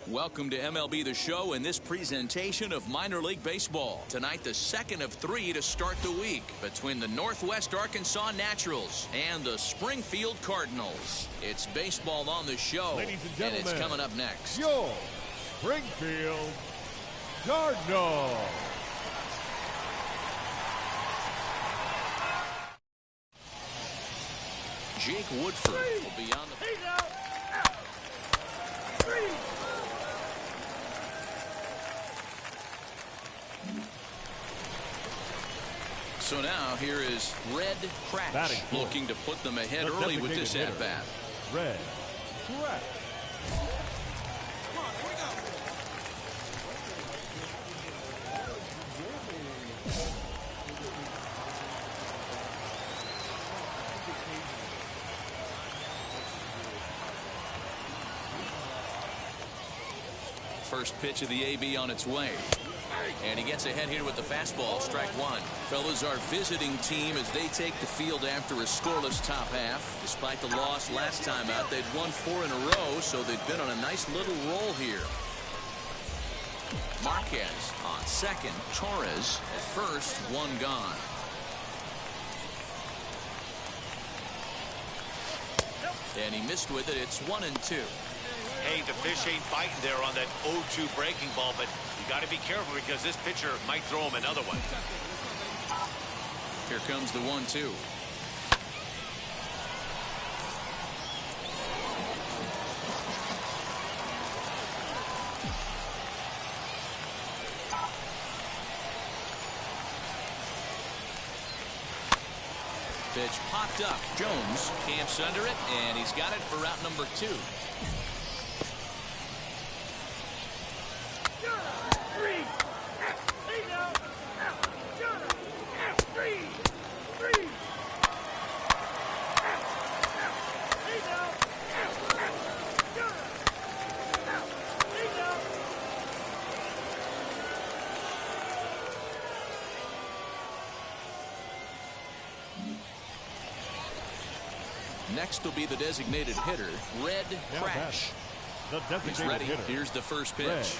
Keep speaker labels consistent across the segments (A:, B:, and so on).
A: Welcome to MLB The Show and this presentation of minor league baseball. Tonight, the second of 3 to start the week between the Northwest Arkansas Naturals and the Springfield Cardinals. It's baseball on the show,
B: Ladies and gentlemen,
A: it's coming up next.
B: Your Springfield Cardinals.
A: Jake Woodford will be on the... So now here is Red Crash looking to put them ahead early with this at-bat.
B: Red Crash.
A: First pitch of the AB on its way. And he gets ahead here with the fastball, strike one. Fellas, our visiting team as they take the field after a scoreless top half. Despite the loss last time out, they'd won 4 in a row, so they've been on a nice little roll here. Marquez on second, Torres at first, one gone. And he missed with it. It's 1-2.
C: Hey, the fish ain't biting there on that 0-2 breaking ball, but you got to be careful because this pitcher might throw him another one.
A: Here comes the 1-2. Pitch popped up. Jones camps under it, and he's got it for route number 2. Next will be the designated hitter, Red Crash. He's ready. Here's the first pitch.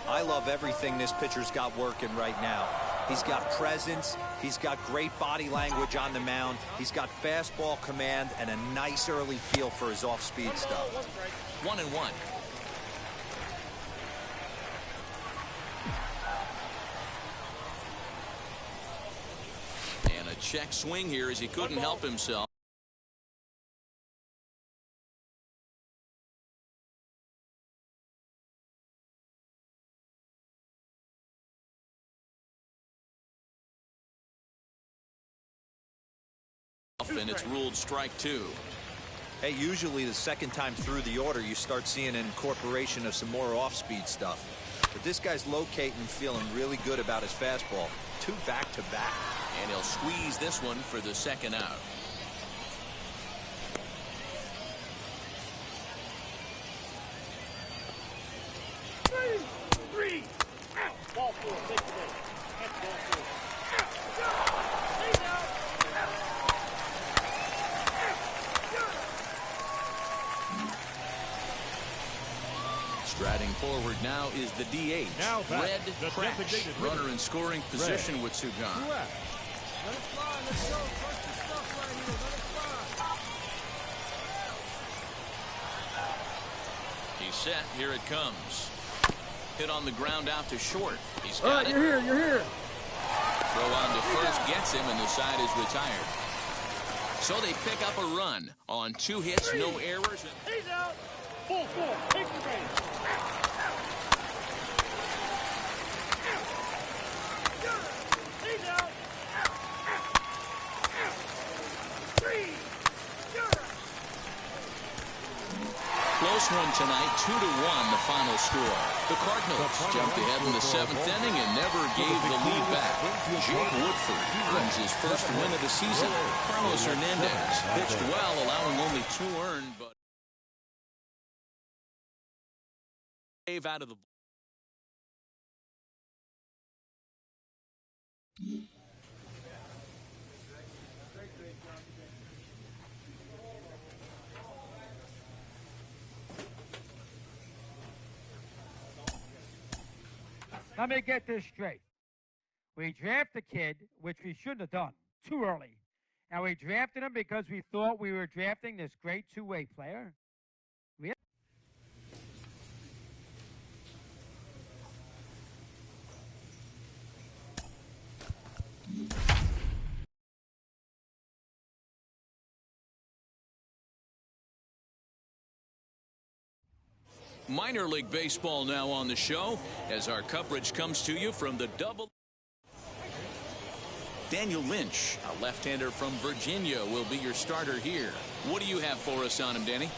D: I love everything this pitcher's got working right now. He's got presence. He's got great body language on the mound. He's got fastball command and a nice early feel for his off-speed stuff.
A: 1-1. And a check swing here as he couldn't help himself. off, and it's ruled strike 2.
D: Hey, usually the second time through the order, you start seeing an incorporation of some more off-speed stuff. But this guy's locating and feeling really good about his fastball. 2 back-to-back.
A: And he'll squeeze this one for the second out.
E: Three. Out. Ball 4. Take it away. That's ball 4.
A: Striding forward now is the DH.
B: Now back,
A: Red
B: the
A: Crash.
B: designated
A: Runner
B: hitter.
A: in scoring position with Sugan.
B: Correct.
E: Let it fly. Let's go. Punch the stuff right here. Let it fly.
A: He's set. Here it comes. Hit on the ground out to short. He's got it.
E: You're here.
A: Throw on to first gets him, and the side is retired. So they pick up a run on 2 hits, no errors.
E: He's out. Ball 4. Take the base. He's out. 3.
A: Close one tonight, 2-1 the final score. The Cardinals jumped ahead in the 7th inning and never gave the lead back. Jake Woodford earns his first win of the season. Carlos Hernandez pitched well, allowing only 2 earned, but save out of the
E: Let me get this straight. We draft the kid, which we shouldn't have done, too early. And we drafted him because we thought we were drafting this great two-way player.
A: minor league baseball now on the show as our coverage comes to you from the double. Daniel Lynch, a left-hander from Virginia, will be your starter here. What do you have for us on him, Danny?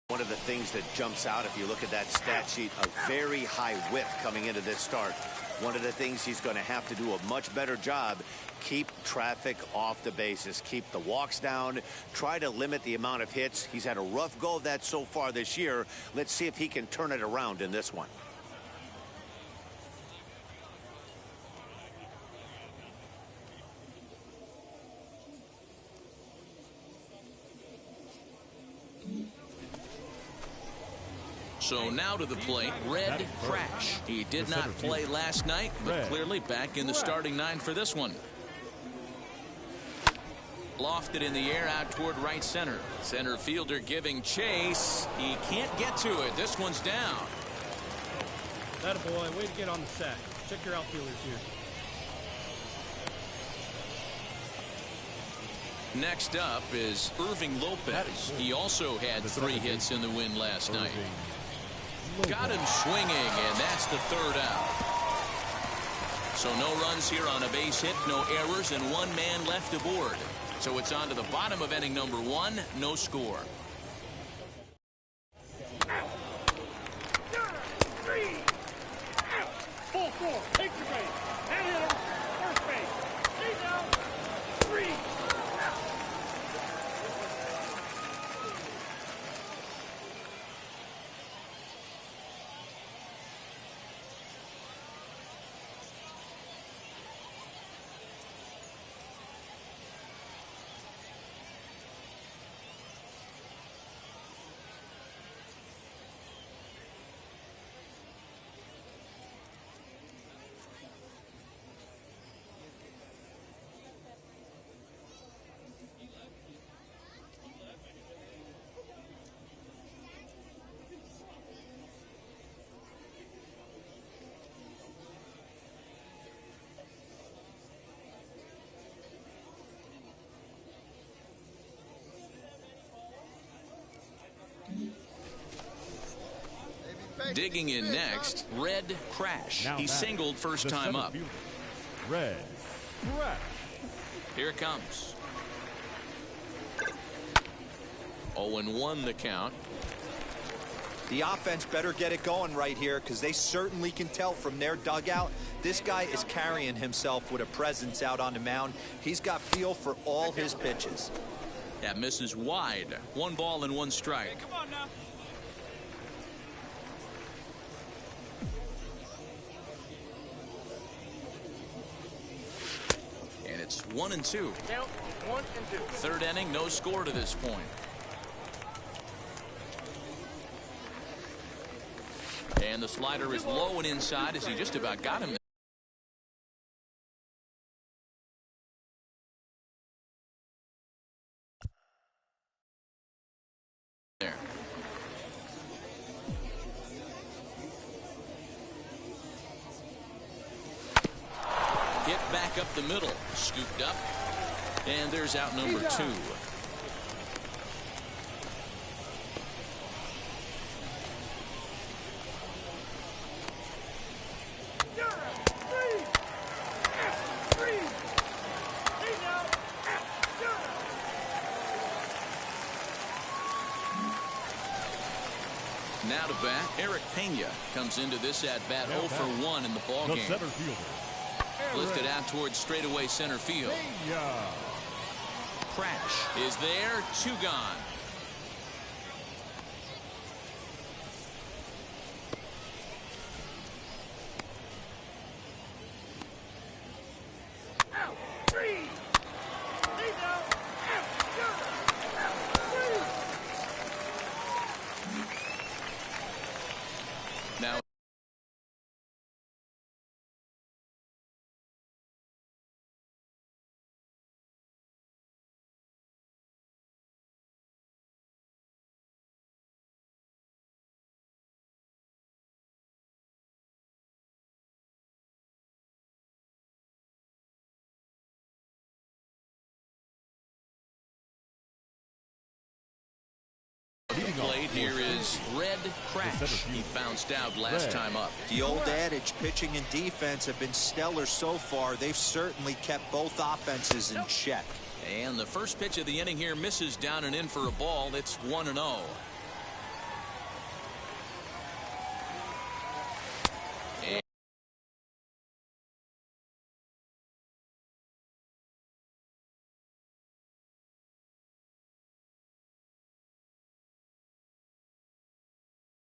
C: One of the things that jumps out if you look at that stat sheet, a very high whip coming into this start. One of the things he's going to have to do a much better job, keep traffic off the bases, keep the walks down, try to limit the amount of hits. He's had a rough go of that so far this year. Let's see if he can turn it around in this one.
A: So now to the plate, Red Crash. He did not play last night, but clearly back in the starting 9 for this one. Lofted in the air out toward right center. Center fielder giving chase. He can't get to it. This one's down.
F: That a boy. Way to get on the sack. Check your outfielders here.
A: Next up is Irving Lopez. He also had 3 hits in the win last night. Got him swinging, and that's the 3rd out. So no runs here on a base hit, no errors, and 1 man left aboard. So it's on to the bottom of inning number 1, no score.
E: Ball 4. Take the base. And hit him. First base. He's out. 3.
A: Digging in next, Red Crash.
B: Now
A: He singled first time up.
B: Red Crash.
A: Here it comes. 0-1 the count.
D: The offense better get it going right here because they certainly can tell from their dugout this guy is carrying himself with a presence out on the mound. He's got feel for all his pitches.
A: That misses wide. 1 ball and 1 strike.
F: Hey, come on now.
A: And it's 1-2.
F: Count 1 and 2.
A: Third inning, no score to this point. And the slider is low and inside as he just about got him there. Hit back up the middle, scooped up, and there's out number 2. Now to bat, Eric Pena comes into this at bat 0 for 1 in the ball
B: The
A: game.
B: center fielder.
A: Lifted out towards straightaway center field.
B: Pena.
A: Crash is there, 2 gone. Now plate here is Red Crash. He bounced out last time up.
D: The old adage, pitching and defense have been stellar so far. They've certainly kept both offenses in check.
A: And the first pitch of the inning here misses down and in for a ball. It's 1-0.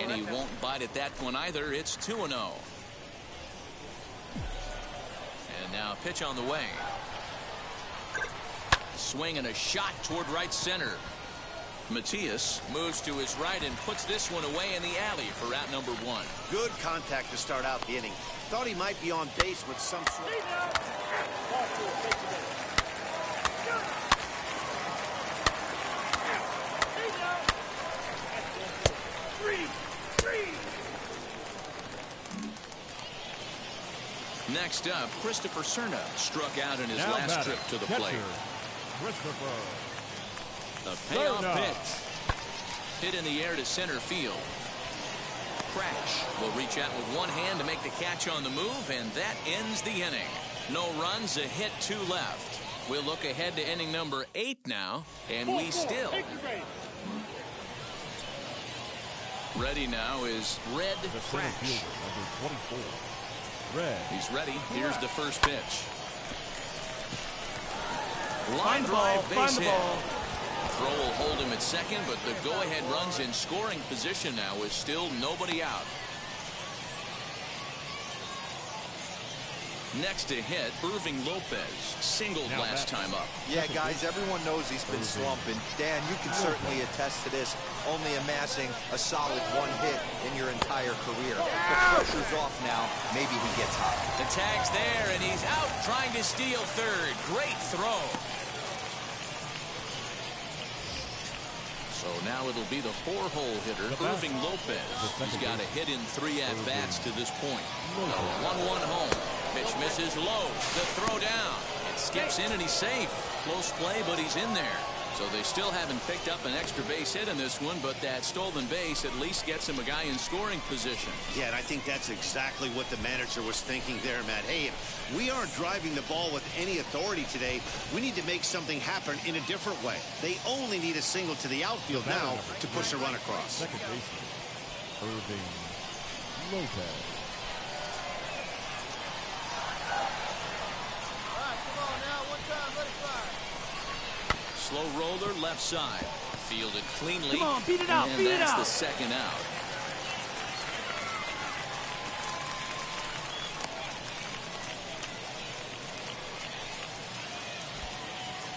A: And he won't bite at that one either. It's 2-0. And now pitch on the way. Swing and a shot toward right center. Matias moves to his right and puts this one away in the alley for out number 1.
C: Good contact to start out the inning. Thought he might be on base with some sort
A: Next up, Christopher Cerna struck out in his
B: Now
A: last
B: batting,
A: trip to the
B: catcher,
A: plate.
B: Christopher.
A: The payoff
B: Cerna.
A: pitch. Hit in the air to center field. Crash will reach out with one hand to make the catch on the move, and that ends the inning. No runs, a hit, 2 left. We'll look ahead to inning number 8 now, and we still. Ready now is Red
B: The center
A: Crash.
B: fielder, number 24. Red.
A: He's ready. Here's the first pitch. Line drive, base hit. Throw will hold him at second, but the go-ahead runs in scoring position now with still nobody out. Next to hit, Irving Lopez singled
B: Now
A: last time up.
D: Yeah, guys, everyone knows he's been slumping. Dan, you can certainly attest to this, only amassing a solid 1 hit in your entire career. The pressure's off now. Maybe he gets hot.
A: The tag's there, and he's out trying to steal third. Great throw. So now it'll be the 4-hole hitter, Irving Lopez. He's got a hit in 3 at-bats to this point. 1-1 home. Pitch misses low. The throw down. It skips in, and he's safe. Close play, but he's in there. So they still haven't picked up an extra base hit in this one, but that stolen base at least gets him a guy in scoring position.
C: Yeah, and I think that's exactly what the manager was thinking there, Matt. Hey, if we aren't driving the ball with any authority today, we need to make something happen in a different way. They only need a single to the outfield now to push a run across.
B: Second baseman, Irving Lopez.
A: Slow roller left side. Fielded cleanly.
E: Come on, beat it out,
A: and
E: beat it
A: that's
E: out.
A: the second out.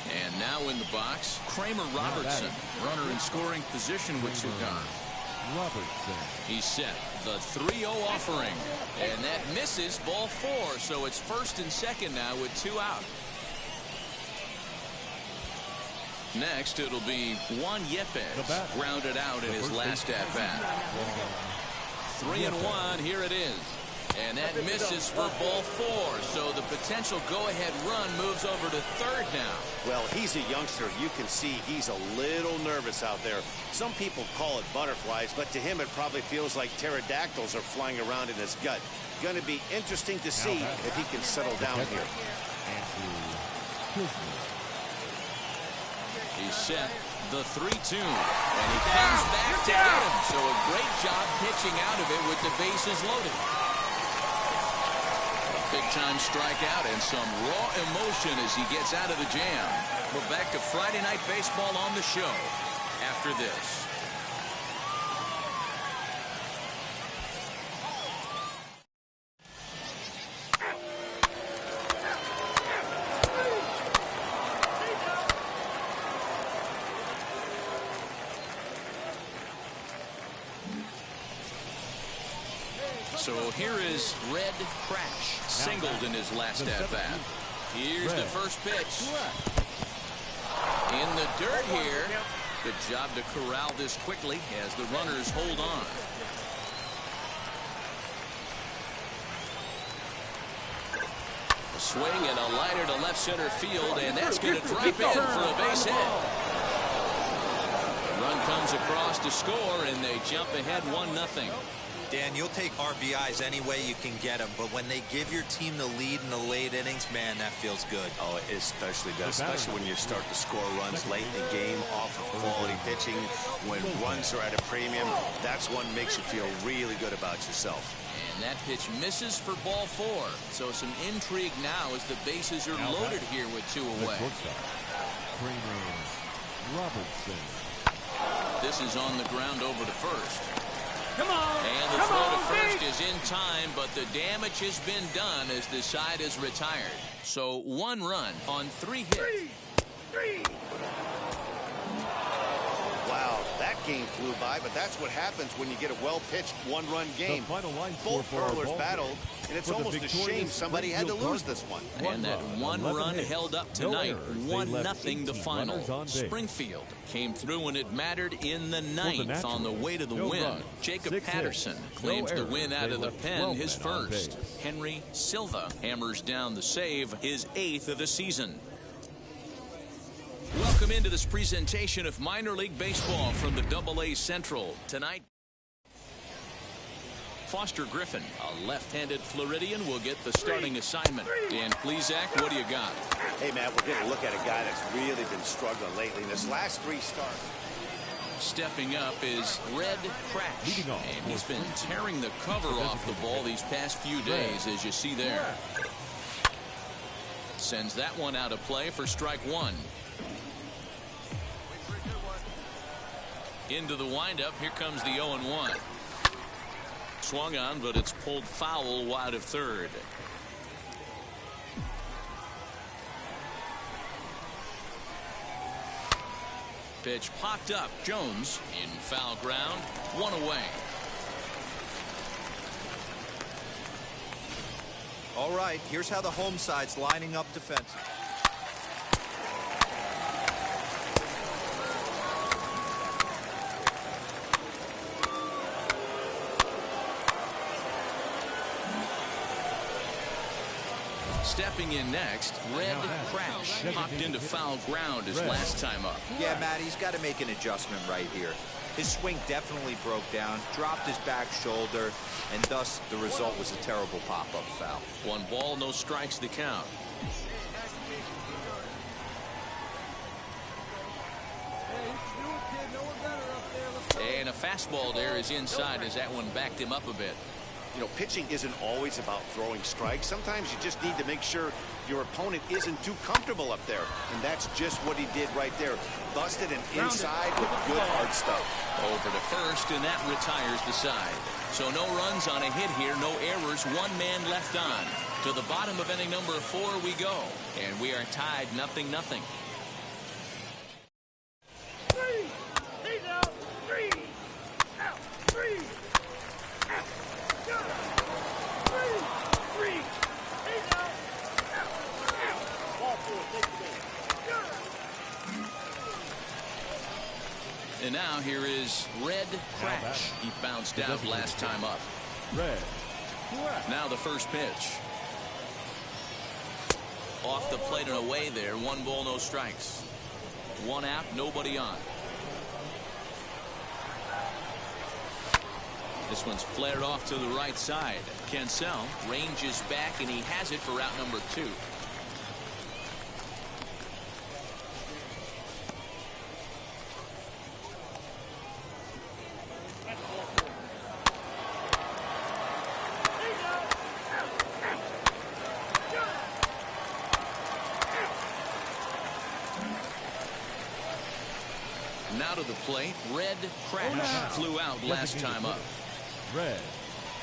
A: And now in the box, Kramer Robertson. Runner in scoring position with two gone.
B: Robertson.
A: He's set. The 3-0 offering. And that misses, ball 4. So it's first and second now with 2 out. Next, it'll be Juan Yepes, grounded out in his last at-bat. 3-1, here it is. And that misses for ball 4, so the potential go-ahead run moves over to third now.
C: Well, he's a youngster. You can see he's a little nervous out there. Some people call it butterflies, but to him it probably feels like pterodactyls are flying around in his gut. Going to be interesting to see if he can settle down here.
A: He's set. The 3-2. And he comes back to get him. So a great job pitching out of it with the bases loaded. Big-time strikeout and some raw emotion as he gets out of the jam. We're back to Friday Night Baseball on the show after this. So here is Red Crash, singled in his last at-bat. Here's the first pitch. In the dirt here. Good job to corral this quickly as the runners hold on. A swing and a liner to left center field, and that's going to drop in for a base hit. Run comes across to score, and they jump ahead 1-0.
D: Dan, you'll take RBIs any way you can get them, but when they give your team the lead in the late innings, man, that feels good.
C: Oh, it especially does, especially when you start to score runs late in the game off of quality pitching. When runs are at a premium, that's what makes you feel really good about yourself.
A: And that pitch misses for ball 4. So some intrigue now as the bases are loaded here with 2 away.
B: Kramer Robertson.
A: This is on the ground over to first.
E: Come on.
A: And the throw to first is in time, but the damage has been done as the side is retired. So 1 run on 3 hits.
C: Wow, that game flew by, but that's what happens when you get a well-pitched 1-run game. Both hurlers battled, and it's almost a shame somebody had to lose this one.
A: And that 1 run held up tonight. 1-0 the final. Springfield came when when it mattered in the 9th on the way to the win. Jacob Patterson claims the win out of the pen, his first. Henry Silva hammers down the save, his 8th of the season. Welcome into this presentation of minor league baseball from the AA Central. Tonight, Foster Griffin, a left-handed Floridian, will get the starting assignment. And please, Zach, what do you got?
C: Hey, Matt, we're going to look at a guy that's really been struggling lately in his last 3 starts.
A: Stepping up is Red Crash, and he's been tearing the cover off the ball these past few days, as you see there. Sends that one out of play for strike 1. Into the windup, here comes the 0-1. Swung on, but it's pulled foul wide of third. Pitch popped up. Jones in foul ground. 1 away.
D: All right, here's how the home side's lining up defensively.
A: Stepping in next, Red Crash popped into foul ground his last time up.
D: Yeah, Matt, he's got to make an adjustment right here. His swing definitely broke down, dropped his back shoulder, and thus the result was a terrible pop-up foul.
A: 1 ball, no strikes to count. And a fastball there is inside as that one backed him up a bit.
C: You know, pitching isn't always about throwing strikes. Sometimes you just need to make sure your opponent isn't too comfortable up there. And that's just what he did right there. Busted an inside with good hard stuff.
A: Over to first, and that retires the side. So no runs on a hit here, no errors, 1 man left on. To the bottom of inning number 4 we go. And we are tied 0-0. And now here is Red Crash. He bounced out last time up.
B: Red Crash.
A: Now the first pitch. Off the plate and away there. 1 ball, no strikes. 1 out, nobody on. This one's flared off to the right side. Cancel ranges back, and he has it for out number 2. Now to the plate, Red Crash flew out last time up.
B: Red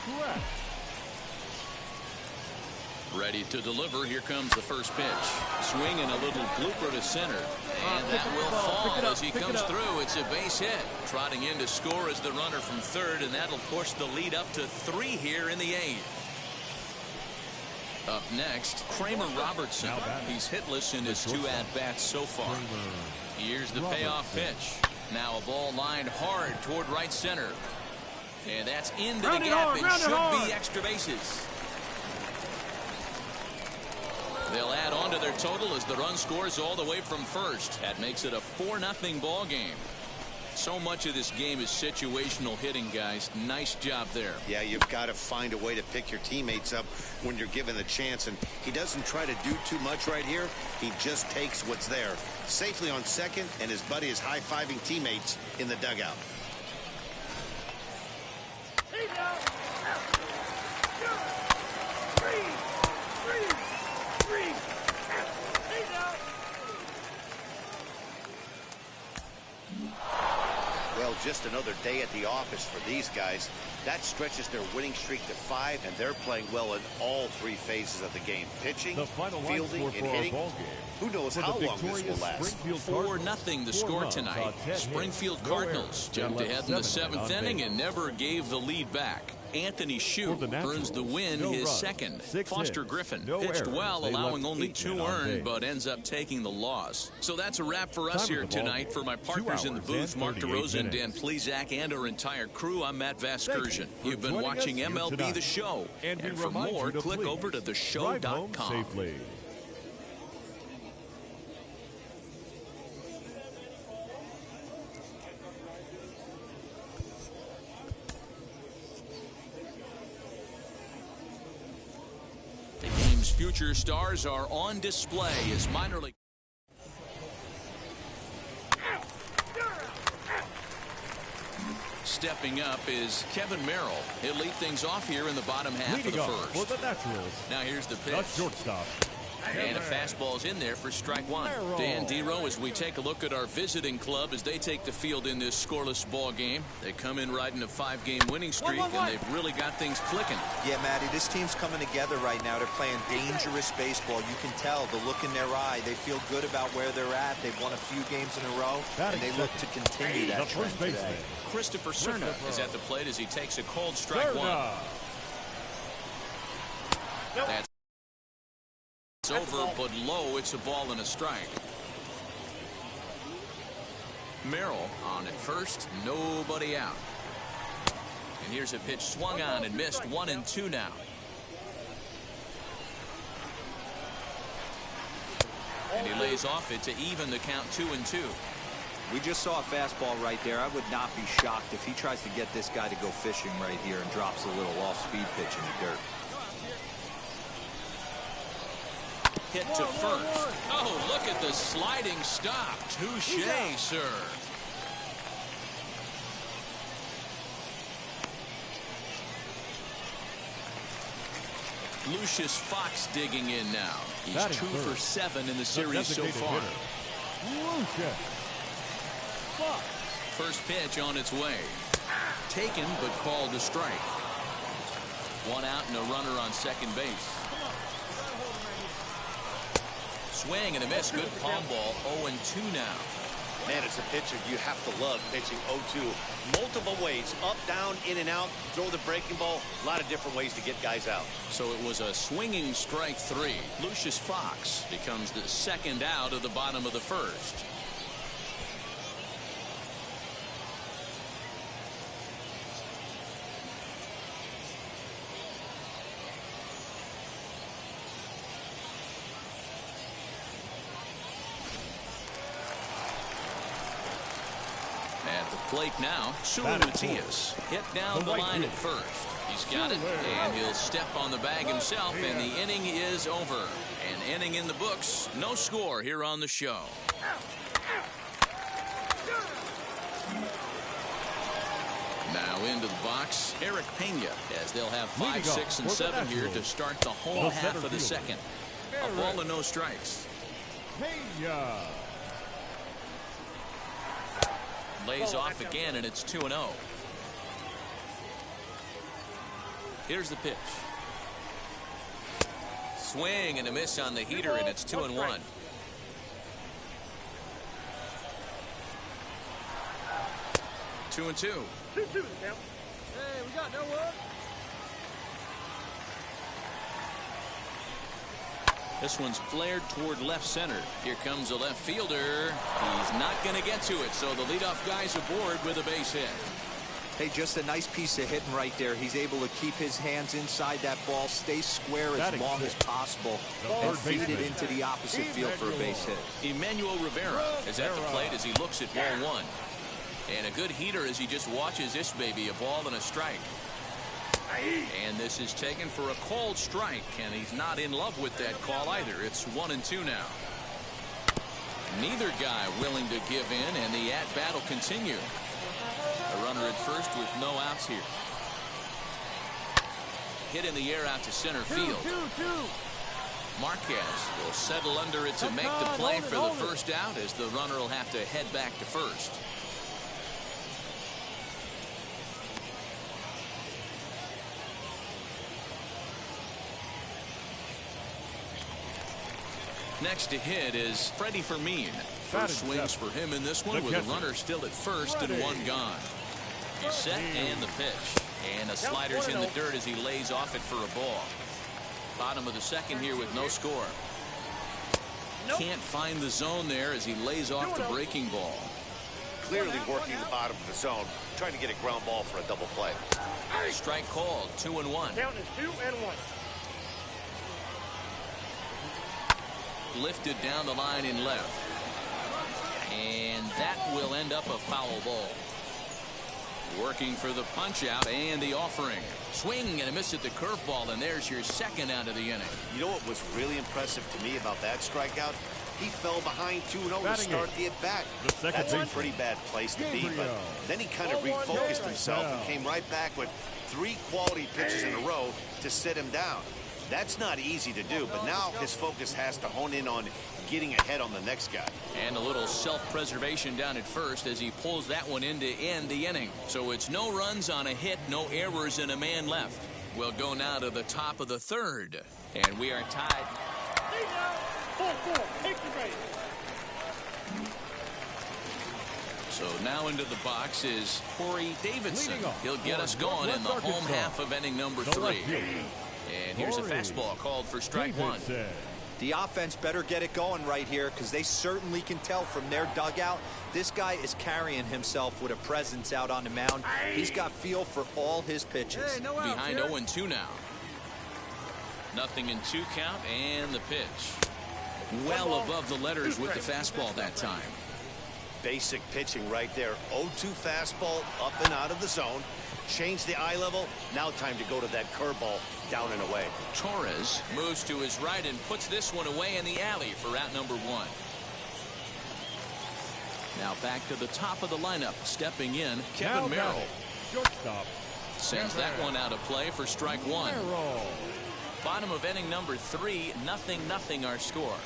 B: Crash.
A: Ready to deliver. Here comes the first pitch. Swinging a little blooper to center. And that will fall as he comes through. It's a base hit. Trotting in to score is the runner from third, and that'll push the lead up to 3 here in the 8th. Up next, Kramer Robertson. He's hitless in his 2 at-bats so far. Here's the payoff pitch. Now a ball lined hard toward right center. And that's into the gap. It should be extra bases. They'll add on to their total as the run scores all the way from first. That makes it a 4-0 ball game. So much of this game is situational hitting, guys. Nice job there.
C: Yeah, you've got to find a way to pick your teammates up when you're given the chance. And he doesn't try to do too much right here. He just takes what's there. Safely on second, and his buddy is high-fiving teammates in the dugout. Well, just another day at the office for these guys. That stretches their winning streak to 5, and they're playing well in all 3 phases of the game. Pitching, fielding, and hitting. Who knows how long this will last.
A: 4-0 the score tonight. Springfield Cardinals jumped ahead in the 7th inning and never gave the lead back. Anthony Shue earns the win, his second. Foster Griffin pitched well, allowing only 2 earned, but ends up taking the loss. So that's a wrap for us here tonight. For my partners in the booth, Mark DeRosa and Dan Plesac, and our entire crew, I'm Matt Vasgersian. You've been watching MLB The Show. And for more, click over to theshow.com. Future stars are on display as minor league. Stepping up is Kevin Merrill. He'll lead things off here in the bottom half of the first.
B: For the Naturals.
A: Now here's the pitch.
B: The shortstop.
A: And a fastball's in there for strike 1. Dan Dero, as we take a look at our visiting club as they take the field in this scoreless ball game. They come in riding a 5-game winning streak, and they've really got things clicking.
D: Yeah, Matty, this team's coming together right now. They're playing dangerous baseball. You can tell the look in their eye. They feel good about where they're at. They've won a few games in a row, and they look to continue that trend today.
A: Christopher Cerna is at the plate as he takes a cold strike 1. That's over, but low. It's a ball and a strike. Merrill on at first, nobody out. And here's a pitch swung on and missed. 1-2 now. And he lays off it to even the count 2-2.
D: We just saw a fastball right there. I would not be shocked if he tries to get this guy to go fishing right here and drops a little off-speed pitch in the dirt.
A: Hit to first. Oh, look at the sliding stop. Touche, sir. Lucius Fox digging in now. He's 2 for 7 in the series so far.
B: Lucius Fox.
A: First pitch on its way. Taken but called to strike. 1 out and a runner on second base. Swing and a miss. Good palm ball. 0-2 now.
C: Man, as a pitcher, you have to love pitching 0-2. Multiple ways, up, down, in and out, throw the breaking ball. A lot of different ways to get guys out.
A: So it was a swinging strike 3. Lucius Fox becomes the second out of the bottom of the first. At the plate now, Matias hit down the line at first. He's got it, and he'll step on the bag himself, and the inning is over. An inning in the books, no score here on the show. Now into the box, Eric Pena, as they'll have 5, 6, and 7 here to start the home half of the second. A ball and no strikes.
B: Pena.
A: Lays off again, and it's 2-0. Here's the pitch. Swing and a miss on the heater, and it's 2-1. Two and 2.
F: 2-2 Hey, we got no one.
A: This one's flared toward left center. Here comes a left fielder. He's not going to get to it, so the leadoff guy's aboard with a base hit.
D: Hey, just a nice piece of hitting right there. He's able to keep his hands inside that ball, stay square as long as possible, and feed it into the opposite field for a base hit.
A: Emmanuel Rivera is at the plate as he looks at ball 1. And a good heater as he just watches this baby, a ball and a strike. And this is taken for a called strike, and he's not in love with that call either. It's 1-2 now. Neither guy willing to give in, and the at-bat will continue. A runner at first with no outs here. Hit in the air out to center field. Marquez will settle under it to make the play for the first out, as the runner will have to head back to first. Next to hit is Freddie Fermin. First swings for him in this one with a runner still at first and 1 gone. He's set and the pitch. And a slider's in the dirt as he lays off it for a ball. Bottom of the second here with no score. Can't find the zone there as he lays off the breaking ball.
C: Clearly working the bottom of the zone, trying to get a ground ball for a double play.
A: Strike called, 2-1.
F: Count is 2-1.
A: Lifted down the line in left. And that will end up a foul ball. Working for the punch out and the offering. Swing and a miss at the curveball, and there's your second out of the inning.
C: You know what was really impressive to me about that strikeout? He fell behind 2-0 to start the at-bat. That's a pretty bad place to be, but then he kind of refocused himself and came right back with 3 quality pitches in a row to sit him down. That's not easy to do, but now his focus has to hone in on getting ahead on the next guy.
A: And a little self-preservation down at first as he pulls that one in to end the inning. So it's no runs on a hit, no errors, and a man left. We'll go now to the top of the third, and we are tied.
F: 4-4. Take the race.
A: So now into the box is Corey Davidson. He'll get us going in the home half of inning number 3. And here's a fastball called for strike 1.
D: The offense better get it going right here, because they certainly can tell from their dugout this guy is carrying himself with a presence out on the mound. He's got feel for all his pitches.
A: Behind 0-2 now. Nothing in 2 count, and the pitch. Well above the letters with the fastball that time.
C: Basic pitching right there. 0-2 fastball up and out of the zone. Change the eye level. Now time to go to that curveball down and away.
A: Torres moves to his right and puts this one away in the alley for out number 1. Now back to the top of the lineup. Stepping in, Kevin Merrill.
B: Shortstop.
A: Sends that one out of play for strike 1.
B: Merrill.
A: Bottom of inning number 3, 0-0 our score.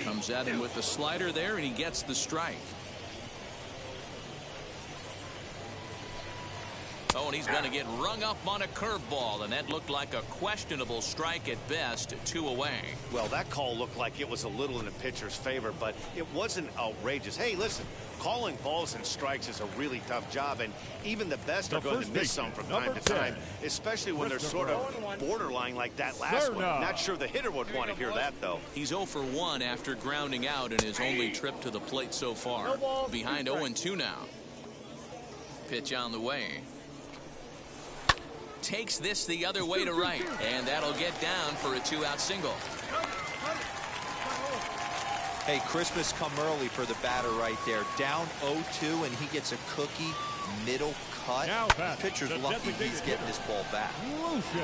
A: Comes at him with the slider there, and he gets the strike. Oh, and he's going to get rung up on a curveball, and that looked like a questionable strike at best, 2 away.
C: Well, that call looked like it was a little in the pitcher's favor, but it wasn't outrageous. Hey, listen, calling balls and strikes is a really tough job, and even the best are going to miss some from time to time, especially when they're sort of borderline like that last one. Not sure the hitter would want to hear that, though.
A: He's 0 for 1 after grounding out in his only trip to the plate so far. Behind 0-2 now. Pitch on the way. Takes this the other way to right, and that'll get down for a 2-out single.
D: Hey, Christmas come early for the batter right there. Down 0-2, and he gets a cookie middle cut. The pitcher's lucky he's getting this ball back.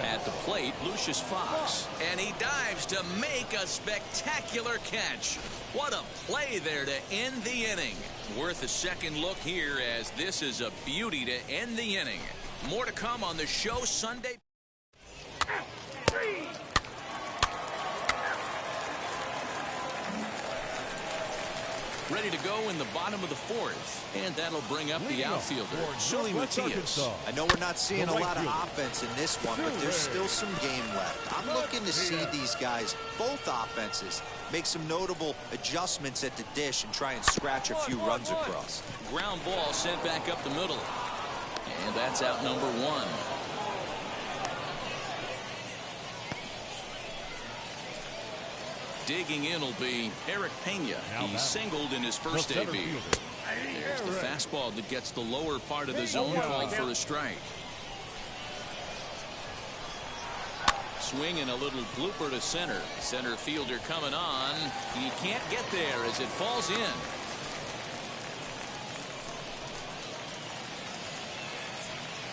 A: At the plate, Lucius Fox, and he dives to make a spectacular catch. What a play there to end the inning. Worth a second look here, as this is a beauty to end the inning. More to come on the show Sunday. Ready to go in the bottom of the 4th, and that'll bring up the outfielder, Sully Matias.
D: I know we're not seeing a lot of offense in this one, but there's still some game left. I'm looking to see these guys, both offenses, make some notable adjustments at the dish and try and scratch a few runs across.
A: Ground ball sent back up the middle. And that's out number 1. Digging in will be Eric Pena. He singled in his first debut. There's the fastball that gets the lower part of the zone, called for a strike. Swing and a little blooper to center. Center fielder coming on. He can't get there as it falls in.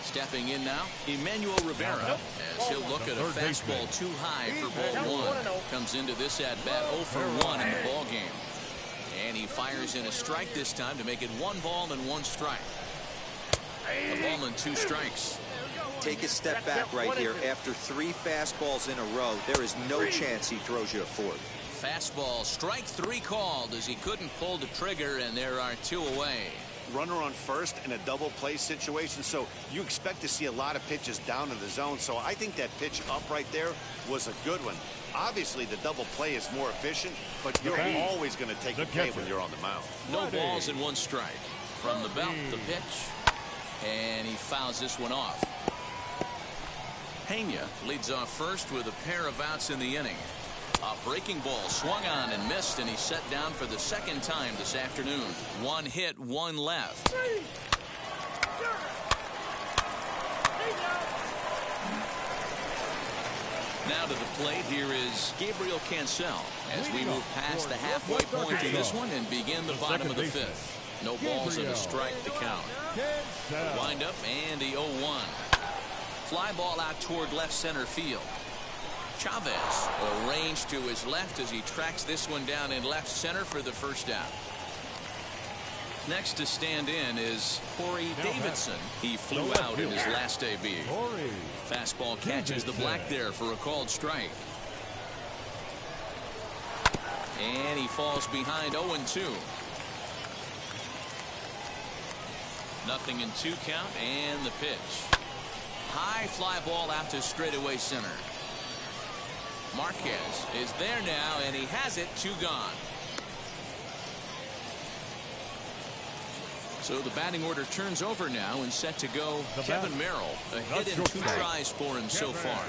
A: Stepping in now, Emmanuel Rivera, as he'll look at a fastball too high for ball 1. Comes into this at bat 0 for 1 in the ball game. And he fires in a strike this time to make it 1 ball and 1 strike. A ball and 2 strikes.
D: Take a step back right here. After 3 fastballs in a row, there is no chance he throws you a 4th.
A: Fastball, strike 3 called, as he couldn't pull the trigger, and there are 2 away.
C: Runner on first in a double play situation, so you expect to see a lot of pitches down in the zone. So I think that pitch up right there was a good one. Obviously the double play is more efficient, but you're always going to take a K when you're on the mound.
A: No balls and 1 strike. From the belt, the pitch, and he fouls this one off. Pena leads off first with a pair of outs in the inning. A breaking ball swung on and missed, and he's set down for the 2nd time this afternoon. 1 hit, 1 left. Now to the plate, here is Gabriel Cancel as we move past the halfway point in this one and begin the bottom of the 5th. No balls and a strike to count. Wind up and the 0-1. Fly ball out toward left center field. Chavez arranged to his left as he tracks this one down in left center for the first out. Next to stand in is Corey Davidson. He flew out in his last debut. Fastball catches the black there for a called strike. And he falls behind 0-2. 0-2 count, and the pitch. High fly ball out to straightaway center. Marquez is there now, and he has it. 2 gone. So the batting order turns over now and set to go. Kevin Merrill, a hit in 2 tries for him so far.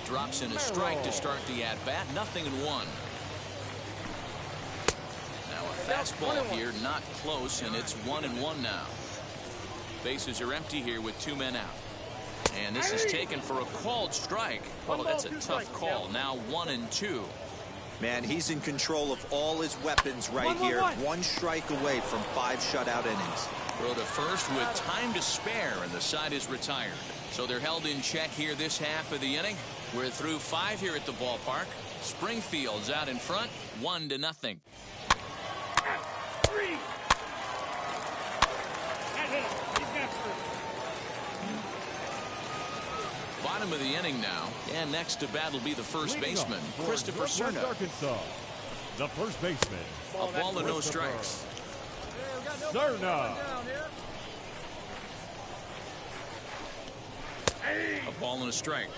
A: Drops in a strike to start the at-bat. 0-1. Now a fastball here, not close, and it's 1-1 now. Bases are empty here with 2 men out. And this is taken for a called strike. Oh, that's a tough call. Now 1-2.
D: Man, he's in control of all his weapons right here. One strike away from 5 shutout innings.
A: Throw to first with time to spare, and the side is retired. So they're held in check here this half of the inning. We're through 5 here at the ballpark. Springfield's out in front, 1-0. Bottom of the inning now, and next to bat will be the first baseman, Christopher Cerna.
B: Arkansas, the first baseman.
A: A ball and no strikes.
B: Cerna.
A: A ball and a strike.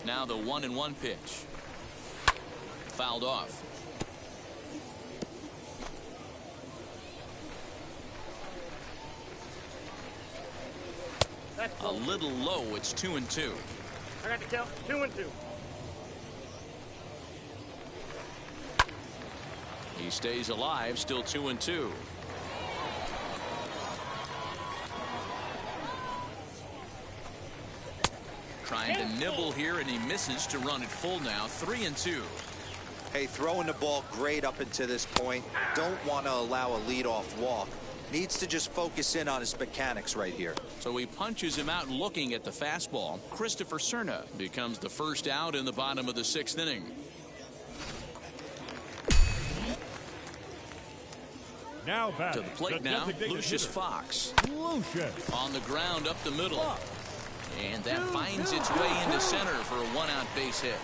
A: Now the 1-1 pitch. Fouled off. A little low. It's 2-2.
F: I got the count. 2-2.
A: He stays alive. Still 2-2. Trying to nibble here, and he misses to run it full now. 3-2.
D: Hey, throwing the ball great up until this point. Don't want to allow a leadoff walk. Needs to just focus in on his mechanics right here.
A: So he punches him out looking at the fastball. Christopher Cerna becomes the first out in the bottom of the 6th inning.
B: Now
A: To the plate now, Lucius Fox.
B: Lucius.
A: On the ground up the middle. And that finds its way into center for a 1-out base hit.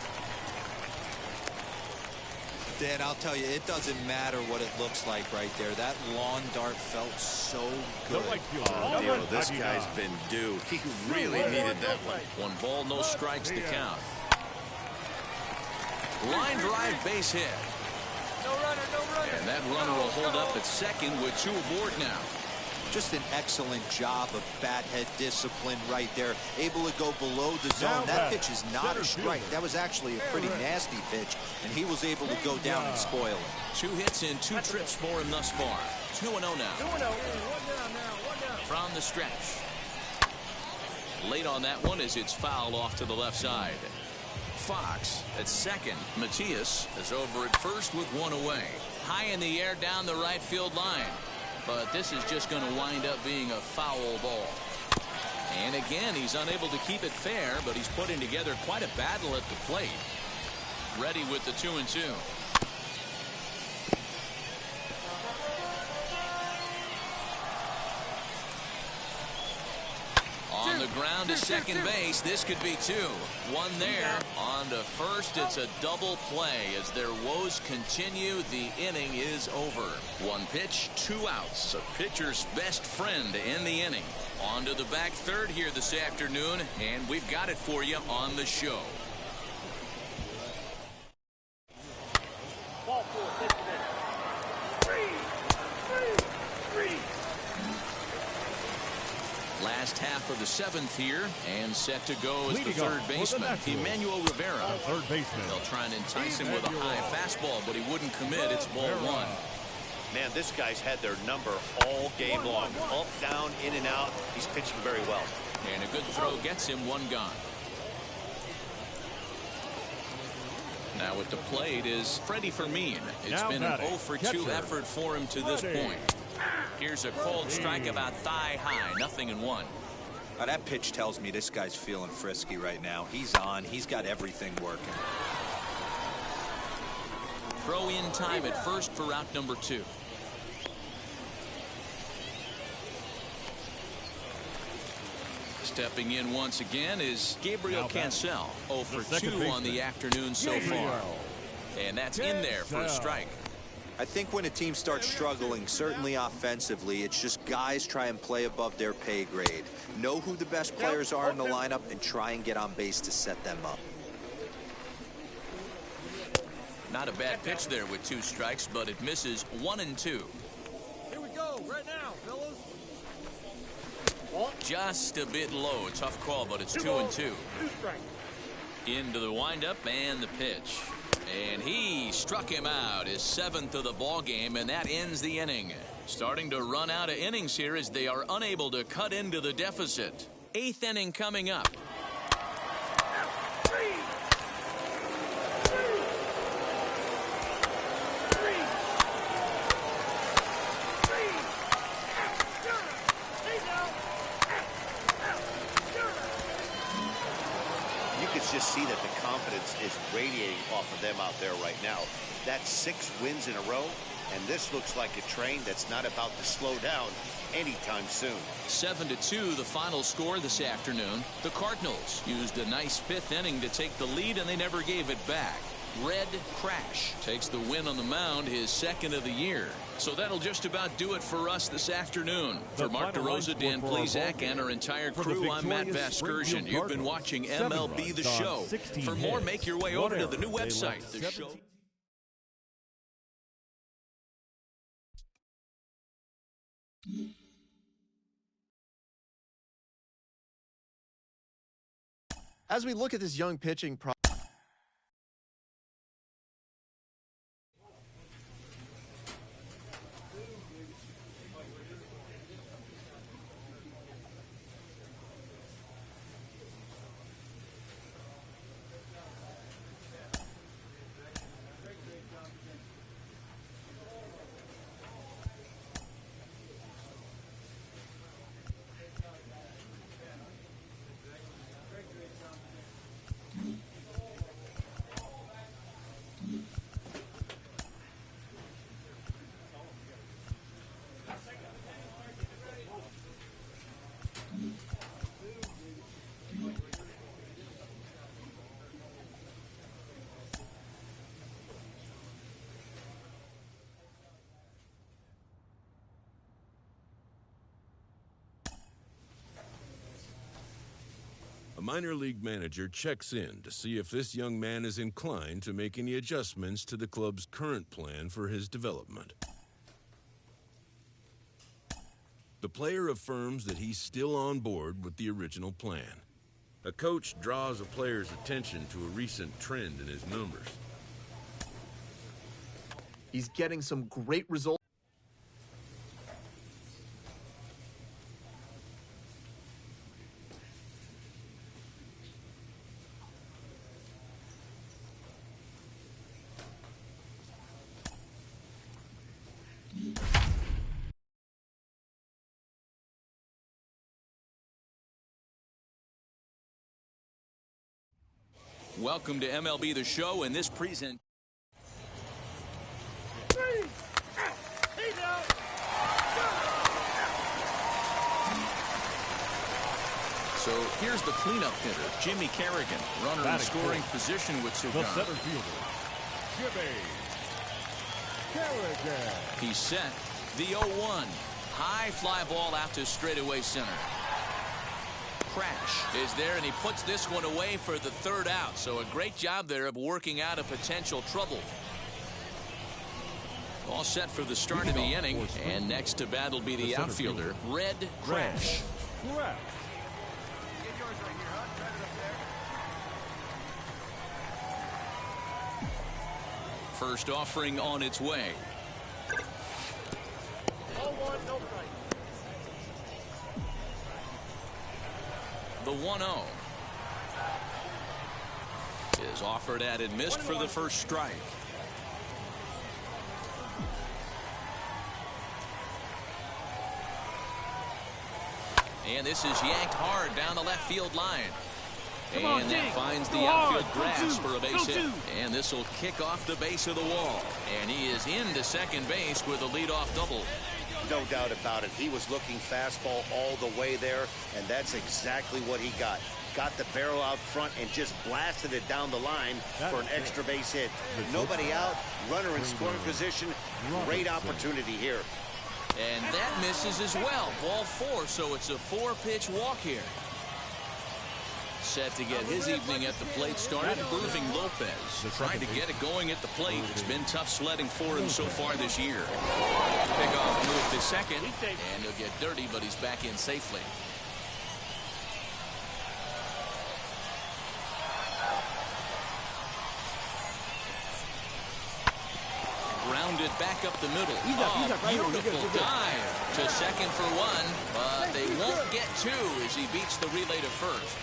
D: Dan, I'll tell you, it doesn't matter what it looks like right there. That lawn dart felt so good.
C: Oh, Dio, this guy's been due. He really needed that one.
A: 1 ball, no strikes to count. Line drive base hit.
F: No runner, no runner.
A: And that runner will hold up at second with 2 aboard now.
D: Just an excellent job of bat head discipline right there. Able to go below the zone. That pitch is not a strike. That was actually a pretty nasty pitch, and he was able to go down and spoil it.
A: 2 hits in 2 trips for him thus far. 2-0 now.
F: 2-0. 1 down now. 1 down.
A: From the stretch. Late on that one as it's fouled off to the left side. Fox at second. Matias is over at first with 1 away. High in the air down the right field line. But this is just going to wind up being a foul ball. And again, he's unable to keep it fair, but he's putting together quite a battle at the plate. Ready with the 2-2. On the ground to second base. This could be 2. 1 there. On to first. It's a double play as their woes continue. The inning is over. 1 pitch, 2 outs. A pitcher's best friend in the inning. On to the back third here this afternoon, and we've got it for you on the show.
F: Ball 4, 6 minutes. 3.
A: Last half of the 7th here, and set to go as the third baseman, Emmanuel Rivera.
B: Third baseman.
A: They'll try and entice him with a high fastball, but he wouldn't commit. It's ball 1.
C: Man, this guy's had their number all game long. Up, down, in and out. He's pitching very well.
A: And a good throw gets him 1 gone. Now at the plate is Freddie Fermin. It's been an 0 for 2 effort for him to this point. Here's a cold strike about thigh high. 0-1.
D: Now that pitch tells me this guy's feeling frisky right now. He's on. He's got everything working.
A: Throw in time at first for out number 2. Stepping in once again is Gabriel Cancel. 0 for 2 on the afternoon so far. And that's in there for a strike.
D: I think when a team starts struggling, certainly offensively, it's just guys try and play above their pay grade. Know who the best players are in the lineup and try and get on base to set them up.
A: Not a bad pitch there with 2 strikes, but it misses 1-2.
F: Here we go, right now, fellas.
A: Just a bit low. Tough call, but it's 2-2.
F: 2 strikes.
A: Into the windup and the pitch. And he struck him out, his 7th of the ball game, and that ends the inning. Starting to run out of innings here as they are unable to cut into the deficit. 8th inning coming up.
C: see that the confidence is radiating off of them out there right now. That's 6 wins in a row, and this looks like a train that's not about to slow down anytime soon.
A: 7-2, the final score this afternoon. The Cardinals used a nice 5th inning to take the lead, and they never gave it back. Red Crash takes the win on the mound, his 2nd of the year. So that'll just about do it for us this afternoon. For Mark DeRosa, Dan Plesac, and our entire crew, I'm Matt Vasgersian. You've been watching MLB The Show. For more, make your way over to the new website, The Show.
G: As we look at this young pitching
H: A minor league manager checks in to see if this young man is inclined to make any adjustments to the club's current plan for his development. The player affirms that he's still on board with the original plan. A coach draws a player's attention to a recent trend in his numbers.
G: He's getting some great results.
A: Welcome to MLB The Show, and this present. So here's the cleanup hitter, Jimmy Kerrigan, runner in scoring position with Cigar.
B: The center fielder, Jimmy Kerrigan.
A: He's set. The 0-1. High fly ball out to straightaway center. Crash is there, and he puts this one away for the 3rd out. So a great job there of working out a potential trouble. All set for the start of the inning, and next to bat will be the outfielder, Red Crash. First offering on its way. The 1-0 is offered at and missed for the first strike. And this is yanked hard down the left field line. And that finds the outfield grass for a base hit. And this will kick off the base of the wall. And he is into second base with a leadoff double.
C: No doubt about it. He was looking fastball all the way there, and that's exactly what he got. Got the barrel out front and just blasted it down the line for an extra base hit. Nobody out, runner in scoring position. Great opportunity here.
A: And that misses as well. Ball 4, so it's a 4-pitch walk here. Set to get his evening at the plate started, Irving Lopez. Trying to get it going at the plate. It's been tough sledding for him so far this year. Pickoff move to second, and he'll get dirty, but he's back in safely. Grounded back up the middle. Beautiful dive to second for 1, but they won't get 2 as he beats the relay to first.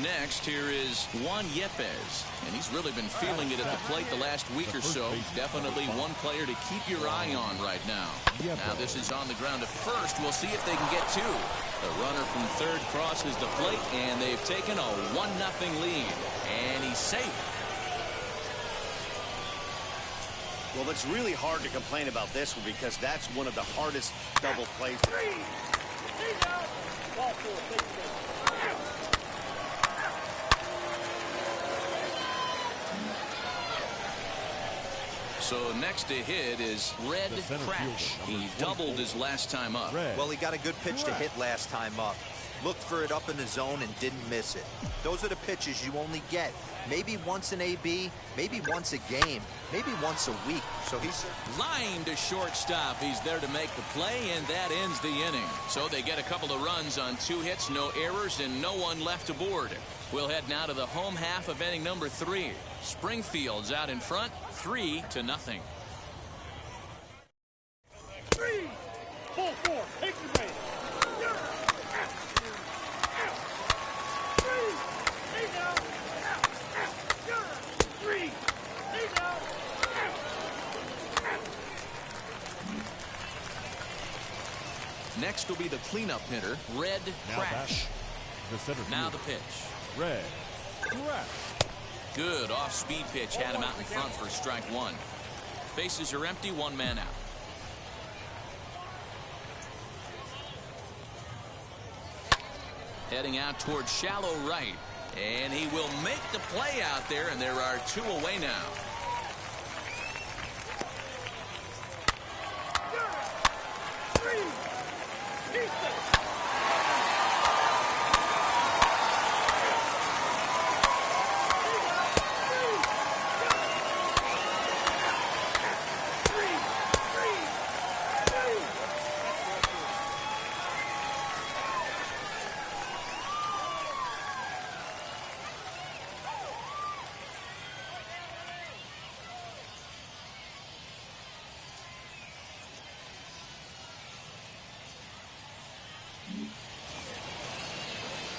A: Next, here is Juan Yepes, and he's really been feeling it at the plate the last week or so. Definitely one player to keep your eye on right now. Now this is on the ground to first. We'll see if they can get two. The runner from third crosses the plate, and they've taken a 1-0 lead, and he's safe.
C: Well, it's really hard to complain about this one because that's one of the hardest double plays.
A: So next to hit is Red Crash. He doubled his last time up.
D: Well, he got a good pitch to hit last time up. Looked for it up in the zone and didn't miss it. Those are the pitches you only get. Maybe once an AB, maybe once a game, maybe once a week. So he's
A: lined to shortstop. He's there to make the play, and that ends the inning. So they get a couple of runs on 2 hits, no errors, and no one left aboard. We'll head now to the home half of inning number 3. Springfield's out in front, 3-0.
F: 3, 4, take the base.
A: Next will be the cleanup hitter, Red Crash. Now the pitch.
B: Red Crash.
A: Good off-speed pitch had him out in front for strike 1. Bases are empty, 1 man out. Heading out towards shallow right. And he will make the play out there, and there are 2 away now.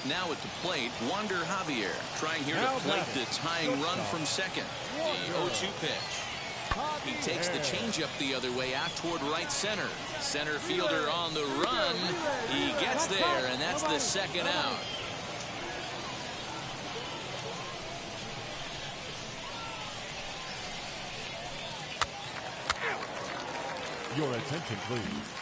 A: Now at the plate, Wander Javier trying here to plate the tying run from second. The 0-2 pitch. He takes the changeup the other way out toward right center. Center fielder on the run. He gets there, and that's the second out.
B: Your attention, please.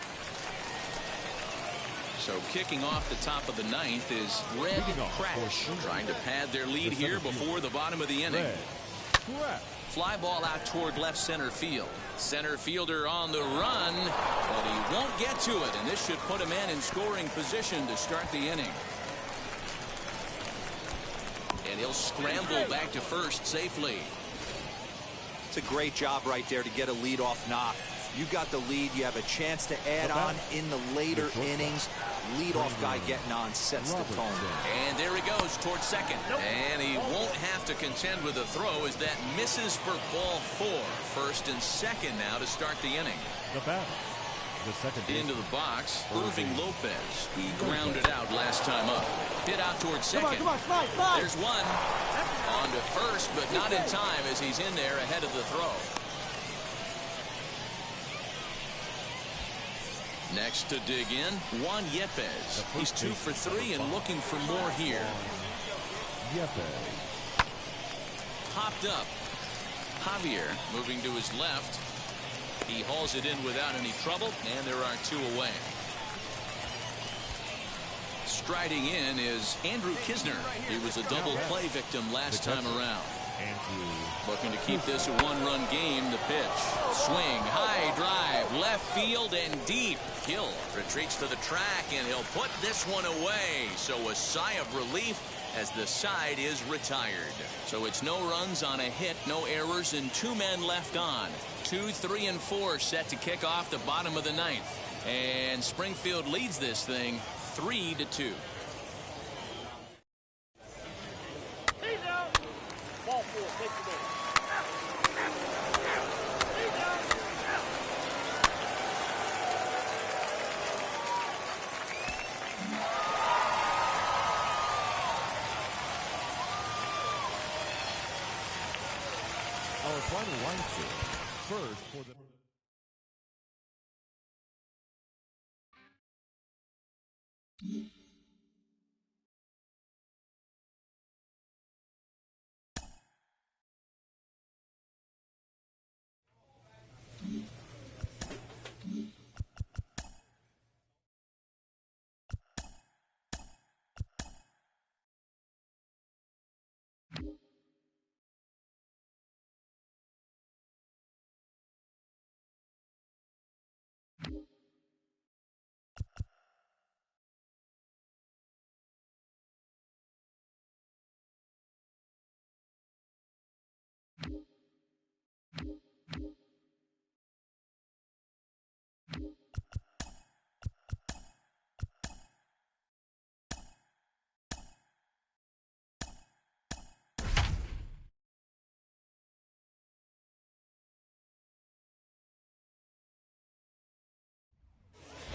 A: So kicking off the top of the 9th is Red Crash, trying to pad their lead here before the bottom of the inning. Fly ball out toward left center field. Center fielder on the run, but he won't get to it, and this should put him in scoring position to start the inning. And he'll scramble back to first safely.
D: It's a great job right there to get a leadoff knock. You got the lead. You have a chance to add on in the later innings. Leadoff guy getting on sets the tone.
A: And there he goes towards second. And he won't have to contend with a throw as that misses for ball 4. First and second now to start the inning.
B: The batter, the second
A: into the box, Irving Lopez. He grounded out last time up. Hit out towards second. There's one. On to first, but not in time as he's in there ahead of the throw. Next to dig in, Juan Yepes. He's 2 for 3 and looking for more here.
B: Yepes.
A: Popped up. Javier moving to his left. He hauls it in without any trouble, and there are 2 away. Striding in is Andrew Kisner. He was a double play victim last time around. Looking to keep this a 1-run game. The pitch. Swing. High drive. Left field and deep. Hill retreats to the track, and he'll put this one away. So a sigh of relief as the side is retired. So it's no runs on a hit, no errors, and 2 men left on. 2, 3, and 4 set to kick off the bottom of the 9th. And Springfield leads this thing 3-2.
F: Ball 4, take the base.
B: Our final line score. First for the...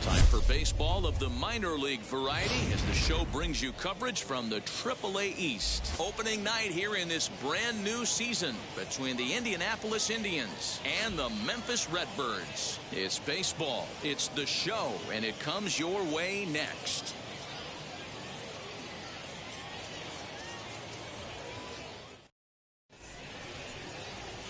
A: Time for baseball of the minor league variety as the show brings you coverage from the AAA East. Opening night here in this brand new season between the Indianapolis Indians and the Memphis Redbirds. It's baseball, it's the show, and it comes your way next.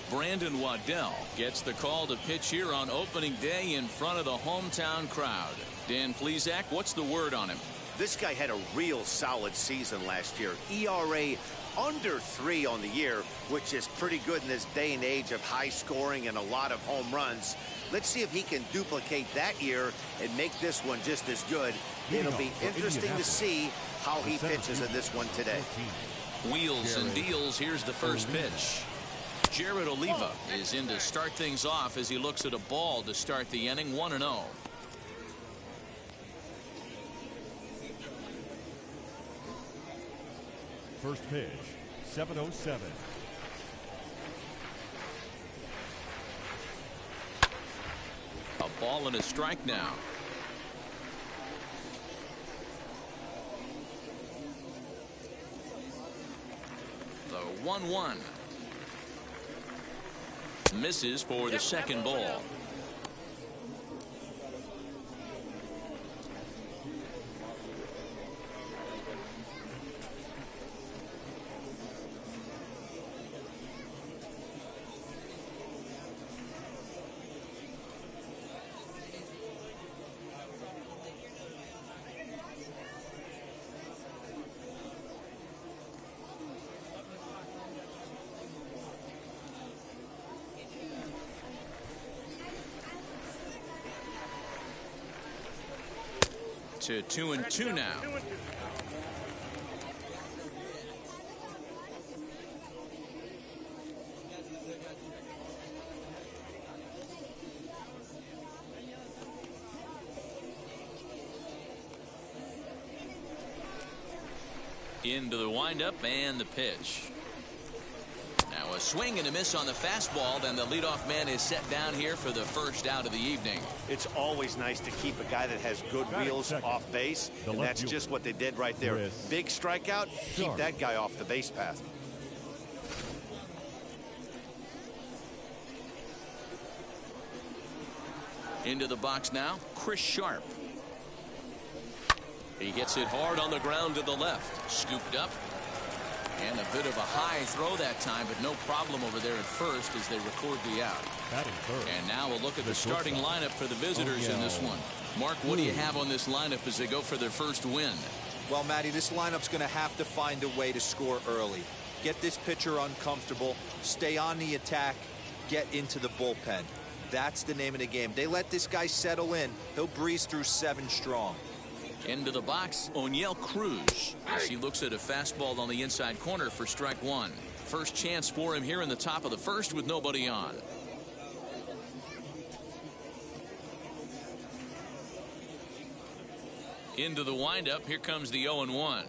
A: Brandon Waddell gets the call to pitch here on opening day in front of the hometown crowd. Dan Plesac, what's the word on him?
C: This guy had a real solid season last year. ERA under 3 on the year, which is pretty good in this day and age of high scoring and a lot of home runs. Let's see if he can duplicate that year and make this one just as good. It'll be interesting to see how he pitches in this one today.
A: Wheels and deals. Here's the first pitch. Jared Oliva is in to start things off as he looks at a ball to start the inning. 1-0.
B: First pitch, 7:07.
A: A ball and a strike now. The 1-1. Misses for the second ball. To 2-2 now. Into the windup and the pitch. Now a swing and a miss on the fastball. Then the leadoff man is set down here for the first out of the evening.
C: It's always nice to keep a guy that has good wheels off base, and that's just what they did right there. Big strikeout, keep that guy off the base path.
A: Into the box now, Chris Sharp. He hits it hard on the ground to the left. Scooped up. And a bit of a high throw that time, but no problem over there at first as they record the out. And now we'll look at the starting lineup for the visitors in this one. Mark, what do you have on this lineup as they go for their first win?
D: Well, Matty, this lineup's going to have to find a way to score early. Get this pitcher uncomfortable, stay on the attack, get into the bullpen. That's the name of the game. They let this guy settle in, he'll breeze through 7 strong.
A: Into the box, O'Neill Cruz as he looks at a fastball on the inside corner for strike 1. First chance for him here in the top of the first with nobody on. Into the windup, here comes the 0-1.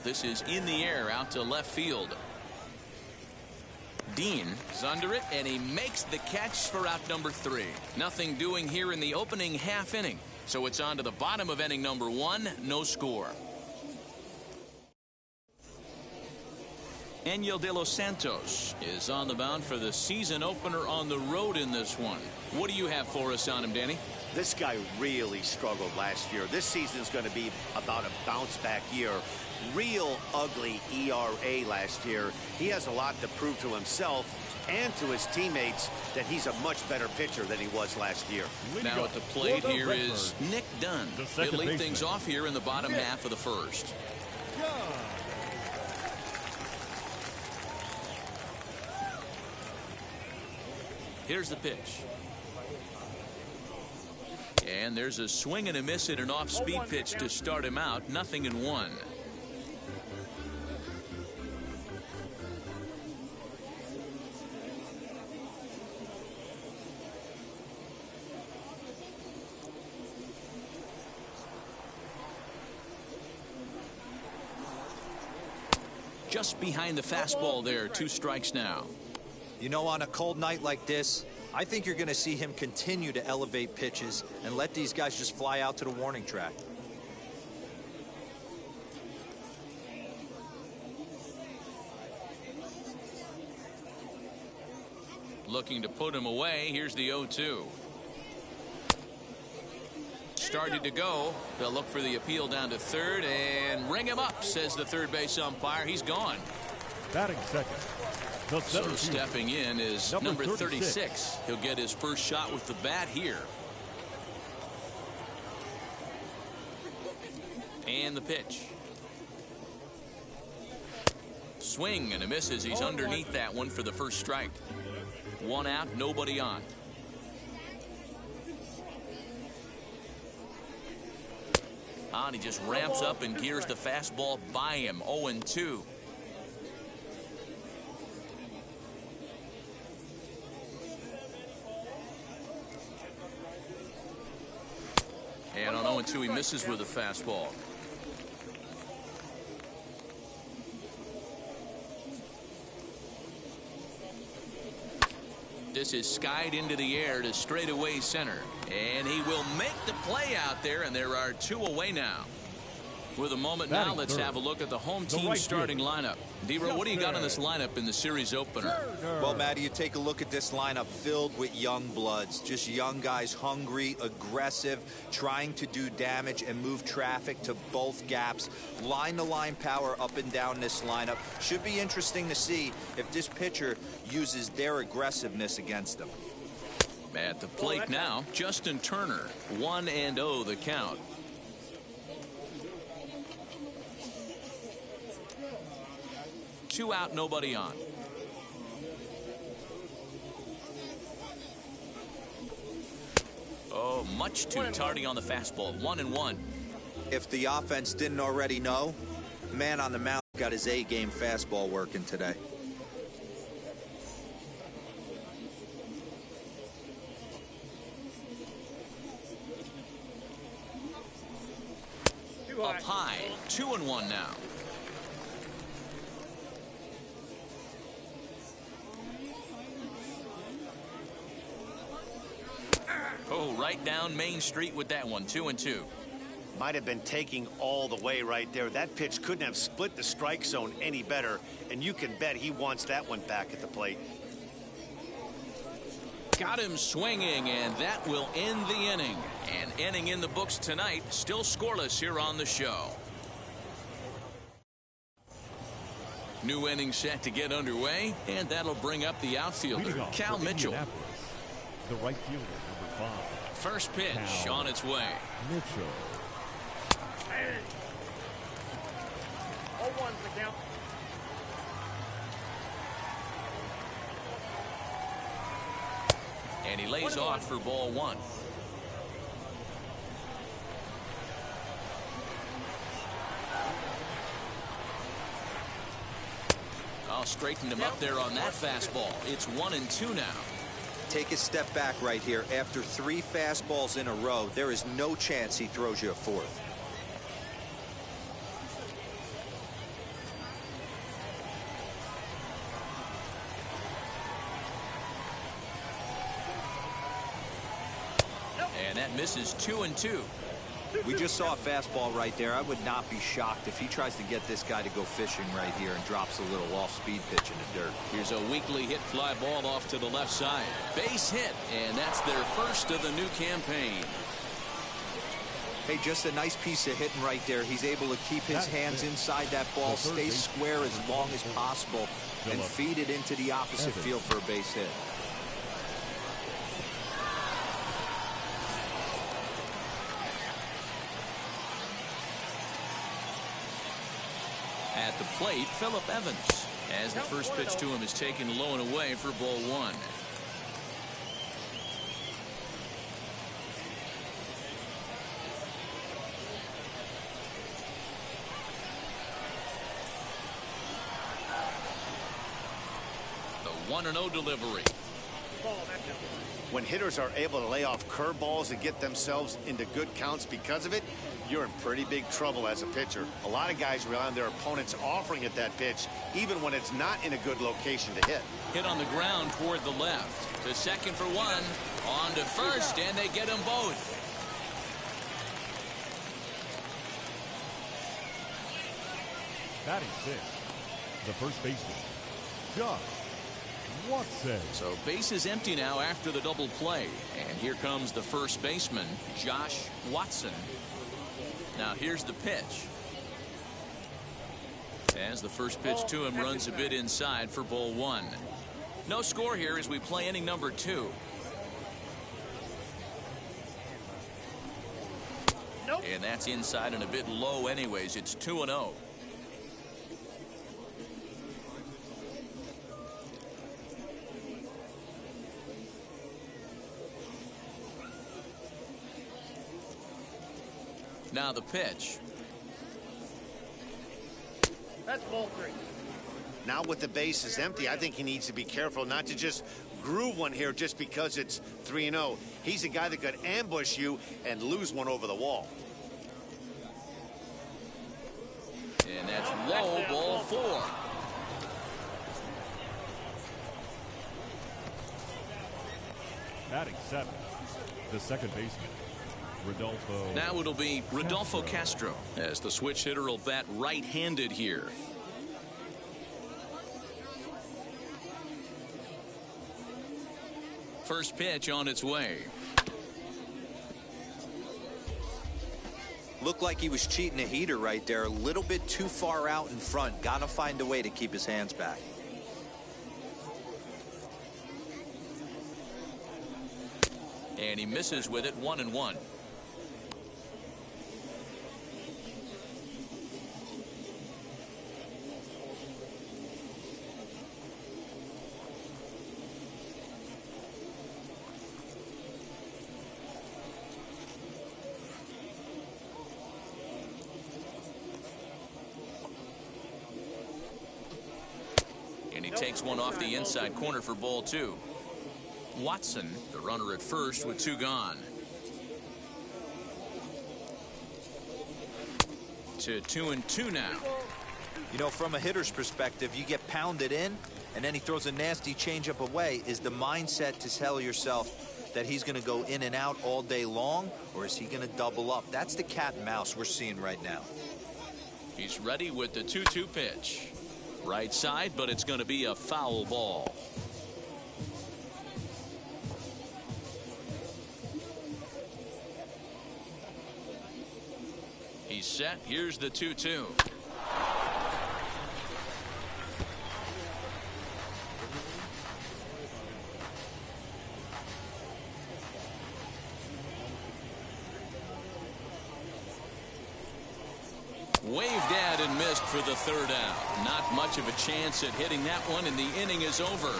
A: This is in the air out to left field. Dean is under it, and he makes the catch for out number 3. Nothing doing here in the opening half inning. So it's on to the bottom of inning number 1, no score. Enyel De Los Santos is on the mound for the season opener on the road in this one. What do you have for us on him, Danny?
C: This guy really struggled last year. This season's going to be about a bounce-back year. Real ugly ERA last year. He has a lot to prove to himself and to his teammates that he's a much better pitcher than he was last year.
A: Now at the plate here is Nick Dunn. He'll lead things off here in the bottom half of the first. Here's the pitch. And there's a swing and a miss at an off-speed pitch to start him out. 0-1. Just behind the fastball there. 2 strikes now.
D: You know, on a cold night like this, I think you're going to see him continue to elevate pitches and let these guys just fly out to the warning track.
A: Looking to put him away. Here's the 0-2. Started to go. They'll look for the appeal down to third and ring him up, says the third base umpire. He's gone.
B: Batting second.
A: So stepping in is number 36. He'll get his first shot with the bat here. And the pitch. Swing and a miss as he's underneath that one for the first strike. 1 out, nobody on. And he just ramps up and gears the fastball by him. 0-2. And on 0-2, he misses with a fastball. This is skied into the air to straightaway center. And he will make the play out there, and there are 2 away now. With a moment now, let's have a look at the home team starting lineup. D-Row, what do you got on this lineup in the series opener?
D: Well, Matty, you take a look at this lineup filled with young bloods. Just young guys, hungry, aggressive, trying to do damage and move traffic to both gaps. Line-to-line power up and down this lineup. Should be interesting to see if this pitcher uses their aggressiveness against them.
A: At the plate now, Justin Turner. 1-0 the count. Two out, nobody on. Oh, much too tardy on the fastball. 1-1.
D: If the offense didn't already know, man on the mound got his A-game fastball working today.
A: Up high. 2-1 now. Oh, right down Main Street with that one. 2-2.
C: Might have been taking all the way right there. That pitch couldn't have split the strike zone any better, and you can bet he wants that one back at the plate.
A: Got him swinging, and that will end the inning. And inning in the books tonight, still scoreless here on the show. New inning set to get underway, and that'll bring up the outfielder, Cal Mitchell.
B: The right fielder, number 5.
A: First pitch on its way.
B: Mitchell.
E: All one's the count.
A: And he lays off for ball 1. I'll straighten him up there on that fastball. It's 1-2 now.
D: Take a step back right here. After 3 fastballs in a row, there is no chance he throws you a 4th.
A: And that misses 2-2.
D: We just saw a fastball right there. I would not be shocked if he tries to get this guy to go fishing right here and drops a little off-speed pitch in the dirt.
A: Here's a weakly hit fly ball off to the left side. Base hit, and that's their first of the new campaign.
D: Hey, just a nice piece of hitting right there. He's able to keep his hands inside that ball, stay square as long as possible, and feed it into the opposite field for a base hit.
A: At the plate, Phillip Evans, as the first pitch to him is taken low and away for ball one. The 1-0 delivery.
C: When hitters are able to lay off curveballs and get themselves into good counts because of it, you're in pretty big trouble as a pitcher. A lot of guys rely on their opponents offering at that pitch, even when it's not in a good location to hit.
A: Hit on the ground toward the left. To second for one. On to first, and they get them both.
B: Batting sixth, the first baseman, Josh Watson.
A: So base is empty now after the double play. And here comes the first baseman, Josh Watson. Now here's the pitch. As the first pitch to him runs a bit inside for ball one. No score here as we play inning number 2. And that's inside and a bit low anyways. It's 2-0. Now the pitch.
F: That's ball 3.
C: Now with the base is empty, I think he needs to be careful not to just groove one here just because it's 3-0. He's a guy that could ambush you and lose one over the wall.
A: And that's low, ball 4.
B: Batting seventh, the second baseman, Rodolfo.
A: Now it'll be Rodolfo Castro as the switch hitter will bat right-handed here. First pitch on its way.
D: Looked like he was cheating a heater right there. A little bit too far out in front. Gotta find a way to keep his hands back.
A: And he misses with it, 1-1. And he takes one off the inside corner for ball 2. Watson, the runner at first with 2 gone. To 2-2 now.
D: You know, from a hitter's perspective, you get pounded in, and then he throws a nasty changeup away. Is the mindset to tell yourself that he's going to go in and out all day long, or is he going to double up? That's the cat and mouse we're seeing right now.
A: He's ready with the 2-2 pitch. Right side, but it's going to be a foul ball. He's set. Here's the 2-2. Waved at and missed for the 3rd out. Not much of a chance at hitting that one, and the inning is over.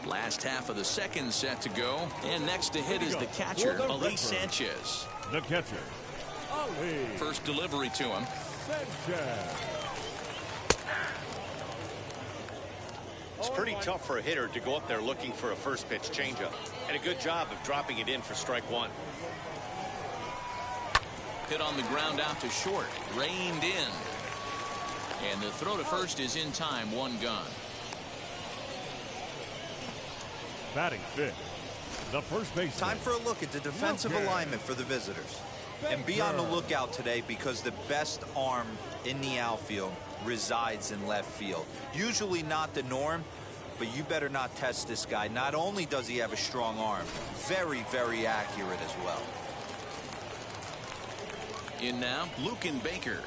A: Last half of the second set to go, and next to hit is the catcher, Ali Sanchez.
B: The catcher, Ali
A: First delivery to him.
B: Sanchez.
C: It's pretty tough for a hitter to go up there looking for a first pitch changeup, and a good job of dropping it in for strike 1.
A: Hit on the ground out to short. Reined in. And the throw to first is in time. One gone.
B: Batting fifth, the first baseman.
D: Time for a look at the defensive alignment for the visitors. And be on the lookout today because the best arm in the outfield resides in left field. Usually not the norm, but you better not test this guy. Not only does he have a strong arm, very, very accurate as well.
A: In now, Luken Baker.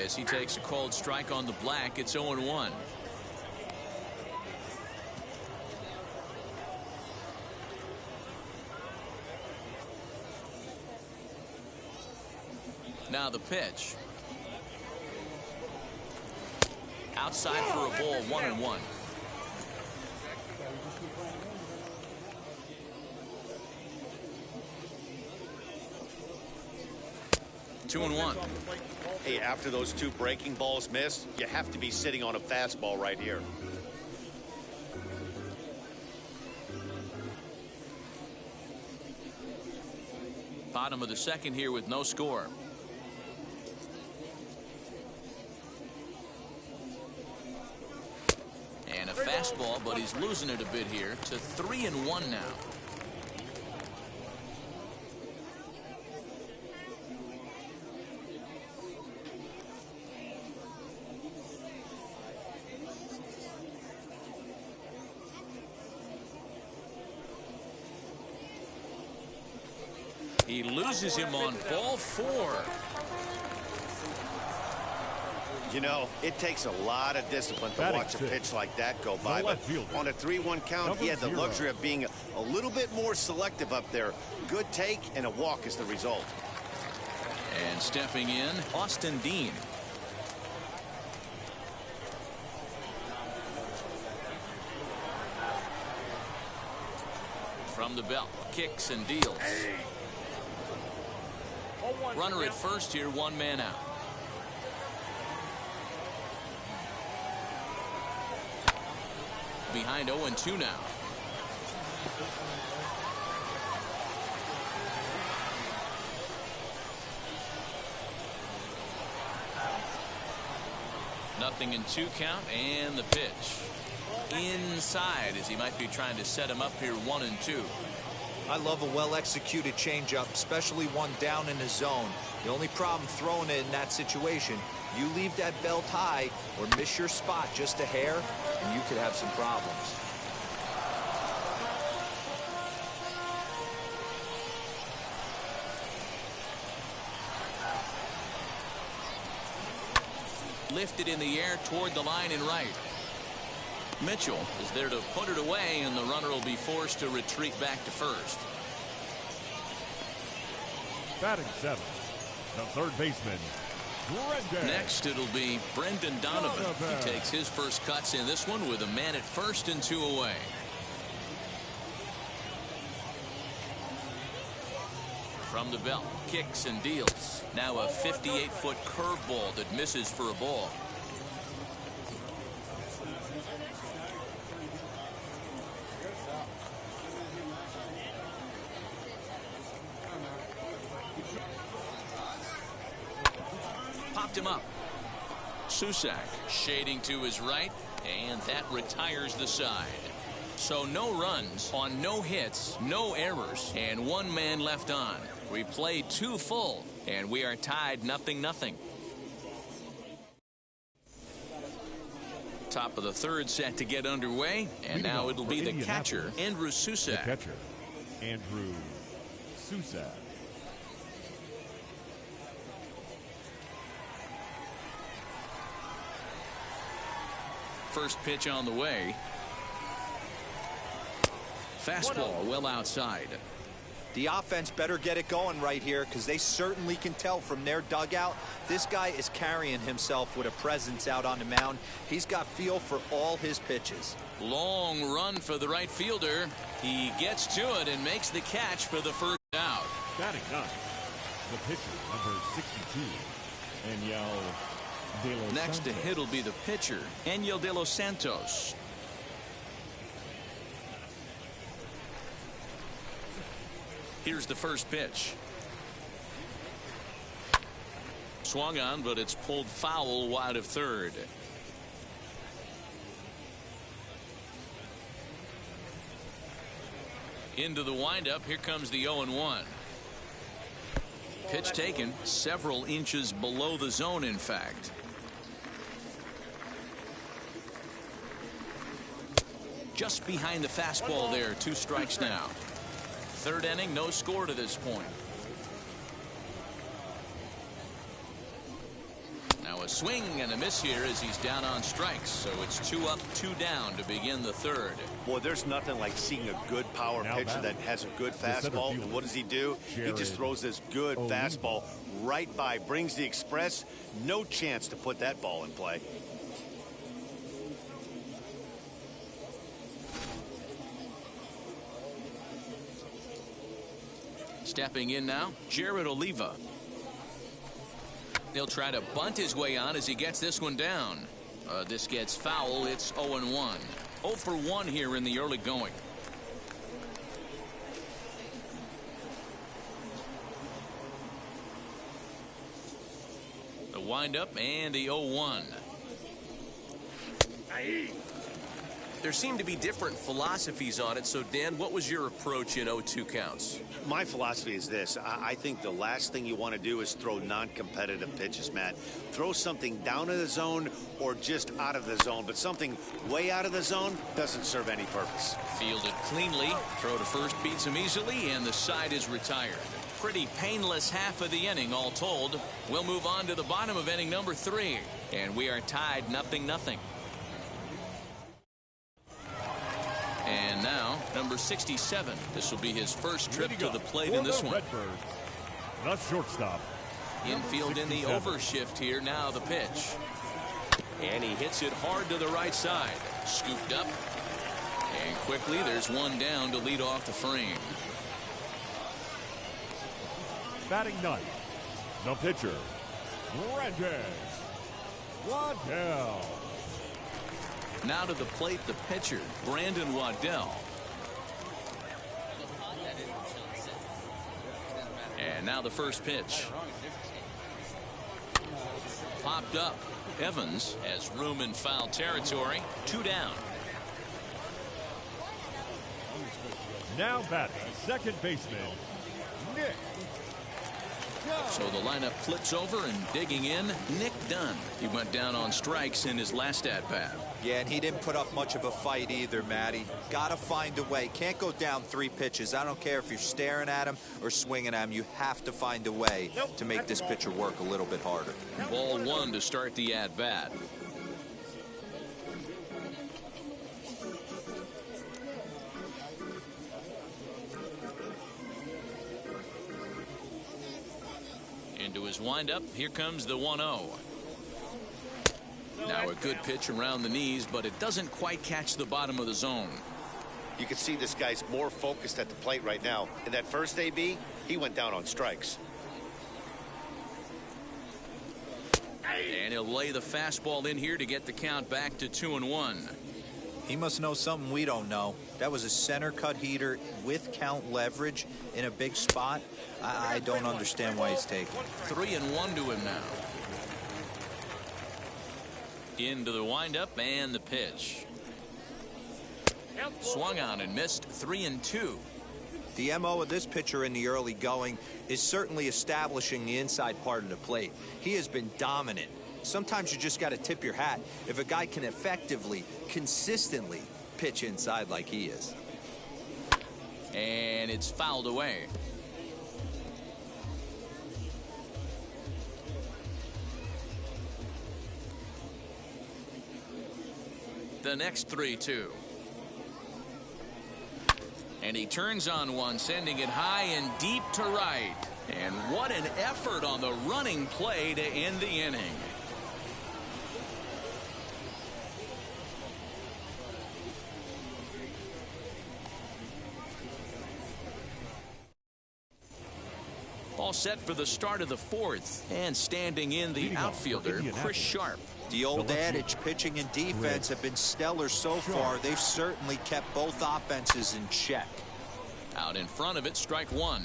A: As he takes a cold strike on the black, it's 0-1. Now the pitch. Outside for a ball, 1-1. Two and one.
C: Hey, after those two breaking balls missed, you have to be sitting on a fastball right here.
A: Bottom of the second here with no score. And a fastball, but he's losing it a bit here to 3-1 now. He loses him on ball 4.
C: You know, it takes a lot of discipline to watch a pitch like that go by. But on a 3-1 count, he had the luxury of being a little bit more selective up there. Good take and a walk is the result.
A: And stepping in, Austin Dean. From the belt, kicks and deals. Runner at first here, one man out. Behind 0-2 now. Nothing in 2 count, and the pitch. Inside, as he might be trying to set him up here, 1-2.
D: I love a well-executed changeup, especially one down in the zone. The only problem throwing it in that situation, you leave that belt high or miss your spot just a hair, and you could have some problems.
A: Lifted in the air toward the line and right. Mitchell is there to put it away, and the runner will be forced to retreat back to first.
B: Batting seventh, the third baseman, Brendan.
A: Next, it'll be Brendan Donovan. He takes his first cuts in this one with a man at first and 2 away. From the belt, kicks and deals. Now a 58-foot curveball that misses for a ball. Popped him up. Susak shading to his right, and that retires the side. So no runs on no hits, no errors, and 1 man left on. We played 2 full, and we are tied 0-0. Top of the third set to get underway, and now it'll be the catcher, Andrew Susak.
B: The catcher, Andrew Susak.
A: First pitch on the way. Fastball well outside.
D: The offense better get it going right here because they certainly can tell from their dugout this guy is carrying himself with a presence out on the mound. He's got feel for all his pitches.
A: Long run for the right fielder. He gets to it and makes the catch for the first out.
B: Batting ninth, the pitcher, number 62, Angel De Los
A: Next to
B: Santos.
A: hit will be the pitcher, Angel De Los Santos. Here's the first pitch. Swung on, but it's pulled foul wide of third. Into the windup. Here comes the 0-1. Pitch taken several inches below the zone, in fact. Just behind the fastball there. 2 strikes now. Third inning, no score to this point. Now a swing and a miss here as he's down on strikes. So it's 2 up, 2 down to begin the third.
C: Boy, there's nothing like seeing a good power pitcher that has a good fastball. And what does he do? He just throws this good fastball right by, brings the express. No chance to put that ball in play.
A: Stepping in now, Jared Oliva. He'll try to bunt his way on as he gets this one down. This gets foul. It's 0-1. 0 for 1 here in the early going. The windup and the 0-1.
I: There seem to be different philosophies on it. So, Dan, what was your approach in 0-2 counts?
C: My philosophy is this. I think the last thing you want to do is throw non-competitive pitches, Matt. Throw something down in the zone or just out of the zone. But something way out of the zone doesn't serve any purpose.
A: Fielded cleanly. Throw to first beats him easily, and the side is retired. Pretty painless half of the inning, all told. We'll move on to the bottom of inning number 3. And we are tied 0-0. And now, number 67. This will be his first trip to the plate in this one.
B: Redbirds, the shortstop.
A: Infield in the overshift here. Now the pitch. And he hits it hard to the right side. Scooped up. And quickly, there's one down to lead off the frame.
B: Batting ninth, the pitcher, Brandon Waddell.
A: Now to the plate, the pitcher, Brandon Waddell. And now the first pitch. Popped up. Evans has room in foul territory. 2 down.
B: Now batting, second baseman, Nick.
A: So the lineup flips over, and digging in, Nick Dunn. He went down on strikes in his last at-bat.
D: Yeah, and he didn't put up much of a fight either, Matty. Gotta find a way. Can't go down 3 pitches. I don't care if you're staring at him or swinging at him. You have to find a way to make this pitcher work a little bit harder.
A: Ball 1 to start the at-bat. Into his windup. Here comes the 1-0. Now a good pitch around the knees, but it doesn't quite catch the bottom of the zone.
C: You can see this guy's more focused at the plate right now. In that first AB, he went down on strikes.
A: And he'll lay the fastball in here to get the count back to 2-1.
D: He must know something we don't know. That was a center cut heater with count leverage in a big spot. I don't understand why he's taking it.
A: 3-1 to him now. Into the windup and the pitch. Swung on and missed. 3-2.
D: The MO of this pitcher in the early going is certainly establishing the inside part of the plate. He has been dominant. Sometimes you just got to tip your hat if a guy can effectively, consistently pitch inside like he is.
A: And it's fouled away. The next 3-2. And he turns on one, sending it high and deep to right. And what an effort on the running play to end the inning. All set for the start of the 4th. And standing in the outfielder, Chris Sharp.
D: The old adage, pitching and defense have been stellar so far. They've certainly kept both offenses in check.
A: Out in front of it, strike 1.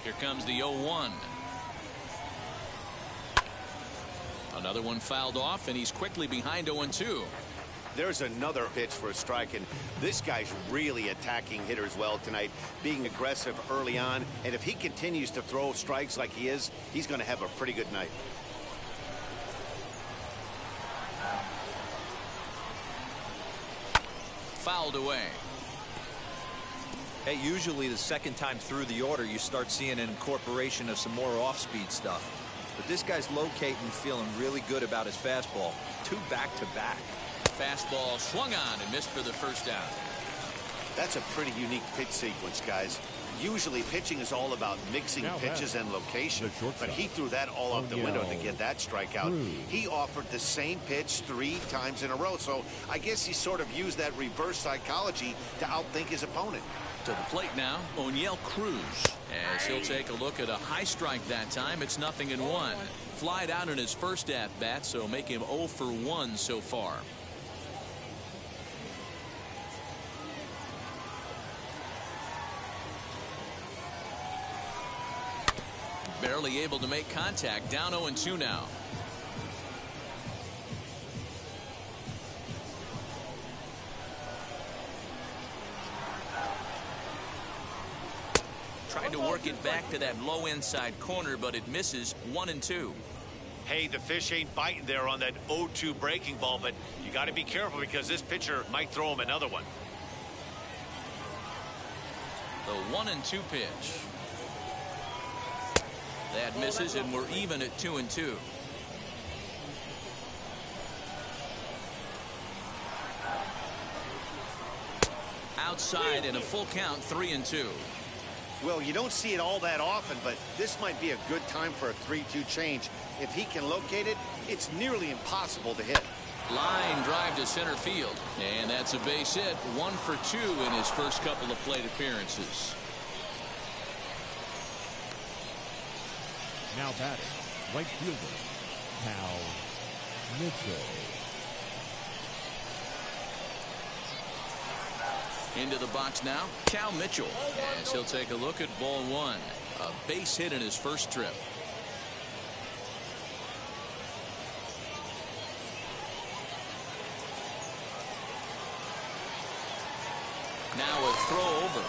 A: Here comes the 0-1. Another one fouled off, and he's quickly behind 0-2.
C: There's another pitch for a strike, and this guy's really attacking hitters well tonight, being aggressive early on, and if he continues to throw strikes like he is, he's going to have a pretty good night.
A: Fouled away.
D: Hey, usually the second time through the order, you start seeing an incorporation of some more off-speed stuff. But this guy's locating, feeling really good about his fastball. 2 back-to-back.
A: Fastball swung on and missed for the first out.
C: That's a pretty unique pitch sequence, guys. Usually pitching is all about mixing pitches and location, but he threw that all out the window to get that strikeout. He offered the same pitch 3 times in a row, so I guess he sort of used that reverse psychology to outthink his opponent.
A: To the plate now, O'Neill Cruz. As he'll take a look at a high strike that time, it's 0-1. Flied out in his first at-bat, so make him 0 for 1 so far. Barely able to make contact. Down 0-2 now. Tried to work it back to that low inside corner, but it misses. 1-2.
C: Hey, the fish ain't biting there on that 0-2 breaking ball, but you got to be careful because this pitcher might throw him another one.
A: The 1-2 pitch. That misses, and we're even at 2-2. Outside in a full count, 3-2.
C: Well, you don't see it all that often, but this might be a good time for a 3-2 change. If he can locate it, it's nearly impossible to hit.
A: Line drive to center field, and that's a base hit. 1 for 2 in his first couple of plate appearances.
B: Now batting, right fielder, Cal Mitchell.
A: Into the box now, Cal Mitchell, as he'll take a look at ball 1. A base hit in his first trip. Now a throw over.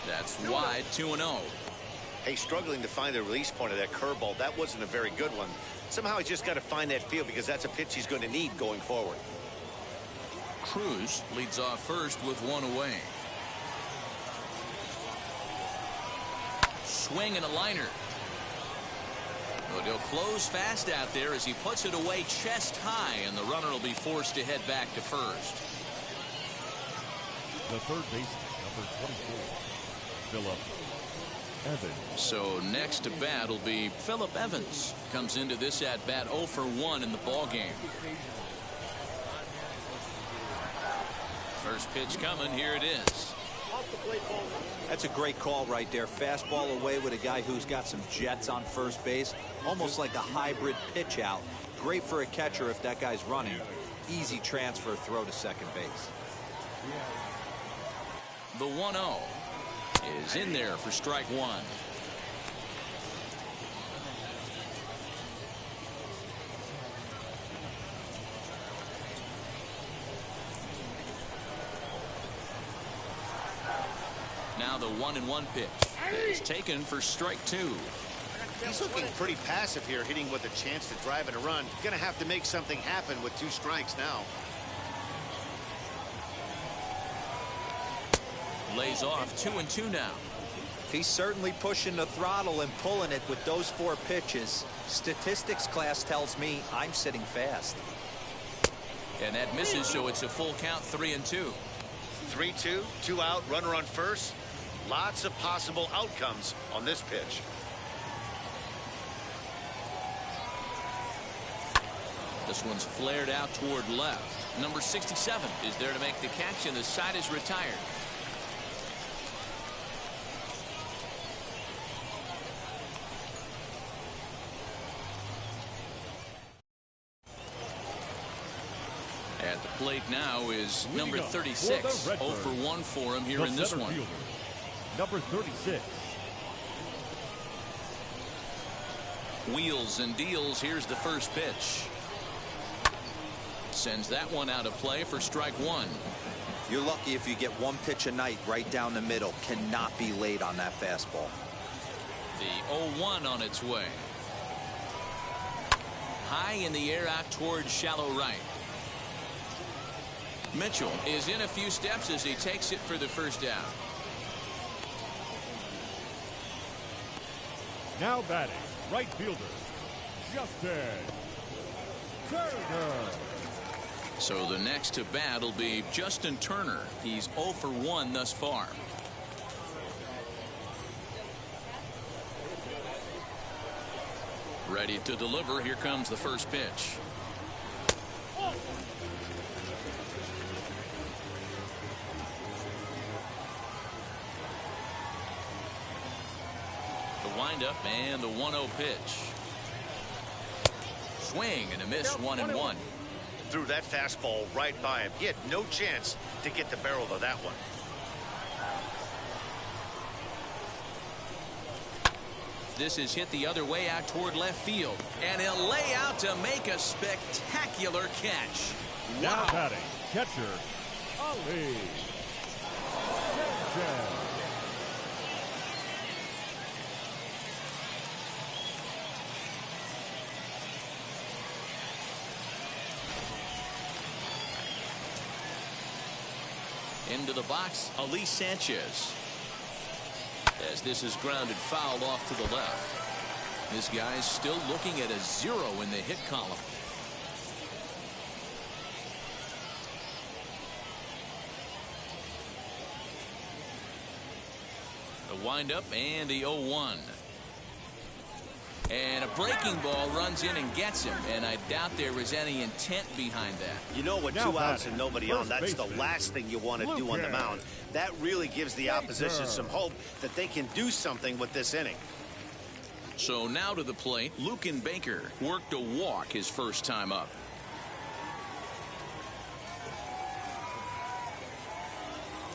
A: That's wide, 2-0.
C: Hey, struggling to find the release point of that curveball. That wasn't a very good one. Somehow he's just got to find that feel because that's a pitch he's going to need going forward.
A: Cruz leads off first with 1 away. Swing and a liner. But he'll close fast out there as he puts it away chest high, and the runner will be forced to head back to first.
B: The third baseman, number 24, Philip Evans.
A: So next to bat will be Philip Evans. Comes into this at bat 0 for 1 in the ball game. First pitch coming. Here it is.
D: That's a great call right there. Fastball away with a guy who's got some jets on first base. Almost like a hybrid pitch out. Great for a catcher if that guy's running. Easy transfer throw to second base.
A: The 1-0 is in there for strike 1. Now the 1-1 pitch is taken for strike 2.
C: He's looking pretty passive here, hitting with a chance to drive in a run. Going to have to make something happen with 2 strikes now.
A: Lays off 2-2 now.
D: He's certainly pushing the throttle and pulling it with those 4 pitches. Statistics class tells me I'm sitting fast.
A: And that misses, so it's a full count, 3-2.
C: 3-2, 2 out, runner on first. Lots of possible outcomes on this pitch.
A: This one's flared out toward left. Number 67 is there to make the catch, and the side is retired. the plate now is
B: Leading
A: number
B: up for the
A: 36. 0
B: Redbirds,
A: for 1 for him here
B: the
A: in this
B: center
A: one.
B: fielder, number 36.
A: Wheels and deals. Here's the first pitch. Sends that one out of play for strike one.
D: You're lucky if you get one pitch a night right down the middle. Cannot be late on that fastball.
A: The 0-1 on its way. High in the air out towards shallow right. Mitchell is in a few steps as he takes it for the first out.
B: Now batting, right fielder, Justin Turner.
A: So the next to bat will be Justin Turner. He's 0 for 1 thus far. Ready to deliver. Here comes the first pitch. The windup and the 1-0 pitch. Swing and a miss, 1-1.
C: Threw that fastball right by him. He had no chance to get the barrel of that one.
A: This is hit the other way out toward left field. And he'll lay out to make a spectacular catch.
B: Now batting, catcher, Ali Sanchez.
A: Into the box, Ali Sanchez. As this is grounded foul off to the left. This guy's still looking at a 0 in the hit column. The windup and the 0-1. And a breaking ball runs in and gets him, and I doubt there was any intent behind that.
C: You know, with
B: Now
C: 2 outs
B: batting,
C: and nobody
B: first
C: on, that's the
B: baseman,
C: last thing you want to do on the mound. That really gives the opposition some hope that they can do something with this inning.
A: So now to the plate, Lucan Baker worked a walk his first time up.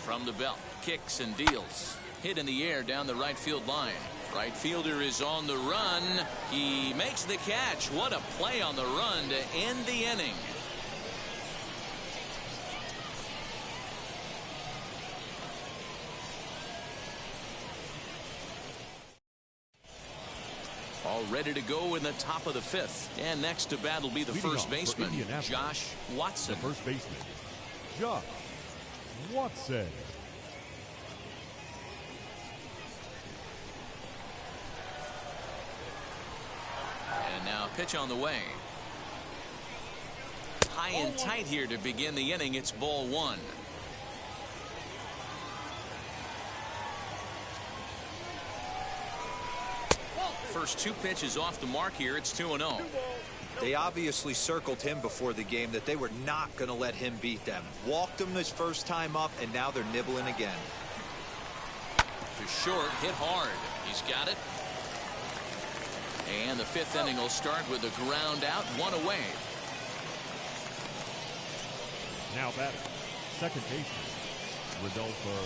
A: From the belt, kicks and deals. Hit in the air down the right field line. Right fielder is on the run. He makes the catch. What a play on the run to end the inning. All ready to go in the top of the 5th. And next to bat will be the
B: Leading
A: first
B: off for
A: baseman,
B: Indianapolis,
A: Josh Watson.
B: The first baseman, Josh Watson.
A: And now pitch on the way. High and tight here to begin the inning. It's ball 1. First 2 pitches off the mark here. It's 2-0.
D: They obviously circled him before the game that they were not going to let him beat them. Walked him his first time up, and now they're nibbling again.
A: To short, hit hard. He's got it. And the 5th inning will start with a ground out, 1 away.
B: Now batting, second baseman, Rodolfo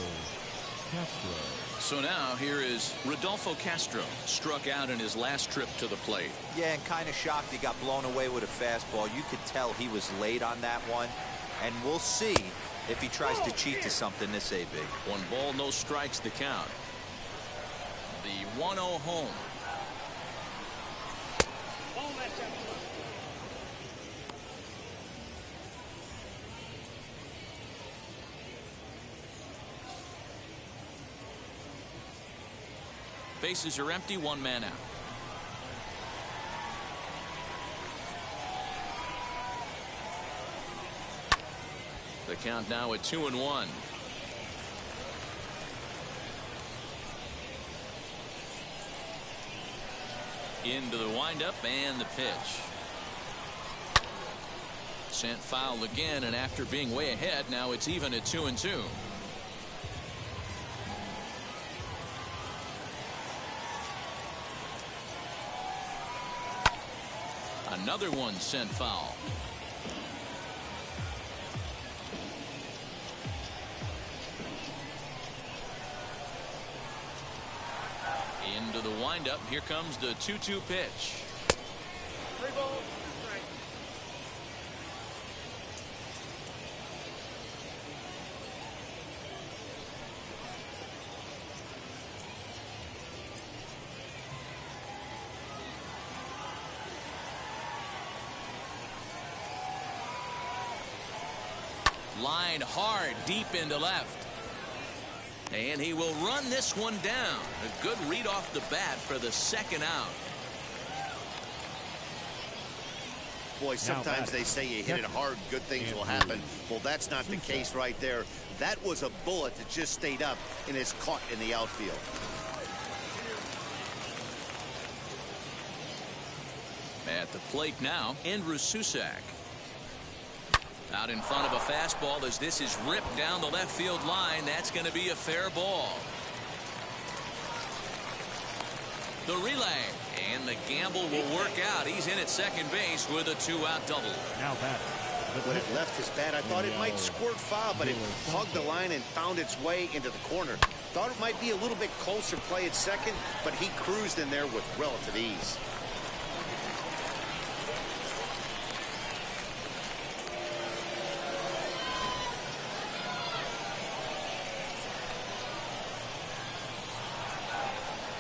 B: Castro.
A: So now here is Rodolfo Castro, struck out in his last trip to the plate.
D: Yeah, and kind of shocked he got blown away with a fastball. You could tell he was late on that one. And we'll see if he tries to cheat to something this big.
A: 1 ball, no strikes the count. The 1-0 home. Bases are empty, 1 man out. The count now at 2-1. Into the windup and the pitch. Sent foul again, and after being way ahead, now it's even at 2-2. Another one sent foul. windup. Here comes the 2-2 pitch.
F: 3 balls.
A: Line hard deep into left. And he will run this one down. A good read off the bat for the second out.
C: Boy, sometimes they say you hit it hard, good things will happen. Well, that's not the case right there. That was a bullet that just stayed up and is caught in the outfield.
A: At the plate now, Andrew Susac. Out in front of a fastball as this is ripped down the left field line. That's going to be a fair ball. The relay, and the gamble will work out. He's in at second base with a 2-out double.
B: Now batting.
C: When it left his bat, I thought it might squirt foul, but it hugged the line and found its way into the corner. Thought it might be a little bit closer play at second, but he cruised in there with relative ease.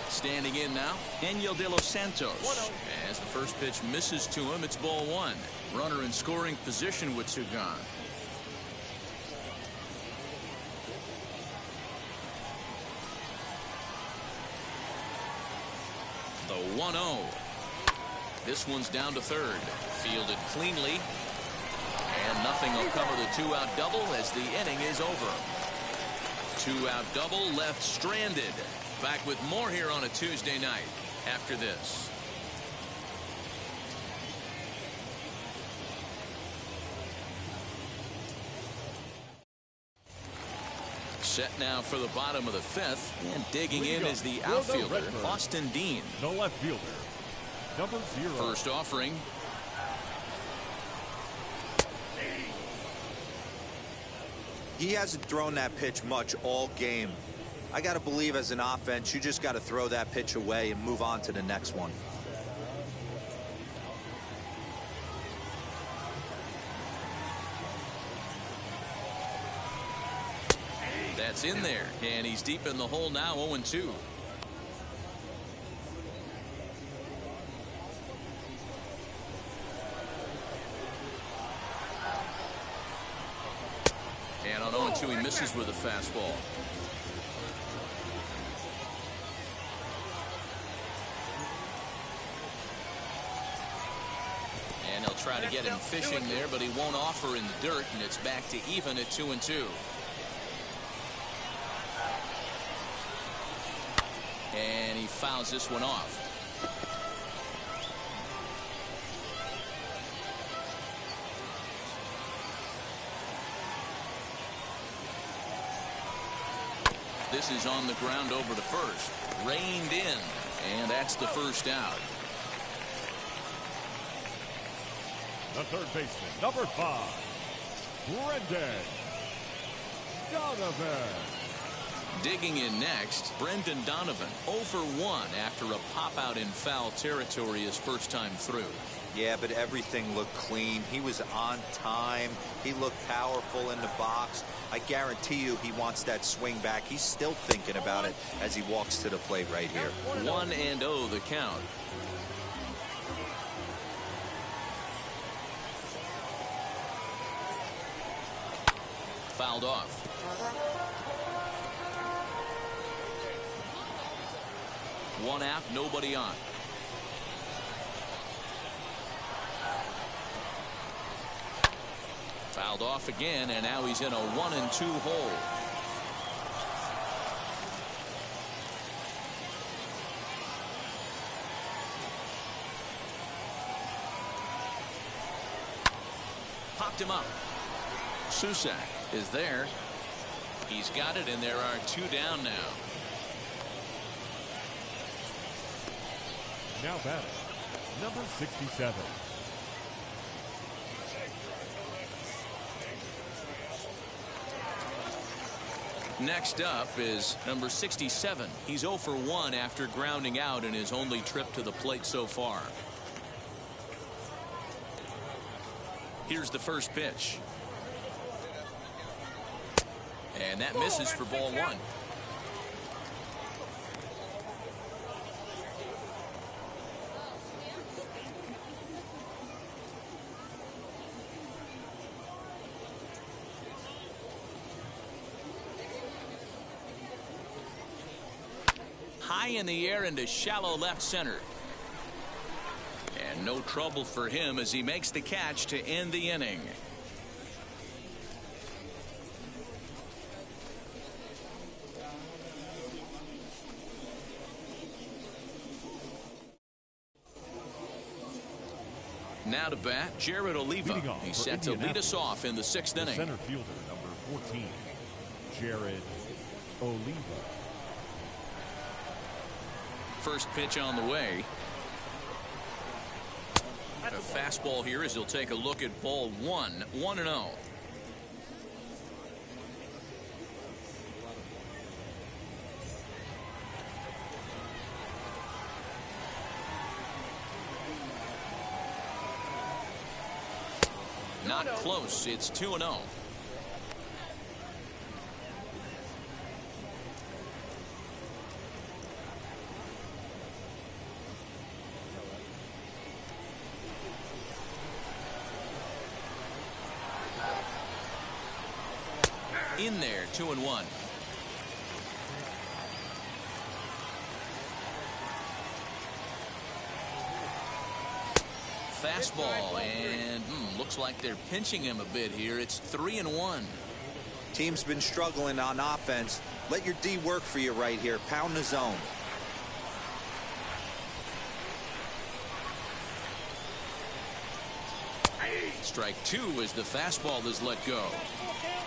A: Standing in now, Daniel De Los Santos. As the first pitch misses to him, it's ball 1. Runner in scoring position with 2 gone. The 1-0. This one's down to third. Fielded cleanly. And nothing will cover the 2-out double as the inning is over. 2-out double left stranded. Back with more here on a Tuesday night after this. Set now for the bottom of the 5th, and digging in is the outfielder, Austin Dean.
B: The left fielder, number 0.
A: First offering.
D: He hasn't thrown that pitch much all game. I got to believe as an offense, you just got to throw that pitch away and move on to the next one.
A: That's in there, and he's deep in the hole now, 0-2. And on 0-2, he misses with a fastball. And he'll try to get him fishing there, but he won't offer in the dirt, and it's back to even at 2-2. And he fouls this one off. This is on the ground over to first. Reined in, and that's the first out.
B: The third baseman, number 5, Brendan Donovan.
A: Digging in next, Brendan Donovan, 0 for 1 after a pop-out in foul territory his first time through.
D: Yeah, but everything looked clean. He was on time. He looked powerful in the box. I guarantee you he wants that swing back. He's still thinking about it as he walks to the plate right here.
A: 1-0 the count. Fouled off. One out, nobody on. Fouled off again, and now he's in a 1-2 hole. Popped him up. Susac is there. He's got it, and there are 2 down now.
B: Now batting, number 67.
A: Next up is number 67. He's 0 for 1 after grounding out in his only trip to the plate so far. Here's the first pitch. And that misses for ball 1. High in the air into shallow left center. And no trouble for him as he makes the catch to end the inning. Now to bat, Jared Oliva. He's set to lead us off in the 6th inning.
B: Center fielder, number 14, Jared Oliva.
A: First pitch on the way. A fastball here as he'll take a look at ball 1, 1-0. Not close. It's 2-0. In there, 2-1. Fastball, and looks like they're pinching him a bit here. It's 3-1.
D: Team's been struggling on offense. Let your D work for you right here. Pound the zone.
A: Strike 2 as the fastball is let go.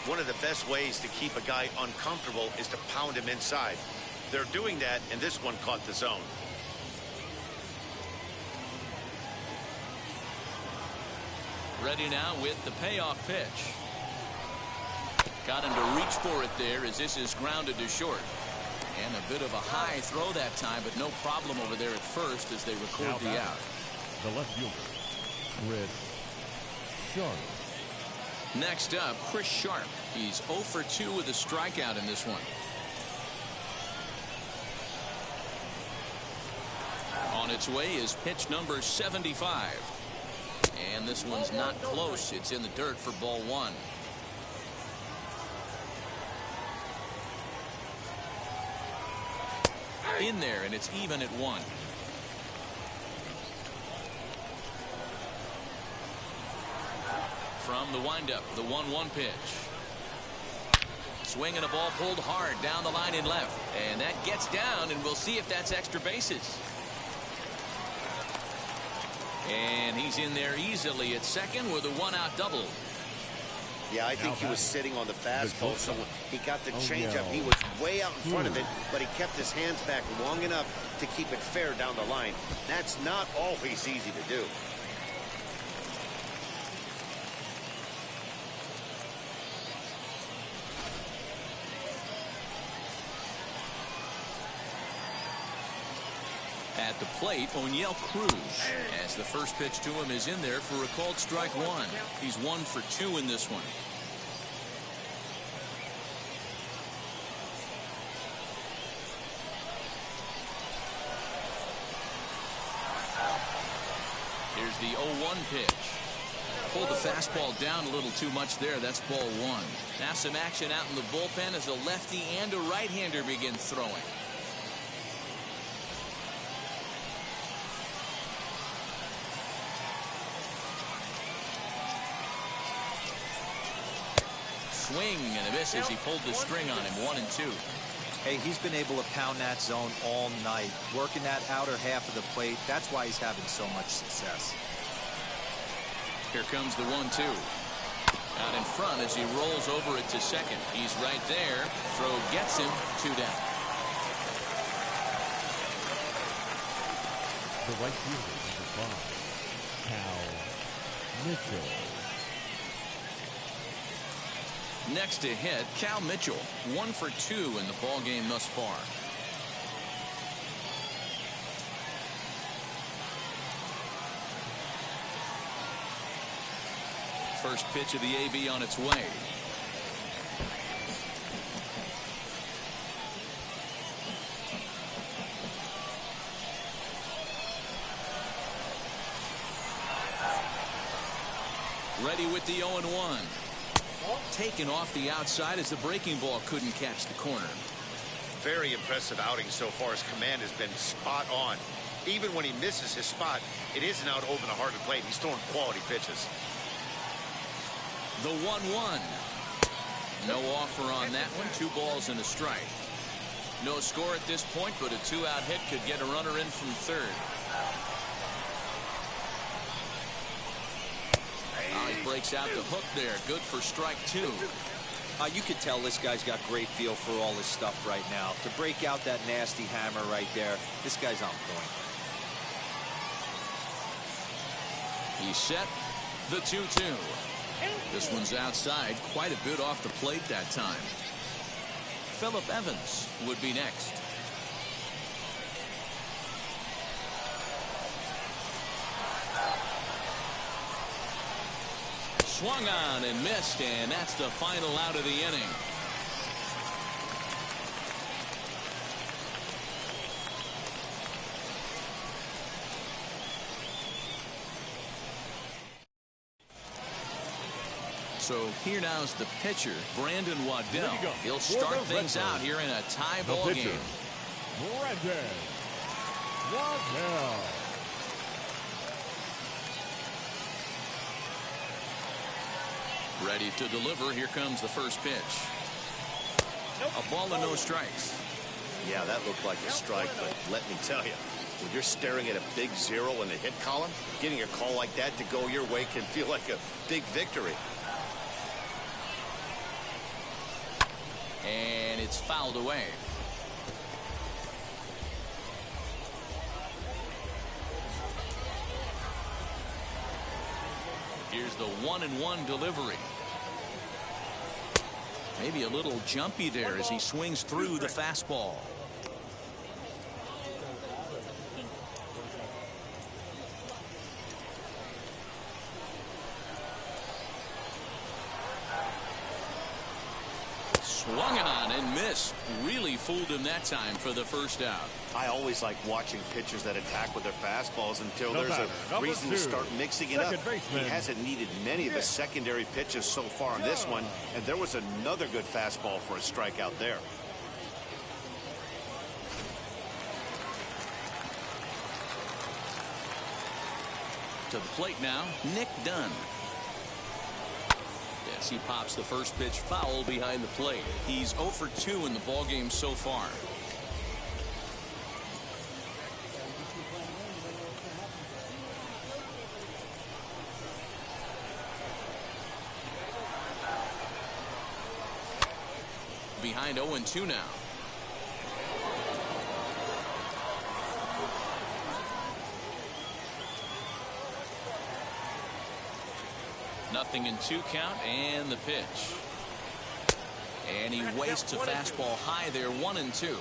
C: One of the best ways to keep a guy uncomfortable is to pound him inside. They're doing that, and this one caught the zone.
A: Ready now with the payoff pitch. Got him to reach for it there as this is grounded to short. And a bit of a high throw that time, but no problem over there at first as they record the out.
B: The left fielder, Chris Sharp.
A: Next up, Chris Sharp. He's 0 for 2 with a strikeout in this one. On its way is pitch number 75. And this one's not close. It's in the dirt for ball 1. In there, and it's even at 1. From the windup, the 1-1 pitch. Swinging a ball pulled hard down the line and left. And that gets down, and we'll see if that's extra bases. And he's in there easily at second with a 1-out double.
C: Yeah, I think he was sitting on the fastball, so he got the changeup. He was way out in front of it, but he kept his hands back long enough to keep it fair down the line. That's not always easy to do.
A: At the plate, O'Neill Cruz, as the first pitch to him is in there for a called strike 1. He's 1 for 2 in this one. Here's the 0-1 pitch. Pulled the fastball down a little too much there. That's ball 1. Now some action out in the bullpen as a lefty and a right-hander begin throwing. Swing and a miss as he pulled the string on him. 1-2.
D: Hey, he's been able to pound that zone all night, working that outer half of the plate. That's why he's having so much success.
A: Here comes the 1-2. Out in front as he rolls over it to second. He's right there. Throw gets him. 2 down.
B: The right fielder, number 5, Cal Mitchell.
A: Next to hit, Cal Mitchell, 1 for 2 in the ball game thus far. First pitch of the AB on its way. Ready with the 0-1. Taken off the outside as the breaking ball couldn't catch the corner.
C: Very impressive outing so far. His command has been spot on. Even when he misses his spot, it isn't out over the heart of the plate. He's throwing quality pitches.
A: The 1-1. No offer on that one. 2 balls and a strike. No score at this point, but a 2-out hit could get a runner in from third. He breaks out the hook there. Good for strike 2.
D: You could tell this guy's got great feel for all this stuff right now. To break out that nasty hammer right there, this guy's on point.
A: He's set. The 2-2. This one's outside, quite a bit off the plate that time. Phillip Evans would be next. Swung on and missed, and that's the final out of the inning. So here now's the pitcher, Brandon Waddell. He'll start things out here in a tie ball game.
B: Brandon Waddell.
A: Ready to deliver. Here comes the first pitch. A ball and no strikes.
C: Yeah, that looked like a strike, but let me tell you, when you're staring at a big 0 in the hit column, getting a call like that to go your way can feel like a big victory.
A: And it's fouled away. Here's the 1-1 delivery. Maybe a little jumpy there as he swings through the fastball. Swung on and missed. Really fooled him that time for the first out.
C: I always like watching pitchers that attack with their fastballs until there's a reason to start mixing it up. He hasn't needed many of the secondary pitches so far on this one, and there was another good fastball for a strikeout there.
A: To the plate now, Nick Dunn. Yes, he pops the first pitch foul behind the plate. He's 0 for 2 in the ballgame so far. Behind 0-2 now. Nothing in 2 count, and the pitch. And he wastes a fastball high there, 1-2.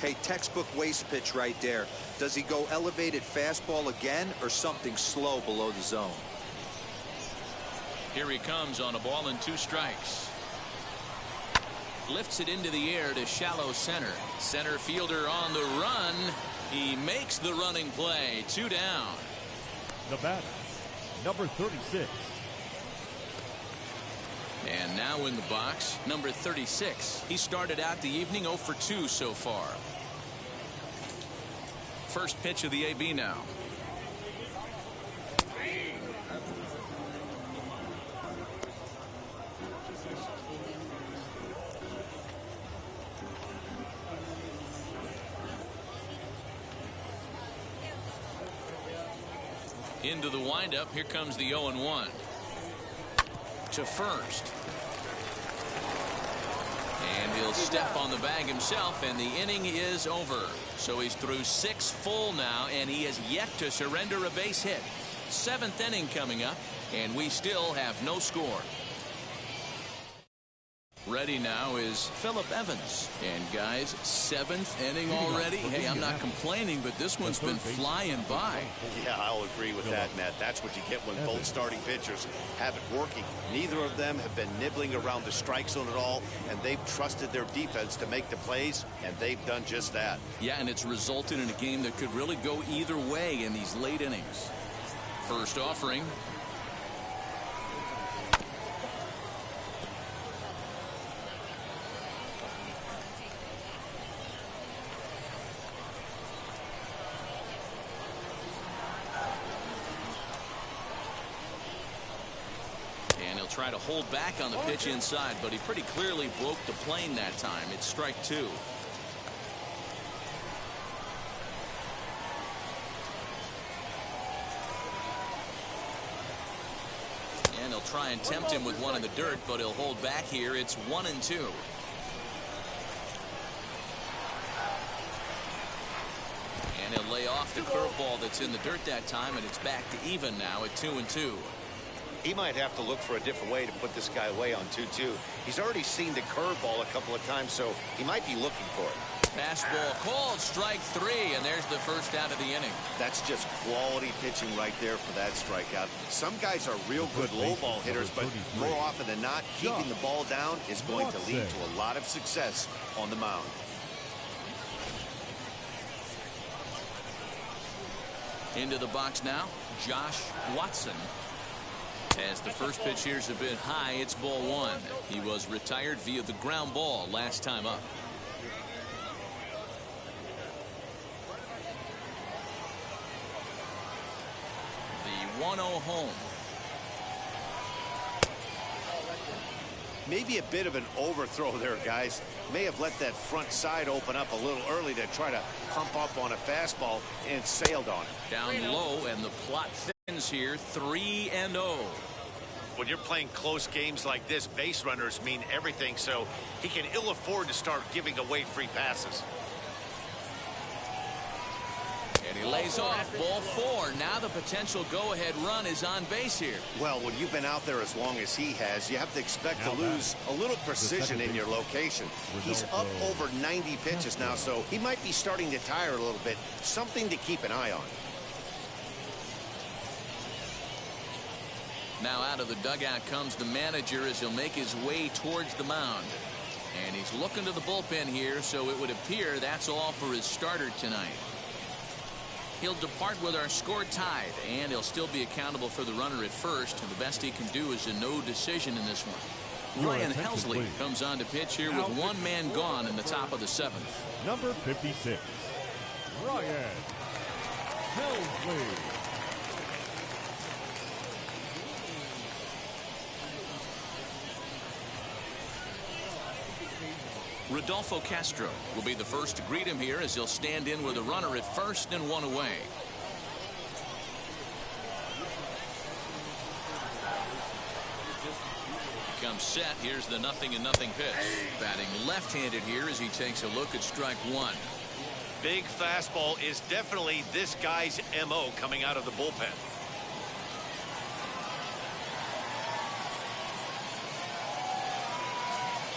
D: Hey, textbook waste pitch right there. Does he go elevated fastball again or something slow below the zone?
A: Here he comes on a ball and 2 strikes. Lifts it into the air to shallow center. Center fielder on the run. He makes the running play. 2 down.
B: The batter, number 36.
A: And now in the box, number 36. He started out the evening 0 for 2 so far. First pitch of the AB now. Into the windup. Here comes the 0-1. To first. And he'll step on the bag himself, and the inning is over. So he's through 6 full now, and he has yet to surrender a base hit. 7th inning coming up, and we still have no score. Ready now is Phillip Evans. And guys, 7th inning already. Hey, I'm not complaining, but this one's been flying by.
C: Yeah, I'll agree with that, Matt. That's what you get when both starting pitchers have it working. Neither of them have been nibbling around the strike zone at all, and they've trusted their defense to make the plays, and they've done just that.
A: Yeah, and it's resulted in a game that could really go either way in these late innings. First offering. Try to hold back on the pitch inside, but he pretty clearly broke the plane that time. It's strike 2. And he'll try and tempt him with one in the dirt, but he'll hold back here. It's 1-2. And he'll lay off the curveball that's in the dirt that time, and it's back to even now at 2-2.
C: He might have to look for a different way to put this guy away on 2-2. He's already seen the curveball a couple of times, so he might be looking for it.
A: Fastball called, strike 3, and there's the first out of the inning.
C: That's just quality pitching right there for that strikeout. Some guys are real good low ball hitters, but more often than not, keeping the ball down is going to lead to a lot of success on the mound.
A: Into the box now, Josh Watson. As the first pitch here's a bit high, it's ball 1. He was retired via the ground ball last time up. The 1-0 home.
C: Maybe a bit of an overthrow there, guys. May have let that front side open up a little early to try to pump up on a fastball and sailed on it.
A: Down low, and the plot thickens here, 3-0.
C: When you're playing close games like this, base runners mean everything, so he can ill afford to start giving away free passes.
A: And he lays off, ball 4. Now the potential go-ahead run is on base here.
C: Well, when you've been out there as long as he has, you have to expect to lose a little precision in your location. He's up over 90 pitches now, so he might be starting to tire a little bit. Something to keep an eye on.
A: Now out of the dugout comes the manager as he'll make his way towards the mound. And he's looking to the bullpen here, so it would appear that's all for his starter tonight. He'll depart with our score tied, and he'll still be accountable for the runner at first. And the best he can do is a no decision in this one. Ryan Helsley comes on to pitch here with one man gone in the top of the 7th.
B: Number 56, Ryan Helsley.
A: Rodolfo Castro will be the first to greet him here as he'll stand in with a runner at first and one away. He comes set. Here's the 0-0 pitch. Batting left-handed here as he takes a look at strike 1.
C: Big fastball is definitely this guy's MO coming out of the bullpen.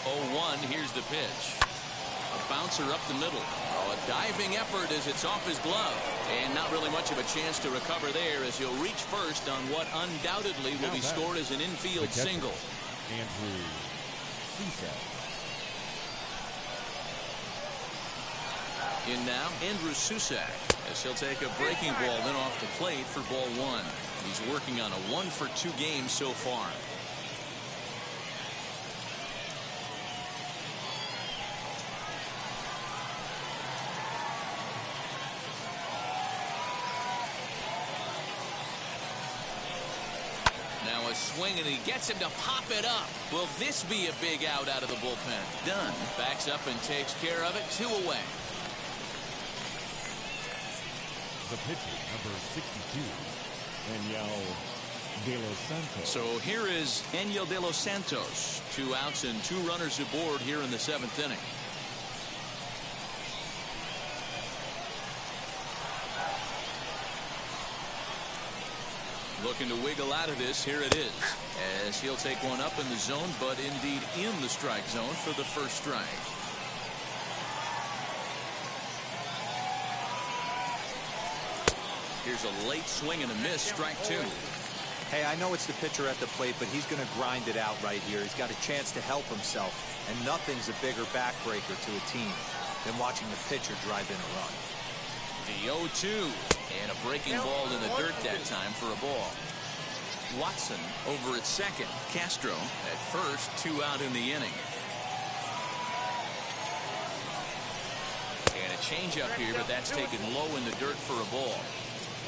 A: 0-1, here's the pitch. A bouncer up the middle. Oh, a diving effort as it's off his glove. And not really much of a chance to recover there as he'll reach first on what undoubtedly will be scored as an infield single.
B: Andrew Susak.
A: In now, Andrew Susak as he'll take a breaking ball then off the plate for ball 1. He's working on a 1-for-2 game so far. Now a swing, and he gets him to pop it up. Will this be a big out of the bullpen? Done. Backs up and takes care of it. 2 away.
B: The pitcher, number 62, Angel De Los Santos.
A: So here is Angel De Los Santos. 2 outs and 2 runners aboard here in the 7th inning. Looking to wiggle out of this. Here it is. As he'll take one up in the zone, but indeed in the strike zone for the first strike. Here's a late swing and a miss. Strike two.
D: Hey, I know it's the pitcher at the plate, but he's going to grind it out right here. He's got a chance to help himself, and nothing's a bigger backbreaker to a team than watching the pitcher drive in a run.
A: The 0-2, and a breaking ball in the dirt that time for a ball. Watson over at second. Castro at first. 2 out in the inning. And a changeup here, but that's taken low in the dirt for a ball.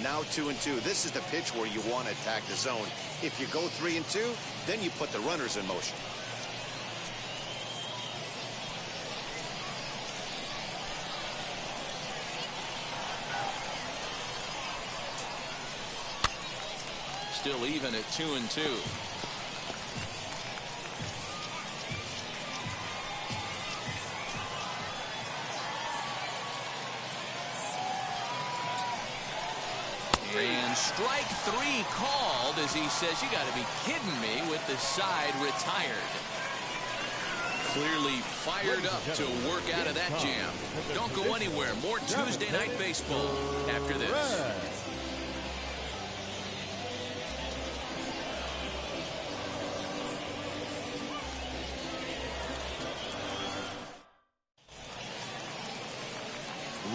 C: Now 2-2. This is the pitch where you want to attack the zone. If you go 3-2, then you put the runners in motion.
A: Still even at 2-2. And strike 3 called as he says, you got to be kidding me, with the side retired. Clearly fired up to work out of that jam. Don't go anywhere. More Tuesday Night Baseball after this.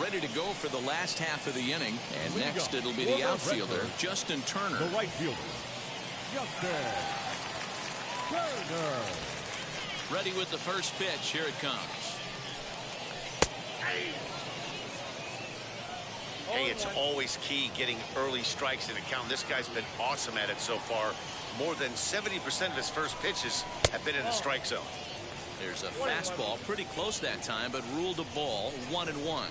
A: Ready to go for the last half of the inning. And next it'll be the outfielder, Justin Turner.
B: The right fielder, Justin Turner.
A: Ready with the first pitch. Here it comes.
C: Hey, it's always key getting early strikes in a count. This guy's been awesome at it so far. More than 70% of his first pitches have been in the strike zone.
A: There's a fastball pretty close that time, but ruled a ball. 1-1.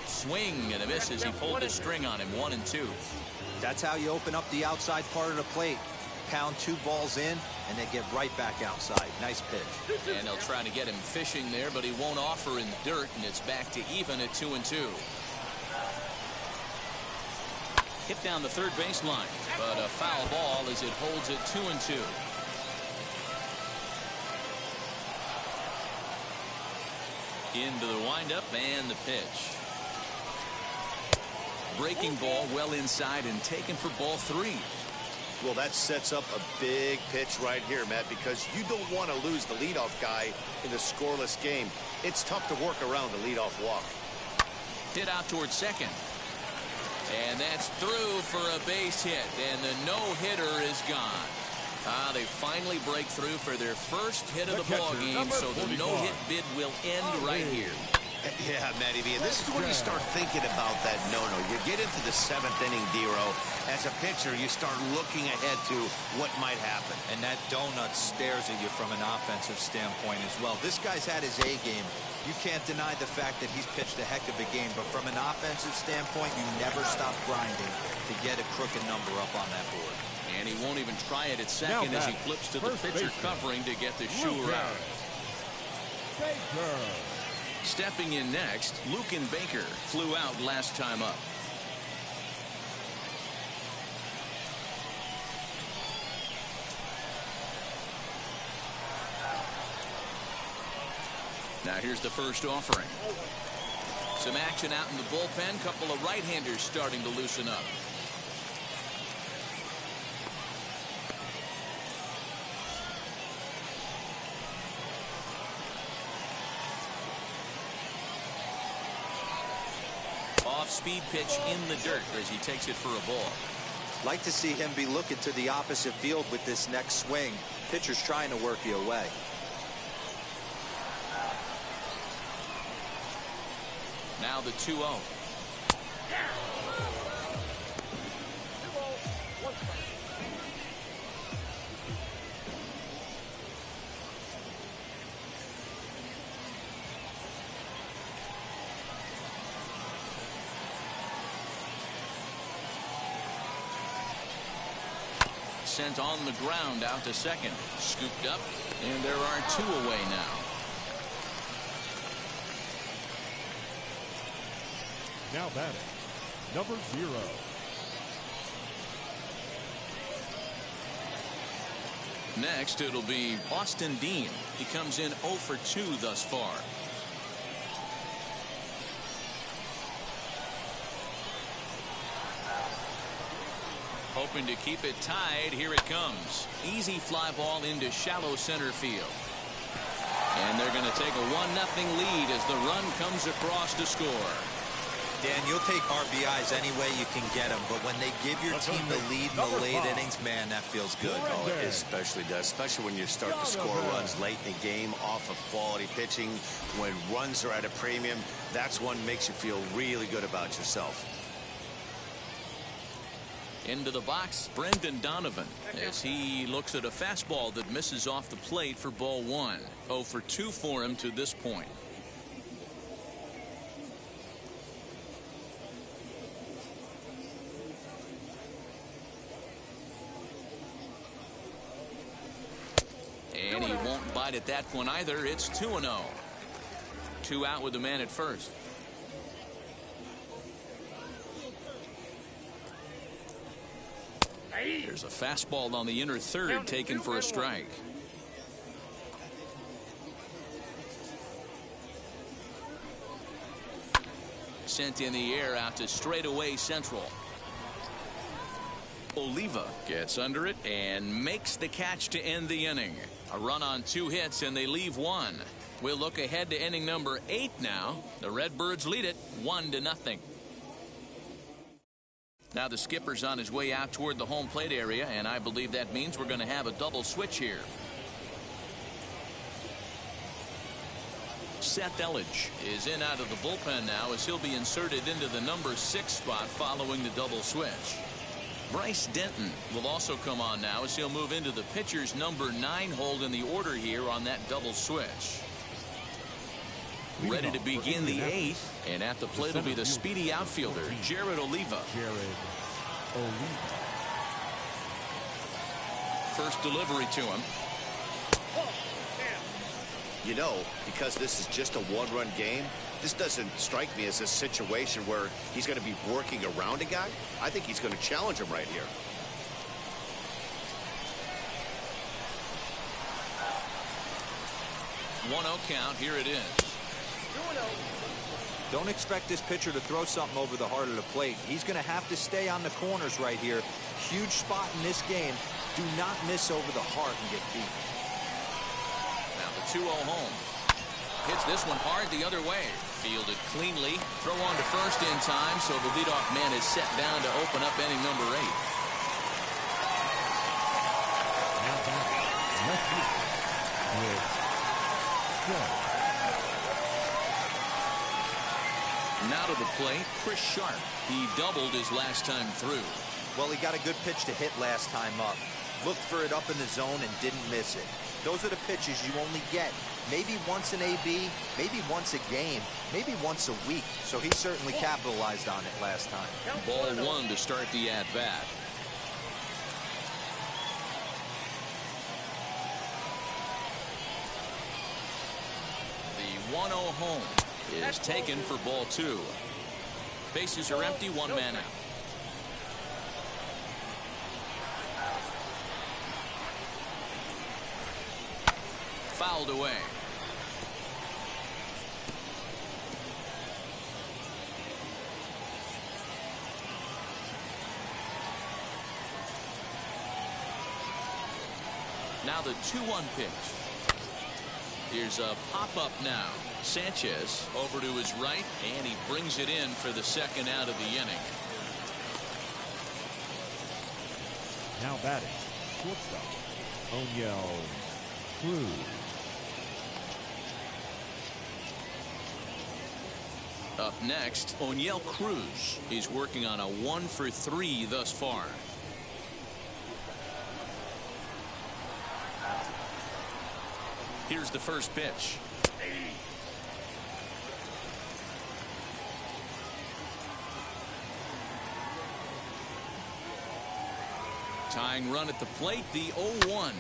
A: Swing and a miss as he pulled the string on him. 1-2.
D: That's how you open up the outside part of the plate. Pound 2 balls in, and then get right back outside. Nice pitch.
A: And they'll try to get him fishing there, but he won't offer in the dirt, and it's back to even at 2-2. Hit down the third baseline, but a foul ball as it holds it 2-2. Into the windup and the pitch. Breaking ball well inside and taken for ball 3.
C: Well, that sets up a big pitch right here, Matt, because you don't want to lose the leadoff guy in a scoreless game. It's tough to work around the leadoff walk.
A: Hit out towards second. And that's through for a base hit, and the no-hitter is gone. They finally break through for their first hit of the ball game, so the no-hit bid will end right here.
C: Yeah, Matty V, and this is where you start thinking about that no-no. You get into the 7th inning, Dero. As a pitcher, you start looking ahead to what might happen.
D: And that donut stares at you from an offensive standpoint as well. This guy's had his A game. You can't deny the fact that he's pitched a heck of a game, but from an offensive standpoint, you never stop grinding to get a crooked number up on that board.
A: And he won't even try it at second as he flips to the pitcher covering to get the shooter out. Stepping in next, Lucan Baker flew out last time up. Now here's the first offering. Some action out in the bullpen. Couple of right-handers starting to loosen up. Off-speed pitch in the dirt as he takes it for a ball.
D: Like to see him be looking to the opposite field with this next swing. Pitcher's trying to work you away.
A: Now the 2-0. Sent on the ground out to second. Scooped up, and there are 2 away now.
B: Now batting, number 0.
A: Next, it'll be Austin Dean. He comes in 0 for 2 thus far. Hoping to keep it tied. Here it comes. Easy fly ball into shallow center field. And they're going to take a 1-0 lead as the run comes across to score.
D: Dan, you'll take RBIs any way you can get them, but when they give your team the lead in the late innings, man, that feels good.
C: Oh, it especially does, especially when you start to score runs late in the game off of quality pitching. When runs are at a premium, that's what makes you feel really good about yourself.
A: Into the box, Brendan Donovan, as he looks at a fastball that misses off the plate for ball 1. 0 for 2 for him to this point. And he won't bite at that one either. It's 2-0. 2 out with the man at first. There's a fastball on the inner third taken for a strike. Sent in the air out to straightaway central. Oliva gets under it and makes the catch to end the inning. A run on 2 hits and they leave 1. We'll look ahead to inning number 8 now. The Redbirds lead it 1-0. Now the skipper's on his way out toward the home plate area, and I believe that means we're going to have a double switch here. Seth Elledge is in out of the bullpen now as he'll be inserted into the number 6 spot following the double switch. Bryce Denton will also come on now as he'll move into the pitcher's number 9 hold in the order here on that double switch. Ready to begin the 8th, and at the plate will be the speedy outfielder, Jared Oliva. First delivery to him.
C: You know, because this is just a 1-run game, this doesn't strike me as a situation where he's going to be working around a guy. I think he's going to challenge him right here.
A: One 0 count. Here it is.
D: Don't expect this pitcher to throw something over the heart of the plate. He's going to have to stay on the corners right here. Huge spot in this game. Do not miss over the heart and get beat.
A: Now the 2-0 home. Hits this one hard the other way. Fielded cleanly. Throw on to first in time, so the leadoff man is set down to open up inning number 8.
B: Now back, left field with Sharp.
A: Now to the plate, Chris Sharp. He doubled his last time through.
D: Well, he got a good pitch to hit last time up. Looked for it up in the zone and didn't miss it. Those are the pitches you only get maybe once in AB, maybe once a game, maybe once a week. So he certainly capitalized on it last time.
A: Ball 1 to start the at-bat. The 1-0 home is taken for ball 2. Bases are empty, 1 man out. Fouled away. Now the 2-1 pitch. Here's a pop-up now. Sanchez over to his right, and he brings it in for the second out of the inning.
B: Now batting, shortstop, Onyel Cruz.
A: Up next, Onyel Cruz. He's working on a 1 for 3 thus far. Here's the first pitch. Tying run at the plate, the 0-1.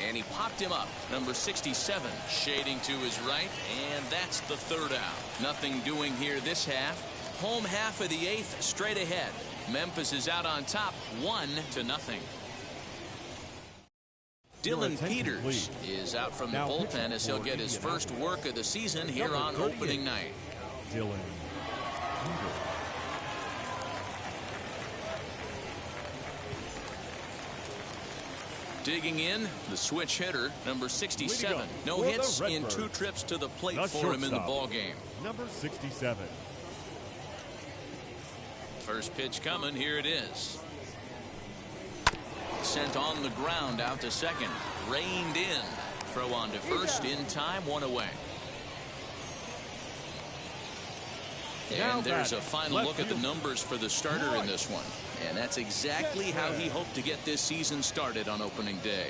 A: And he popped him up. Number 67 shading to his right, and that's the third out. Nothing doing here this half. home half of the 8th straight ahead. Memphis is out on top 1-0. Dylan Peters is out from the bullpen as he'll get his first work of the season here on opening night.
B: Dylan Peters.
A: Digging in, the switch hitter, number 67. No hits in 2 trips to the plate for him in the ballgame.
B: Number 67.
A: First pitch coming. Here it is. Sent on the ground out to second. Reined in. Throw on to first in time. 1 away. And there's a final look at the numbers for the starter in this one. And that's exactly how he hoped to get this season started on opening day.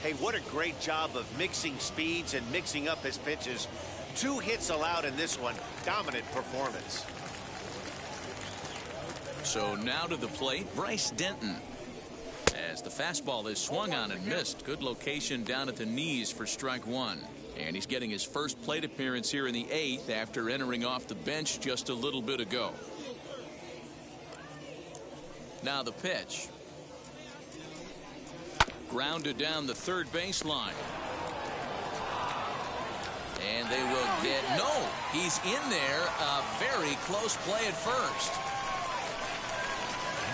C: Hey, what a great job of mixing speeds and mixing up his pitches. 2 hits allowed in this one. Dominant performance. So now to the plate, Bryce Denton. As the fastball is swung on and missed. Good location down at the knees for strike 1. And he's getting his first plate appearance here in the 8th after entering off the bench just a little bit ago. Now the pitch. Grounded down the third baseline. And they will get, no, he's in there. A very close play at first.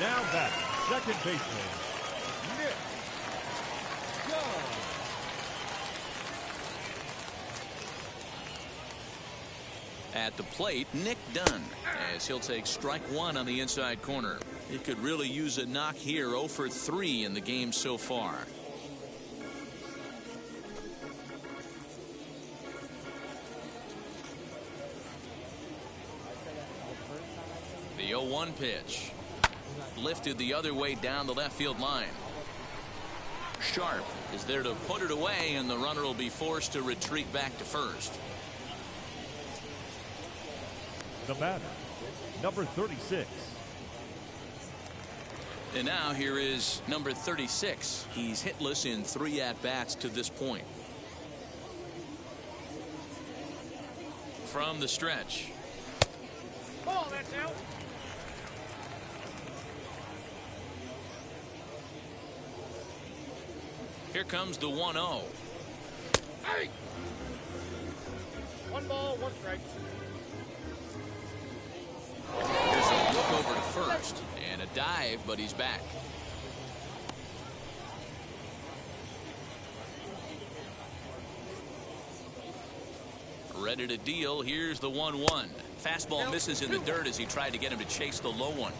B: Now back, second baseman, Nick Dunn.
A: At the plate, Nick Dunn, as he'll take strike 1 on the inside corner. He could really use a knock here. 0 for 3 in the game so far. The 0-1 pitch. Lifted the other way down the left field line. Sharp is there to put it away, and the runner will be forced to retreat back to first.
B: The batter, number 36.
A: And now here is number 36. He's hitless in 3 at-bats to this point. From the stretch.
E: Ball, that's out.
A: Here comes the 1-0.
E: Hey! 1 ball, 1 strike.
A: Here's a look over to first. And a dive, but he's back. Ready to deal. Here's the 1-1. Fastball misses in the dirt as he tried to get him to chase the low one.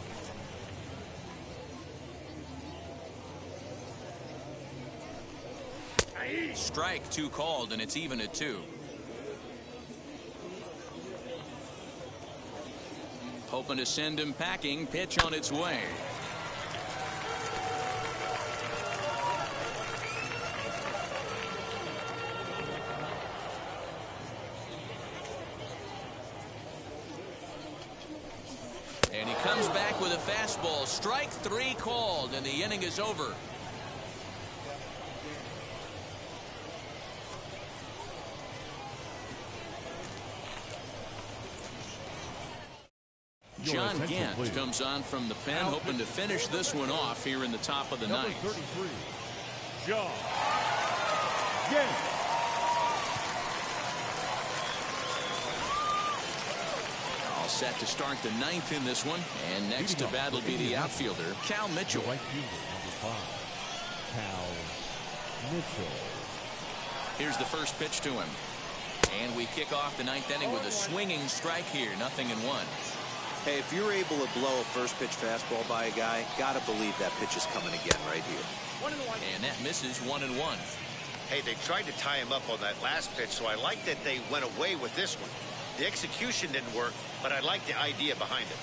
A: Strike 2 called, and it's even at 2. Hoping to send him packing. Pitch on its way. And he comes back with a fastball. Strike 3 called, and the inning is over. John Gant comes on from the pen, hoping to finish this one off here in the top of the ninth.
B: 33, John Gant.
A: All set to start the 9th in this one. And next to bat will be the outfielder, Cal Mitchell.
B: Right fielder, number 5, Cal Mitchell.
A: Here's the first pitch to him. And we kick off the 9th inning with a swinging strike here. 0-1.
D: Hey, if you're able to blow a first pitch fastball by a guy, gotta believe that pitch is coming again right here.
E: 1-1.
A: And that misses. 1-1.
C: Hey, they tried to tie him up on that last pitch, so I like that they went away with this one. The execution didn't work, but I like the idea behind it.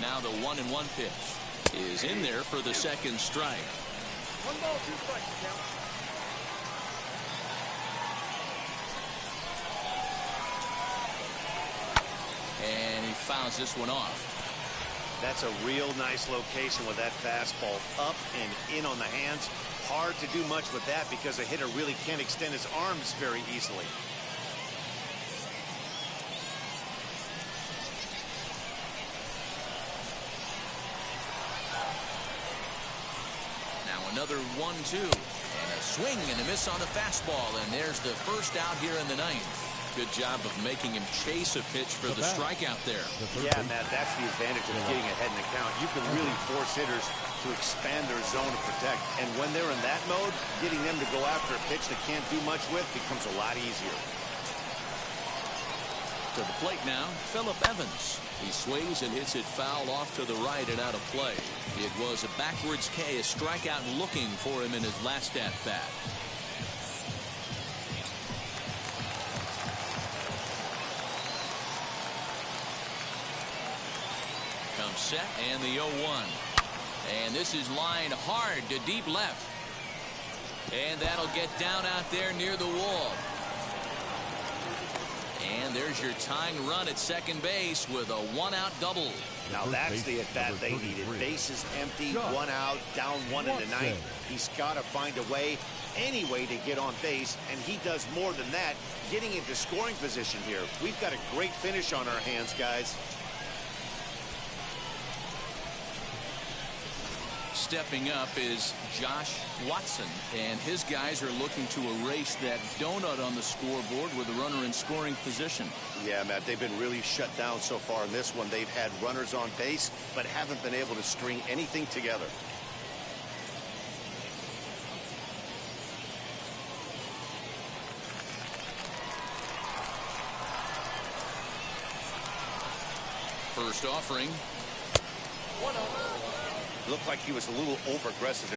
A: Now the 1-1 pitch is in there for the second strike.
E: 1 ball, 2 strikes. Count.
A: And he fouls this one off.
C: That's a real nice location with that fastball up and in on the hands. Hard to do much with that because a hitter really can't extend his arms very easily.
A: Now another 1-2. And a swing and a miss on the fastball. And there's the first out here in the ninth. Good job of making him chase a pitch for the strikeout there.
C: Yeah, Matt, that's the advantage of getting ahead in the count. You can really force hitters to expand their zone to protect. And when they're in that mode, getting them to go after a pitch they can't do much with becomes a lot easier.
A: To the plate now, Phillip Evans. He swings and hits it foul off to the right and out of play. It was a backwards K, a strikeout looking for him in his last at-bat. Comes set and the 0-1. And this is lined hard to deep left. And that'll get down out there near the wall. And there's your tying run at second base with a one-out double.
C: Now that's the at-bat they needed. Bases empty, one out, down one in the ninth. He's got to find a way, any way to get on base, and he does more than that, getting into scoring position here. We've got a great finish on our hands, guys.
A: Stepping up is Josh Watson, and his guys are looking to erase that donut on the scoreboard with a runner in scoring position.
C: Yeah, Matt, they've been really shut down so far in this one. They've had runners on base, but haven't been able to string anything together.
A: First offering.
C: 1-0. Looked like he was a little over-aggressive.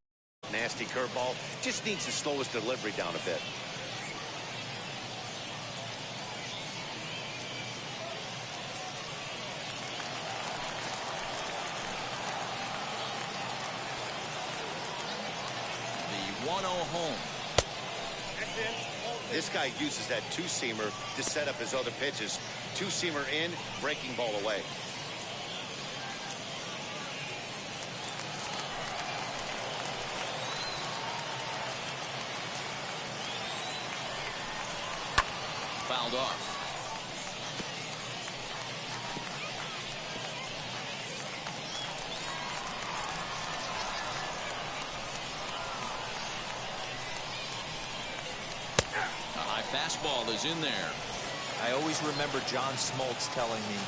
C: Nasty curveball. Just needs to slow his delivery down a bit.
A: The 1-0 home.
C: This guy uses that two-seamer to set up his other pitches. Two-seamer in, breaking ball away.
A: Fouled off. A high fastball is in there.
D: I always remember John Smoltz telling me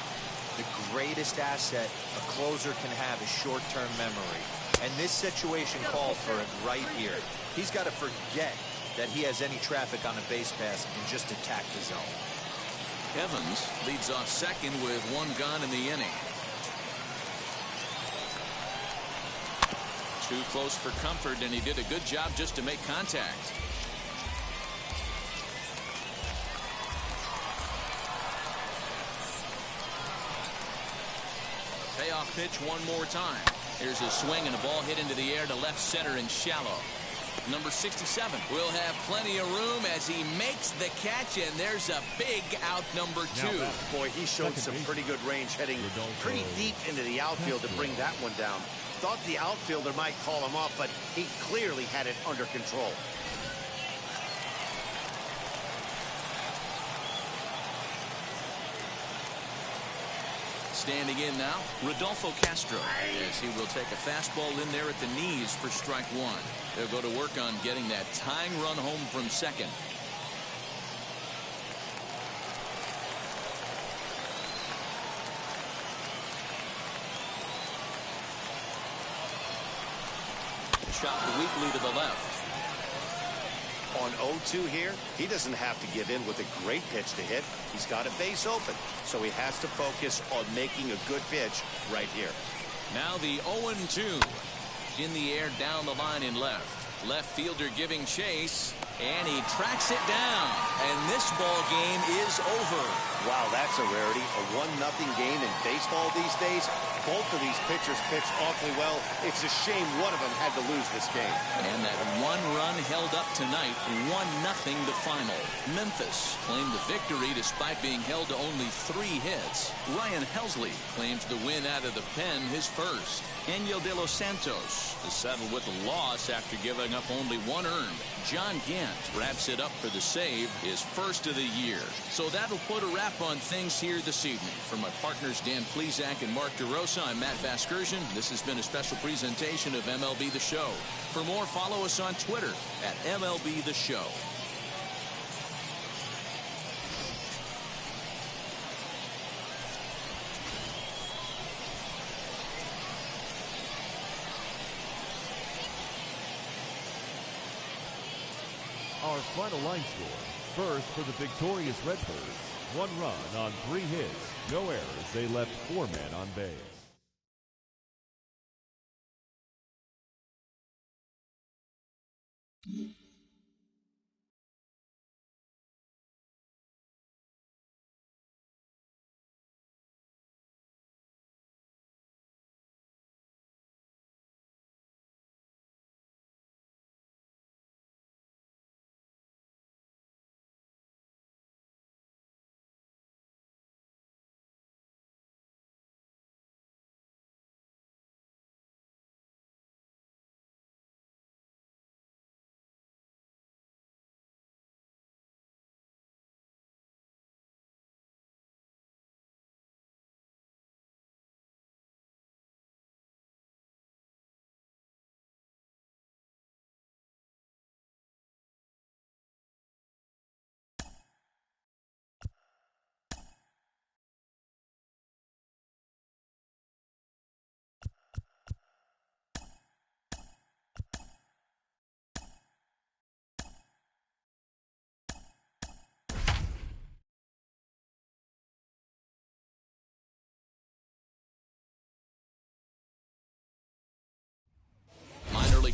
D: the greatest asset a closer can have is short-term memory. And this situation called for it right here. He's got to forget that he has any traffic on a base pass and just attack the zone.
A: Evans leads off second with one gone in the inning. Too close for comfort, and he did a good job just to make contact. Payoff pitch one more time. Here's a swing and a ball hit into the air to left center and shallow. Number 67 will have plenty of room as he makes the catch, and there's a big out number 2.
C: Boy, he showed some pretty good range heading pretty deep into the outfield to bring that one down. Thought the outfielder might call him off, but he clearly had it under control.
A: Standing in now, Rodolfo Castro, as he will take a fastball in there at the knees for strike one. They'll go to work on getting that tying run home from second. Shot weakly to the left.
C: On 0-2 here, he doesn't have to give in with a great pitch to hit. He's got a base open, so he has to focus on making a good pitch right here.
A: Now the 0-2. In the air down the line in left. Left fielder giving chase, and he tracks it down. And this ball game is over.
C: Wow, that's a rarity. A 1-0 game in baseball these days. Both of these pitchers pitched awfully well. It's a shame one of them had to lose this game.
A: And that one run held up tonight, 1-0 the final. Memphis claimed the victory despite being held to only 3 hits. Ryan Helsley claims the win out of the pen, his first. Angel de los Santos is settled with a loss after giving up only 1 earned. John Gant wraps it up for the save, his first of the year. So that'll put a wrap on things here this evening. For my partners Dan Plesac and Mark DeRosa, I'm Matt Vasgersian. This has been a special presentation of MLB The Show. For more, follow us on Twitter at MLB The Show.
B: Our final line score. First for the victorious Redbirds. 1 run on 3 hits. No errors. They left 4 men on base.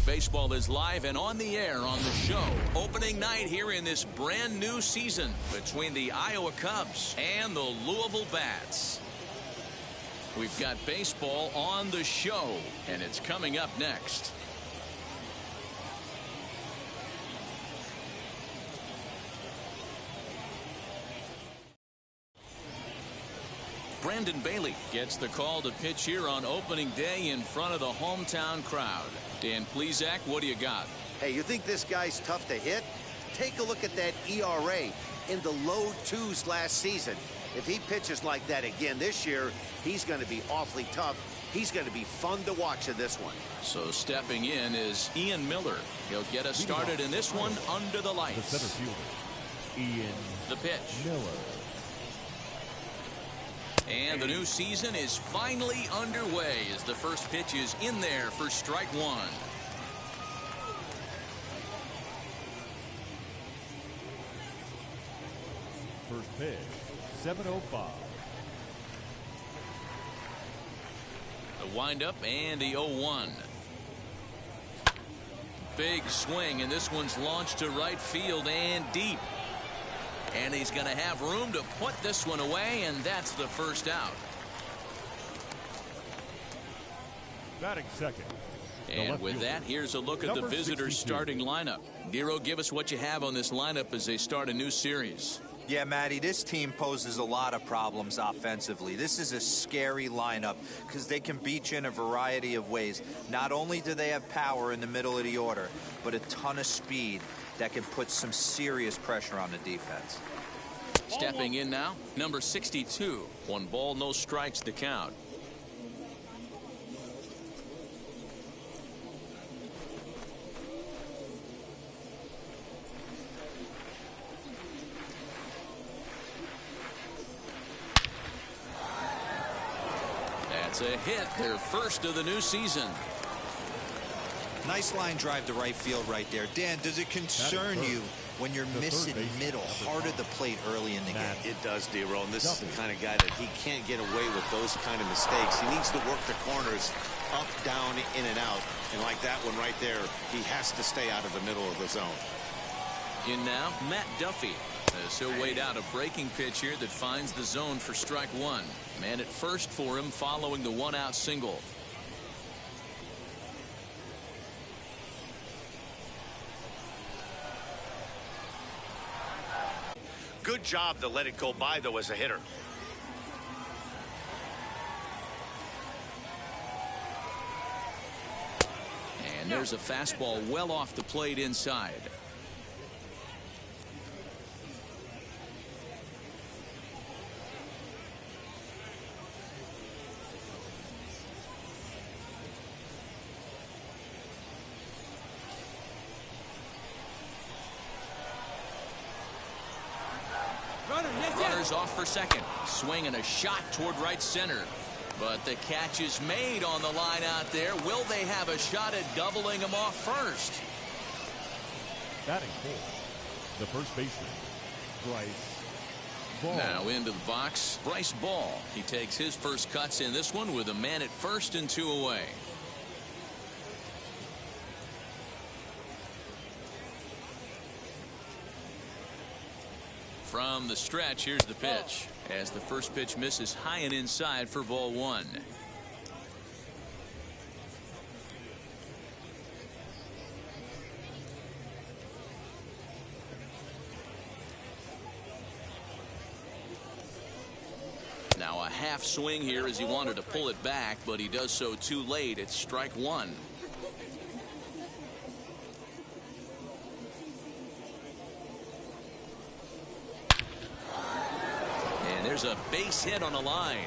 A: Baseball is live and on the air on the show. Opening night here in this brand new season between the Iowa Cubs and the Louisville Bats. We've got baseball on the show, and it's coming up next. Brandon Bailey gets the call to pitch here on opening day in front of the hometown crowd. Dan Plesac, what do you got?
C: Hey, you think this guy's tough to hit? Take a look at that ERA in the low 2s last season. If he pitches like that again this year, he's going to be awfully tough. He's going to be fun to watch in this one.
A: So stepping in is Ian Miller. He'll get us started in this one under the lights.
B: The center fielder, Ian
A: the pitch.
B: Miller.
A: And the new season is finally underway as the first pitch is in there for strike 1.
B: First pitch, 7:05.
A: The windup and the 0-1. Big swing, and this one's launched to right field and deep. And he's going to have room to put this one away, and that's the first out.
B: Batting second.
A: And with that, here's a look at the visitors' starting lineup. Nero, give us what you have on this lineup as they start a new series.
D: Yeah, Matty, this team poses a lot of problems offensively. This is a scary lineup because they can beat you in a variety of ways. Not only do they have power in the middle of the order, but a ton of speed that can put some serious pressure on the defense.
A: Stepping in now, number 62. 1 ball, no strikes to count. That's a hit, their first of the new season.
D: Nice line drive to right field right there. Dan, does it concern you when you're missing middle hard at the plate early in the game?
C: It does, D-Roll, and this is the kind of guy that he can't get away with those kind of mistakes. He needs to work the corners up, down, in, and out. And like that one right there, he has to stay out of the middle of the zone.
A: In now, Matt Duffy. As he'll wait out a breaking pitch here that finds the zone for strike one. Man at first for him following the one-out single.
C: Good job to let it go by, though, as a hitter.
A: And there's a fastball well off the plate inside. Runners off for second. Swing and a shot toward right center. But the catch is made on the line out there. Will they have a shot at doubling him off first?
B: Batting fourth, the first baseman, Bryce Ball.
A: Now into the box, Bryce Ball. He takes his first cuts in this one with a man at first and 2 away. From the stretch, here's the pitch. As the first pitch misses high and inside for ball one. Now a half swing here as he wanted to pull it back, but he does so too late. It's strike one. There's a base hit on the line.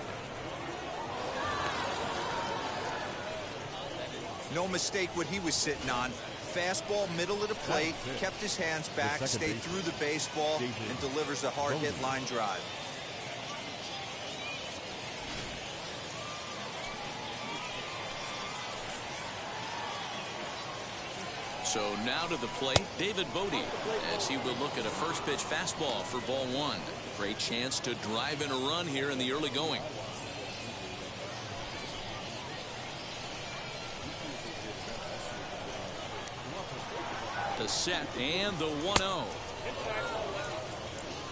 D: No mistake what he was sitting on. Fastball middle of the plate, kept his hands back, stayed through the baseball, and delivers a hard hit line drive.
A: So now to the plate, David Bodie, as he will look at a first pitch fastball for ball one. Great chance to drive in a run here in the early going. The set and the 1-0.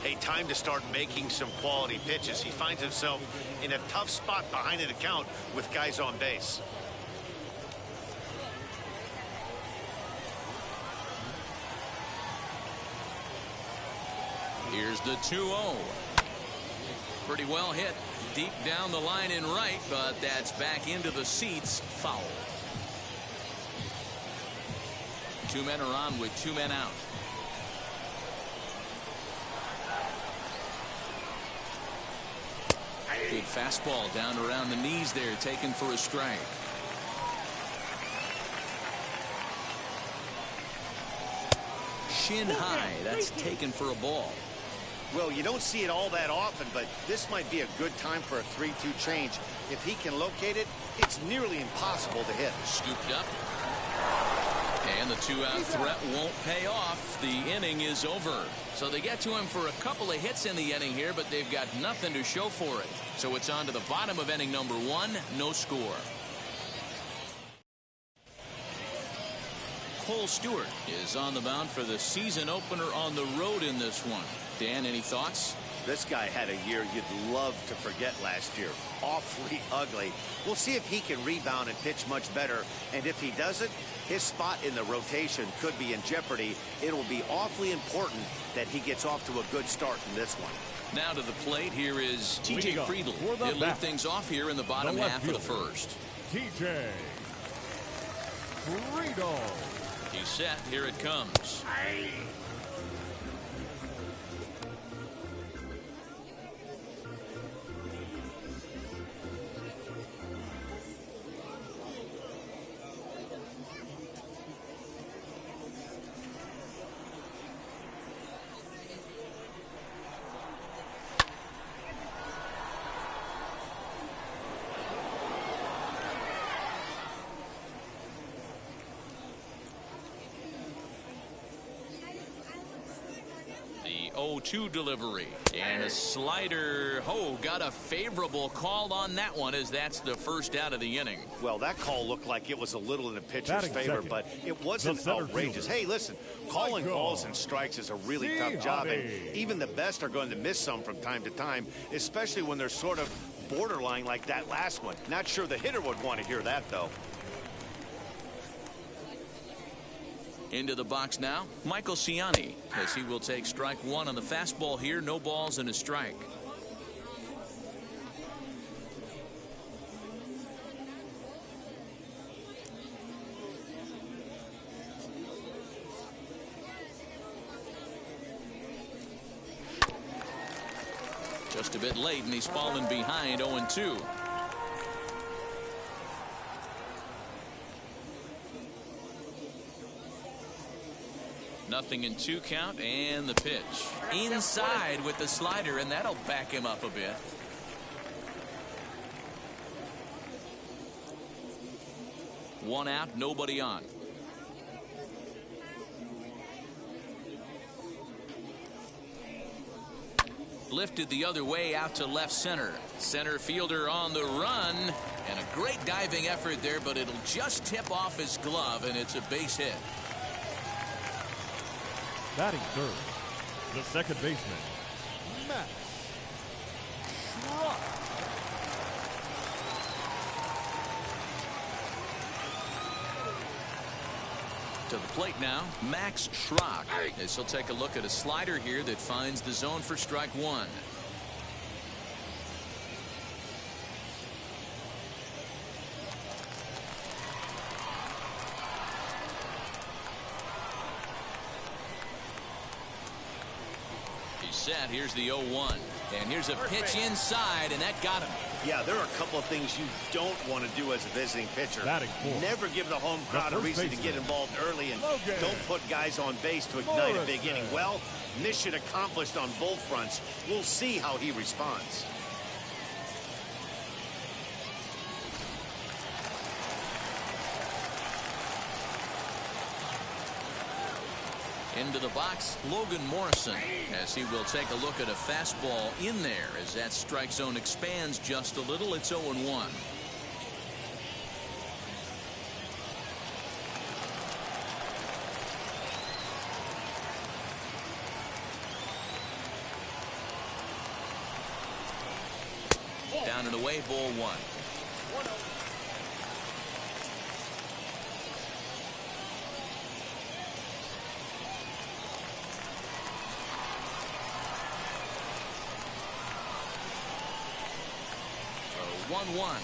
C: Hey, time to start making some quality pitches. He finds himself in a tough spot behind an account with guys on base.
A: Here's the 2-0. Pretty well hit deep down the line in right, but that's back into the seats. Foul. 2 men are on with 2 men out. Big fastball down around the knees there, taken for a strike. Shin high, that's taken for a ball.
C: Well, you don't see it all that often, but this might be a good time for a 3-2 change. If he can locate it, it's nearly impossible to hit.
A: Scooped up. And the 2-out threat won't pay off. The inning is over. So they get to him for a couple of hits in the inning here, but they've got nothing to show for it. So it's on to the bottom of inning number 1, no score. Cole Stewart is on the mound for the season opener on the road in this one. Dan, any thoughts?
C: This guy had a year you'd love to forget last year. Awfully ugly. We'll see if he can rebound and pitch much better. And if he doesn't, his spot in the rotation could be in jeopardy. It will be awfully important that he gets off to a good start in this one.
A: Now to the plate, here is T.J. Friedl. He'll lead things off here in the bottom half of the first.
B: T.J. Friedl.
A: He's set. Here it comes. 0-2 delivery. And a slider. Oh, got a favorable call on that one, as that's the first out of the inning.
C: Well, that call looked like it was a little in the pitcher's
B: Batting
C: favor,
B: second,
C: but it wasn't
B: the center
C: outrageous.
B: fielder.
C: Hey, listen, calling balls and strikes is a really tough job, and even the best are going to miss some from time to time, especially when they're sort of borderline like that last one. Not sure the hitter would want to hear that, though.
A: Into the box now, Michael Ciani, as he will take strike one on the fastball here. No balls and a strike. Just a bit late, and he's fallen behind 0-2. Nothing in 2 count, and the pitch. Inside with the slider, and that'll back him up a bit. One out, nobody on. Lifted the other way out to left center. Center fielder on the run, and a great diving effort there, but it'll just tip off his glove, and it's a base hit.
B: Batting third, the second baseman, Max Schrock.
A: To the plate now, Max Schrock, as he'll take a look at a slider here that finds the zone for strike one. Set. Here's the 0-1, and here's a pitch inside, and that got him.
C: Yeah, there are a couple of things you don't want to do as a visiting pitcher. Never give the home crowd a reason to get involved early, and don't put guys on base to ignite a big inning. Well, mission accomplished on both fronts. We'll see how he responds.
A: Into the box, Logan Morrison, as he will take a look at a fastball in there as that strike zone expands just a little. It's 0-1. Down and away, ball one. So 1-1.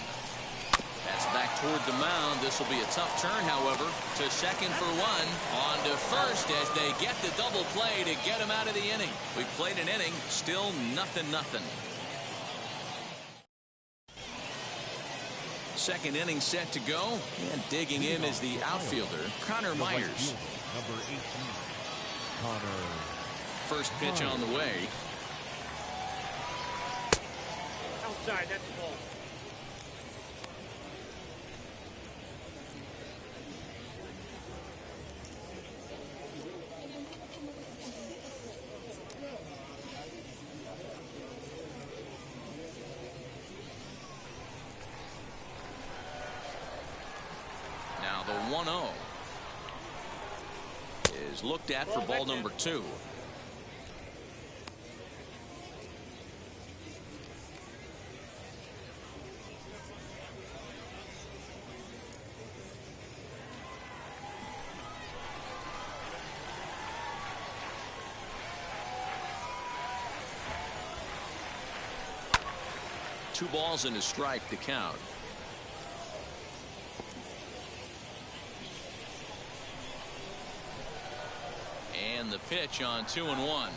A: That's back toward the mound. This will be a tough turn, however, to second for one. On to first as they get the double play to get him out of the inning. We've played an inning, still 0-0. Second inning set to go, and digging in is the outfielder, Connor Myers.
B: Number 18, Connor.
A: First pitch on the way.
F: Outside, that's the ball.
A: Now the 1-0 is looked at for ball number 2. Two balls and a strike to count. And the pitch on 2-1.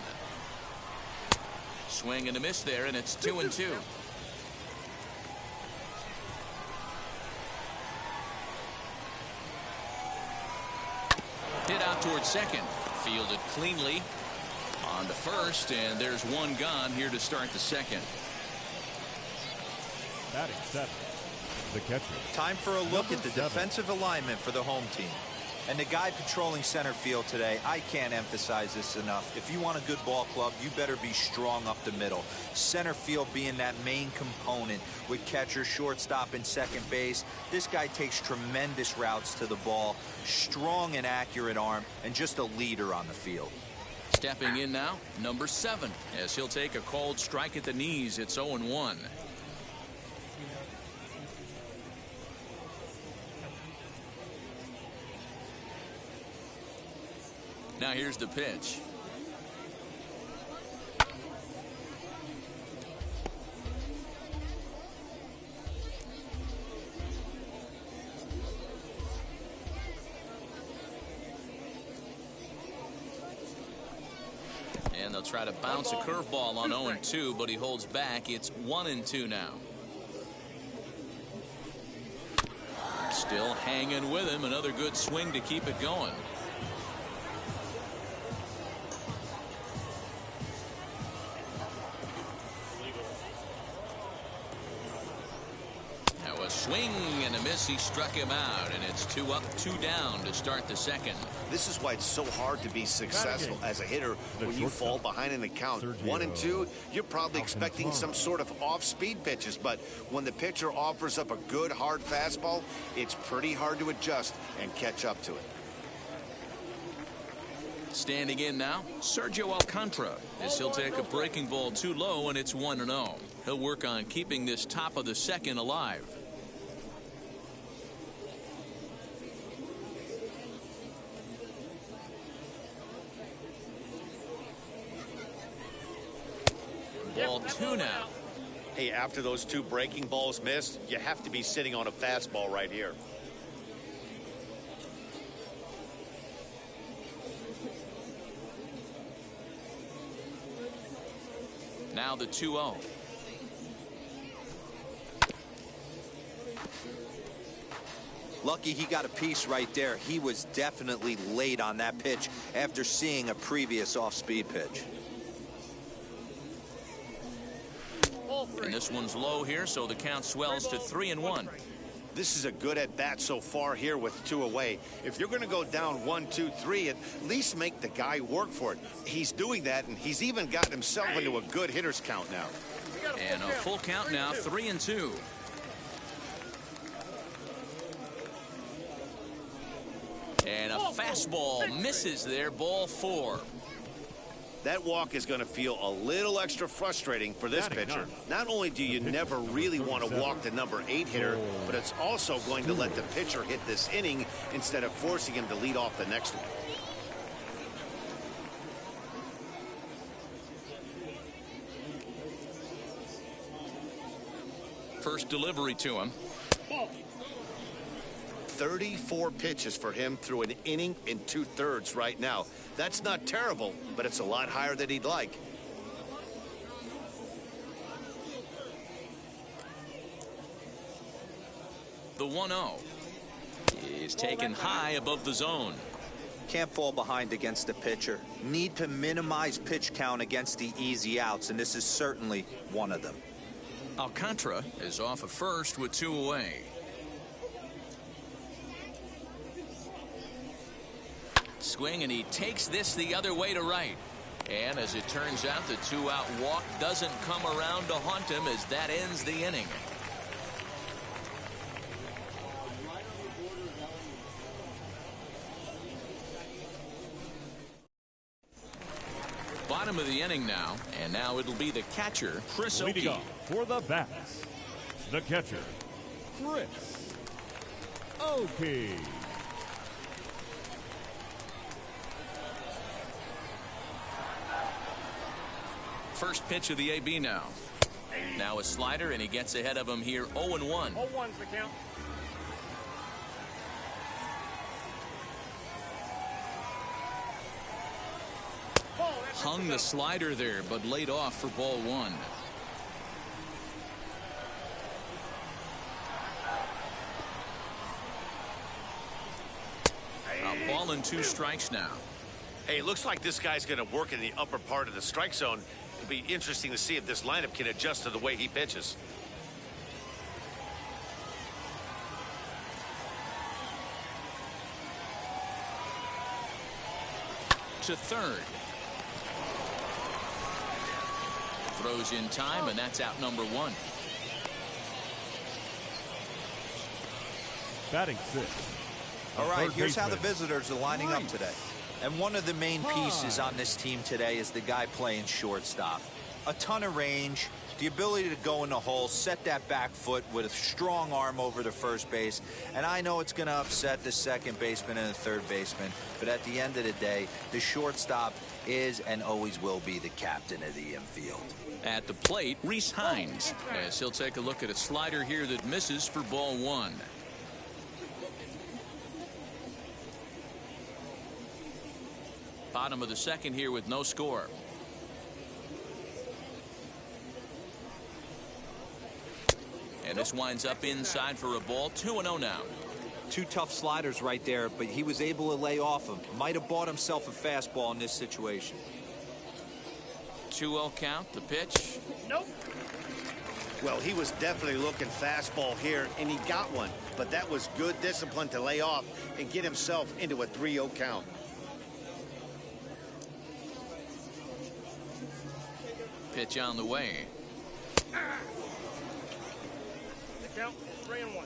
A: Swing and a miss there, and it's 2-2. Hit out towards second. Fielded cleanly. On to first, and there's one gone here to start the second.
B: Batting seven, the catcher.
D: Time for a look at the defensive alignment for the home team. And the guy patrolling center field today, I can't emphasize this enough. If you want a good ball club, you better be strong up the middle. Center field being that main component with catcher, shortstop, and second base. This guy takes tremendous routes to the ball, strong and accurate arm, and just a leader on the field.
A: Stepping in now, number 7, as he'll take a called strike at the knees. It's 0-1. Now here's the pitch. And they'll try to bounce a curveball on 0-2, but he holds back. It's 1-2 now. Still hanging with him. Another good swing to keep it going. Swing and a miss. He struck him out, and it's 2 up, 2 down to start the second.
C: This is why it's so hard to be successful as a hitter when you fall behind in the count. 1-2, you're probably expecting some sort of off-speed pitches, but when the pitcher offers up a good hard fastball, it's pretty hard to adjust and catch up to it.
A: Standing in now, Sergio Alcantara, as he'll take a breaking ball too low, and it's 1-0. He'll work on keeping this top of the second alive. Ball 2 now.
C: Hey, after those 2 breaking balls missed, you have to be sitting on a fastball right here.
A: Now the 2-0.
D: Lucky he got a piece right there. He was definitely late on that pitch after seeing a previous off-speed pitch.
A: And this one's low here, so the count swells to 3-1.
C: This is a good at-bat so far here with 2 away. If you're going to go down 1, 2, 3, at least make the guy work for it. He's doing that, and he's even gotten himself into a good hitter's count now.
A: And a full count now, 3-2. And a fastball misses there, ball 4.
C: That walk is going to feel a little extra frustrating for this pitcher. Not only do you never really want to walk the number 8 hitter, but it's also going to let the pitcher hit this inning instead of forcing him to lead off the next one.
A: First delivery to him.
C: 34 pitches for him through an inning in 2/3 right now. That's not terrible, but it's a lot higher than he'd like.
A: The 1-0 is taken high above the zone.
D: Can't fall behind against the pitcher. Need to minimize pitch count against the easy outs, and this is certainly one of them.
A: Alcantara is off at first with 2 away. Swing, and he takes this the other way to right. And as it turns out, the 2-out walk doesn't come around to haunt him as that ends the inning. Bottom of the inning now, and now it'll be the catcher, Chris Oakey.
B: Leading off for the bats, the catcher, Chris Oakey.
A: First pitch of the AB now. Now a slider, and he gets ahead of him here, 0-1.
F: 0-1's the count.
A: Hung the slider there, but laid off for ball 1. A ball and 2 strikes now.
C: Hey, it looks like this guy's going to work in the upper part of the strike zone. It'll be interesting to see if this lineup can adjust to the way he pitches.
A: to third. Throws in time, and that's out number one.
B: Batting sixth.
D: All right, here's how the visitors are lining up today. And one of the main pieces on this team today is the guy playing shortstop. A ton of range, the ability to go in the hole, set that back foot with a strong arm over to first base. And I know it's going to upset the second baseman and the third baseman, but at the end of the day, the shortstop is and always will be the captain of the infield.
A: At the plate, Reese Hines, as he'll take a look at a slider here that misses for ball one. Bottom of the second here with no score. And this winds up inside for a ball. 2-0 now.
D: Two tough sliders right there, but he was able to lay off him. Might have bought himself a fastball in this situation.
A: 2-0 count. The pitch.
C: Nope. Well, he was definitely looking fastball here, and he got one. But that was good discipline to lay off and get himself into a 3-0 count.
A: Pitch on the way.
F: Count 3-1.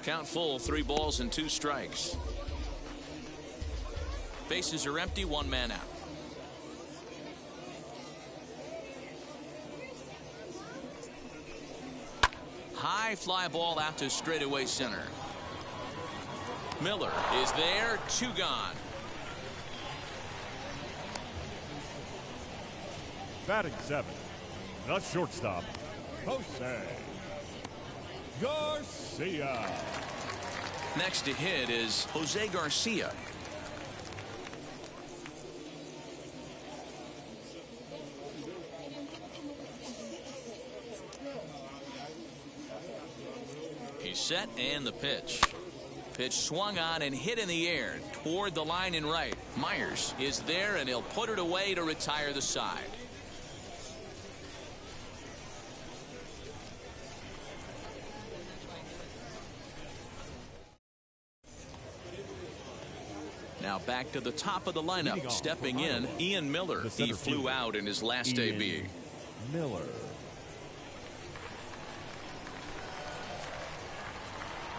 A: Count full, 3 balls and 2 strikes. Bases are empty, 1 man out. High fly ball out to straightaway center. Miller is there, 2 gone.
B: Batting seventh. The shortstop, Jose Garcia.
A: Next to hit is Jose Garcia. He's set, and the pitch. Pitch swung on and hit in the air toward the line in right. Myers is there, and he'll put it away to retire the side. Now back to the top of the lineup. Stepping in, Ian Miller. He flew out in his last AB.
B: Miller.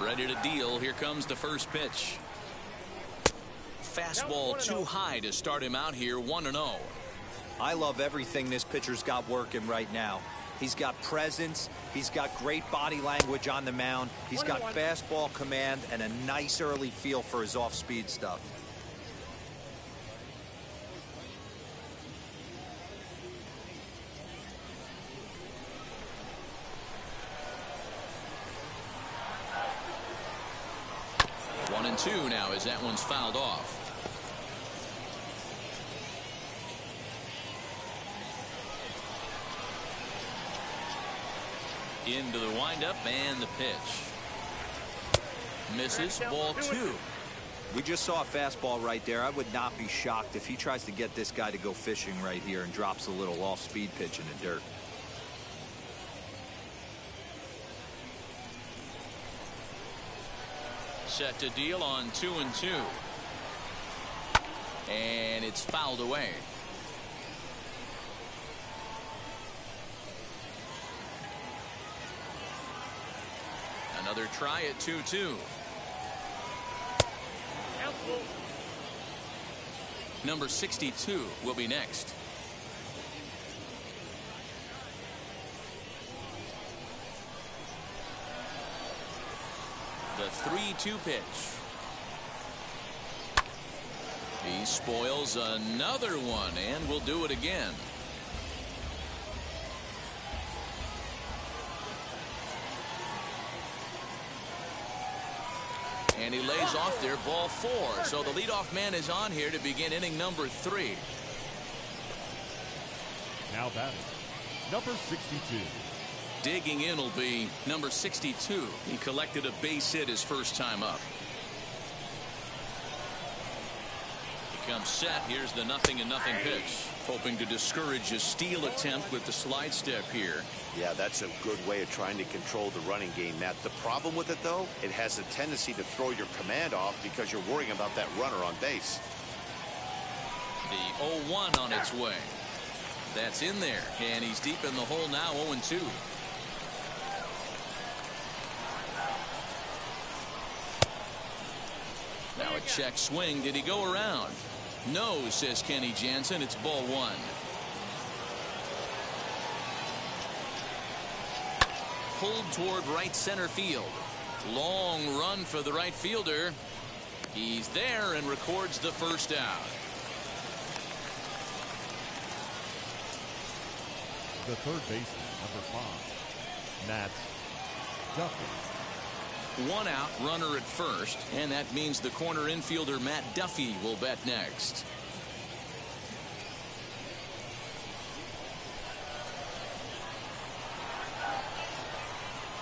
A: Ready to deal. Here comes the first pitch. Fastball too high to start him out here. 1-0.
D: I love everything this pitcher's got working right now. He's got presence. He's got great body language on the mound. He's got fastball command and a nice early feel for his off-speed stuff.
A: One and two now as that one's fouled off. Into the windup and the pitch. Misses. Ball 2.
D: We just saw a fastball right there. I would not be shocked if he tries to get this guy to go fishing right here and drops a little off-speed pitch in the dirt.
A: Set to deal on 2-2. And it's fouled away. Another try at 2-2. Number 62 will be next. The 3-2 pitch. He spoils another one and will do it again. And he lays off there, ball 4. So the leadoff man is on here to begin inning number 3.
B: Now batting, number 62.
A: Digging in will be number 62. He collected a base hit his first time up. Comes set. Here's the 0-0 pitch. Hoping to discourage a steal attempt with the slide step here.
C: Yeah, that's a good way of trying to control the running game, Matt. The problem with it, though, it has a tendency to throw your command off because you're worrying about that runner on base.
A: The 0-1 on its way. That's in there, and he's deep in the hole now, 0-2. Now a check swing. Did he go around? No, says Kenny Jansen. It's ball 1. Pulled toward right center field. Long run for the right fielder. He's there and records the first out.
B: The third baseman, number 5, Matt Duffy.
A: 1 out, runner at first, and that means the corner infielder Matt Duffy will bat next.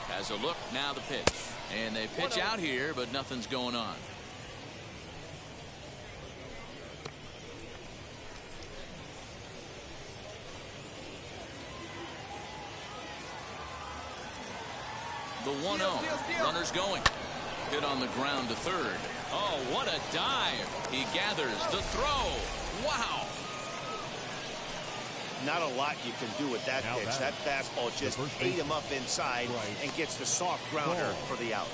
A: Has a look, now the pitch. And they pitch out here, but nothing's going on. The 1-0. Runners going. Hit on the ground to third. Oh, what a dive. He gathers the throw. Wow.
C: Not a lot you can do with that pitch. That fastball just ate him up inside and gets the soft grounder for the out.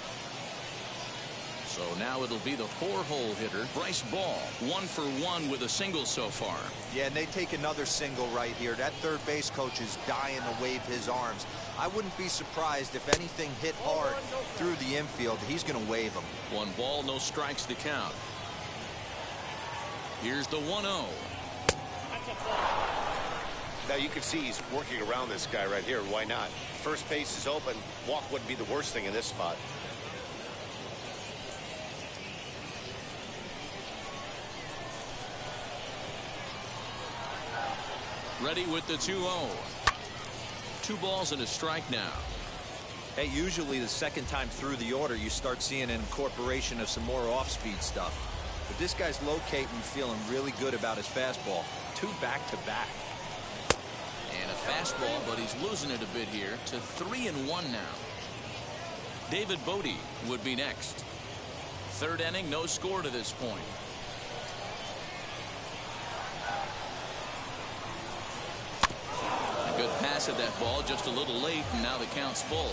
A: So now it'll be the 4-hole hitter, Bryce Ball. 1 for 1 with a single so far.
D: Yeah, and they take another single right here. That third base coach is dying to wave his arms. I wouldn't be surprised if anything hit hard through the infield. He's going to wave them.
A: 1 ball, no strikes to count. Here's the 1-0.
C: Now you can see he's working around this guy right here. Why not? First base is open. Walk wouldn't be the worst thing in this spot.
A: Ready with the 2-0. 2 balls and a strike now.
D: Hey, usually the second time through the order you start seeing an incorporation of some more off-speed stuff. But this guy's locating, feeling really good about his fastball. 2 back-to-back.
A: And a fastball, but he's losing it a bit here to 3-1 now. David Bodie would be next. 3rd inning, no score to this point. A good pass at that ball, just a little late, and now the count's full.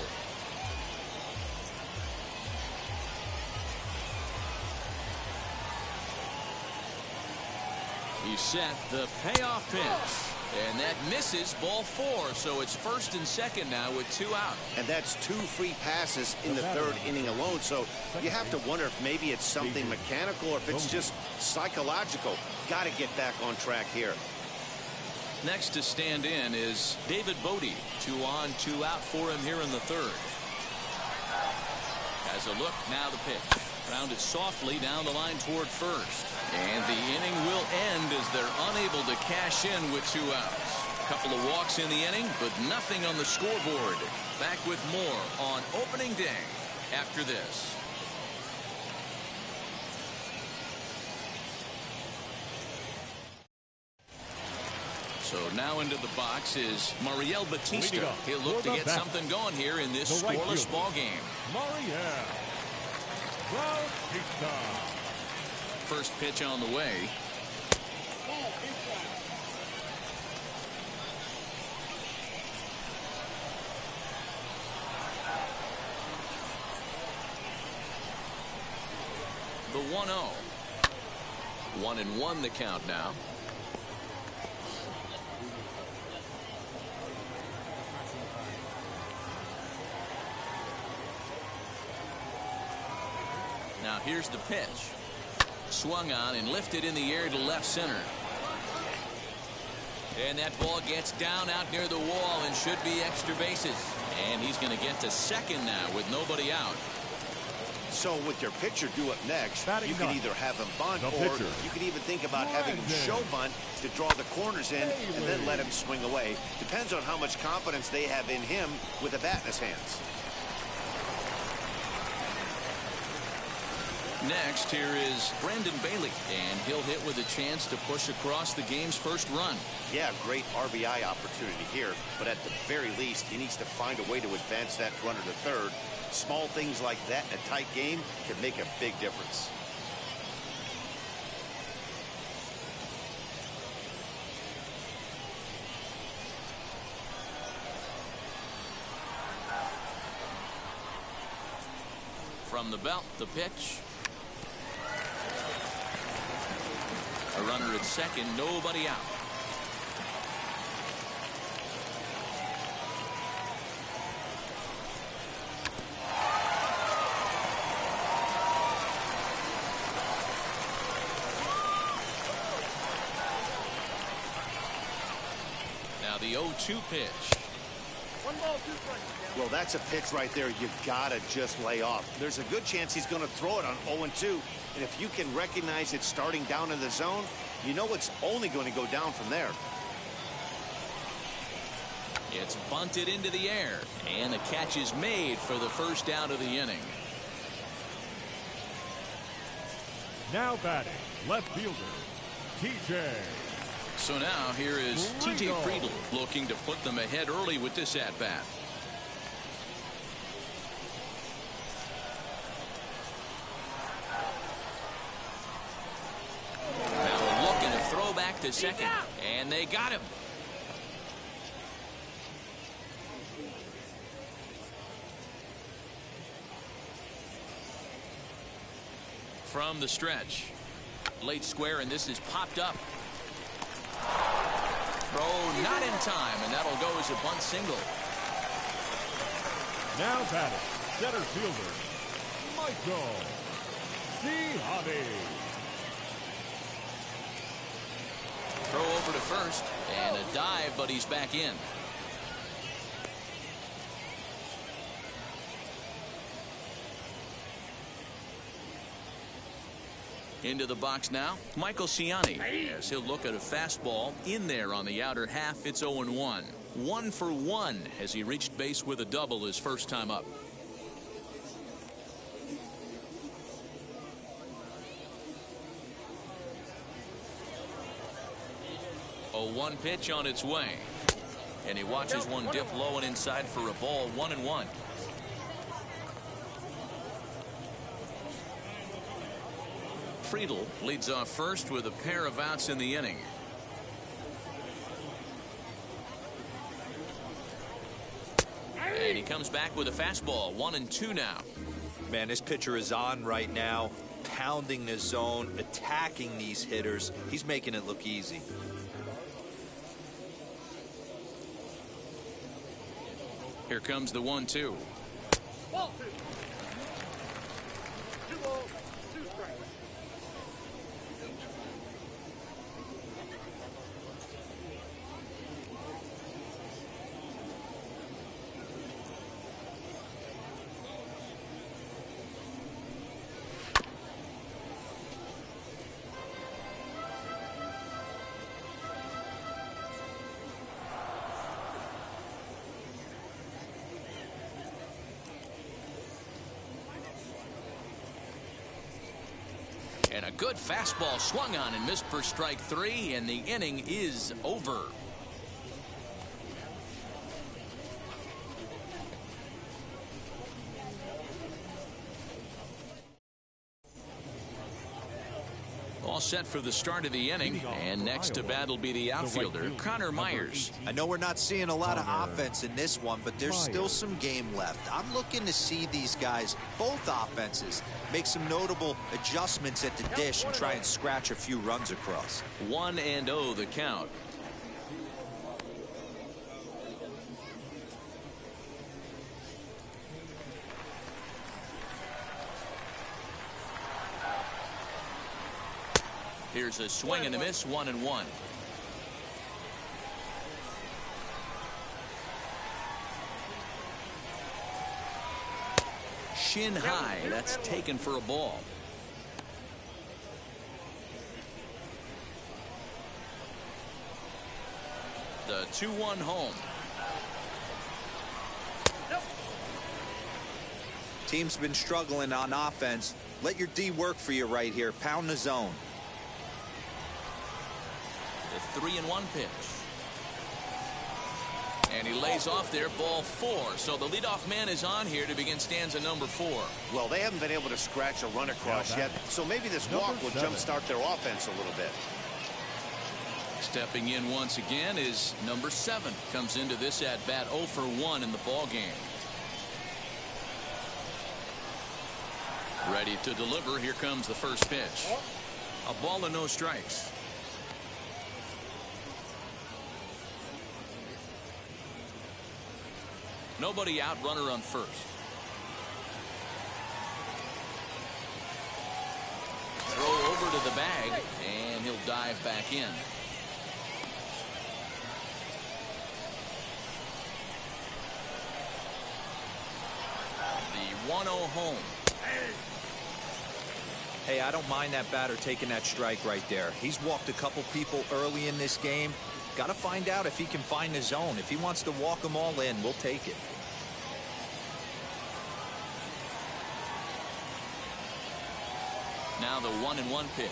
A: He set the payoff pitch, and that misses, ball 4. So it's 1st and 2nd now with 2 out.
C: And that's 2 free passes in the 3rd inning alone. So you have to wonder if maybe it's something mechanical or if it's just psychological. Got to get back on track here.
A: Next to stand in is David Bodie. 2 on, 2 out for him here in the 3rd. Has a look, now the pitch. Grounded softly down the line toward first. And the inning will end as they're unable to cash in with 2 outs. A couple of walks in the inning, but nothing on the scoreboard. Back with more on opening day after this. So now into the box is Mariel Batista. He'll look to get something going here in this scoreless ball game.
B: Mariel Batista.
A: First pitch on the way. The 1-0. 1-1 the count now. Now here's the pitch. Swung on and lifted in the air to left center. And that ball gets down out near the wall and should be extra bases. And he's going to get to 2nd now with nobody out.
C: So with your pitcher due up next, you can either have him bunt or you can even think about having him show bunt to draw the corners in and then let him swing away. Depends on how much confidence they have in him with a bat in his hands.
A: Next, here is Brandon Bailey, and he'll hit with a chance to push across the game's first run.
C: Yeah, great RBI opportunity here, but at the very least, he needs to find a way to advance that runner to third. Small things like that in a tight game can make a big difference.
A: From the belt, the pitch. A runner at second, nobody out. Now the 0-2 pitch.
C: Well, that's a pitch right there you gotta just lay off. There's a good chance he's going to throw it on 0-2, and if you can recognize it starting down in the zone, you know it's only going to go down from there.
A: It's bunted into the air, and the catch is made for the first out of the inning.
B: Now batting, left fielder, TJ.
A: So now here is T.J. Friedl looking to put them ahead early with this at-bat. Now looking to throw back to second, and they got him. From the stretch, late square, and this is popped up. Throw not in time, and that'll go as a bunt single.
B: Now batting, center fielder, Michael C.
A: Throw over to first, and a dive, but he's back in. Into the box now, Michael Ciani, as he'll look at a fastball in there on the outer half. It's 0-1. 1 for 1 as he reached base with a double his first time up. A 1 pitch on its way, and he watches one dip low and inside for a ball. 1-1. Friedl leads off first with a pair of outs in the inning. And he comes back with a fastball. 1-2 now.
D: Man, this pitcher is on right now, pounding the zone, attacking these hitters. He's making it look easy.
A: Here comes the 1-2. And a good fastball swung on and missed for strike 3, and the inning is over. All set for the start of the inning, and next to bat will be the outfielder, Connor Myers.
D: I know we're not seeing a lot of offense in this one, but there's still some game left. I'm looking to see these guys, both offenses, make some notable adjustments at the dish and try and scratch a few runs across.
A: 1-0 the count. Here's a swing and a miss. 1-1. Shin high. That's taken for a ball. The 2-1 home.
D: Team's been struggling on offense. Let your D work for you right here. Pound the zone.
A: The 3-1 pitch. And he lays off there, ball 4. So the leadoff man is on here to begin stanza number 4.
C: Well, they haven't been able to scratch a run across yet, so maybe this walk will jumpstart their offense a little bit.
A: Stepping in once again is number 7. Comes into this at bat 0 for 1 in the ball game. Ready to deliver. Here comes the first pitch. A ball and no strikes. Nobody out, runner on first. Throw over to the bag, and he'll dive back in. The 1-0 home.
D: Hey, I don't mind that batter taking that strike right there. He's walked a couple people early in this game. Got to find out if he can find the zone. If he wants to walk them all in, we'll take it.
A: Now the 1-1 pitch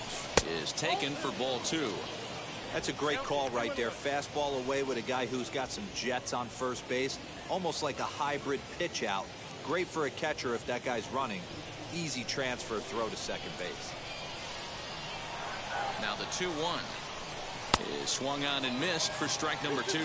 A: is taken for ball 2.
D: That's a great call right there. Fastball away with a guy who's got some jets on first base. Almost like a hybrid pitch out. Great for a catcher if that guy's running. Easy transfer throw to second base.
A: Now the 2-1 is swung on and missed for strike number 2.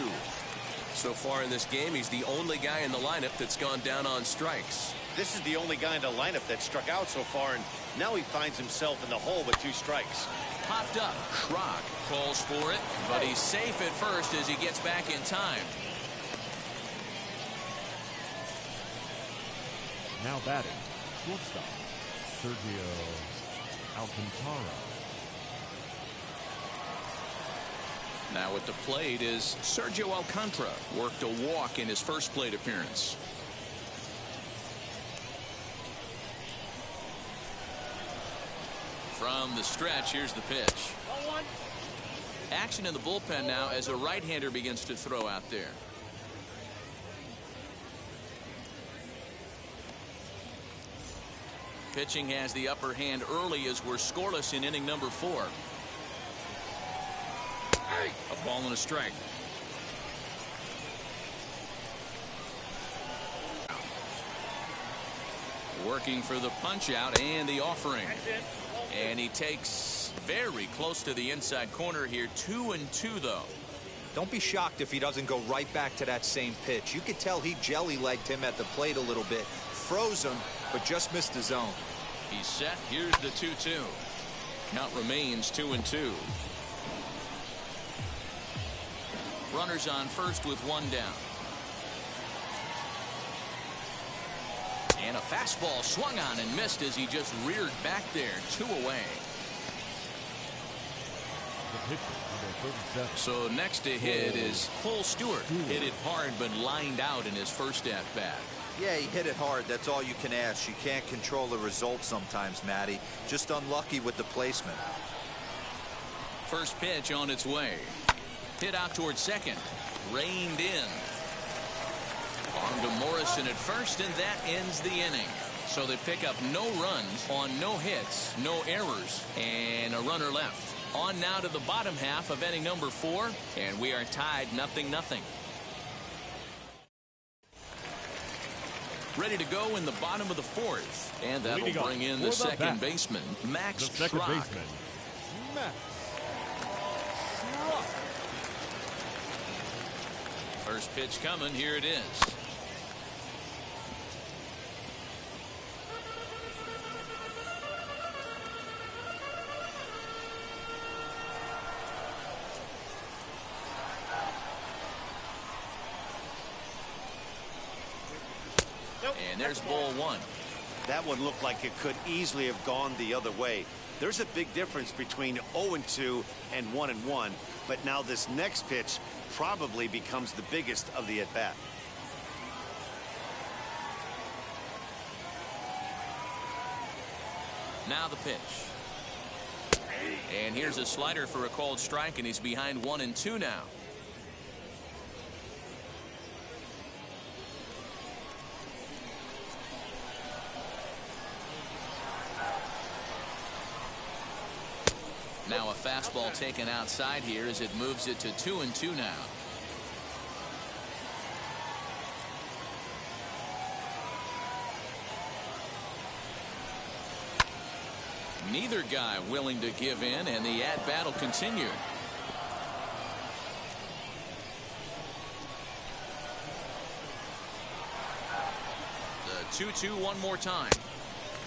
I: So far in this game, he's the only guy in the lineup that's gone down on strikes.
C: This is the only guy in the lineup that struck out so far, and now he finds himself in the hole with 2 strikes.
A: Popped up. Schrock calls for it, but he's safe at first as he gets back in time.
B: Now batting, shortstop, Sergio Alcantara.
A: Now at the plate is Sergio Alcantara. Worked a walk in his first plate appearance. From the stretch, here's the pitch. Action in the bullpen now as a right-hander begins to throw out there. Pitching has the upper hand early as we're scoreless in inning number 4. A ball and a strike. Working for the punch out and the offering. And he takes very close to the inside corner here. 2-2 though.
D: Don't be shocked if he doesn't go right back to that same pitch. You could tell he jelly-legged him at the plate a little bit. Froze him, but just missed the zone.
A: He's set. Here's the 2-2. Count remains 2-2. Runners on first with 1 down. And a fastball swung on and missed as he just reared back there. 2 away. So next to hit is Cole Stewart. Hit it hard but lined out in his first at bat.
D: Yeah, he hit it hard. That's all you can ask. You can't control the result sometimes, Matty. Just unlucky with the placement.
A: First pitch on its way. Hit out towards second. Reined in. On to Morrison at first, and that ends the inning. So they pick up no runs on no hits, no errors, and a runner left. On now to the bottom half of inning number 4, and we are tied 0-0. Ready to go in the bottom of the 4th, and that'll bring in the second baseman, Max Schrock. First pitch coming. Here it is. And there's ball 1.
C: That one looked like it could easily have gone the other way. There's a big difference between 0-2 and 1-1, but now this next pitch probably becomes the biggest of the at-bat.
A: Now the pitch. And here's a slider for a called strike, and he's behind 1-2 now. Now a fastball taken outside here as it moves it to 2-2 now. Neither guy willing to give in, and the at-bat will continue. The 2-2 one more time.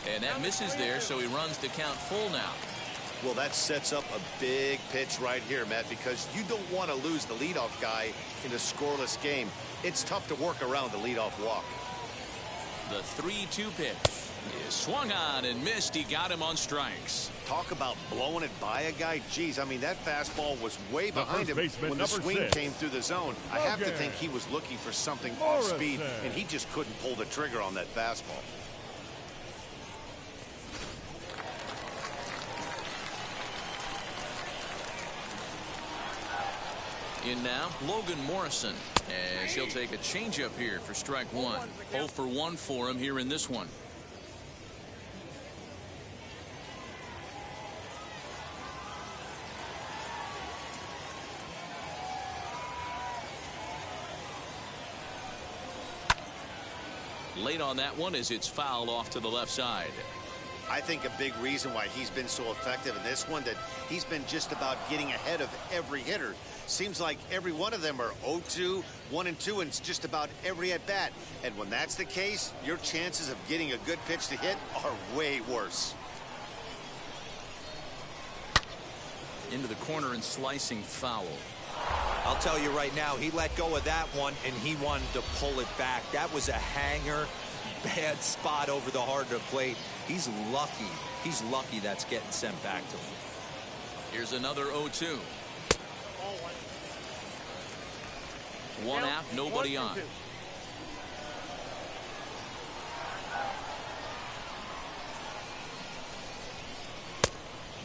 A: And that misses there, so he runs the count full now.
C: Well, that sets up a big pitch right here, Matt, because you don't want to lose the leadoff guy in a scoreless game. It's tough to work around the leadoff walk.
A: The 3-2 pitch is swung on and missed. He got him on strikes.
C: Talk about blowing it by a guy. Geez, I mean, that fastball was way behind him when the swing came through the zone. I have to think he was looking for something off speed, and he just couldn't pull the trigger on that fastball.
A: In now, Logan Morrison, as he'll take a changeup here for strike one. 0 for 1 for him here in this one. Late on that one as it's fouled off to the left side.
C: I think a big reason why he's been so effective in this one, that he's been just about getting ahead of every hitter. Seems like every one of them are 0-2, 1-2, and it's just about every at-bat. And when that's the case, your chances of getting a good pitch to hit are way worse.
A: Into the corner and slicing foul.
D: I'll tell you right now, he let go of that one, and he wanted to pull it back. That was a hanger, bad spot over the heart of the plate. He's lucky. He's lucky that's getting sent back to him.
A: Here's another 0-2. One out, nobody on.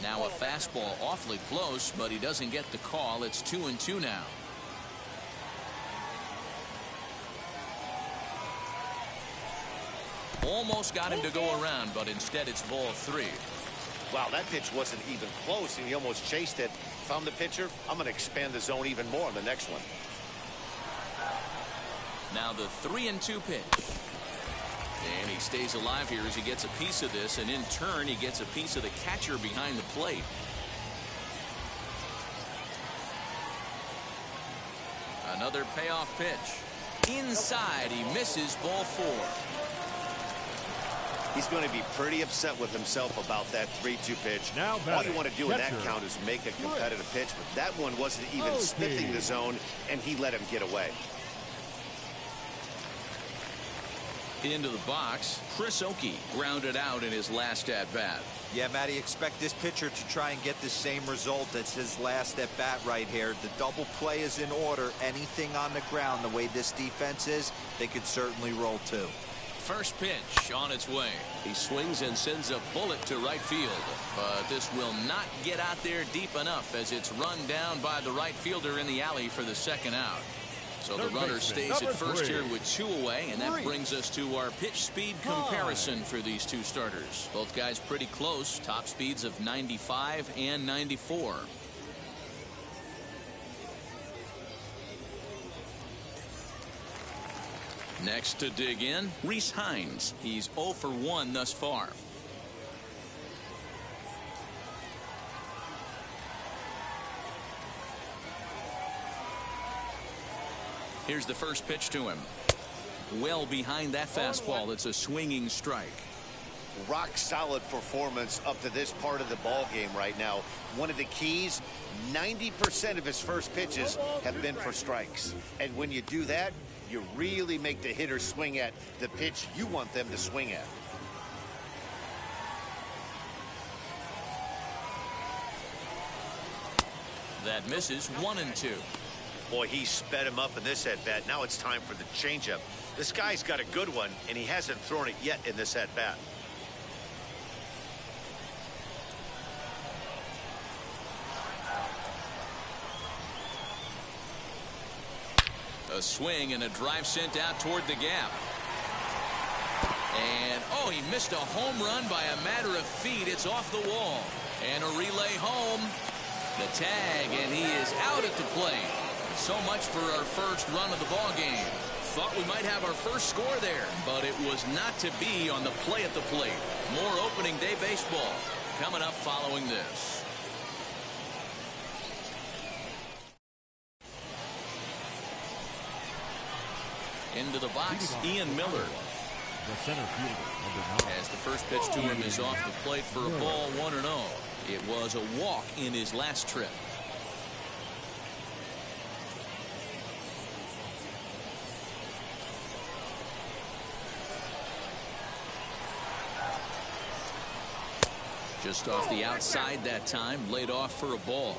A: Now a fastball awfully close, but he doesn't get the call. It's 2-2 now. Almost got him to go around, but instead it's ball 3.
C: Wow, that pitch wasn't even close, and he almost chased it. If I'm the pitcher, I'm going to expand the zone even more on the next one.
A: Now the 3-2 pitch. And he stays alive here as he gets a piece of this, and in turn he gets a piece of the catcher behind the plate. Another payoff pitch. Inside, he misses, ball 4.
C: He's going to be pretty upset with himself about that 3-2 pitch.
B: Now
C: all you want to do in that count is make a competitive pitch, but that one wasn't even sniffing the zone, and he let him get away.
A: Into the box, Chris Oakey grounded out in his last at-bat.
D: Yeah, Matty, expect this pitcher to try and get the same result as his last at-bat right here. The double play is in order. Anything on the ground, the way this defense is, they could certainly roll too.
A: First pitch on its way. He swings and sends a bullet to right field, but this will not get out there deep enough as it's run down by the right fielder in the alley for the second out. So the runner stays at first here with 2 away, and that brings us to our pitch speed comparison for these two starters. Both guys pretty close, top speeds of 95 and 94. Next to dig in, Rhys Hines. He's 0 for 1 thus far. Here's the first pitch to him. Well behind that fastball. It's a swinging strike.
C: Rock solid performance up to this part of the ball game right now. One of the keys, 90% of his first pitches have been for strikes. And when you do that, you really make the hitter swing at the pitch you want them to swing at.
A: That misses. 1-2.
C: Boy, he sped him up in this at-bat. Now it's time for the changeup. This guy's got a good one, and he hasn't thrown it yet in this at-bat.
A: A swing and a drive sent out toward the gap. And, oh, he missed a home run by a matter of feet. It's off the wall. And a relay home. The tag, and he is out at the plate. So much for our first run of the ball game. Thought we might have our first score there, but it was not to be on the play at the plate. More opening day baseball coming up following this. Into the box, Ian Miller.
B: The center fielder, number 9.
A: As the first pitch to him is off the plate for a ball, 1-0. It was a walk in his last trip. Just off the outside that time, laid off for a ball.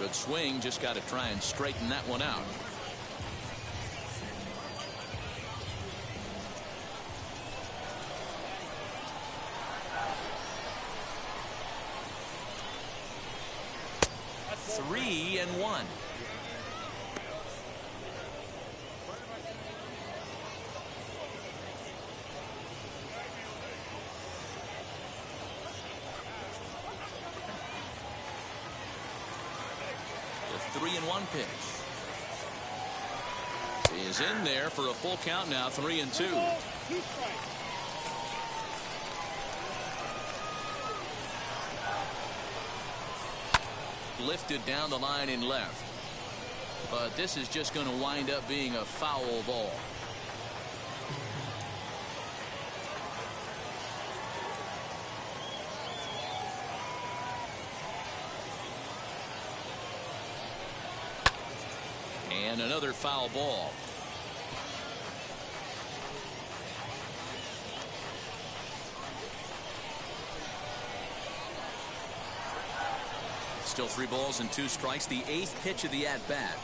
A: Good swing, just got to try and straighten that one out. That's 3-1. The 3-1 pitch. He is in there for a full count now, 3-2. Lifted down the line in left. But this is just going to wind up being a foul ball. And another foul ball. Still 3 balls and 2 strikes. The 8th pitch of the at-bat.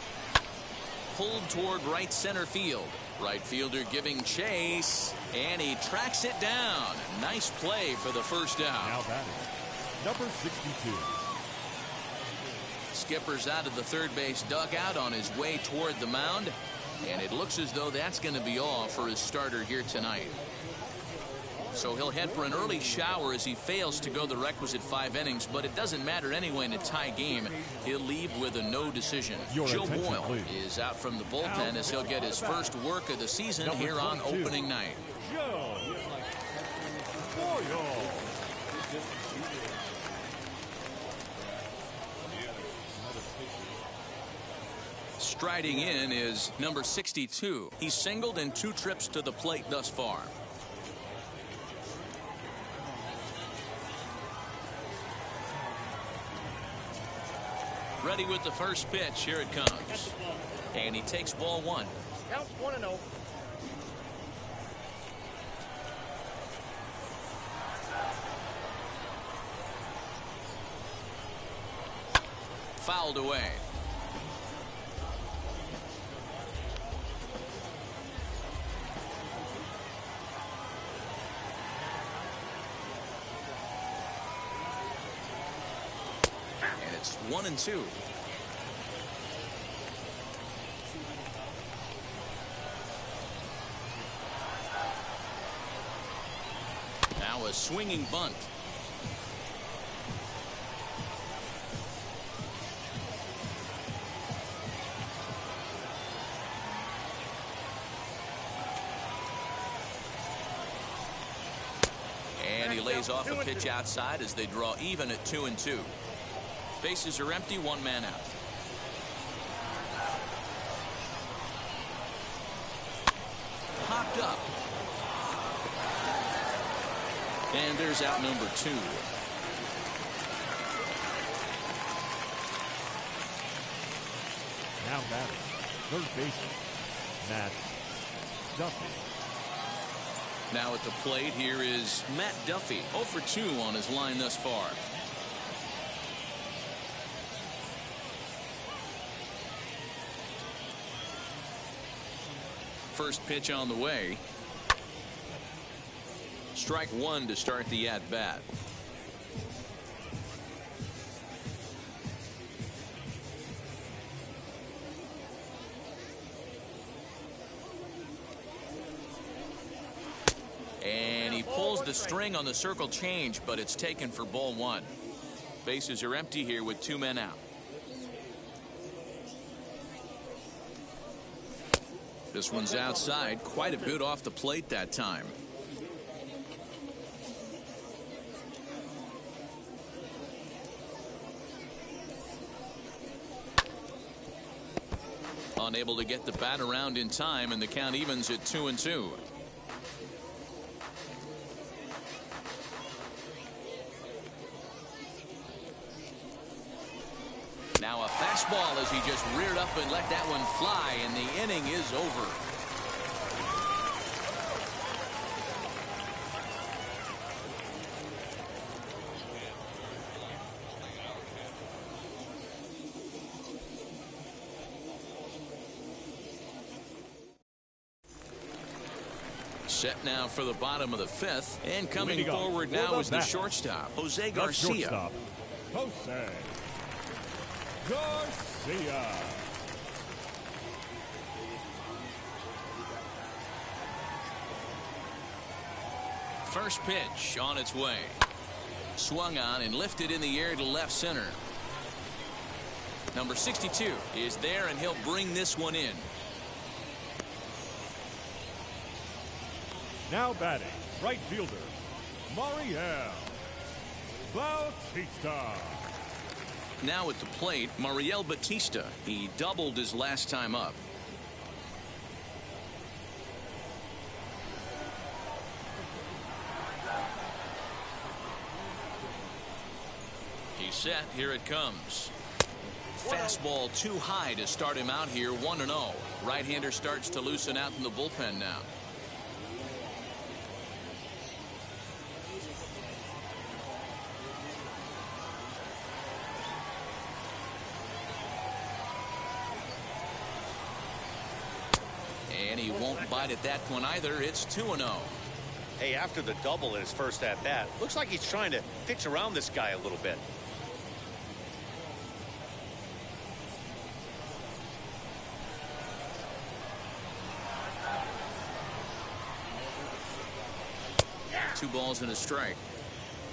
A: Pulled toward right center field. Right fielder giving chase. And he tracks it down. Nice play for the first out.
B: Now batting, number 62.
A: Skipper's out of the third base dugout on his way toward the mound. And it looks as though that's going to be all for his starter here tonight. So he'll head for an early shower as he fails to go the requisite 5 innings. But it doesn't matter anyway in a tie game. He'll leave with a no decision. Joe Boyle is out from the bullpen as he'll get his first work of the season here on opening night.
B: Joe Boyle.
A: Striding in is number 62. He's singled in 2 trips to the plate thus far. Ready with the first pitch. Here it comes. And he takes ball 1.
F: Counts 1-0.
A: Fouled away. And it's 1-2. Now a swinging bunt. And he lays off a pitch outside as they draw even at 2-2. Bases are empty, 1 man out. Popped up. And there's out number 2.
B: Now batting, third baseman, Matt Duffy.
A: Now at the plate, here is Matt Duffy. 0 for 2 on his line thus far. First pitch on the way. Strike 1 to start the at-bat. pulls the string on the circle change, but it's taken for ball one. Bases are empty here with 2 men out. This one's outside, quite a bit off the plate that time. Unable to get the bat around in time, and the count evens at 2-2. Now a fastball as he just reared up and let that one fly, and the inning is over. Set now for the bottom of the 5th, and coming forward now is the shortstop, Jose Garcia.
B: Jose Garcia.
A: First pitch on its way. Swung on and lifted in the air to left center. Number 62 is there, and he'll bring this one in.
B: Now batting, right fielder, Mariel Bautista.
A: Now at the plate, Mariel Bautista. He doubled his last time up. He's set. Here it comes. Fastball too high to start him out here. 1-0. Right-hander starts to loosen out in the bullpen now. And he won't bite at that one either. It's 2-0.
C: Hey, after the double in his first at-bat, looks like he's trying to pitch around this guy a little bit.
A: Two balls and a strike.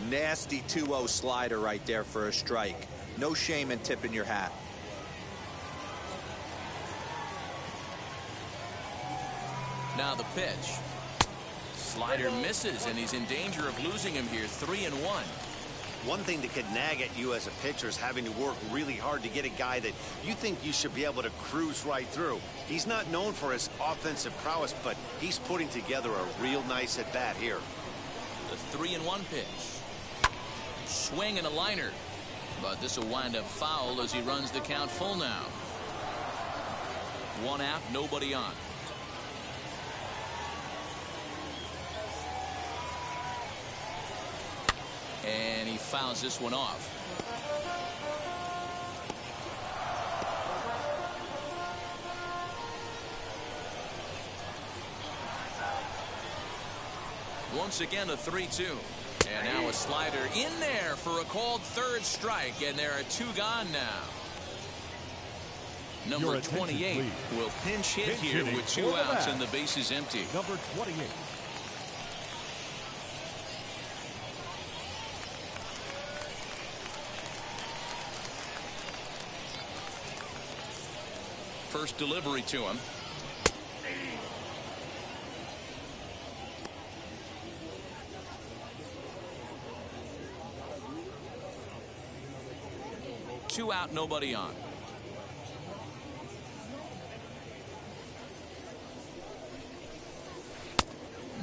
D: Nasty 2-0 slider right there for a strike. No shame in tipping your hat.
A: Now the pitch. Slider misses, and he's in danger of losing him here. 3-1.
C: One thing that could nag at you as a pitcher is having to work really hard to get a guy that you think you should be able to cruise right through. He's not known for his offensive prowess, but he's putting together a real nice at-bat here.
A: The 3-1 pitch. Swing and a liner. But this will wind up foul as he runs the count full now. 1 out, nobody on. And he fouls this one off. Once again a 3-2. And now a slider in there for a called third strike, and there are 2 gone now. Number 28 will pinch hit here with 2 outs and the bases empty.
B: Number 28.
A: First delivery to him. Two out, nobody on.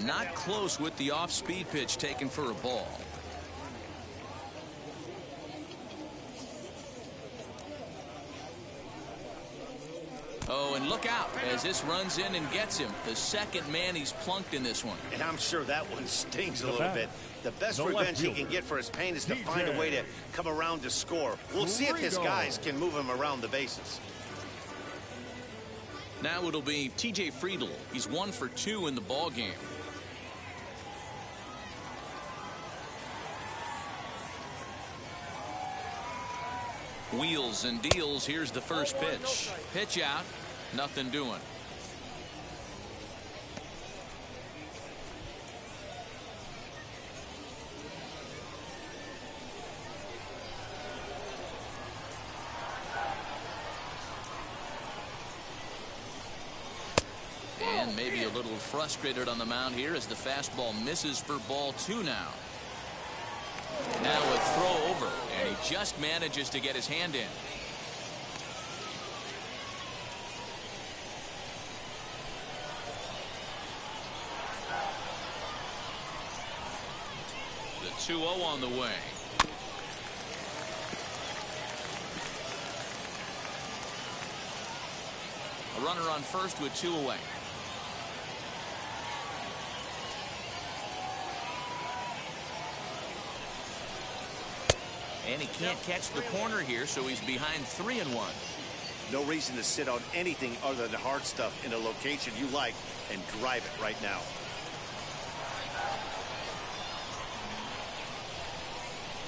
A: Not close with the off-speed pitch taken for a ball. Oh, and look out as this runs in and gets him. The second man he's plunked in this one.
C: And I'm sure that one stings a little bit. The best revenge he can get for his pain is to find a way to come around to score. We'll see if his guys can move him around the bases.
A: Now it'll be T.J. Friedl. He's 1 for 2 in the ball game. Wheels and deals. Here's the first pitch. Pitch out. Nothing doing. frustrated on the mound here as the fastball misses for ball 2 now. Now a throw over, and he just manages to get his hand in. The 2-0 on the way. A runner on first with 2 away. And he can't catch the corner here, so he's behind 3-1.
C: No reason to sit on anything other than hard stuff in a location you like and drive it right now.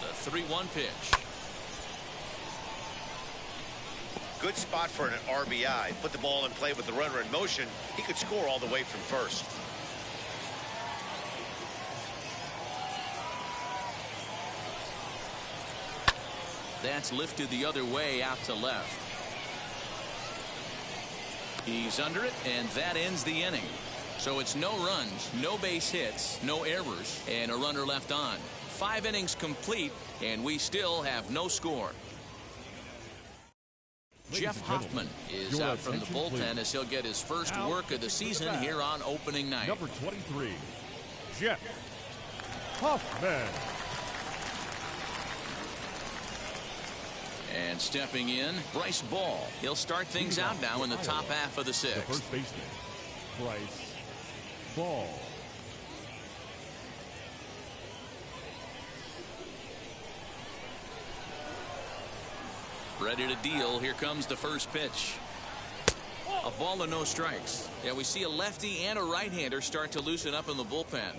A: The 3-1 pitch.
C: Good spot for an RBI. Put the ball in play with the runner in motion. He could score all the way from first.
A: That's lifted the other way out to left. He's under it, and that ends the inning. So it's no runs, no base hits, no errors, and a runner left on. 5 innings complete, and we still have no score. Jeff Hoffman is out from the bullpen as he'll get his first work of the season here on opening night.
B: Number 23, Jeff Hoffman.
A: And stepping in, Bryce Ball. He'll start things out now in the top half of the 6th.
B: The first baseman, Bryce Ball.
A: Ready to deal. Here comes the first pitch. A ball and no strikes. Yeah, we see a lefty and a right-hander start to loosen up in the bullpen.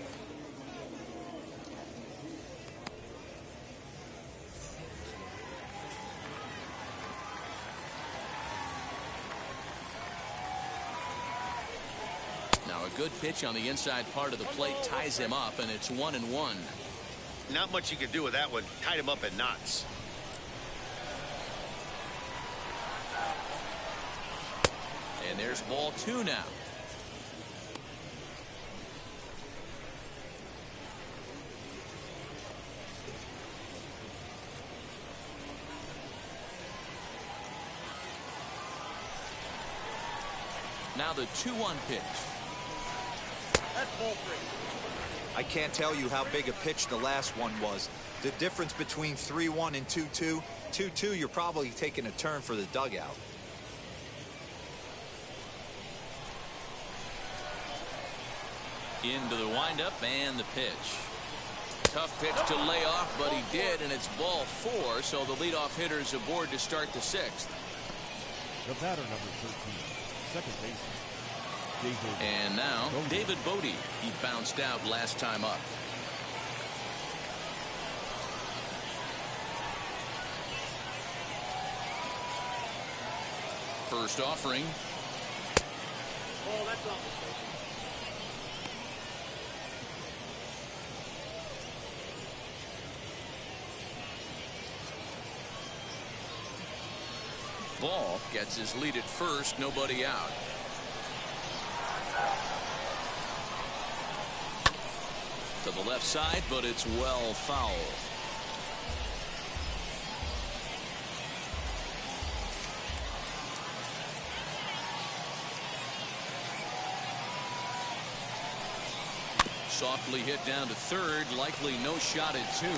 A: Now a good pitch on the inside part of the plate ties him up, and it's 1-1.
C: Not much you can do with that one. Tied him up in knots.
A: And there's ball 2 now. Now the 2-1 pitch.
F: That's ball 3.
D: I can't tell you how big a pitch the last one was. The difference between 3-1 and 2-2. 2-2, you're probably taking a turn for the dugout.
A: Into the windup and the pitch. Tough pitch to lay off, but he did, and it's ball 4, so the leadoff hitter's aboard to start the 6th.
B: The batter, number 13, second baseman, David.
A: And now,
B: Bodie.
A: David Bodie. He bounced out last time up. First offering.
F: Oh, that's not mistake.
A: Ball gets his lead at first, nobody out. To the left side, but it's well foul. Softly hit down to third, likely no shot at 2.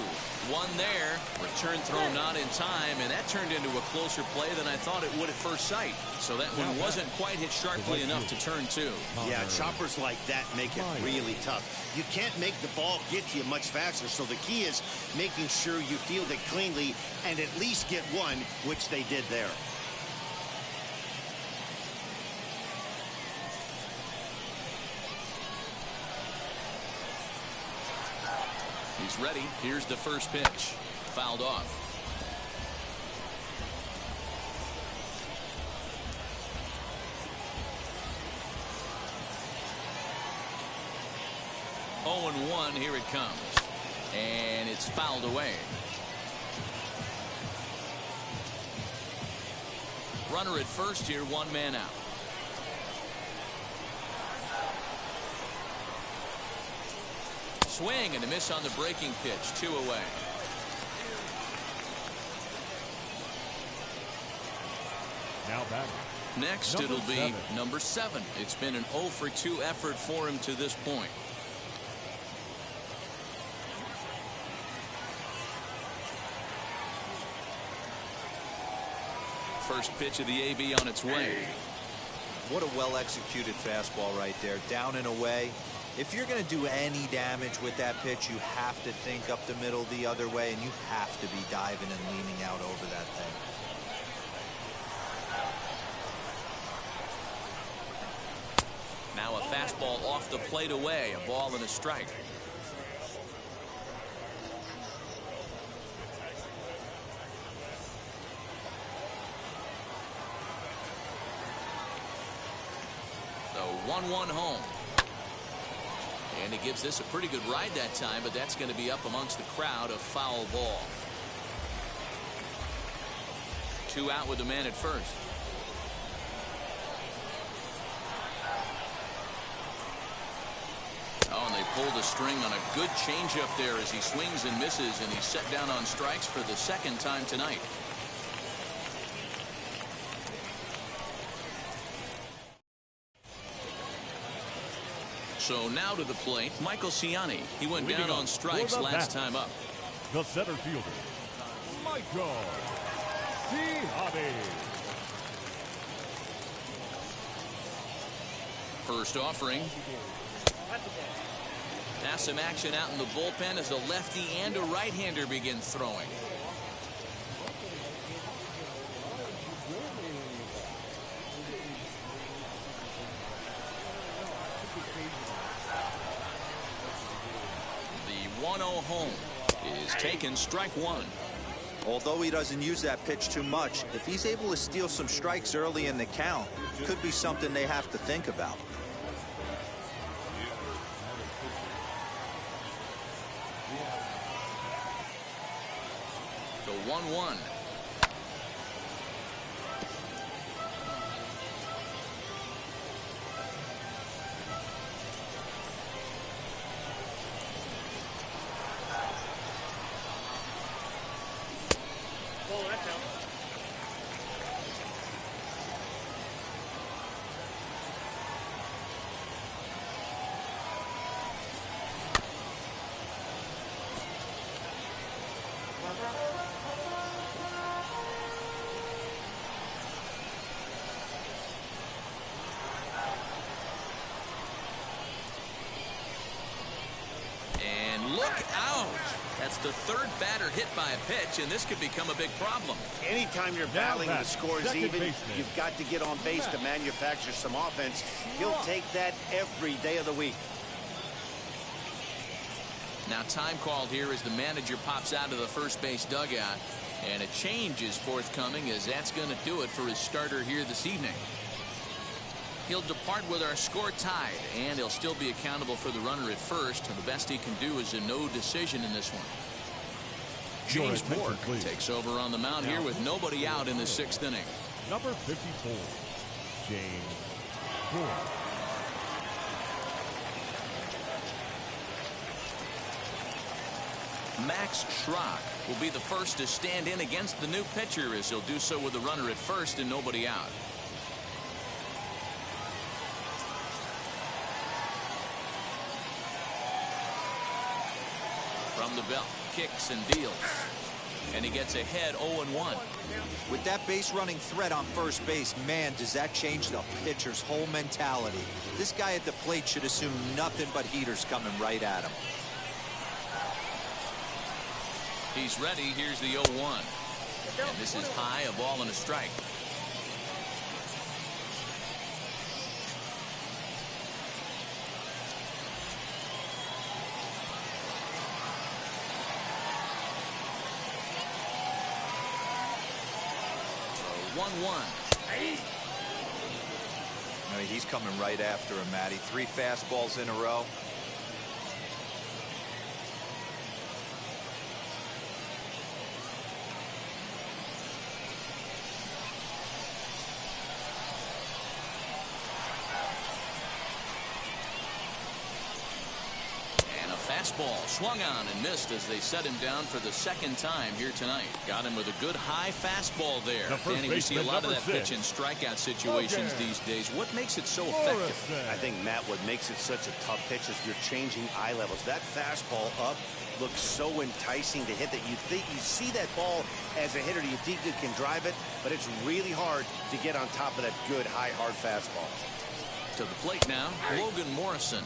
A: One there, return throw not in time, and that turned into a closer play than I thought it would at first sight. So that one wasn't quite hit sharply enough to turn 2.
C: Yeah, choppers like that make it really tough. You can't make the ball get to you much faster, so the key is making sure you field it cleanly and at least get one, which they did there.
A: He's ready. Here's the first pitch. Fouled off. Oh, and 1. Here it comes. And it's fouled away. Runner at first here, 1 man out. Swing and a miss on the breaking pitch. 2 away.
B: Now batting.
A: Next, it'll be number 7. It's been an 0 for 2 effort for him to this point. First pitch of the AB on its way.
D: What a well-executed fastball right there. Down and away. If you're going to do any damage with that pitch, you have to think up the middle the other way, and you have to be diving and leaning out over that thing.
A: Now a fastball off the plate away. A ball and a strike. The 1-1 home. And he gives this a pretty good ride that time, but that's going to be up amongst the crowd. A foul ball. 2 out with the man at first. Oh, and they pulled the string on a good changeup there as he swings and misses, and he's set down on strikes for the 2nd time tonight. So now to the plate, Michael Ciani. He went down on strikes last time up.
B: The center fielder, Michael Ciani.
A: First offering. Now some action out in the bullpen as a lefty and a right-hander begin throwing. The 1-0 home is taken, strike 1.
D: Although he doesn't use that pitch too much, if he's able to steal some strikes early in the count, could be something they have to think about.
A: The 1-1. That's the 3rd batter hit by a pitch, and this could become a big problem.
C: Anytime you're battling the score is even, you've got to get on base to manufacture some offense. He'll take that every day of the week.
A: Now time called here as the manager pops out of the first base dugout, and a change is forthcoming as that's going to do it for his starter here this evening. He'll depart with our score tied, and he'll still be accountable for the runner at first. And the best he can do is a no decision in this one. James Bourque takes over on the mound here with nobody out in the 6th inning.
B: Number 54, James Bourque.
A: Max Schrock will be the first to stand in against the new pitcher, as he'll do so with the runner at first and nobody out. From the belt, kicks and deals. And he gets ahead 0-1.
D: With that base running threat on first base, man, does that change the pitcher's whole mentality. This guy at the plate should assume nothing but heaters coming right at him.
A: He's ready. Here's the 0-1. And this is high, a ball and a strike. So 1-1.
D: I mean, he's coming right after him, Matty. 3 fastballs in a row.
A: fastball swung on and missed as they set him down for the second time here tonight. Got him with a good high fastball there. Danny, we see a lot of that pitch in strikeout situations these days. What makes it so effective?
C: I think, Matt, what makes it such a tough pitch is you're changing eye levels. That fastball up looks so enticing to hit that you think you see that ball as a hitter, you think you can drive it, but it's really hard to get on top of that good high hard fastball.
A: To the plate now, Logan Morrison,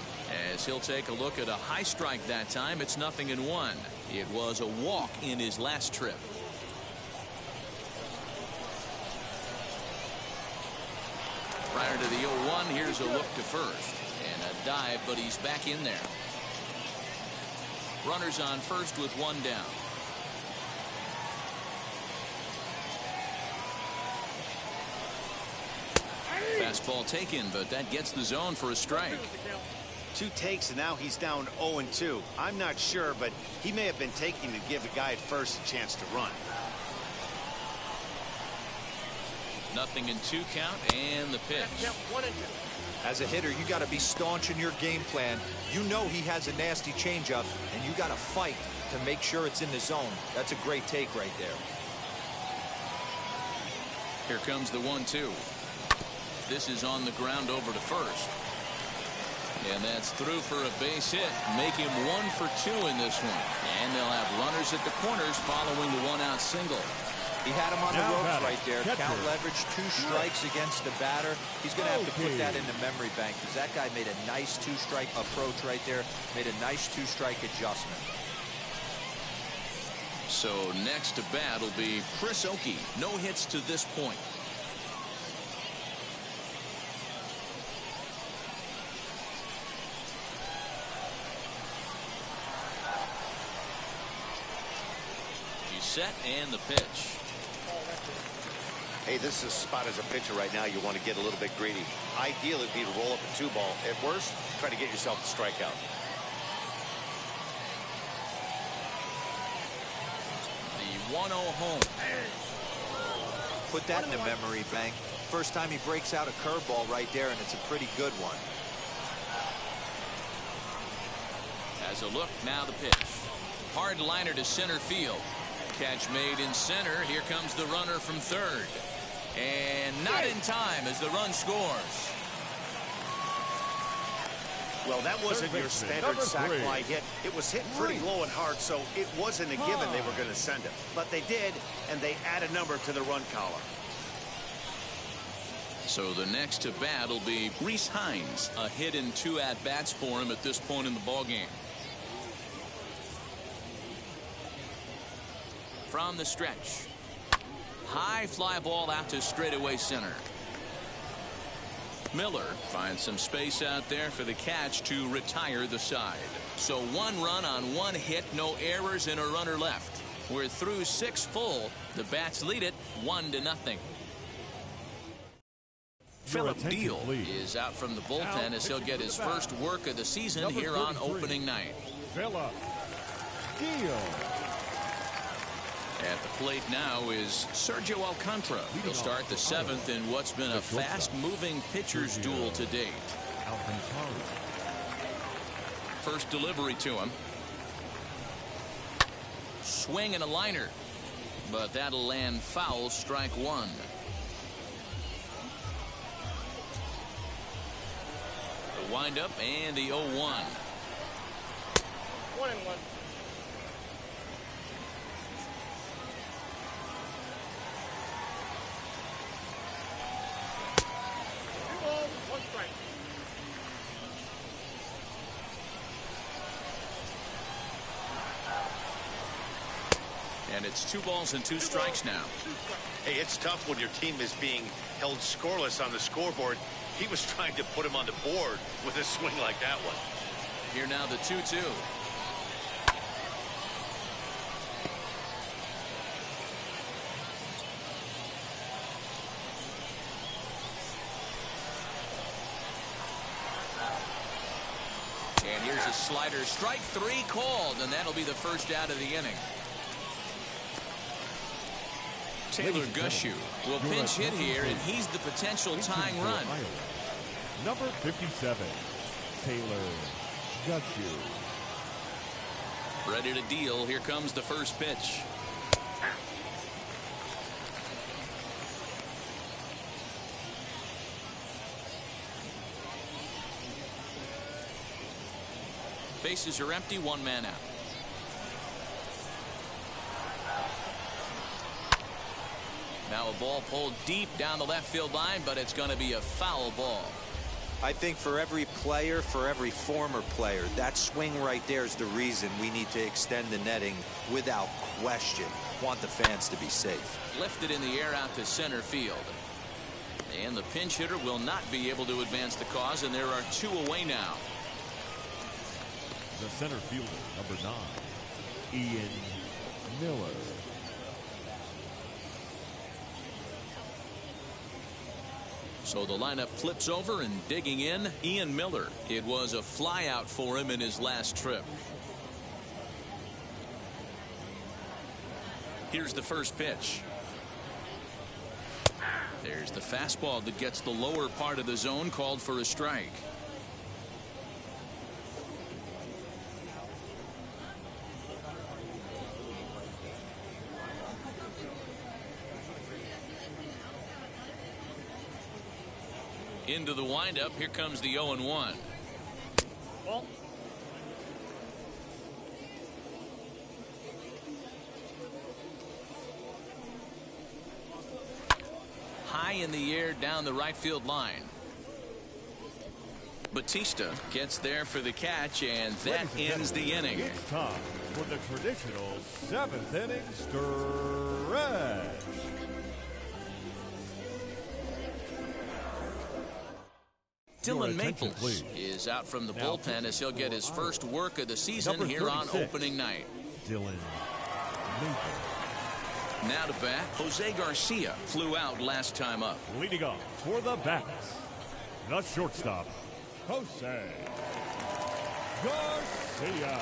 A: as he'll take a look at a high strike that time. It's 0-1. It was a walk in his last trip. Prior to the 0-1, here's a look to first and a dive, but he's back in there. Runners on first with one down. Fastball taken, but that gets the zone for a strike.
C: 2 takes, and now he's down 0-2. I'm not sure, but he may have been taking to give the guy at first a chance to run.
A: 0-2 count, and the pitch.
D: As a hitter, you got to be staunch in your game plan. You know he has a nasty changeup, and you got to fight to make sure it's in the zone. That's a great take right there.
A: Here comes the 1-2. This is on the ground over to first. And that's through for a base hit. Make him 1 for 2 in this one. And they'll have runners at the corners following the 1-out single.
D: He had him on the ropes right there. Count leverage, 2 strikes against the batter. He's going to have to put that in the memory bank because that guy made a nice 2-strike approach right there. Made a nice 2-strike adjustment.
A: So next to bat will be Chris Oakey. No hits to this point. Set and the pitch.
C: Hey, this is a spot as a pitcher right now. You want to get a little bit greedy. Ideally, it'd be to roll up a 2-ball. At worst, try to get yourself a strikeout.
A: The 1-0 home.
D: Put that in the memory bank. First time he breaks out a curveball right there, and it's a pretty good one.
A: As a look, now the pitch. Hard liner to center field. Catch made in center. Here comes the runner from third. And not in time as the run scores.
C: Well, that wasn't your standard sac fly hit. It was hit pretty low and hard, so it wasn't a given they were going to send it. But they did, and they add a number to the run column.
A: So the next to bat will be Reese Hines. A hit in 2 at-bats for him at this point in the ballgame. From the stretch. High fly ball out to straightaway center. Miller finds some space out there for the catch to retire the side. So 1 run on 1 hit, no errors, and a runner left. We're through 6 full. The Bats lead it 1-0. Philip Deal is out from the bullpen as he'll get his first work of the season here on opening night.
B: Philip Deal.
A: At the plate now is Sergio Alcantara. He'll start the 7th in what's been a fast-moving pitcher's duel to date. First delivery to him. Swing and a liner. But that'll land foul, strike 1. The windup and the 0-1.
F: 1-1.
A: And it's 2 balls and 2 strikes now.
C: Hey, it's tough when your team is being held scoreless on the scoreboard. He was trying to put him on the board with a swing like that one.
A: Here now the 2-2. And here's a slider. Strike 3 called, and that'll be the first out of the inning. Taylor Gushu will pinch hit here, and he's the potential tying run.
B: Number 57, Taylor Gushu.
A: Ready to deal. Here comes the first pitch. Bases are empty, one man out. Now a ball pulled deep down the left field line, but it's going to be a foul ball.
D: I think for every player, for every former player, that swing right there is the reason we need to extend the netting without question. Want the fans to be safe.
A: Lifted in the air out to center field. And the pinch hitter will not be able to advance the cause, and there are two away now.
B: The center fielder, number 9, Ian Miller.
A: So the lineup flips over, and digging in, Ian Miller. It was a flyout for him in his last trip. Here's the first pitch. There's the fastball that gets the lower part of the zone, called for a strike. Into the windup. Here comes the 0-1.
F: Well,
A: High in the air down the right field line. Batista gets there for the catch, and that ends the inning.
B: It's time for the traditional 7th inning stretch.
A: Dylan Maples is out from the bullpen as he'll get his first work of the season here on opening night.
B: Dylan Maples.
A: Now to bat, Jose Garcia flew out last time up.
B: Leading off for the bats, the shortstop, Jose Garcia.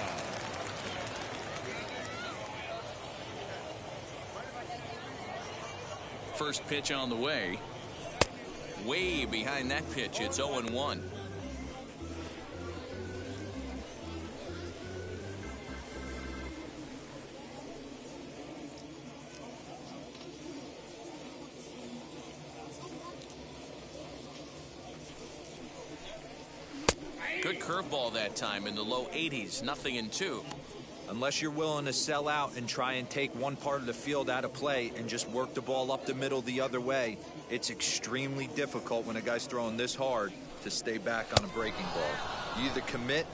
A: First pitch on the way. Way behind that pitch. It's 0-1. Good curveball that time in the low 80s. 0-2.
D: Unless you're willing to sell out and try and take one part of the field out of play and just work the ball up the middle the other way, it's extremely difficult when a guy's throwing this hard to stay back on a breaking ball. You either commit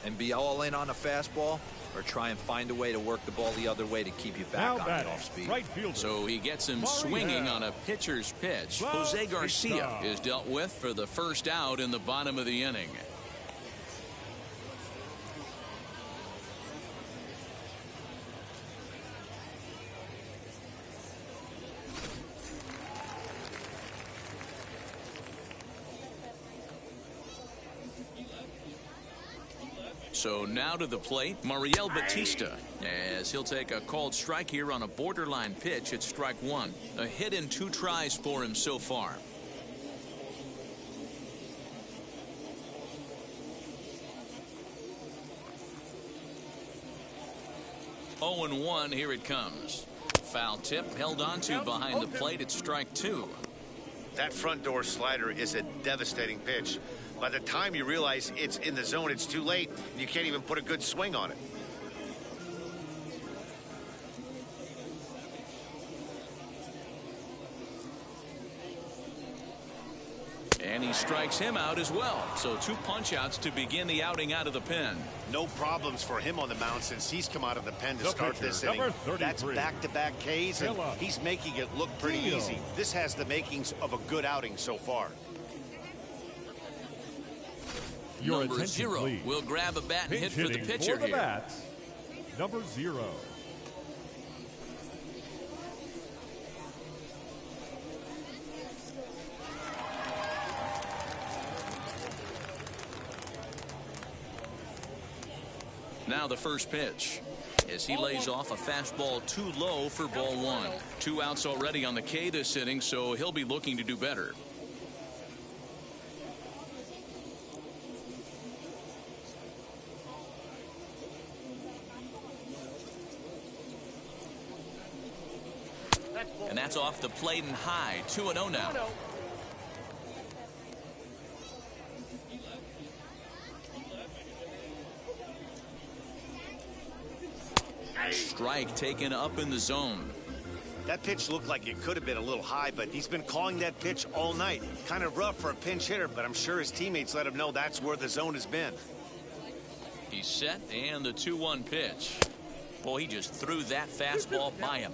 D: and be all in on a fastball or try and find a way to work the ball the other way to keep you back on it off speed.
B: Right fielder.
A: So he gets him swinging on a pitcher's pitch. Jose Garcia is dealt with for the first out in the bottom of the inning. So now to the plate, Mariel Batista, as he'll take a called strike here on a borderline pitch at strike 1. A hit in 2 tries for him so far. Oh and 1, here it comes. Foul tip held onto behind the plate at strike 2.
C: That front door slider is a devastating pitch. By the time you realize it's in the zone, it's too late, and you can't even put a good swing on it.
A: And he strikes him out as well. So 2 punch-outs to begin the outing out of the pen.
C: No problems for him on the mound since he's come out of the pen to start this inning. That's back-to-back Ks, and he's making it look pretty easy. This has the makings of a good outing so far.
A: Number 0 will grab a bat and hit for the pitcher here.
B: Bats, number 0.
A: Now the first pitch, as he lays off a fastball too low for ball 1. 2 outs already on the K this inning, so he'll be looking to do better. And that's off the plate and high. 2-0 now. Strike taken up in the zone.
C: That pitch looked like it could have been a little high, but he's been calling that pitch all night. Kind of rough for a pinch hitter, but I'm sure his teammates let him know that's where the zone has been.
A: He's set, and the 2-1 pitch. Boy, he just threw that fastball by him.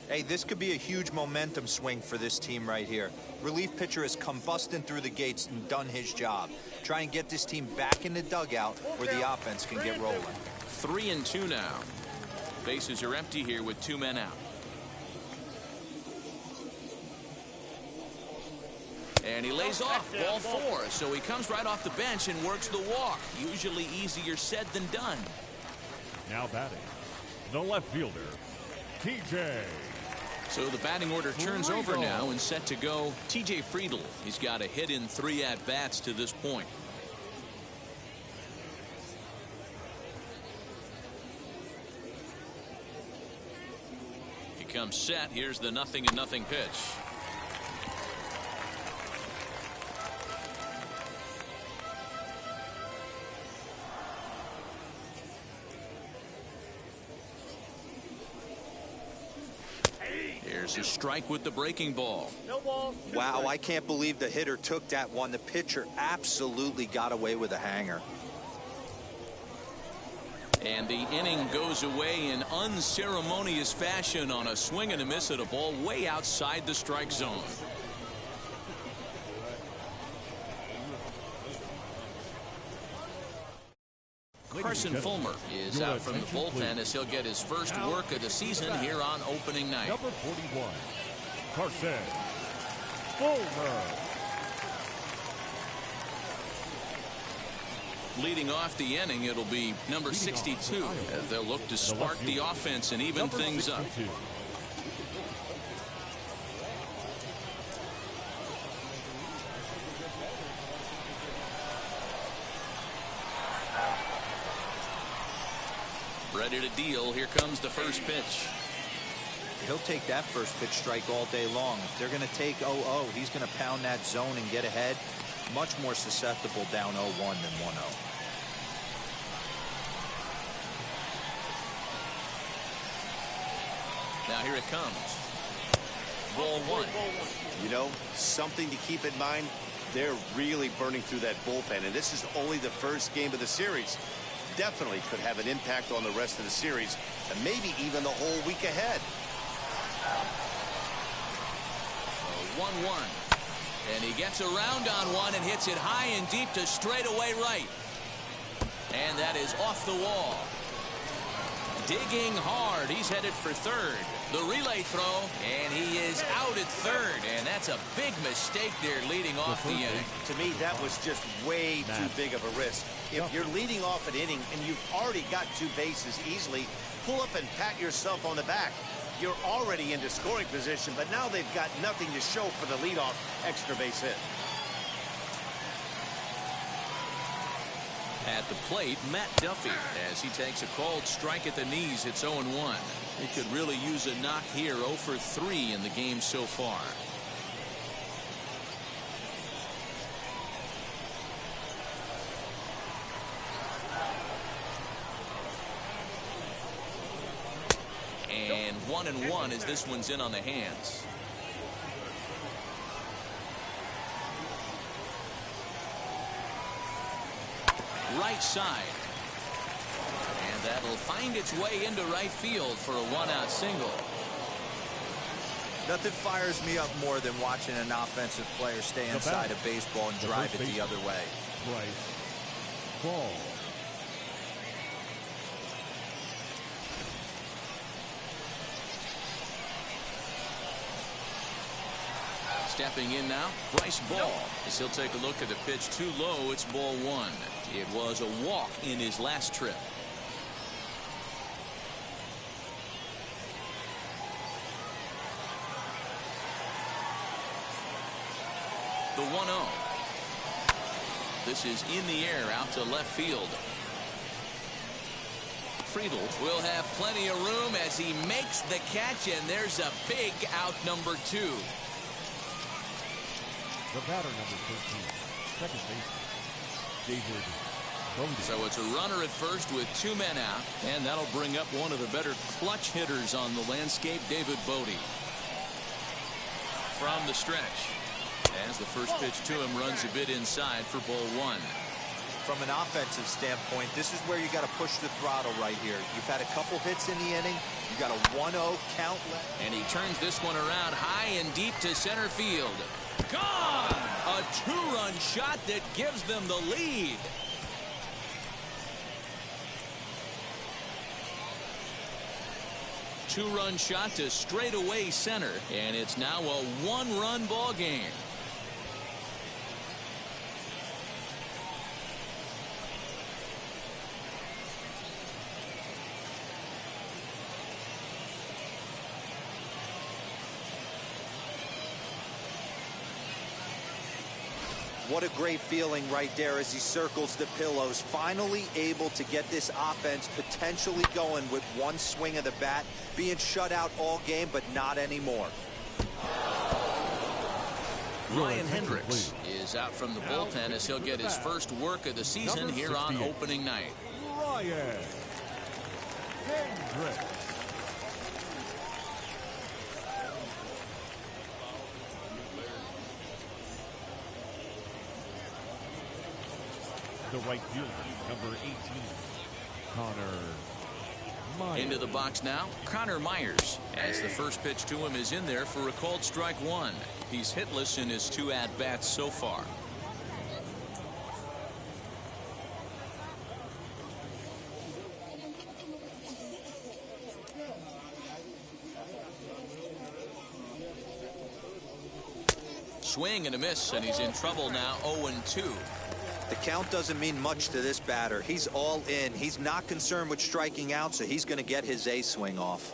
D: Hey, this could be a huge momentum swing for this team right here. Relief pitcher has come busting through the gates and done his job. Try and get this team back in the dugout where the offense can get rolling.
A: 3-2 now. Bases are empty here with 2 men out. And he lays off, ball 4, so he comes right off the bench and works the walk. Usually easier said than done.
B: Now batting, the left fielder, TJ.
A: So the batting order turns over now and set to go TJ Friedl. He's got a hit in 3 at-bats to this point. He comes set. Here's the 0-0 pitch. Here's a strike with the breaking ball.
D: Wow, I can't believe the hitter took that one. The pitcher absolutely got away with a hanger.
A: And the inning goes away in unceremonious fashion on a swing and a miss at a ball way outside the strike zone. Carson Fulmer is out from the bullpen as he'll get his first work of the season here on opening night.
B: Number 41, Carson Fulmer.
A: Leading off the inning, it'll be number 62 as they'll look to spark the offense and even things up. Ready to deal. Here comes the first pitch.
D: He'll take that first pitch strike all day long. If they're going to take 0-0, he's going to pound that zone and get ahead. Much more susceptible down 0-1 than 1-0.
A: Now here it comes. Ball 1.
C: You know, something to keep in mind, they're really burning through that bullpen, and this is only the first game of the series. Definitely could have an impact on the rest of the series and maybe even the whole week ahead.
A: 1-1. And he gets around on one and hits it high and deep to straightaway right. And that is off the wall. Digging hard. He's headed for third. The relay throw, and he is out at third. And that's a big mistake there leading off the inning.
C: To me, that was just way too big of a risk. If you're leading off an inning and you've already got 2 bases easily, pull up and pat yourself on the back. You're already into scoring position, but now they've got nothing to show for the leadoff extra base hit.
A: At the plate, Matt Duffy, as he takes a called strike at the knees. It's 0-1. He could really use a knock here. 0 for 3 in the game so far. And 1-1 as this one's in on the hands. Right side. And that'll find its way into right field for a 1-out single.
D: Nothing fires me up more than watching an offensive player stay inside of baseball and drive it the other way.
B: Right. Ball.
A: Stepping in now, Bryce Ball. As he'll take a look at the pitch too low, it's ball 1. It was a walk in his last trip. The 1-0. This is in the air out to left field. Friedel will have plenty of room as he makes the catch, and there's a big out number 2.
B: The batter, number 13, second baseman, David VOD.
A: So it's a runner at first with 2 men out, and that'll bring up one of the better clutch hitters on the landscape, David VOD. From the stretch, as the first pitch to him runs a bit inside for ball 1.
D: From an offensive standpoint, this is where you got to push the throttle right here. You've had a couple hits in the inning. You got a 1-0 count left.
A: And he turns this one around high and deep to center field. Gone! A 2-run shot that gives them the lead. Two-run shot to straightaway center, and it's now a 1-run ball game.
D: What a great feeling right there as he circles the pillows. Finally able to get this offense potentially going with one swing of the bat. Being shut out all game, but not anymore.
A: Ryan Hendricks is out from the bullpen as he'll get his first work of the season here on opening night.
B: Ryan Hendricks. The right fielder, number 18, Connor Myers.
A: Into the box now, Connor Myers, as the first pitch to him is in there for a called strike 1. He's hitless in his 2 at-bats so far. Swing and a miss, and he's in trouble now, 0-2.
D: The count doesn't mean much to this batter. He's all in. He's not concerned with striking out, so he's going to get his A swing off.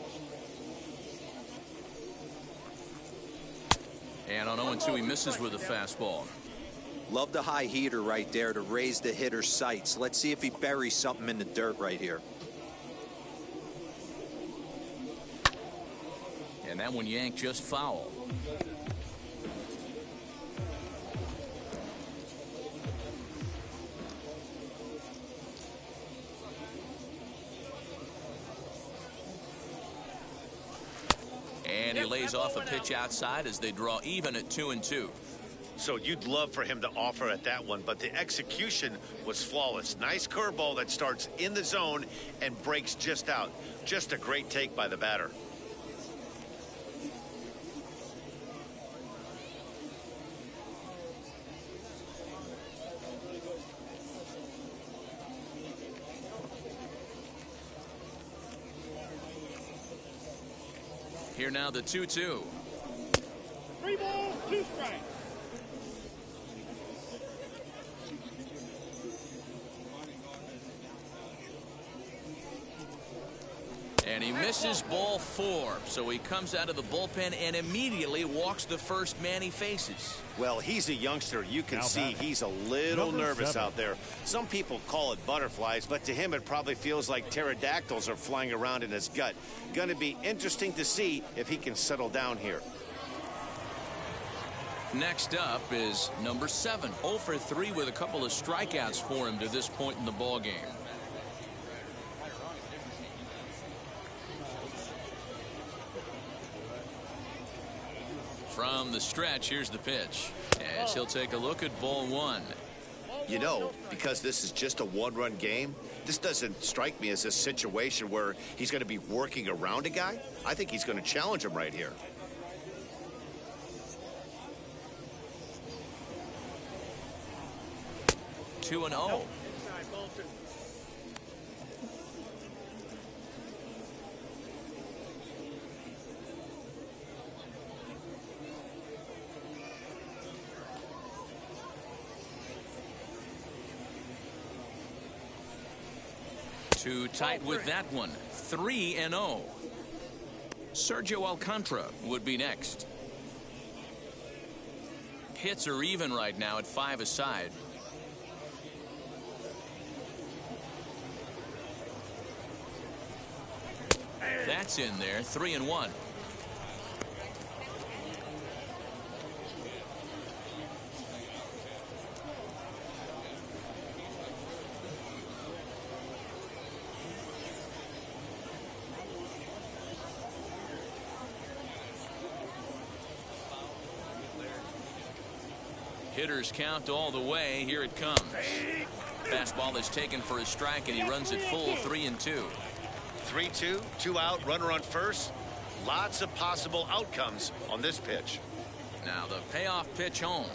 A: And on 0-2, he misses with a fastball.
D: Love the high heater right there to raise the hitter's sights. Let's see if he buries something in the dirt right here.
A: And that one yanked just foul. And he lays off a pitch outside as they draw even at 2-2.
C: So you'd love for him to offer at that one, but the execution was flawless. Nice curveball that starts in the zone and breaks just out. Just a great take by the batter.
A: Here now the 2-2.
F: 3 balls, 2 strikes.
A: And he misses ball 4, so he comes out of the bullpen and immediately walks the first man he faces.
C: Well, he's a youngster. You can see he's a little nervous out there. Some people call it butterflies, but to him it probably feels like pterodactyls are flying around in his gut. Going to be interesting to see if he can settle down here.
A: Next up is number 7, 0 for 3 with a couple of strikeouts for him to this point in the ball game. From the stretch, here's the pitch, as he'll take a look at ball 1.
C: You know, because this is just a one-run game, this doesn't strike me as a situation where he's going to be working around a guy. I think he's going to challenge him right here.
A: Two and 0. 2 tight with that one. 3-0. Sergio Alcantara would be next. Hits are even right now at 5 aside. That's in there, 3-1. Hitters count all the way. Here it comes. Fastball is taken for a strike, and he runs it full, 3-2.
C: 3-2, 2 out, runner on first. Lots of possible outcomes on this pitch.
A: Now the payoff pitch home.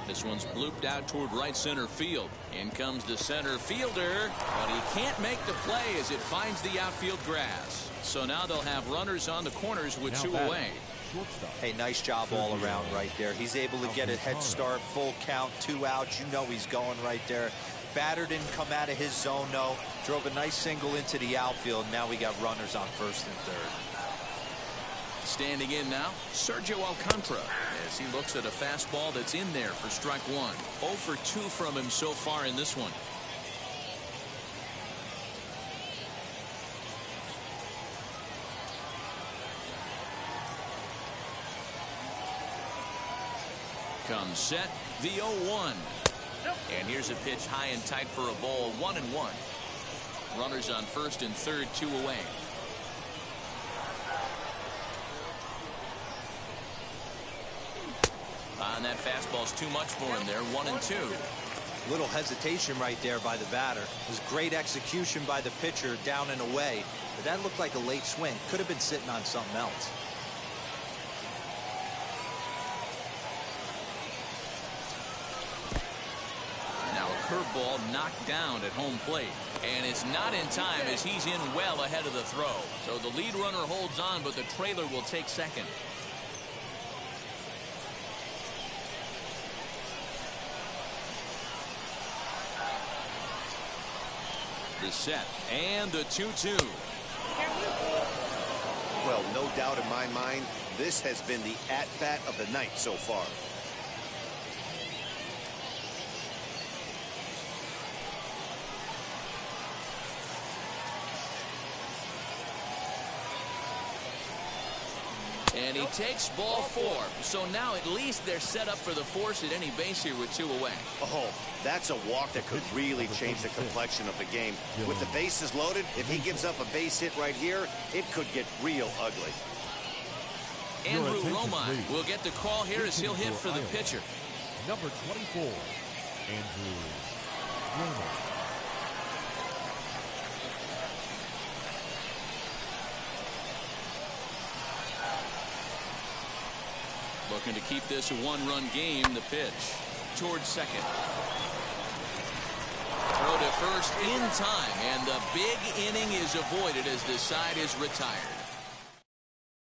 A: This one's blooped out toward right center field. In comes the center fielder, but he can't make the play as it finds the outfield grass. So now they'll have runners on the corners with two away.
D: Hey, nice job all around right there. He's able to get a head start, full count, 2 outs. You know he's going right there. Batter didn't come out of his zone, no. Drove a nice single into the outfield. Now we got runners on first and third.
A: Standing in now, Sergio Alcantara, as he looks at a fastball that's in there for strike one. 0 for 2 from him so far in this one. Comes set, the 0-1. And here's a pitch high and tight for a ball, 1-1. Runners on first and third, 2 away. And that fastball's too much for him there, 1-2.
D: Little hesitation right there by the batter. It was great execution by the pitcher down and away. But that looked like a late swing. Could have been sitting on something else.
A: Curveball knocked down at home plate, and it's not in time as he's in well ahead of the throw. So the lead runner holds on, but the trailer will take second. The set and the 2-2.
C: Well, no doubt in my mind, this has been the at-bat of the night so far.
A: And he takes ball 4. So now at least they're set up for the force at any base here with 2 away.
C: Oh, that's a walk that could really change the complexion of the game. With the bases loaded, if he gives up a base hit right here, it could get real ugly.
A: Andrew Romine will get the call here as he'll hit for the pitcher.
B: Number 24, Andrew Romine.
A: Looking to keep this a 1-run game. The pitch towards second. Throw to first in time, and the big inning is avoided as the side is retired.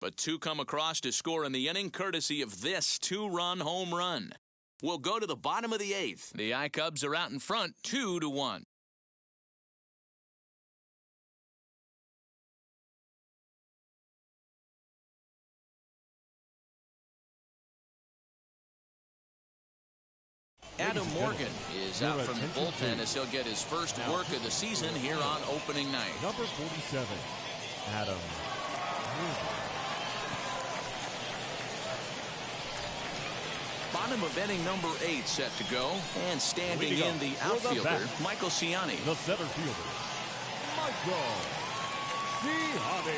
A: But 2 come across to score in the inning, courtesy of this 2-run home run. We'll go to the bottom of the 8th. The I-Cubs are out in front, 2-1. Adam Morgan is out from the bullpen as he'll get his first work of the season here on opening night.
B: Number 47, Adam Morgan.
A: Bottom of inning number 8 set to go. And standing in the outfielder, Michael Ciani.
B: The center fielder, Michael Ciani.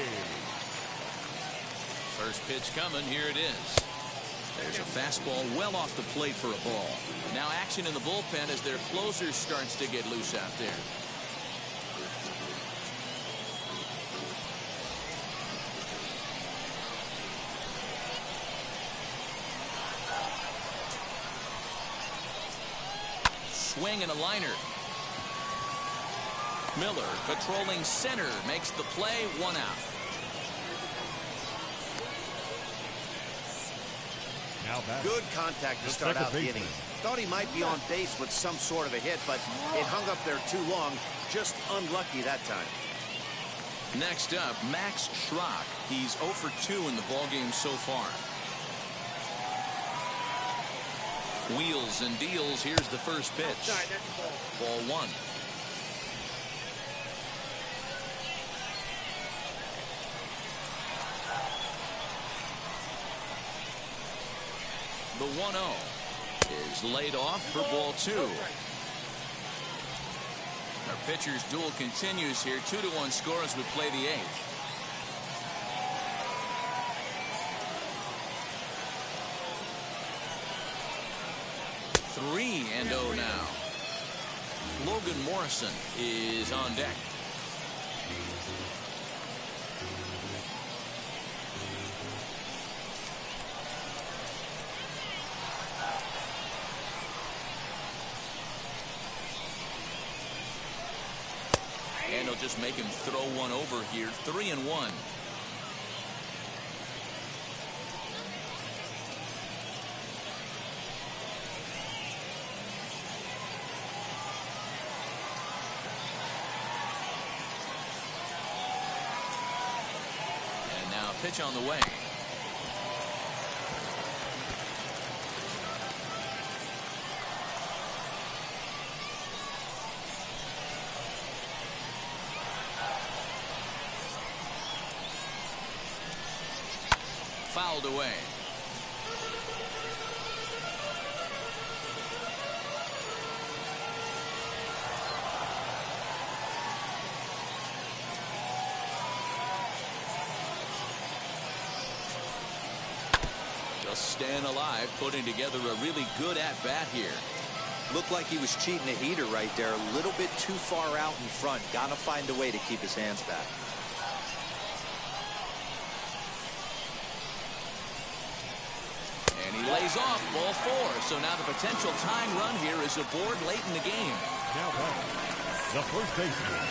A: First pitch coming. Here it is. There's a fastball well off the plate for a ball. Now action in the bullpen as their closer starts to get loose out there. Swing and a liner. Miller patrolling center makes the play, 1 out.
C: Good contact to start out the inning. Thought he might be on base with some sort of a hit, but it hung up there too long. Just unlucky that time.
A: Next up, Max Schrock. He's 0 for 2 in the ballgame so far. Wheels and deals. Here's the first pitch. Ball 1. The 1-0 is laid off for ball 2. Our pitcher's duel continues here. 2-1 score as we play the 8th. Three and 0 now. Logan Morrison is on deck. And he'll just make him throw one over here. 3-1. And now pitch on the way. Fouled away. Just staying alive, putting together a really good at-bat here.
D: Looked like he was cheating a heater right there. A little bit too far out in front. Gotta find a way to keep his hands back.
A: And he lays off ball 4. So now the potential tying run here is aboard late in the game.
B: Now batting, the first baseman,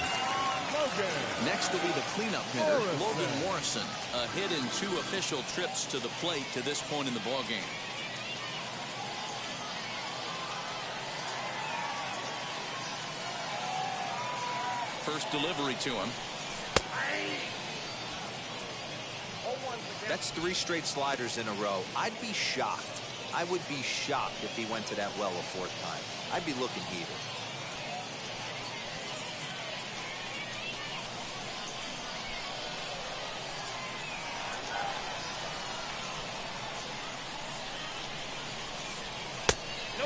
B: Logan.
A: Next will be the cleanup hitter, Logan Morrison. A hit in 2 official trips to the plate to this point in the ballgame. First delivery to him.
D: That's 3 straight sliders in a row. I'd be shocked. I would be shocked if he went to that well a 4th time. I'd be looking heated.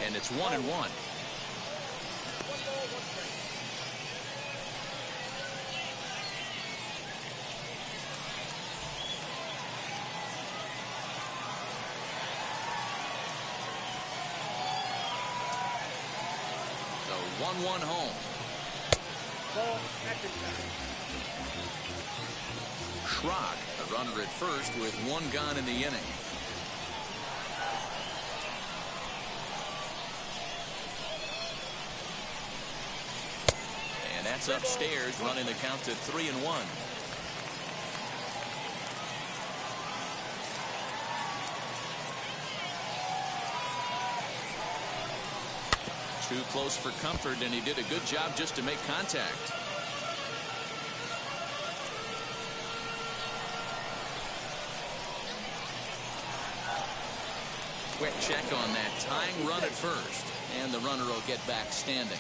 A: And it's 1-1. So 1-1 home. Schrock, a runner at first with 1 gone in the inning. And that's upstairs, running the count to 3-1. Too close for comfort, and he did a good job just to make contact. Quick check on that tying run at first, and the runner will get back standing.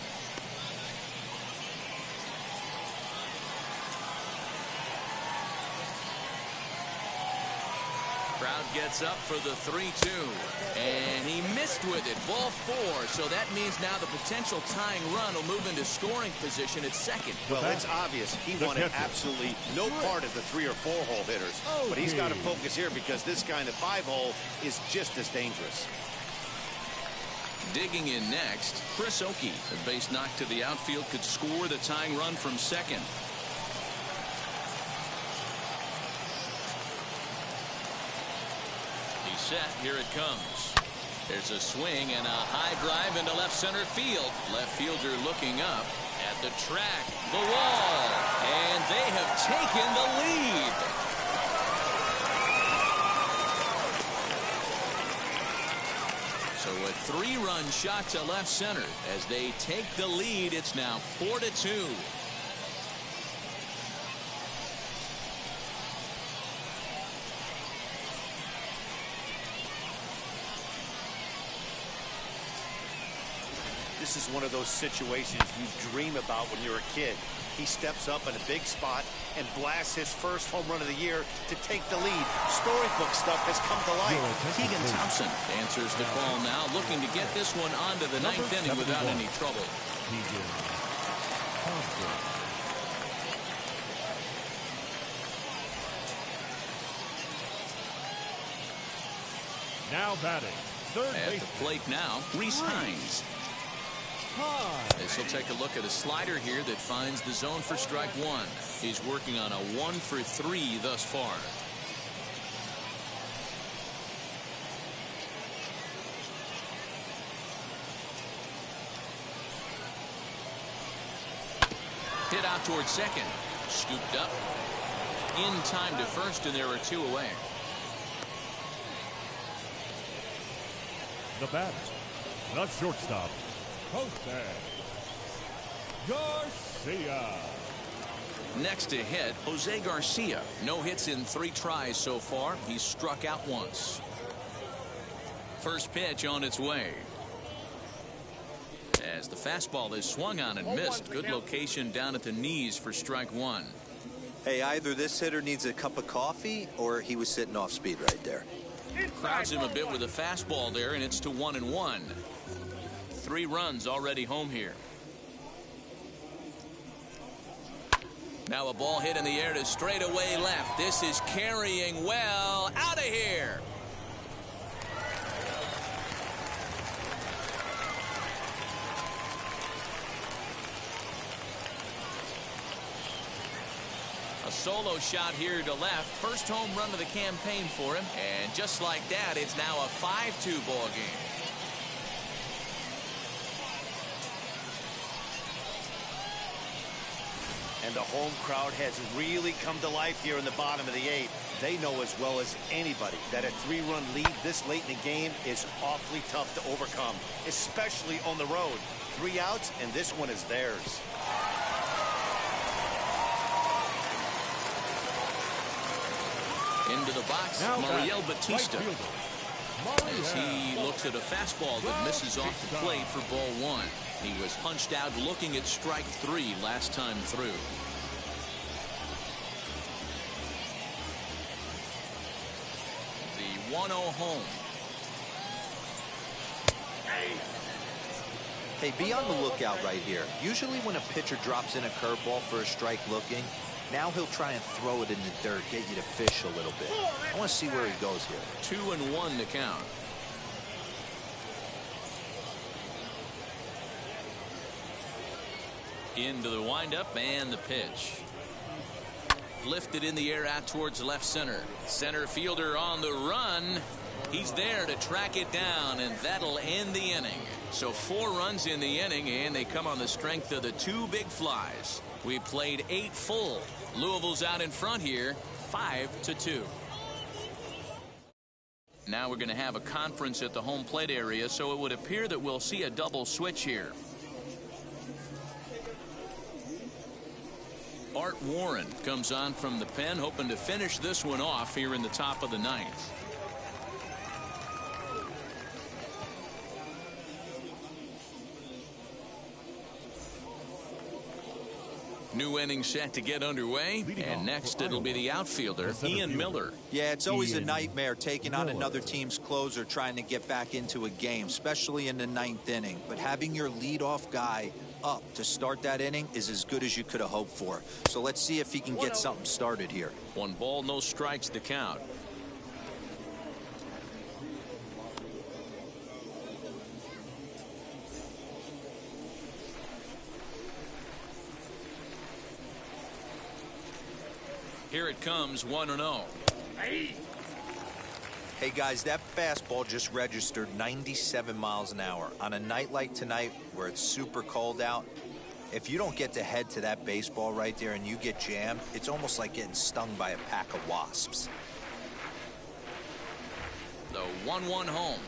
A: Crowd gets up for the 3-2, and he missed with it. Ball 4, so that means now the potential tying run will move into scoring position at second.
C: Well, it's obvious he wanted absolutely no part of the 3 or 4 hole hitters, but he's got to focus here because this kind of 5 hole is just as dangerous.
A: Digging in next, Chris Oakey. A base knock to the outfield could score the tying run from second. Set. Here it comes. There's a swing and a high drive into left center field. Left fielder looking up at the track, the wall, and they have taken the lead. So a 3-run shot to left center as they take the lead. It's now 4-2.
C: This This is one of those situations you dream about when you're a kid. He steps up in a big spot and blasts his first home run of the year to take the lead. Storybook stuff has come to life.
A: Keegan Thompson answers the call now, looking to get this one onto the ninth inning without any trouble.
B: Keegan Thompson. Now batting, third
A: At
B: base.
A: the plate now, Reese Hines. This will take a look at a slider here that finds the zone for strike one. He's working on a 1-for-3 thus far. Hit out towards second. Scooped up. In time to first, and there are two away.
B: The batter, the shortstop, Jose Garcia.
A: Next to hit, Jose Garcia. No hits in 3 tries so far. He's struck out once. First pitch on its way. As the fastball is swung on and missed. Good location down at the knees for strike one.
D: Hey, either this hitter needs a cup of coffee or he was sitting off speed right there.
A: Crowds him a bit with a fastball there, and it's to 1-1. 3 runs already home here. Now a ball hit in the air to straightaway left. This is carrying well. Out of here. A solo shot here to left. First home run of the campaign for him. And just like that, it's now a 5-2 ball game.
C: And the home crowd has really come to life here in the bottom of the 8th. They know as well as anybody that a 3-run lead this late in the game is awfully tough to overcome, especially on the road. 3 outs, and this one is theirs.
A: Into the box,
B: Now
A: Mariel Batista.
B: Right fielder,
A: As he looks at a fastball that misses off the plate for ball 1. He was punched out looking at strike 3 last time through. The 1-0 home.
D: Hey, be on the lookout right here. Usually when a pitcher drops in a curveball for a strike looking, now he'll try and throw it in the dirt, get you to fish a little bit. I want to see where he goes here.
A: 2-1 to count. Into the windup and the pitch. Lifted in the air out towards left center. Center fielder on the run. He's there to track it down, and that'll end the inning. So 4 runs in the inning, and they come on the strength of the 2 big flies. We played 8 full. Louisville's out in front here, 5-2. Now we're going to have a conference at the home plate area, so it would appear that we'll see a double switch here. Art Warren comes on from the pen, hoping to finish this one off here in the top of the 9th. New inning set to get underway, and next it'll be the outfielder, Ian Miller.
D: Yeah, it's always a nightmare taking on another team's closer trying to get back into a game, especially in the 9th inning. But having your leadoff guy up to start that inning is as good as you could have hoped for. So let's see if he can get something started here.
A: 1 ball, no strikes to count. Here it comes, 1-0.
D: Hey guys, that fastball just registered 97 miles an hour. On a night like tonight where it's super cold out, if you don't get to head to that baseball right there and you get jammed, it's almost like getting stung by a pack of wasps.
A: The 1-1 home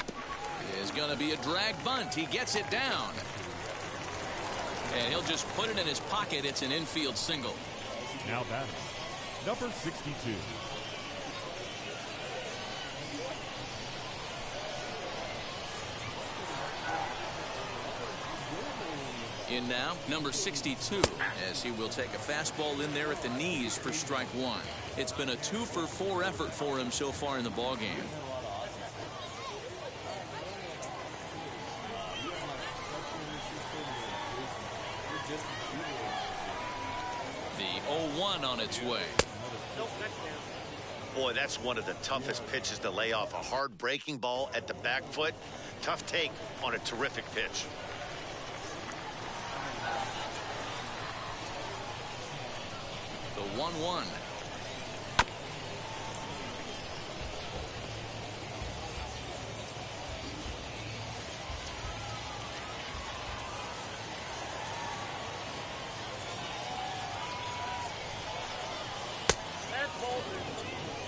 A: is going to be a drag bunt. He gets it down. And he'll just put it in his pocket. It's an infield single.
B: Now batting, number 62.
A: In now, number 62, as he will take a fastball in there at the knees for strike one. It's been a 2-for-4 effort for him so far in the ballgame. The 0-1 on its way.
C: Boy, that's one of the toughest pitches to lay off. A hard breaking ball at the back foot. Tough take on a terrific pitch.
A: The 1-1.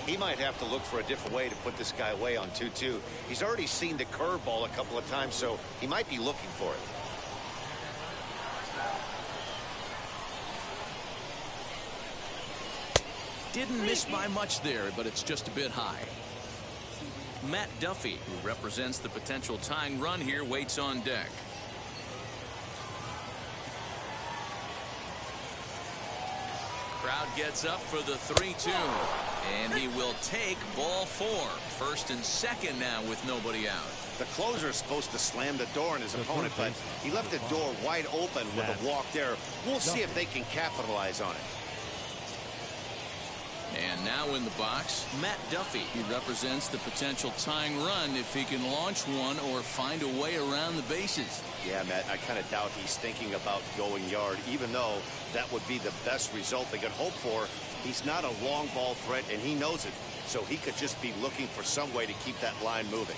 C: He might have to look for a different way to put this guy away on 2-2. He's already seen the curveball a couple of times, so he might be looking for it.
A: Didn't miss by much there, but it's just a bit high. Matt Duffy, who represents the potential tying run here, waits on deck. Crowd gets up for the 3-2, and he will take ball 4. First and second now with nobody out.
C: The closer is supposed to slam the door on his opponent, but he left the door wide open with a walk there. We'll see if they can capitalize on it.
A: And now in the box, Matt Duffy. He represents the potential tying run if he can launch one or find a way around the bases.
C: Yeah, Matt, I kind of doubt he's thinking about going yard, even though that would be the best result they could hope for. He's not a long ball threat, and he knows it, so he could just be looking for some way to keep that line moving.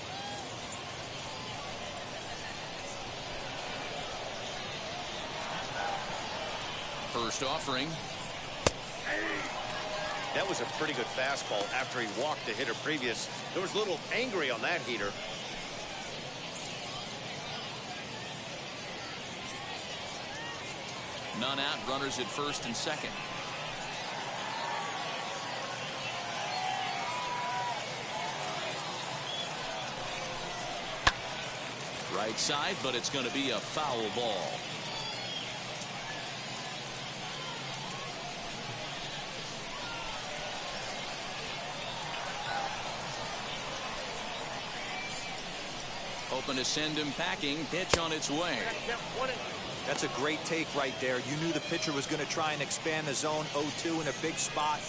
A: First offering.
C: That was a pretty good fastball after he walked the hitter previous. There was a little angry on that heater.
A: None out, runners at first and second. Right side, but it's going to be a foul ball. Hoping to send him packing. Pitch on its way.
D: That's a great take right there. You knew the pitcher was going to try and expand the zone. 0-2 in a big spot,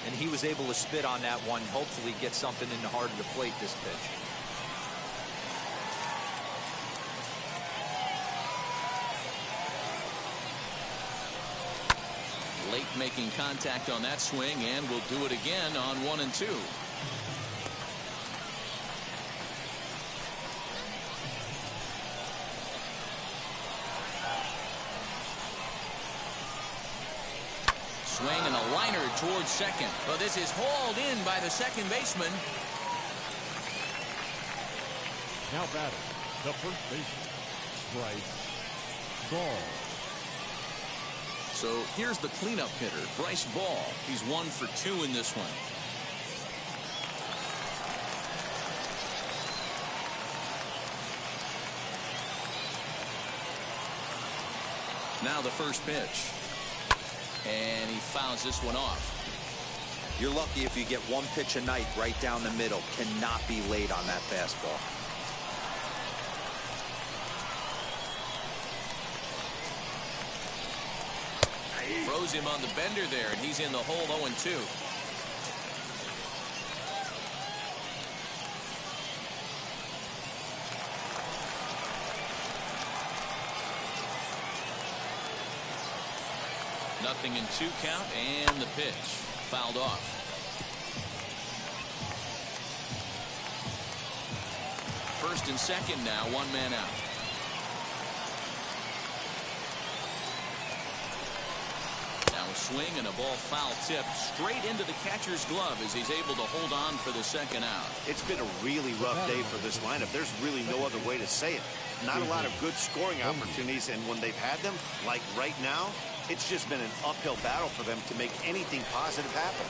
D: and he was able to spit on that one. Hopefully get something in the heart of the plate this pitch.
A: Late making contact on that swing, and will do it again on 1 and 2. Swing and a liner towards second, but this is hauled in by the second baseman.
B: Now batting, the first baseman, Bryce Ball.
A: So here's the cleanup hitter, Bryce Ball. He's 1 for 2 in this one. Now the first pitch. And he fouls this one off.
D: You're lucky if you get one pitch a night right down the middle. Cannot be late on that fastball.
A: Throws him on the bender there, and he's in the hole 0-2. Nothing in 2 count, and the pitch fouled off. First and second now, 1 man out. Now a swing and a ball foul tip straight into the catcher's glove as he's able to hold on for the second out.
C: It's been a really rough day for this lineup. There's really no other way to say it. Not a lot of good scoring opportunities, and when they've had them, like right now, it's just been an uphill battle for them to make anything positive happen.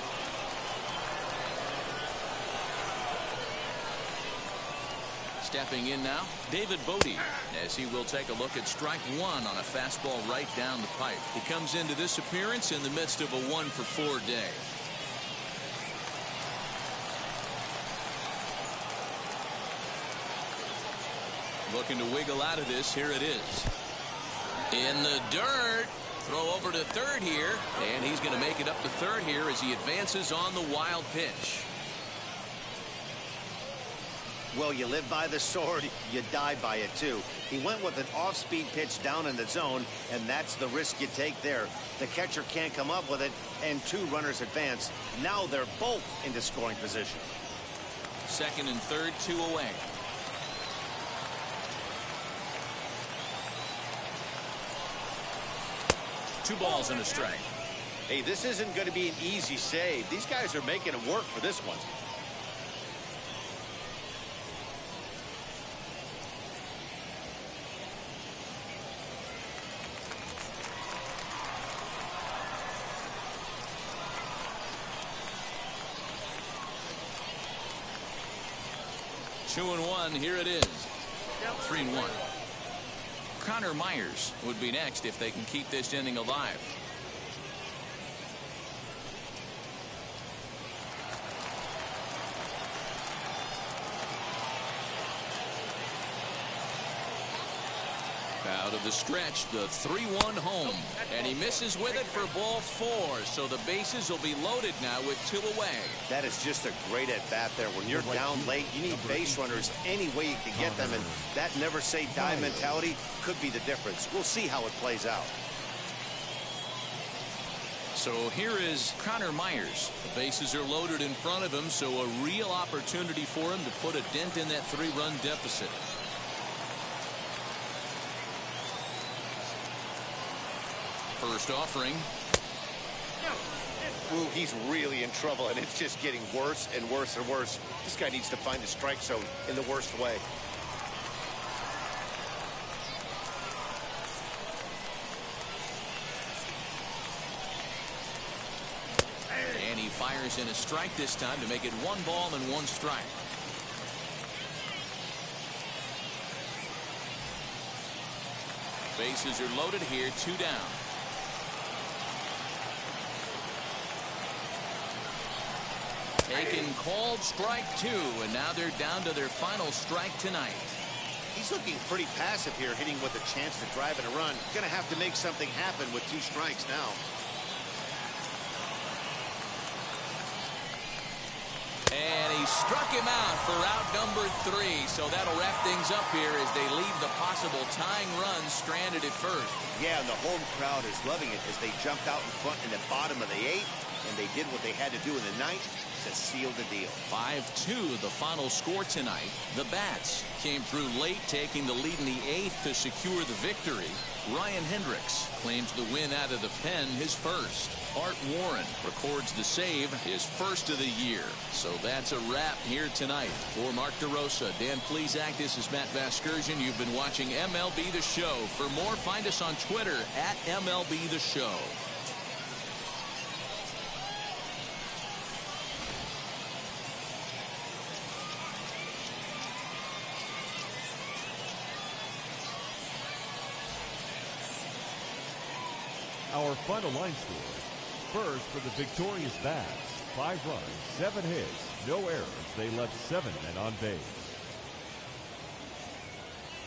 A: Stepping in now, David VOD, as he will take a look at strike one on a fastball right down the pipe. He comes into this appearance in the midst of a 1-for-4 day. Looking to wiggle out of this. Here it is. In the dirt. Throw over to third here. And he's going to make it up to third here as he advances on the wild pitch.
C: Well, you live by the sword, you die by it, too. He went with an off-speed pitch down in the zone, and that's the risk you take there. The catcher can't come up with it, and two runners advance. Now they're both into scoring position.
A: Second and third, 2 away. Two balls and a strike.
C: Hey, this isn't going to be an easy save. These guys are making it work for this one.
A: Two and one. Here it is. 3-1. Connor Myers would be next if they can keep this inning alive. Out of the stretch, the 3-1 home, and he misses with it for ball 4, so the bases will be loaded now with 2 away.
C: That is just a great at-bat there. When you're down late, you need base runners any way you can get them, and that never-say-die mentality could be the difference. We'll see how it plays out.
A: So here is Connor Myers. The bases are loaded in front of him, so a real opportunity for him to put a dent in that 3-run deficit. First offering.
C: Ooh, he's really in trouble, and it's just getting worse and worse and worse. This guy needs to find the strike zone in the worst way.
A: And he fires in a strike this time to make it 1 ball and 1 strike. Bases are loaded here, 2 down. Taken, called, strike 2, and now they're down to their final strike tonight.
C: He's looking pretty passive here, hitting with a chance to drive in a run. Going to have to make something happen with 2 strikes now.
A: And he struck him out for out number 3, so that'll wrap things up here as they leave the possible tying run stranded at first.
C: Yeah, and the home crowd is loving it as they jumped out in front in the bottom of the 8th, and they did what they had to do in the 9th to seal the deal.
A: 5-2 the final score tonight. The Bats came through late, taking the lead in the 8th to secure the victory. Ryan Hendricks claims the win out of the pen, his first. Art Warren records the save, his first of the year. So that's a wrap here tonight. For Mark DeRosa, Dan Plesac, this is Matt Vasgersian. You've been watching MLB The Show. For more, find us on Twitter at MLB The Show.
B: Our final line score. First for the victorious Bats, 5 runs, 7 hits, no errors. They left 7 men on base.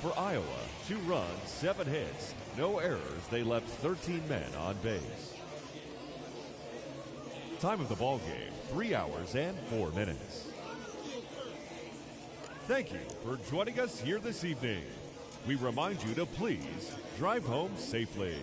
B: For Iowa, 2 runs, 7 hits, no errors. They left 13 men on base. Time of the ball game, 3 hours and 4 minutes. Thank you for joining us here this evening. We remind you to please drive home safely.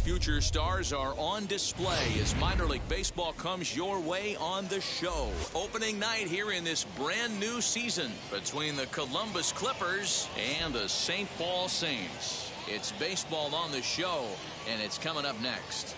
A: future stars are on display as minor league baseball comes your way on the show. Opening night here in this brand new season between the Columbus Clippers and the St. Paul Saints. It's baseball on the show, and it's coming up next.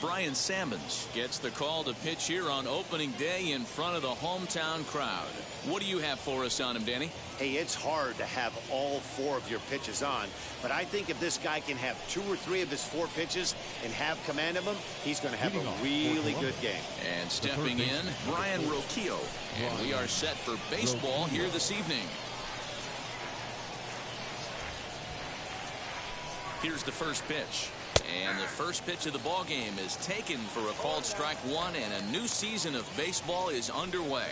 A: Brian Sammons gets the call to pitch here on opening day in front of the hometown crowd. What do you have for us on him, Danny?
C: Hey, it's hard to have all 4 of your pitches on, but I think if this guy can have 2 or 3 of his 4 pitches and have command of them, he's going to have a really good game.
A: And stepping in, Brian Roquillo. And we are set for baseball here this evening. Here's the first pitch. And the first pitch of the ball game is taken for a called strike 1, and a new season of baseball is underway.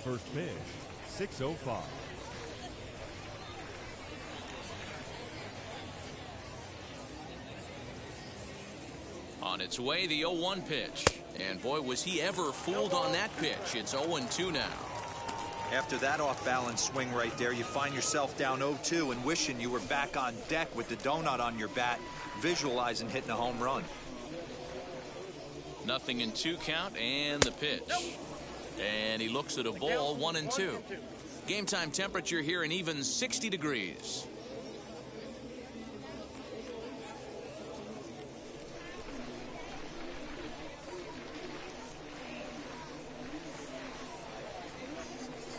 B: First pitch, 6:05.
A: On its way, the 0-1 pitch. And boy, was he ever fooled on that pitch. It's 0-2 now.
D: After that off-balance swing right there, you find yourself down 0-2 and wishing you were back on deck with the donut on your bat, visualizing hitting a home run.
A: 0-2 count, and the pitch. And he looks at a ball, 1-2. Game time temperature here an even 60 degrees.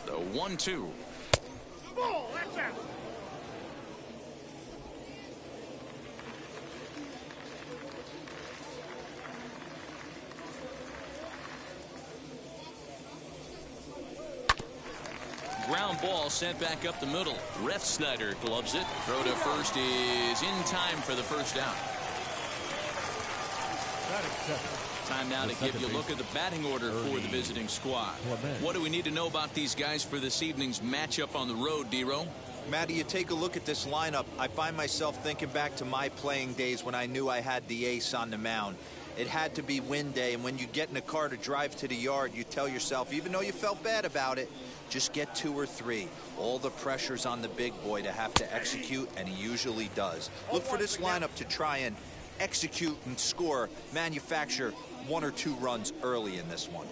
A: The 1-2.
E: Ball, that's out.
A: Ground ball sent back up the middle. Refsnyder gloves it. Throw to first is in time for the first out. Time now to give you a look at the batting order for the visiting squad. What do we need to know about these guys for this evening's matchup on the road, D-Row?
D: Matty, you take a look at this lineup. I find myself thinking back to my playing days when I knew I had the ace on the mound. It had to be win day, and when you get in a car to drive to the yard, you tell yourself, even though you felt bad about it, just get 2 or 3. All the pressure's on the big boy to have to execute, and he usually does. Look for this lineup to try and execute and score, manufacture 1 or 2 runs early in this one.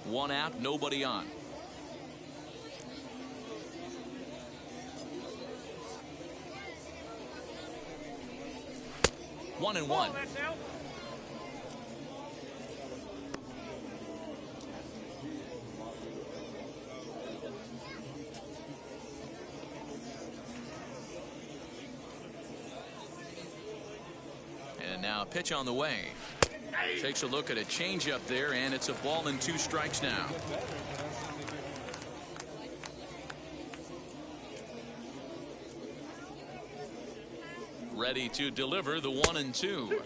A: 1 out, nobody on. One and one. And now a pitch on the way. Takes a look at a changeup there, and it's a ball and 2 strikes now. Ready to deliver the 1-2.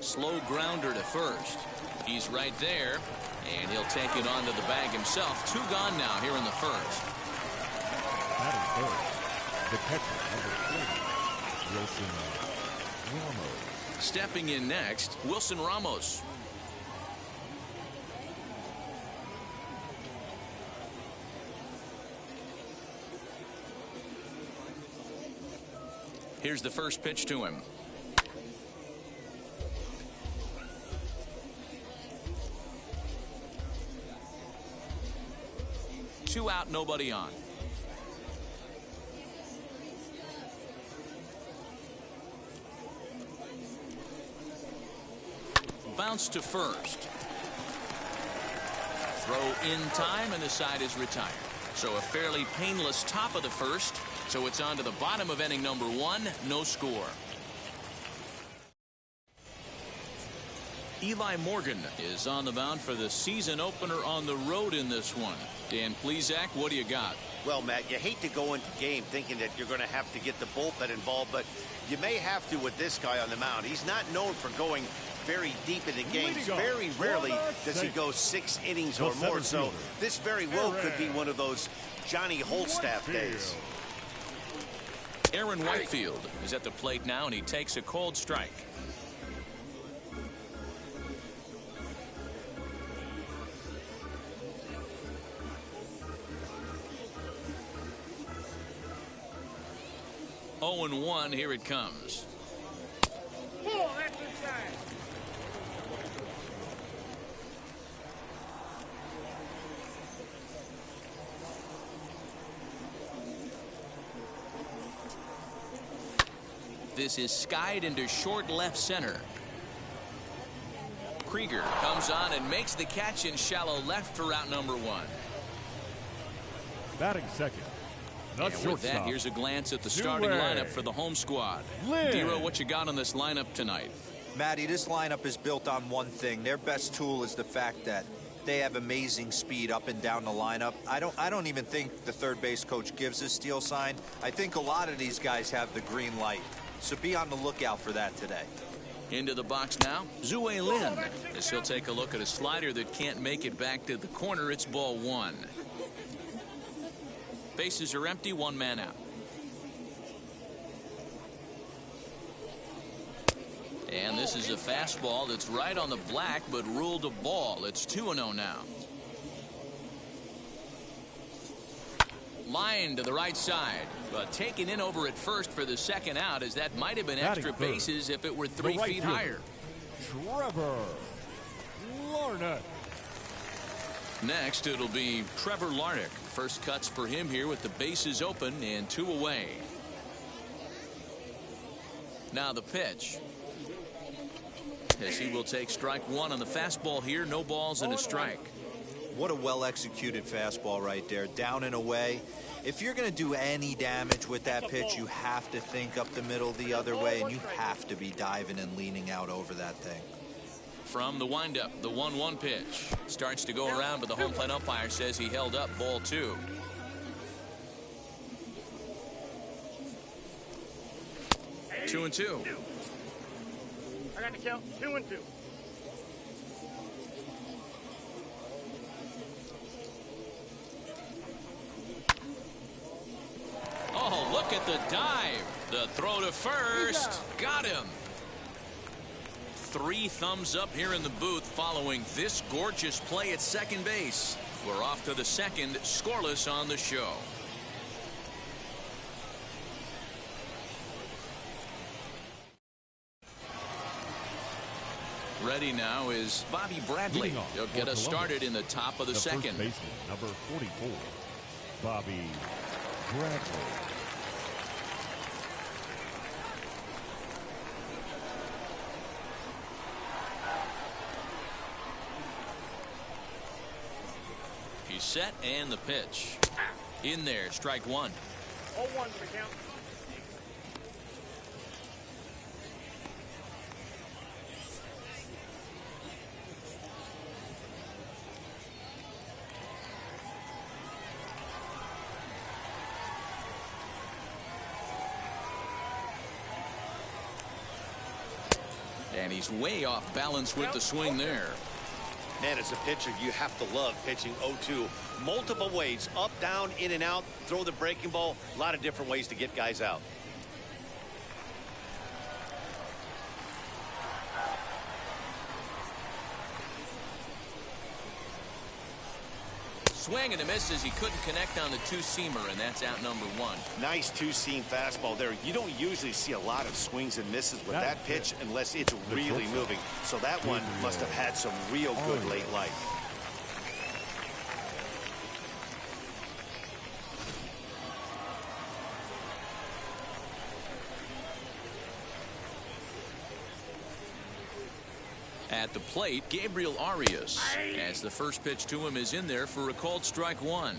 A: Slow grounder to first. He's right there, and he'll take it onto the bag himself. 2 gone now here in the first.
B: Batting third, the catcher, number 3, Wilson Ramos.
A: Stepping in next, Wilson Ramos. Here's the first pitch to him. Two out, nobody on. Bounce to first. Throw in time, and the side is retired. So a fairly painless top of the first. So it's on to the bottom of inning number 1. No score. Eli Morgan is on the mound for the season opener on the road in this one. Dan Plesac, what do you got?
C: Well, Matt, you hate to go into game thinking that you're going to have to get the bullpen involved, but you may have to with this guy on the mound. He's not known for going very deep into games. Very rarely does he go 6 innings or more, so this very well could be one of those Johnny Holstaff days.
A: Aaron Whitefield is at the plate now, and he takes a cold strike. Oh, and 1, here it comes. This is skied into short left center. Krieger comes on and makes the catch in shallow left for out number 1.
B: Batting second.
A: And with that, here's a glance at the starting lineup for the home squad. Dero, what you got on this lineup tonight?
D: Matty, this lineup is built on one thing. Their best tool is the fact that they have amazing speed up and down the lineup. I don't even think the third base coach gives a steal sign. I think a lot of these guys have the green light. So be on the lookout for that today.
A: Into the box now, Zue Lin. As he'll take a look at a slider that can't make it back to the corner. It's ball 1. Bases are empty, 1 man out. And this is a fastball that's right on the black, but ruled a ball. It's 2-0 now. Line to the right side, but taken in over at first for the second out, as that might have been extra bases if it were 3 feet higher.
B: Trevor Larnach.
A: Next, it'll be Trevor Larnach. First cuts for him here with the bases open and 2 away. Now the pitch. As he will take strike 1 on the fastball here. No balls and a strike.
D: What a well-executed fastball right there. Down and away. If you're going to do any damage with that pitch, you have to think up the middle the other way, and you have to be diving and leaning out over that thing.
A: From the windup, the 1-1 pitch. Starts to go around, but the home plate umpire says he held up, ball 2. Hey, 2-2.
F: I got the count. 2-2.
A: Oh, look at the dive. The throw to first. Got him. 3 thumbs up here in the booth following this gorgeous play at second base. We're off to the second, scoreless on the show. Ready now is Bobby Bradley. He'll get us started in the top of the second.
B: First baseman, number 44, Bobby Bradley.
A: He's set, and the pitch. In there, strike 1.
F: 0-1 for the count.
A: And he's way off balance with the swing there.
C: Man, as a pitcher, you have to love pitching 0-2. Multiple ways, up, down, in and out, throw the breaking ball. A lot of different ways to get guys out.
A: Swing and a miss as he couldn't connect on the 2-seamer, and that's out number 1.
C: Nice 2-seam fastball there. You don't usually see a lot of swings and misses with that pitch unless it's really moving. So that one must have had some real good late life.
A: At the plate, Gabriel Arias, as the first pitch to him is in there for a called strike 1.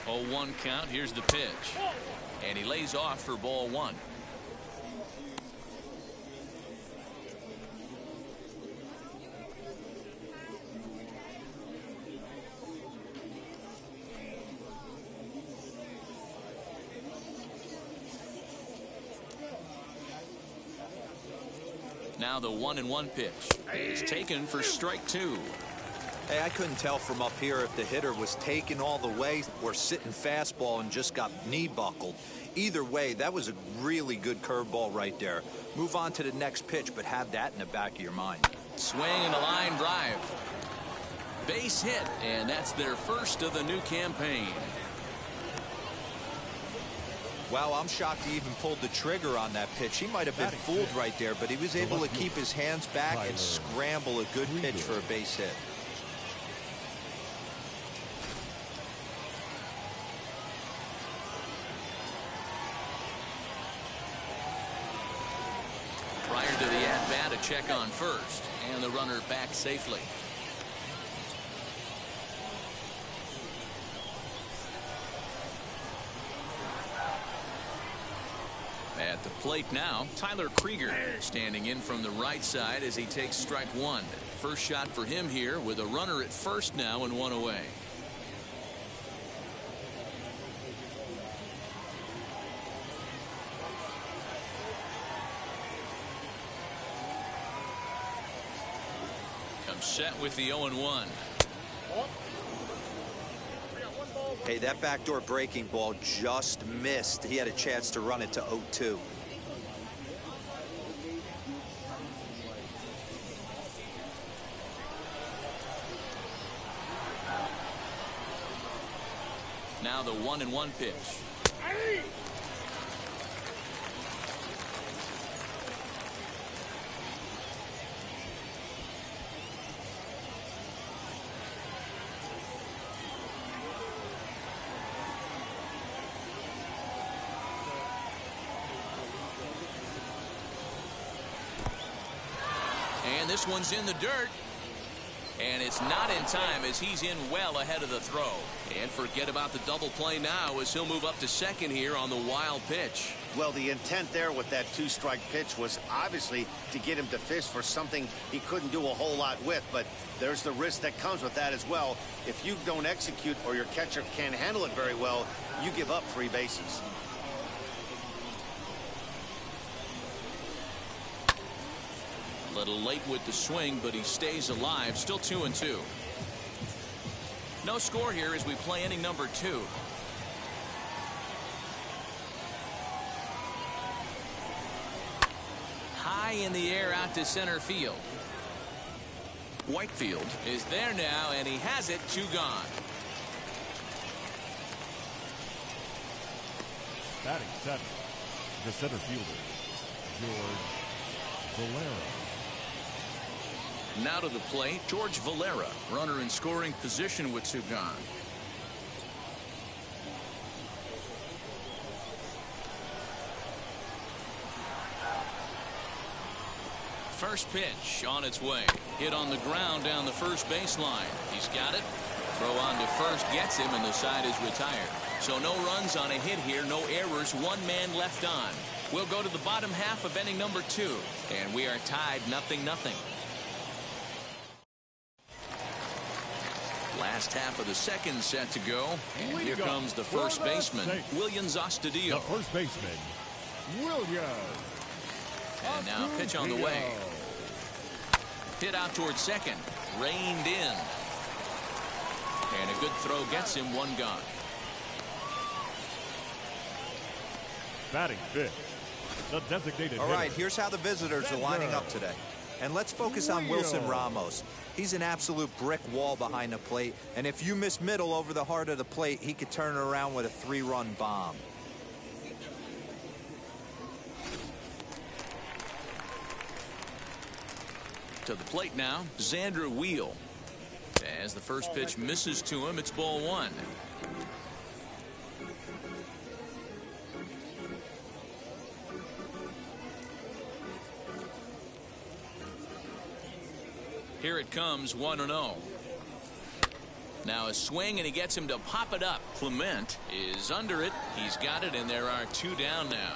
A: Oh, 1 count. Here's the pitch. And he lays off for ball one. Now the 1-1 pitch is taken for strike two.
D: Hey, I couldn't tell from up here if the hitter was taken all the way or sitting fastball and just got knee buckled. Either way, that was a really good curveball right there. Move on to the next pitch, but have that in the back of your mind.
A: Swing and a line drive. Base hit, and that's their first of the new campaign.
D: Wow, I'm shocked he even pulled the trigger on that pitch. He might have been fooled right there, but he was able to keep his hands back and scramble a good pitch for a base hit.
A: Prior to the at-bat, a check on first, and the runner back safely. At the plate now, Tyler Krieger standing in from the right side as he takes strike one. First shot for him here with a runner at first now and one away. Comes set with the 0-1.
D: Hey, that backdoor breaking ball just missed. He had a chance to run it to 0-2.
A: Now the 1-1 pitch. And this one's in the dirt. And it's not in time as he's in well ahead of the throw. And forget about the double play now as he'll move up to second here on the wild pitch.
C: Well, the intent there with that two-strike pitch was obviously to get him to fish for something he couldn't do a whole lot with, but there's the risk that comes with that as well. If you don't execute or your catcher can't handle it very well, you give up free bases.
A: A little late with the swing, but he stays alive. Still 2-2. No score here as we play inning number 2. High in the air out to center field. Whitefield is there now, and he has it. 2 gone.
B: Batting 7, the center fielder, George Valera.
A: Now to the plate, George Valera, runner in scoring position with 2 gone. First pitch on its way. Hit on the ground down the first baseline. He's got it. Throw on to first gets him, and the side is retired. So no runs on a hit here, no errors, 1 man left on. We'll go to the bottom half of inning number 2, and we are tied 0-0. Last half of the second set to go, and here comes the first baseman, Williams Astudillo.
B: The first baseman, Williams.
A: And now pitch on the way. Hit out towards second, reined in. And a good throw gets him, 1 gone.
B: Batting 5th, the designated
D: All right,
B: hitter,
D: here's how the visitors are lining up today. And let's focus on Wilson Ramos. He's an absolute brick wall behind the plate, and if you miss middle over the heart of the plate, he could turn it around with a 3-run bomb.
A: To the plate now, Xander Wheel. As the first pitch misses to him, it's ball 1. Here it comes, 1-0. Now a swing, and he gets him to pop it up. Clement is under it. He's got it, and there are 2 down now.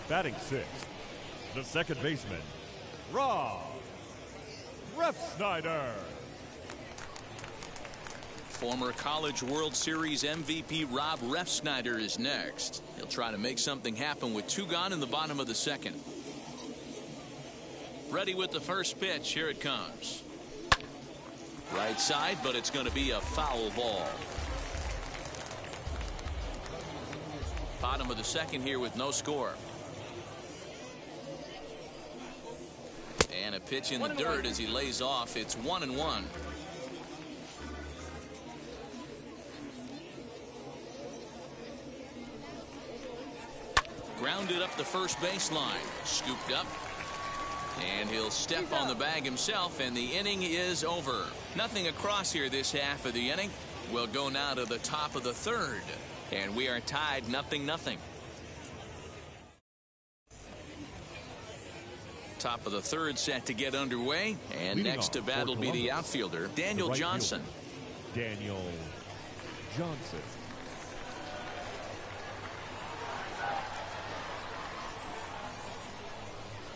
B: Batting sixth, the second baseman, Rob Refsnyder.
A: Former College World Series MVP Rob Refsnyder is next. He'll try to make something happen with 2 gone in the bottom of the second. Ready with the first pitch. Here it comes. Right side, but it's going to be a foul ball. Bottom of the second here with no score. And a pitch in the dirt as he lays off. It's 1-1. Grounded up the first baseline. Scooped up. And he'll step on the bag himself, and the inning is over. Nothing across here this half of the inning. We'll go now to the top of the third. And we are tied 0-0. Top of the third set to get underway. And
B: Leading
A: next to
B: off
A: bat will
B: for
A: be the
B: Columbus,
A: outfielder, Daniel
B: the right
A: Johnson.
B: fielder, Daniel Johnson.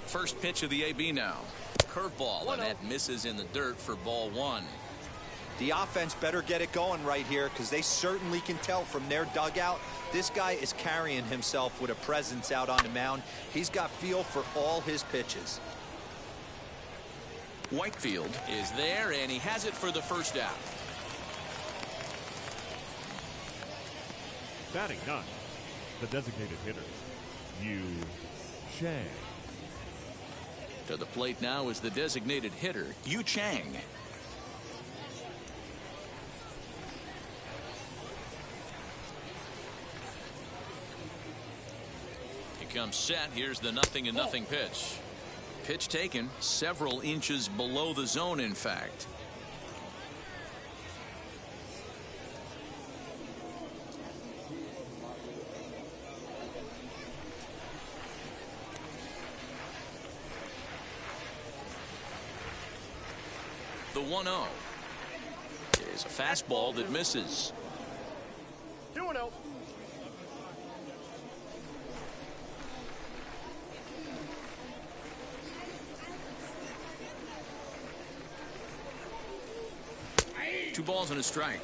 A: First pitch of the AB now. Curveball, and that misses in the dirt for ball 1.
D: The offense better get it going right here, because they certainly can tell from their dugout this guy is carrying himself with a presence out on the mound. He's got feel for all his pitches.
A: Whitefield is there, and he has it for the first out.
B: Batting ninth, the designated hitter, Yu Chang.
A: To the plate now is the designated hitter, Yu Chang. He comes set. Here's the 0-0 pitch. Pitch taken several inches below the zone, in fact. The 1-0 is a fastball that misses.
F: 2-0.
A: Two balls and a strike.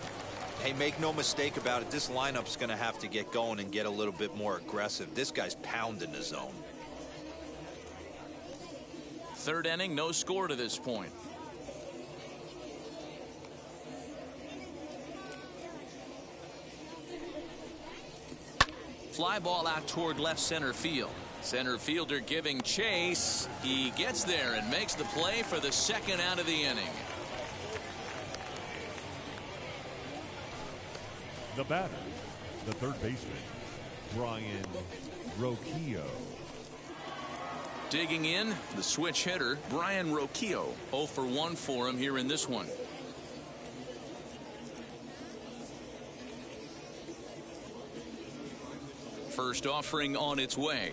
D: Hey, make no mistake about it, this lineup's going to have to get going and get a little bit more aggressive. This guy's pounding the zone.
A: Third inning, no score to this point. Fly ball out toward left center field. Center fielder giving chase. He gets there and makes the play for the second out of the inning.
B: The batter, the third baseman, Brian Roquillo.
A: Digging in, the switch hitter, Brian Roquillo. 0 for 1 for him here in this one. First offering on its way.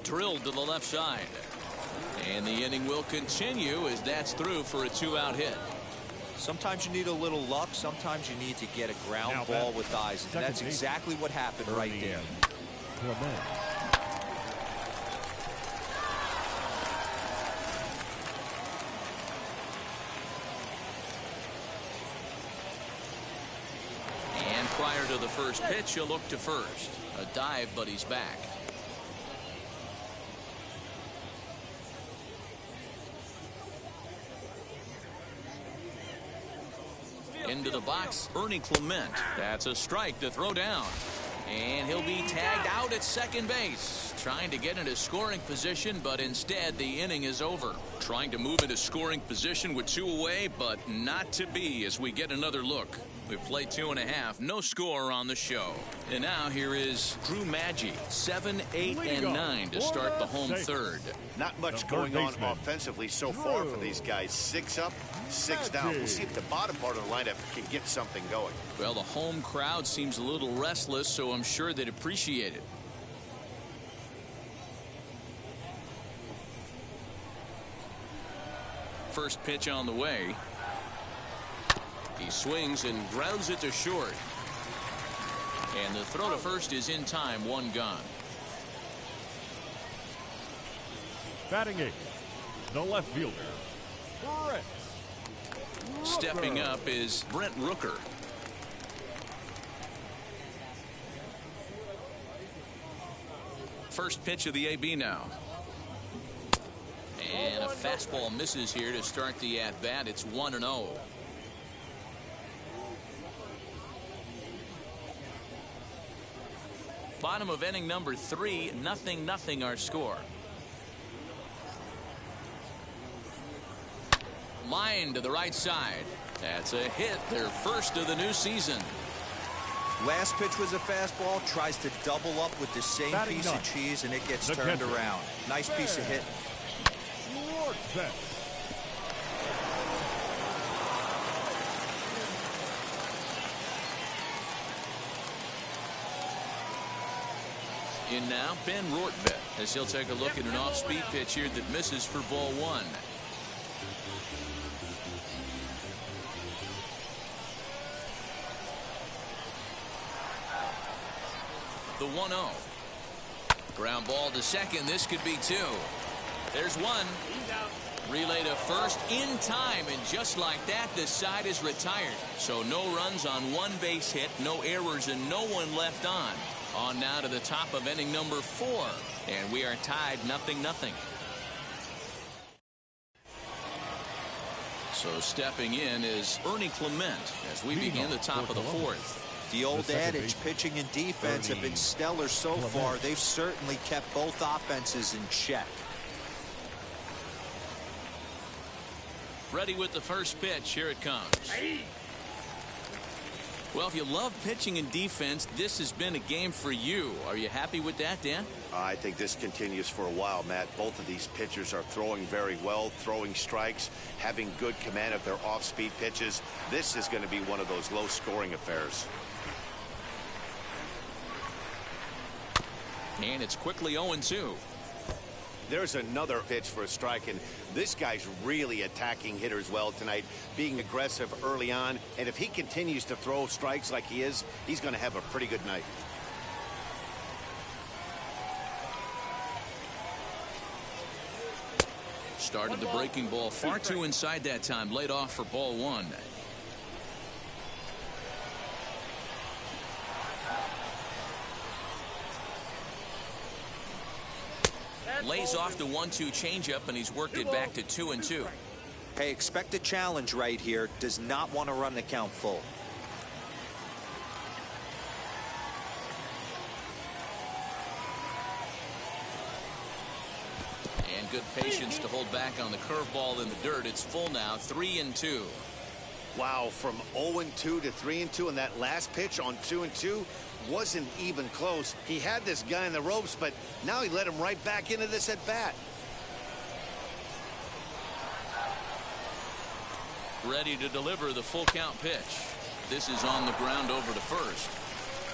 A: Drilled to the left side. And the inning will continue as that's through for a 2-out hit.
D: Sometimes you need a little luck. Sometimes you need to get a ground
B: Now
D: ball
B: back,
D: with eyes. And that's exactly what happened right there.
B: Clement.
A: And prior to the first pitch, he'll look to first. A dive, but he's back. Into the box, Ernie Clement. That's a strike to throw down. And he'll be tagged out at second base. trying to get into scoring position, but instead the inning is over. Trying to move into scoring position with 2 away, but not to be as we get another look. We've played 2.5, no score on the show. And now here is Drew Maggi, 7, 8, and 9 to start the home third.
C: Not much going on offensively so far for these guys. 6 up, 6 down. We'll see if the bottom part of the lineup can get something going.
A: Well, the home crowd seems a little restless, so I'm sure they'd appreciate it. First pitch on the way. He swings and grounds it to short. And the throw to first is in time, 1 gone.
B: Batting 8, the left fielder, Brent.
A: Stepping up is Brent Rooker. First pitch of the AB now. And a fastball misses here to start the at-bat. It's 1-0. Bottom of inning number 3, 0-0 our score. Line to the right side. That's a hit, their first of the new season.
D: Last pitch was a fastball, tries to double up with the same piece of cheese, and it gets turned around. Nice piece of hit.
A: In now, Ben Rortvedt, as he'll take a look at an off-speed pitch here that misses for ball 1. The 1-0. Ground ball to second. This could be 2. There's 1. Relay to first in time, and just like that, the side is retired. So no runs on 1 base hit, no errors, and no one left on. On now to the top of inning number 4, and we are tied 0-0. So stepping in is Ernie Clement as we begin the top of the 4th.
D: The old adage, pitching and defense have been stellar so far. They've certainly kept both offenses in check.
A: Ready with the first pitch. Here it comes. Well, if you love pitching and defense, this has been a game for you. Are you happy with that, Dan?
C: I think this continues for a while, Matt. Both of these pitchers are throwing very well, throwing strikes, having good command of their off-speed pitches. This is going to be one of those low-scoring affairs.
A: And it's quickly 0-2.
C: There's another pitch for a strike, and this guy's really attacking hitters well tonight, being aggressive early on. And if he continues to throw strikes like he is, he's going to have a pretty good night.
A: Started the breaking ball far too inside that time. Laid off for ball 1. Lays off the 1-2 changeup, and he's worked it back to 2-2.
D: Hey, expect a challenge right here. Does not want to run the count full.
A: And good patience to hold back on the curveball in the dirt. It's full now, 3-2.
C: Wow, from 0-2 to 3-2, and that last pitch on 2-2 wasn't even close. He had this guy in the ropes, but now he let him right back into this at bat.
A: Ready to deliver the full count pitch. This is on the ground over to first.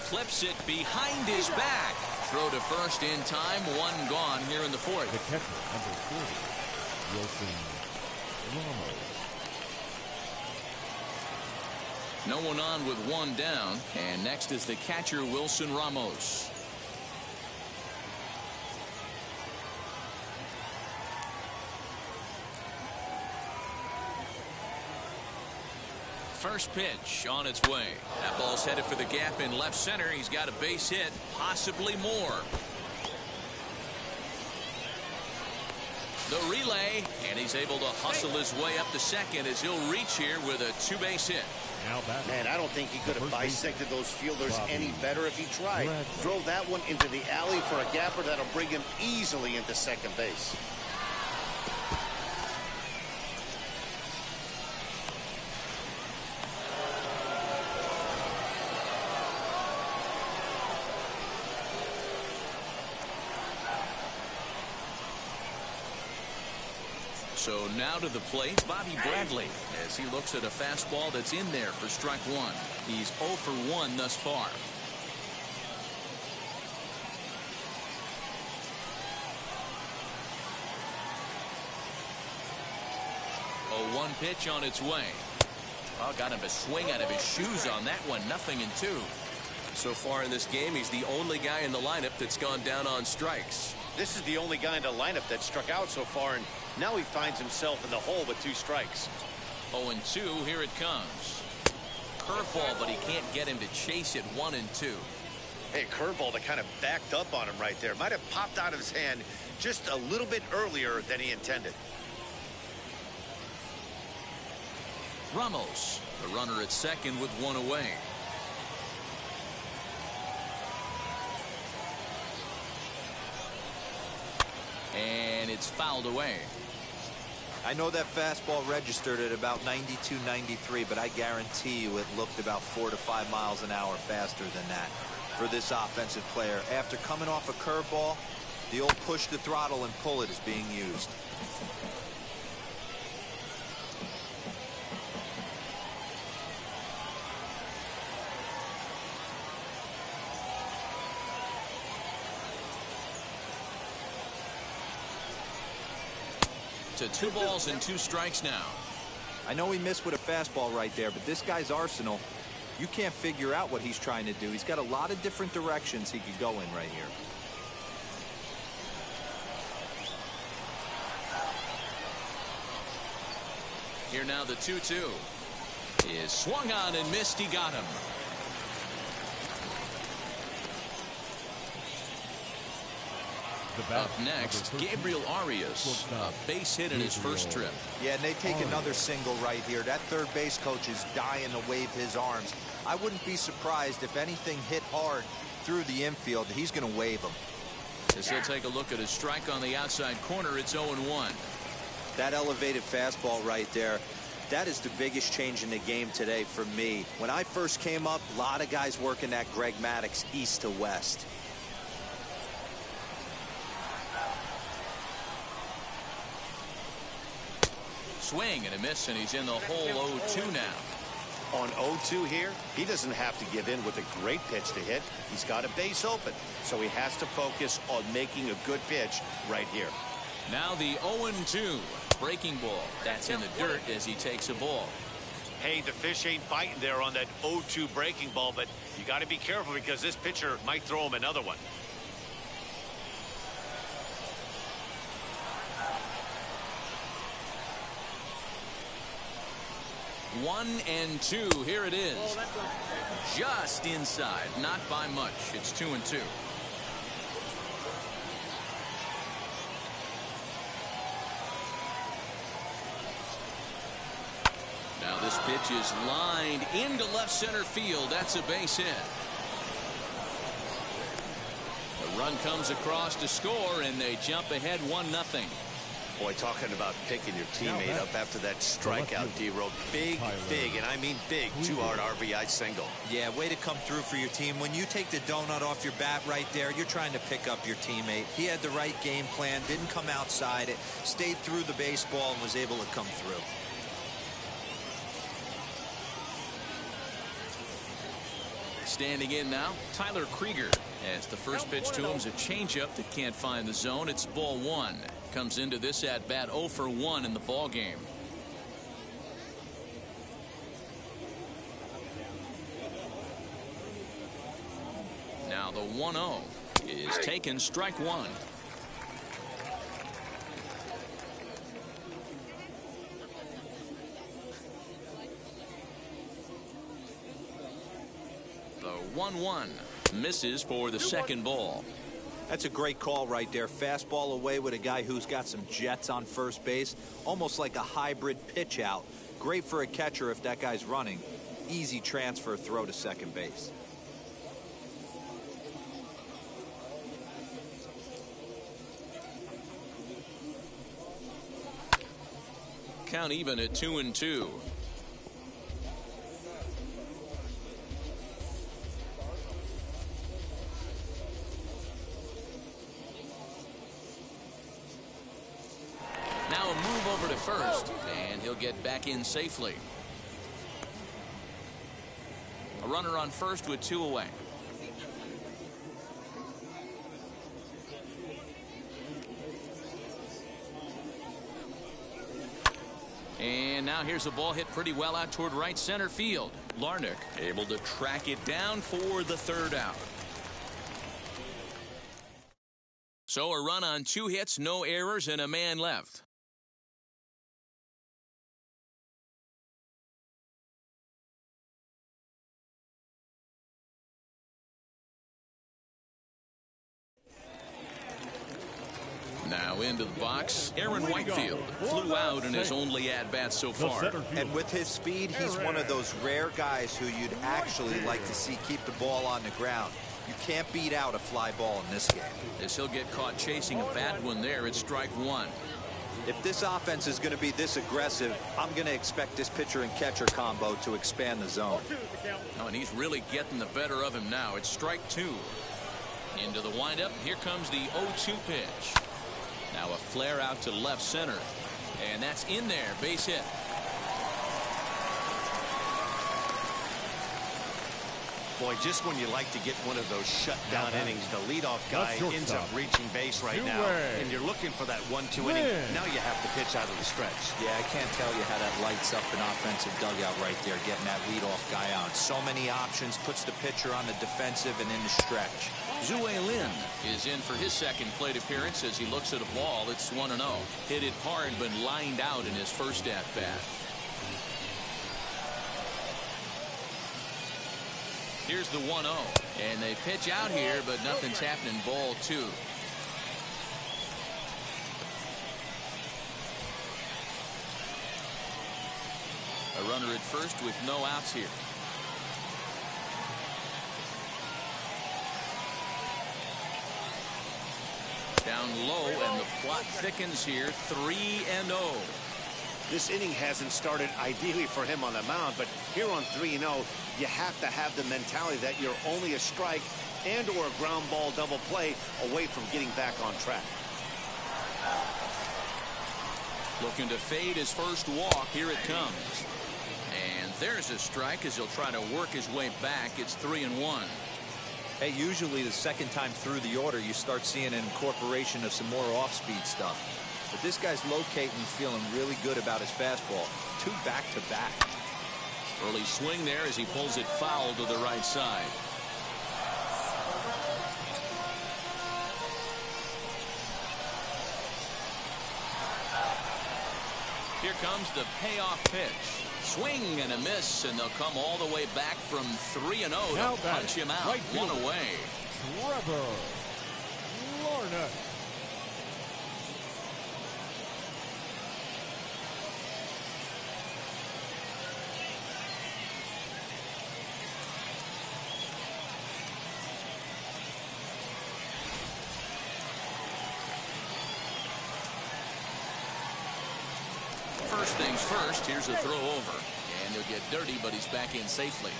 A: Flips it behind his back. Throw to first in time. 1 gone here in the 4th.
B: The catcher, number 40, Wilson Ramos.
A: No one on with 1 down, and next is the catcher, Wilson Ramos. First pitch on its way. That ball's headed for the gap in left center. He's got a base hit, possibly more. The relay, and he's able to hustle his way up to second as he'll reach here with a two-base hit.
C: Man, I don't think he could have bisected those fielders any better if he tried. Drove that one into the alley for a gapper that'll bring him easily into second base.
A: So now to the plate, Bobby Bradley, as he looks at a fastball that's in there for strike one. He's 0 for 1 thus far. A 1 pitch on its way. Oh, got him to swing out of his shoes on that one. 0-2.
I: So far in this game, he's the only guy in the lineup that's gone down on strikes.
C: This is the only guy in the lineup that struck out so far, and now he finds himself in the hole with 2 strikes.
A: 0-2, here it comes. Curveball, but he can't get him to chase it. 1-2.
C: Hey, curveball that kind of backed up on him right there. Might have popped out of his hand just a little bit earlier than he intended.
A: Ramos, the runner at second with 1 away. And it's fouled away.
D: I know that fastball registered at about 92, 93, but I guarantee you it looked about 4 to 5 miles an hour faster than that for this offensive player. After coming off a curveball, the old push the throttle and pull it is being used.
A: To 2 balls and 2 strikes now.
D: I know he missed with a fastball right there, but this guy's arsenal, you can't figure out what he's trying to do. He's got a lot of different directions he could go in right here.
A: Here now the 2-2 is swung on and missed. He got him. Up next, Gabriel Arias, a base hit in his first trip.
D: Yeah, and they take another single right here. That third base coach is dying to wave his arms. I wouldn't be surprised if anything hit hard through the infield. He's going to wave them.
A: As he'll take a look at his strike on the outside corner, it's 0-1.
D: That elevated fastball right there, that is the biggest change in the game today for me. When I first came up, a lot of guys working that Greg Maddux east to west.
A: Swing and a miss, and he's in the hole. 0-2 now.
C: On 0-2 here, he doesn't have to give in with a great pitch to hit. He's got a base open, so he has to focus on making a good pitch right here.
A: Now the 0-2 breaking ball. That's in the dirt as he takes a ball.
C: Hey, the fish ain't biting there on that 0-2 breaking ball, but you got to be careful because this pitcher might throw him another one.
A: One and 2. Here it is. Just inside. Not by much. It's 2-2. Now this pitch is lined into left center field. That's a base hit. The run comes across to score, and they jump ahead 1-0.
C: Boy, talking about picking your teammate up after that strikeout, D-Row. Big, and I mean big, 2-hard RBI single.
D: Yeah, way to come through for your team. When you take the donut off your bat right there, you're trying to pick up your teammate. He had the right game plan, didn't come outside it, stayed through the baseball, and was able to come through.
A: Standing in now, Tyler Krieger, as the first pitch to him is a changeup that can't find the zone. It's ball 1. Comes into this at bat 0 for 1 in the ball game. Now the 1-0 is taken, strike 1. The 1-1 misses for the second ball.
D: That's a great call right there. Fastball away with a guy who's got some jets on first base. Almost like a hybrid pitch out. Great for a catcher if that guy's running. Easy transfer throw to second base.
A: Count even at 2-2. Now a move over to first, and he'll get back in safely. A runner on first with 2 away. And now here's a ball hit pretty well out toward right center field. Larnach able to track it down for the 3rd out. So a run on 2 hits, no errors, and a man left. Now into the box, Aaron Whitefield flew out in his only at-bat so far.
D: And with his speed, he's one of those rare guys who you'd actually like to see keep the ball on the ground. You can't beat out a fly ball in this game.
A: As he'll get caught chasing a bad one there, it's strike 1.
D: If this offense is going to be this aggressive, I'm going to expect this pitcher and catcher combo to expand the zone.
A: Oh, and he's really getting the better of him now. It's strike 2. Into the windup, here comes the 0-2 pitch. Now a flare out to left center. And that's in there. Base hit.
C: Boy, just when you like to get one of those shutdown innings, the leadoff guy ends up reaching base right now, and you're looking for that 1-2 inning. Now you have to pitch out of the stretch.
D: Yeah, I can't tell you how that lights up an offensive dugout right there, getting that leadoff guy out. So many options, puts the pitcher on the defensive and in the stretch.
A: Zue Lin is in for his 2nd plate appearance as he looks at a ball. It's 1-0. Hit it hard, but lined out in his first at-bat. Here's the 1-0. And they pitch out here, but nothing's happening. Ball 2. A runner at first with no outs here. Down low, and the plot thickens here. 3-0.
C: This inning hasn't started ideally for him on the mound, but here on 3-0, you have to have the mentality that you're only a strike and or a ground ball double play away from getting back on track.
A: Looking to fade his first walk. Here it comes. And there's a strike as he'll try to work his way back. It's 3-1.
D: Hey, usually the second time through the order, you start seeing an incorporation of some more off-speed stuff. But this guy's locating, feeling really good about his fastball. 2 back-to-back.
A: Early swing there as he pulls it foul to the right side. Here comes the payoff pitch. Swing and a miss, and they'll come all the way back from 3-0 to punch him out. Right 1 away.
B: Trevor Larnach.
A: First things first, here's a throw over. And he'll get dirty, but he's back in safely.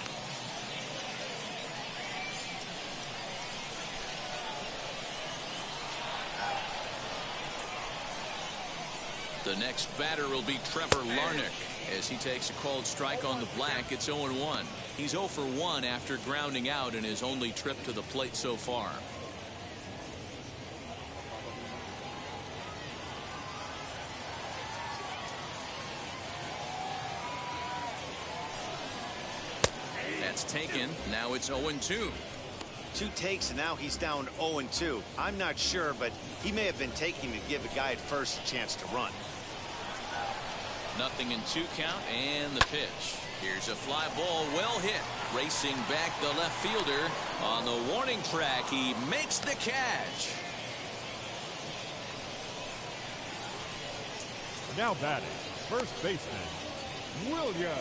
A: The next batter will be Trevor Larnach as he takes a called strike on the black. It's 0-1. He's 0 for 1 after grounding out in his only trip to the plate so far. That's taken. Now it's 0-2.
C: 2 takes, and now he's down 0-2. I'm not sure, but he may have been taking to give a guy at first a chance to run.
A: 0-2 count and the pitch. Here's a fly ball well hit. Racing back the left fielder on the warning track. He makes the catch.
B: Now batting, first baseman, Williams.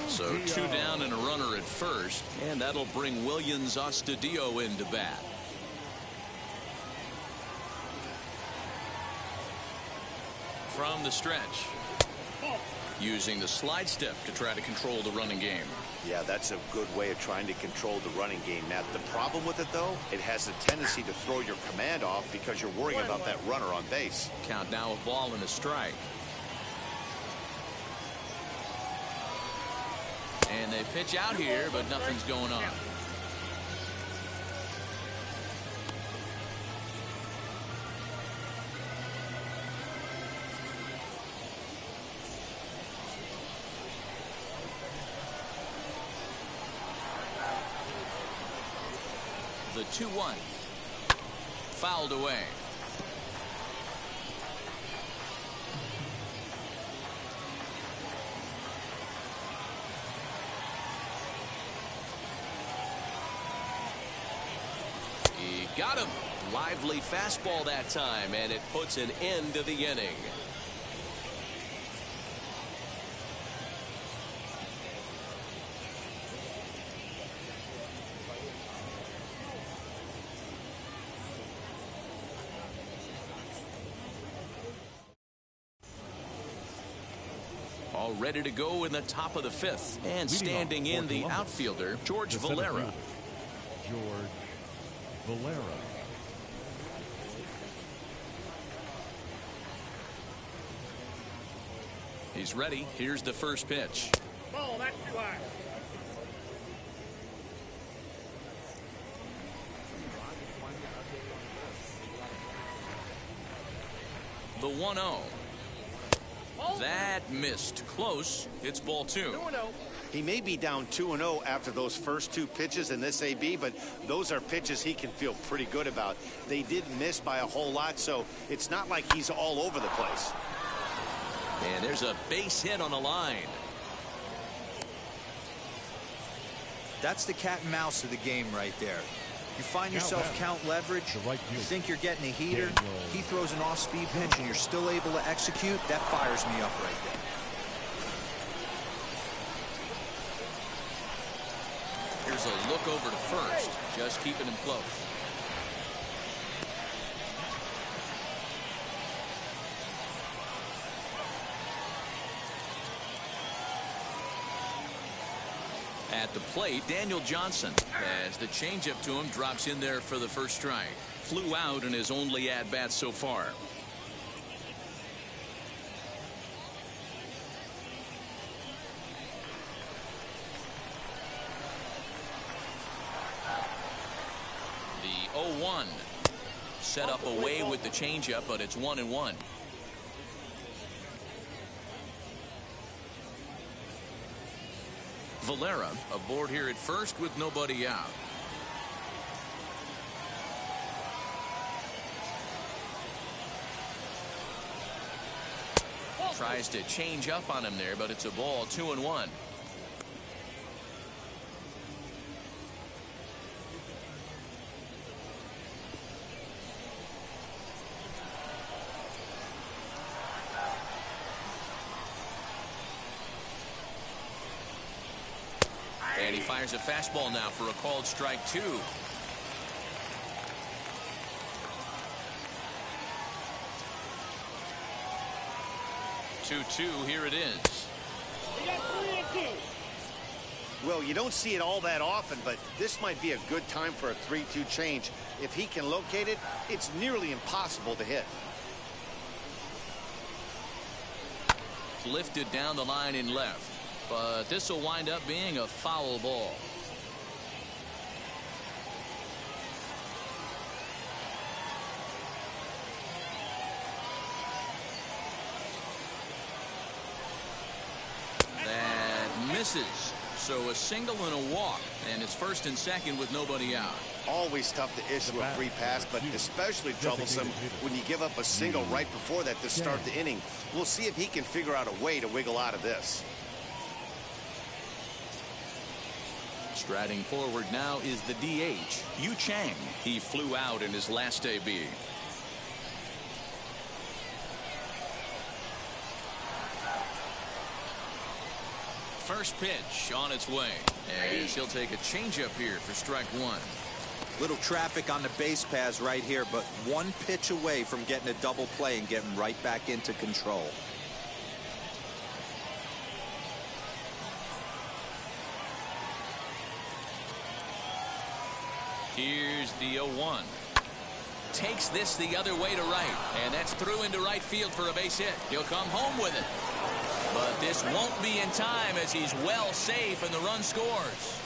A: So 2 down and a runner at first, and that'll bring Williams Astudillo into bat. From the stretch, using the slide step to try to control the running game.
C: Yeah, that's a good way of trying to control the running game. Now, the problem with it, though, it has a tendency to throw your command off because you're worrying about that runner on base.
A: Count now a ball and a strike. And they pitch out here, but nothing's going on. The 2-1. Fouled away. He got him. Lively fastball that time, and it puts an end to the inning. All ready to go in the top of the 5th. And standing in the outfielder, George Valera.
B: George Valera.
A: He's ready. Here's the first pitch.
F: Ball, that's too high.
A: The 1-0. That missed. Close. It's ball 2.
C: He may be down 2-0 after those first 2 pitches in this AB, but those are pitches he can feel pretty good about. They did miss by a whole lot, so it's not like he's all over the place.
A: And there's a base hit on the line.
D: That's the cat and mouse of the game right there. You find yourself count leverage, you think you're getting a heater, he throws an off-speed pitch and you're still able to execute. That fires me up right there.
A: Here's a look over to first, just keeping him close. At the plate, Daniel Johnson, as the changeup to him drops in there for the first strike. Flew out in his only at-bat so far. The 0-1. Set up away with the changeup, but it's 1-1. Valera aboard here at first with nobody out. Tries to change up on him there, but it's a ball. 2-1. And he fires a fastball now for a called strike 2. Here it is.
C: Well, you don't see it all that often, but this might be a good time for a 3-2 change. If he can locate it, it's nearly impossible to hit.
A: Lifted down the line in left, but this will wind up being a foul ball. That misses. So a single and a walk, and it's first and second with nobody out.
C: Always tough to issue a free pass, but especially troublesome when you give up a single right before that to start the inning. We'll see if he can figure out a way to wiggle out of this.
A: Striding forward now is the DH, Yu Chang. He flew out in his last AB. First pitch on its way, as he'll take a changeup here for strike one.
D: Little traffic on the base paths right here, but one pitch away from getting a double play and getting right back into control.
A: Here's the 0-1. Takes this the other way to right, and that's through into right field for a base hit. He'll come home with it. But this won't be in time as he's well safe and the run scores.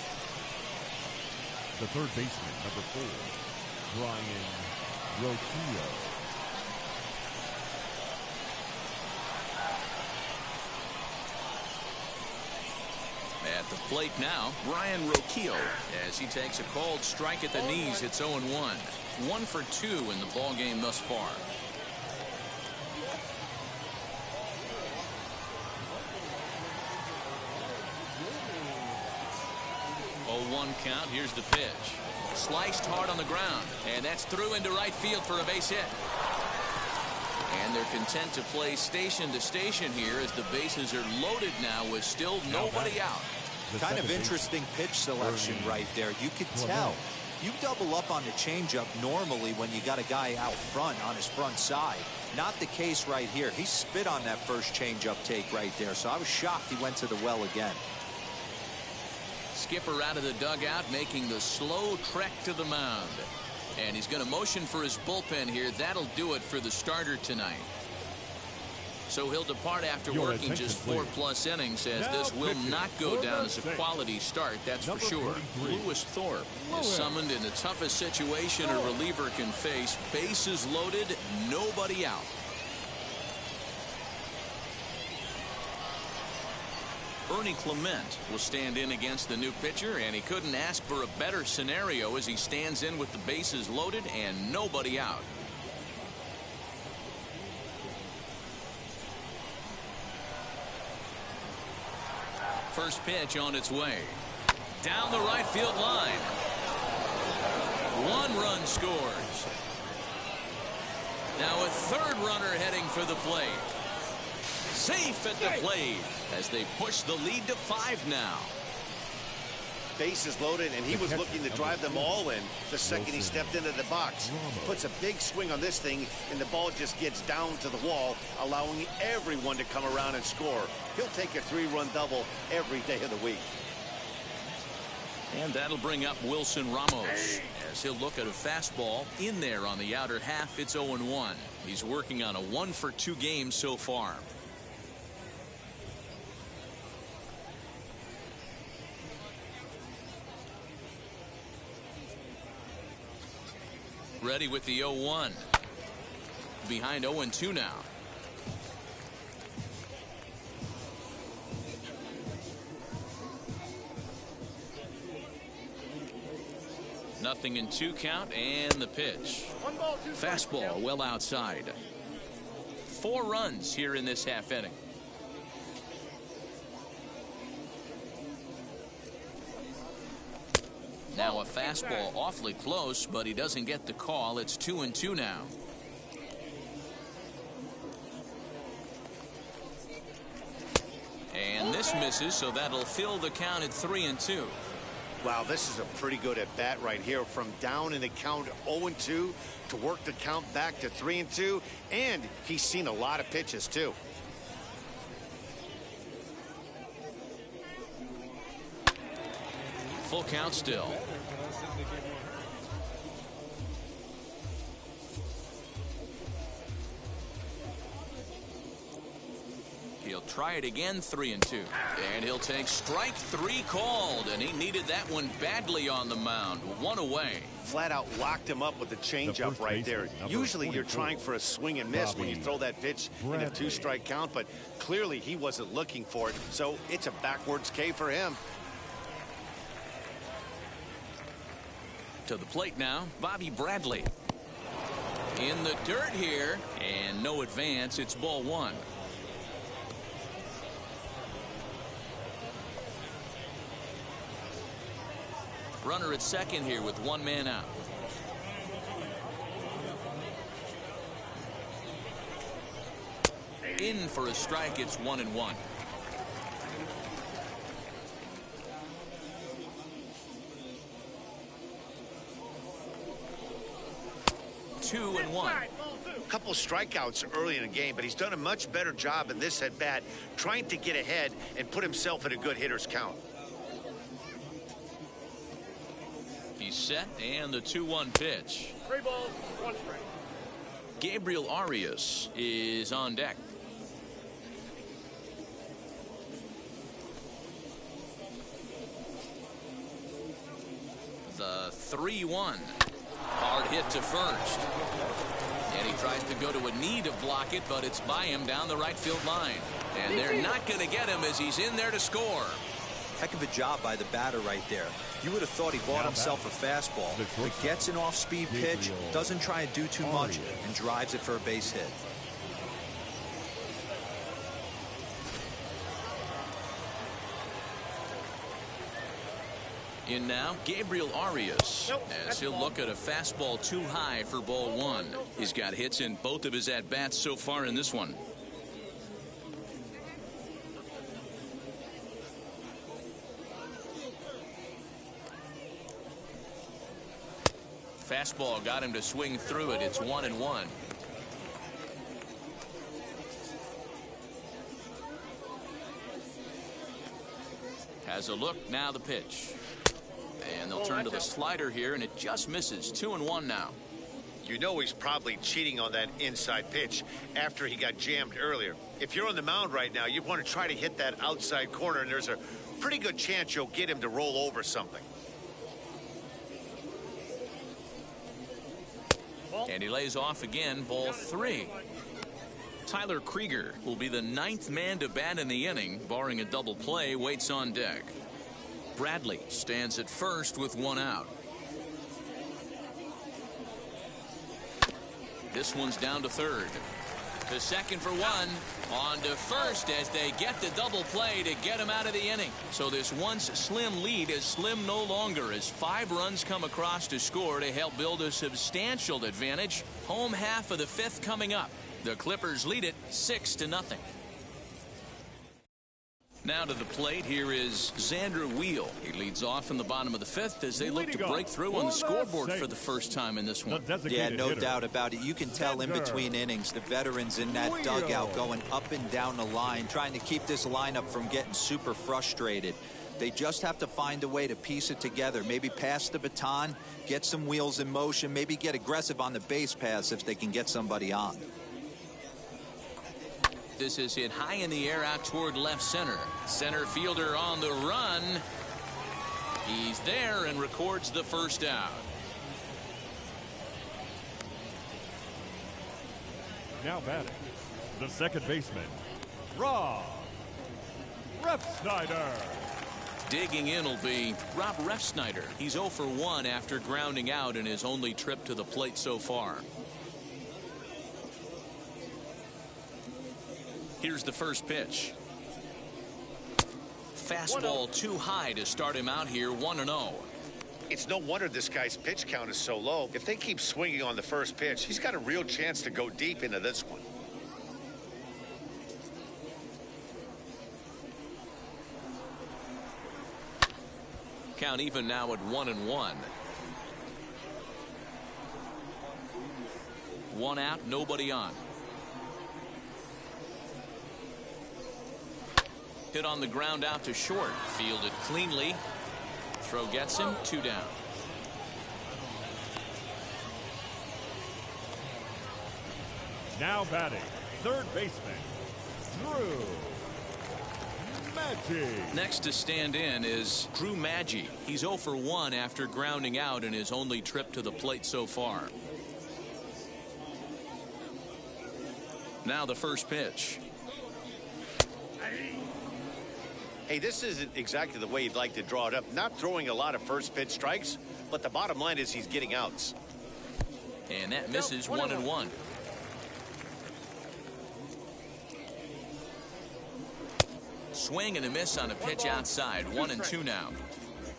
B: The third baseman, number 4, Brian Roquillo.
A: At the plate now, Brian Roquillo, as he takes a called strike at the knees. It's 0-1. 1 for 2 in the ball game thus far. 0-1 count. Here's the pitch. Sliced hard on the ground, and that's through into right field for a base hit. And they're content to play station to station here as the bases are loaded now with still nobody out.
D: Kind of interesting pitch selection right there. You could tell. You double up on the changeup normally when you got a guy out front on his front side. Not the case right here. He spit on that first changeup take right there, so I was shocked he went to the well again.
A: Skipper out of the dugout making the slow trek to the mound. And he's going to motion for his bullpen here. That'll do it for the starter tonight. So he'll depart after working just 4+ innings, as this will not go down as a quality start, that's for sure. Lewis Thorpe is summoned in the toughest situation a reliever can face. Bases loaded, nobody out. Ernie Clement will stand in against the new pitcher, and he couldn't ask for a better scenario as he stands in with the bases loaded and nobody out. First pitch on its way. Down the right field line. 1 run scores. Now a third runner heading for the plate. Safe at the plate as they push the lead to 5 now.
C: Bases loaded, and he was looking to drive them all in the second he stepped into the box. Puts a big swing on this thing, and the ball just gets down to the wall, allowing everyone to come around and score. He'll take a 3-run double every day of the week.
A: And that'll bring up Wilson Ramos as he'll look at a fastball in there on the outer half. It's 0-1. He's working on a 1 for 2 game so far. Ready with the 0-1. Behind 0-2 now. Nothing in 2 count, and the pitch. Fastball well outside. 4 runs here in this half inning. Now a fastball awfully close, but he doesn't get the call. It's 2-2 now. And this misses, so that'll fill the count at 3-2.
C: Wow, this is a pretty good at bat right here. From down in the count 0-2 to work the count back to 3-2, and he's seen a lot of pitches too.
A: Full count still. He'll try it again, 3-2. And he'll take strike 3 called, and he needed that one badly on the mound. 1 away.
C: Flat out locked him up with the changeup right there. Usually you're trying for a swing and miss when you throw that pitch in a 2-strike count, but clearly he wasn't looking for it, so it's a backwards K for him.
A: To the plate now, Bobby Bradley. In the dirt here, and no advance. It's ball one. Runner at second here with one man out. In for a strike. It's 1-1. Two and one.
C: A couple strikeouts early in the game, but he's done a much better job in this at bat, trying to get ahead and put himself in a good hitter's count.
A: He's set, and the 2-1 pitch.
F: 3 balls, 1 strike.
A: Gabriel Arias is on deck. The 3-1. Hard hit to first. And he tries to go to a knee to block it, but it's by him down the right field line. And they're not going to get him as he's in there to score.
D: Heck of a job by the batter right there. You would have thought he bought himself a fastball, but gets an off-speed pitch, doesn't try and do too much, and drives it for a base hit.
A: In now, Gabriel Arias, as he'll look at a fastball too high for ball one. He's got hits in both of his at-bats so far in this one. Fastball got him to swing through it. It's 1-1. Has a look, now the pitch. And they'll turn to the slider here, and it just misses. 2-1 now.
C: You know he's probably cheating on that inside pitch after he got jammed earlier. If you're on the mound right now, you want to try to hit that outside corner, and there's a pretty good chance you'll get him to roll over something.
A: And he lays off again, ball 3. Tyler Krieger will be the 9th man to bat in the inning, barring a double play, waits on deck. Bradley stands at first with 1 out. This one's down to third. To second for 1. On to first as they get the double play to get him out of the inning. So this once slim lead is slim no longer as 5 runs come across to score to help build a substantial advantage. Home half of the 5th coming up. The Clippers lead it 6-0. Now to the plate, here is Xander Wheel. He leads off in the bottom of the 5th as they look to break through on the scoreboard for the first time in this one.
D: Yeah, no doubt about it. You can tell in between innings, the veterans in that dugout going up and down the line, trying to keep this lineup from getting super frustrated. They just have to find a way to piece it together. Maybe pass the baton, get some wheels in motion, maybe get aggressive on the base paths if they can get somebody on.
A: This is hit high in the air out toward left center. Center fielder on the run. He's there and records the first out.
B: Now batting, the second baseman, Rob Refsnyder.
A: Digging in will be Rob Refsnyder. He's 0 for 1 after grounding out in his only trip to the plate so far. Here's the first pitch. Fastball too high to start him out here, 1-0.
C: It's no wonder this guy's pitch count is so low. If they keep swinging on the first pitch, he's got a real chance to go deep into this one.
A: Count even now at 1-1. 1 out, nobody on. Hit on the ground out to short. Fielded cleanly. Throw gets him. 2 down.
B: Now batting, third baseman, Drew Maggi.
A: Next to stand in is Drew Maggi. He's 0 for 1 after grounding out in his only trip to the plate so far. Now the first pitch.
C: Hey, this isn't exactly the way you'd like to draw it up. Not throwing a lot of first pitch strikes, but the bottom line is he's getting outs.
A: And that misses 1-1. Swing and a miss on a pitch outside. 1-2 now.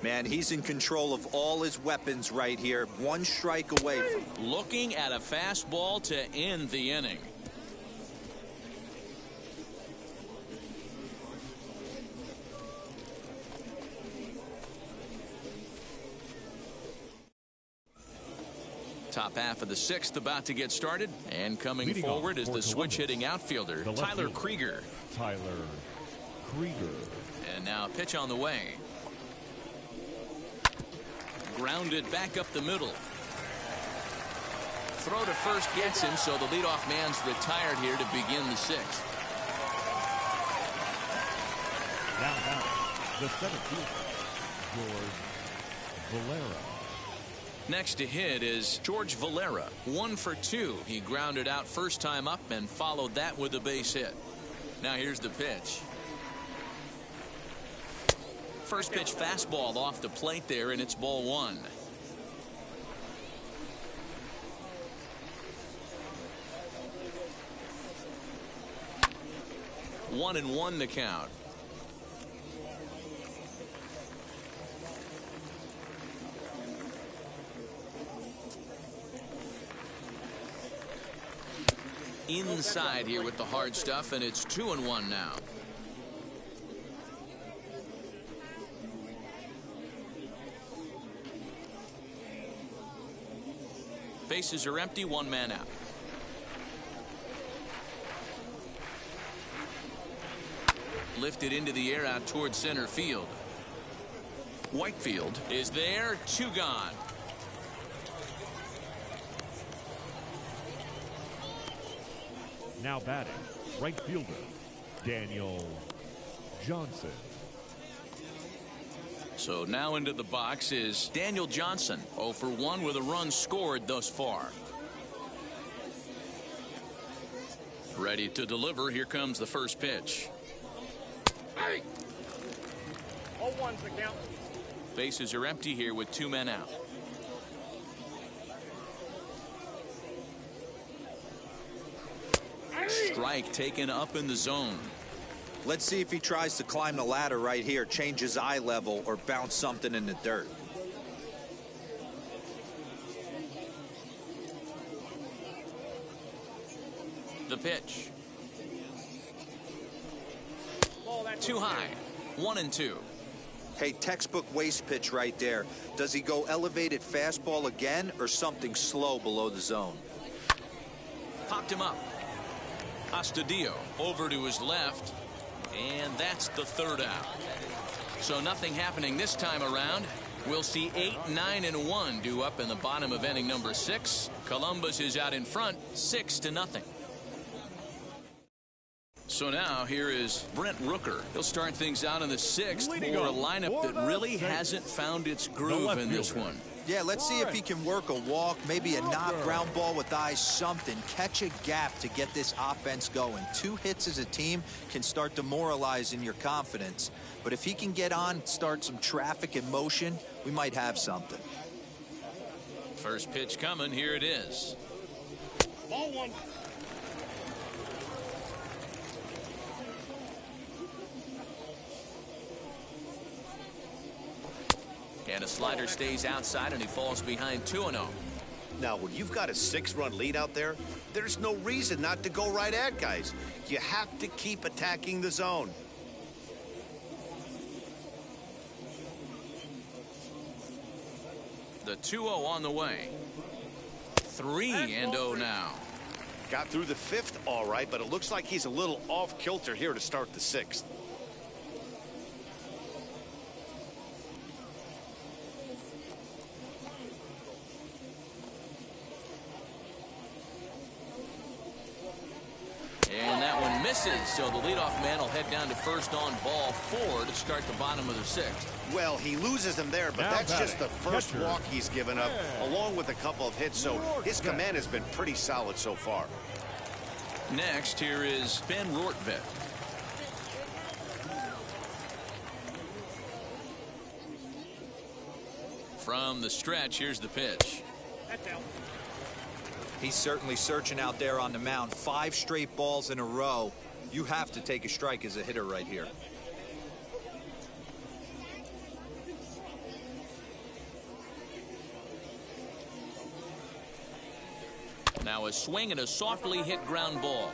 D: Man, he's in control of all his weapons right here. One strike away from
A: looking at a fastball to end the inning. Top half of the sixth about to get started, and coming
B: Leading
A: forward is the
B: Columbus,
A: switch-hitting outfielder, Tyler Krieger.
B: Tyler Krieger.
A: And now a pitch on the way. Grounded back up the middle. Throw to first gets him, so the leadoff man's retired here to begin the sixth.
B: Now, the center fielder, George Valera.
A: Next to hit is George Valera. 1 for 2. He grounded out first time up and followed that with a base hit. Now here's the pitch. First pitch fastball off the plate there, and it's ball 1. One and one the count. Inside here with the hard stuff, and it's 2-1 now. Bases are empty, one man out. Lifted into the air out towards center field. Whitefield is there, 2 gone.
B: Now batting, right fielder, Daniel Johnson.
A: So now into the box is Daniel Johnson, 0 for 1 with a run scored thus far. Ready to deliver. Here comes the first pitch.
F: Hey! 0-1's the count.
A: Bases are empty here with 2 men out. Strike taken up in the zone.
D: Let's see if he tries to climb the ladder right here, change his eye level, or bounce something in the dirt.
A: The pitch. Too high. 1-2.
D: Hey, textbook waste pitch right there. Does he go elevated fastball again or something slow below the zone?
A: Popped him up. Astudillo over to his left. And that's the third out. So nothing happening this time around. We'll see 8, 9, and 1 due up in the bottom of inning number 6. Columbus is out in front, 6-0. So now here is Brent Rooker. He'll start things out in the 6th for a lineup that really hasn't found its groove in this one.
D: Yeah, let's see if he can work a walk, maybe a knock, ground ball with eyes, something. Catch a gap to get this offense going. 2 hits as a team can start demoralizing your confidence. But if he can get on, start some traffic in motion, we might have something.
A: First pitch coming. Here it is.
F: Ball 1.
A: And a slider stays outside, and he falls behind 2-0.
C: Now, when you've got a 6-run lead out there, there's no reason not to go right at guys. You have to keep attacking the zone.
A: The 2-0 on the way. 3-0 now.
C: Got through the 5th all right, but it looks like he's a little off kilter here to start the 6th.
A: And that one misses, so the leadoff man will head down to first on ball 4 to start the bottom of the 6th.
C: Well, he loses him there, but
B: Now
C: that's just the
B: batting,
C: first
B: catcher.
C: walk he's given up, along with a couple of hits, so his command has been pretty solid so far.
A: Next, here is Ben Rortvedt. From the stretch, here's the pitch.
D: He's certainly searching out there on the mound. 5 straight balls in a row. You have to take a strike as a hitter right here.
A: Now a swing and a softly hit ground ball.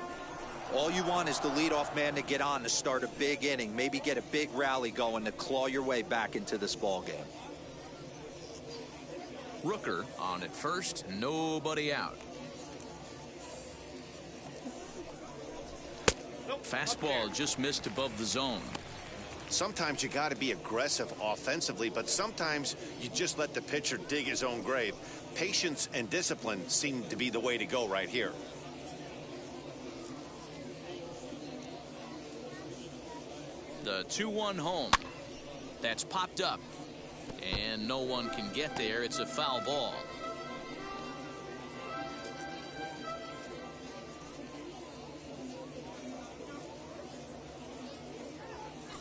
D: All you want is the leadoff man to get on to start a big inning. Maybe get a big rally going to claw your way back into this ball game.
A: Rooker on at first, nobody out. Fastball just missed above the zone.
C: Sometimes you got to be aggressive offensively, but sometimes you just let the pitcher dig his own grave. Patience and discipline seem to be the way to go right here.
A: The 2-1 home. That's popped up. And no one can get there. It's a foul ball.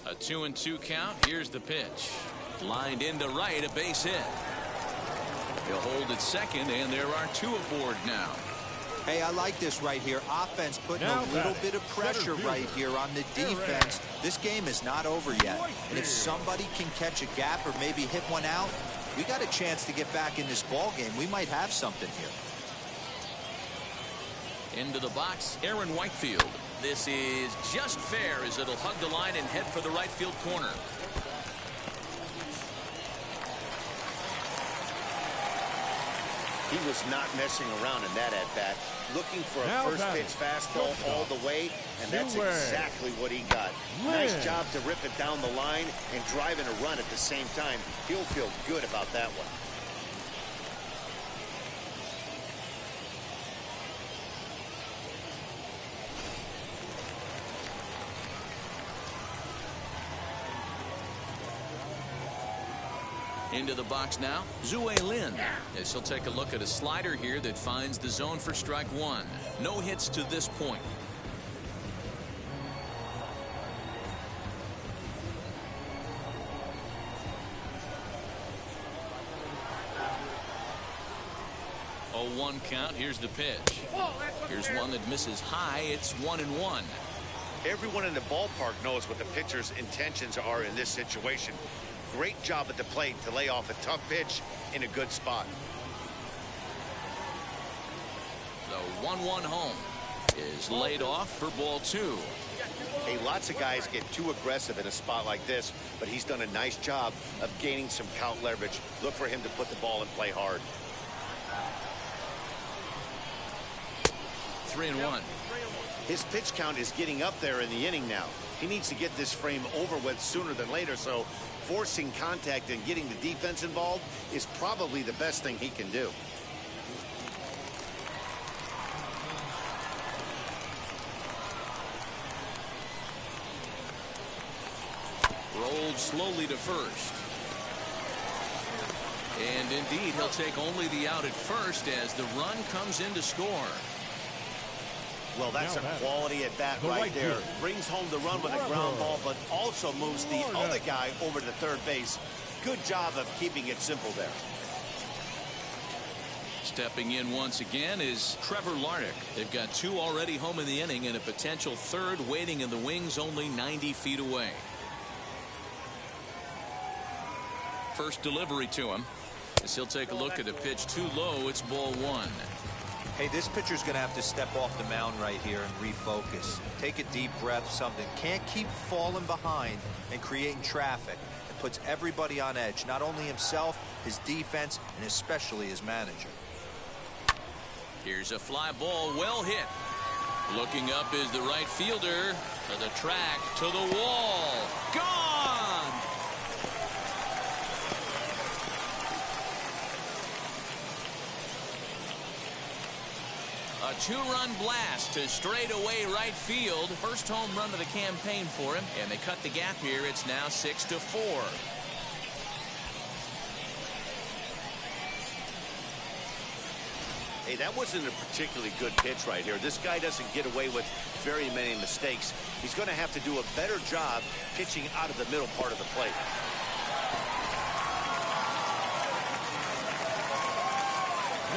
A: A 2-2 count. Here's the pitch. Lined into right, a base hit. He'll hold at second, and there are 2 aboard now.
D: Hey, I like this right here. Offense putting a little bit of pressure right here on the defense. This game is not over yet. And if somebody can catch a gap or maybe hit one out, we got a chance to get back in this ball game. We might have something here.
A: Into the box, Aaron Whitefield. This is just fair as it'll hug the line and head for the right field corner.
C: He was not messing around in that at-bat. Looking for a first-pitch fastball all the way, and that's exactly what he got. Nice job to rip it down the line and drive in a run at the same time. He'll feel good about that one.
A: Into the box now, Zue Lin. As he'll take a look at a slider here that finds the zone for strike 1. No hits to this point. Oh, 1 count. Here's the pitch. Here's one that misses high. It's 1-1.
C: Everyone in the ballpark knows what the pitcher's intentions are in this situation. Great job at the plate to lay off a tough pitch in a good spot.
A: The 1-1 home is laid off for ball 2.
C: Hey, lots of guys get too aggressive in a spot like this, but he's done a nice job of gaining some count leverage. Look for him to put the ball and play hard.
A: 3-1.
C: His pitch count is getting up there in the inning now. He needs to get this frame over with sooner than later, so forcing contact and getting the defense involved is probably the best thing he can do.
A: Rolled slowly to first. And indeed, he'll take only the out at first as the run comes in to score.
C: Well, that's a quality at bat right there. Brings home the run with a ground ball, but also moves the other guy over to third base. Good job of keeping it simple there.
A: Stepping in once again is Trevor Larnach. They've got 2 already home in the inning and a potential 3rd waiting in the wings only 90 feet away. First delivery to him. As he'll take a look at a pitch too low, it's ball 1.
D: Hey, this pitcher's going to have to step off the mound right here and refocus. Take a deep breath, something. Can't keep falling behind and creating traffic. It puts everybody on edge, not only himself, his defense, and especially his manager.
A: Here's a fly ball, well hit. Looking up is the right fielder. To the track, to the wall. Gone! A 2-run blast to straightaway right field. First home run of the campaign for him, and they cut the gap here. It's now 6-4.
C: Hey, that wasn't a particularly good pitch right here. This guy doesn't get away with very many mistakes. He's going to have to do a better job pitching out of the middle part of the plate.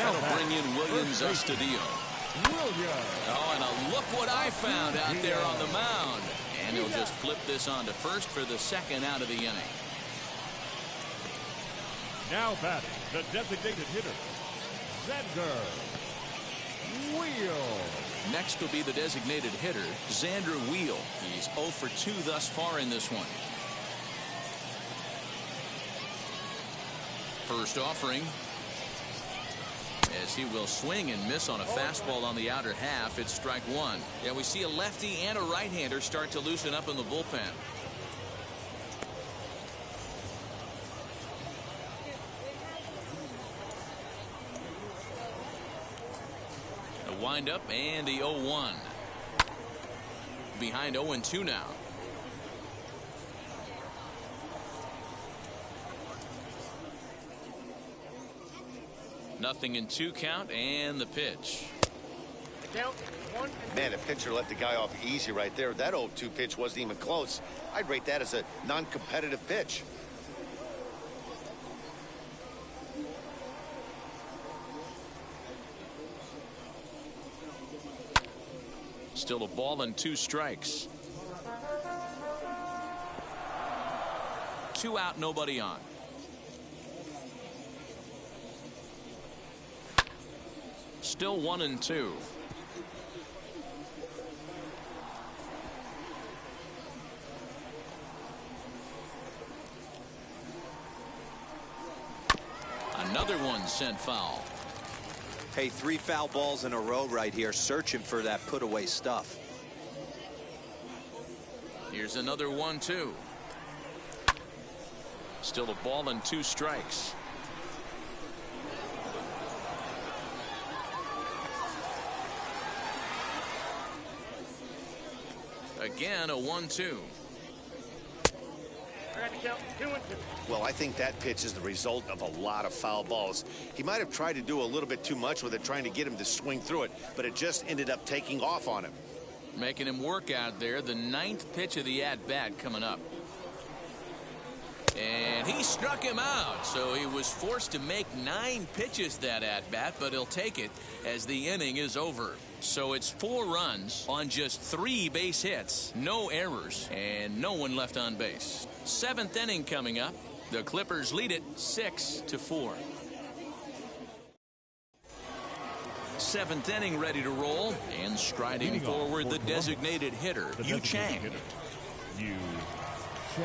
A: That'll bring in Williams Astudillo. Oh, and look what I found out there on the mound. And he'll just flip this on to first for the second out of the inning.
B: Now batting, the designated hitter, Xander Wheel.
A: Next will be the designated hitter, Xander Wheel. He's 0 for 2 thus far in this one. First offering, as he will swing and miss on a fastball on the outer half. It's strike one. Yeah, we see a lefty and a right-hander start to loosen up in the bullpen. The windup and the 0-1. Behind 0-2 now. Nothing in 2 count, and the pitch.
C: Man, a pitcher let the guy off easy right there. That 0-2 pitch wasn't even close. I'd rate that as a non-competitive pitch.
A: Still a ball and 2 strikes. 2 out, nobody on. Still 1-2. Another one sent foul.
D: Hey, 3 foul balls in a row right here, searching for that put away stuff.
A: Here's another 1-2. Still a ball and 2 strikes. Again, a 1-2.
C: Well, I think that pitch is the result of a lot of foul balls. He might have tried to do a little bit too much with it, trying to get him to swing through it, but it just ended up taking off on him.
A: Making him work out there. The 9th pitch of the at-bat coming up. And he struck him out, so he was forced to make 9 pitches that at-bat, but he'll take it as the inning is over. So it's 4 runs on just 3 base hits, no errors, and no one left on base. 7th inning coming up. The Clippers lead it 6-4. 7th inning ready to roll, and striding forward the designated hitter, Yu Chang.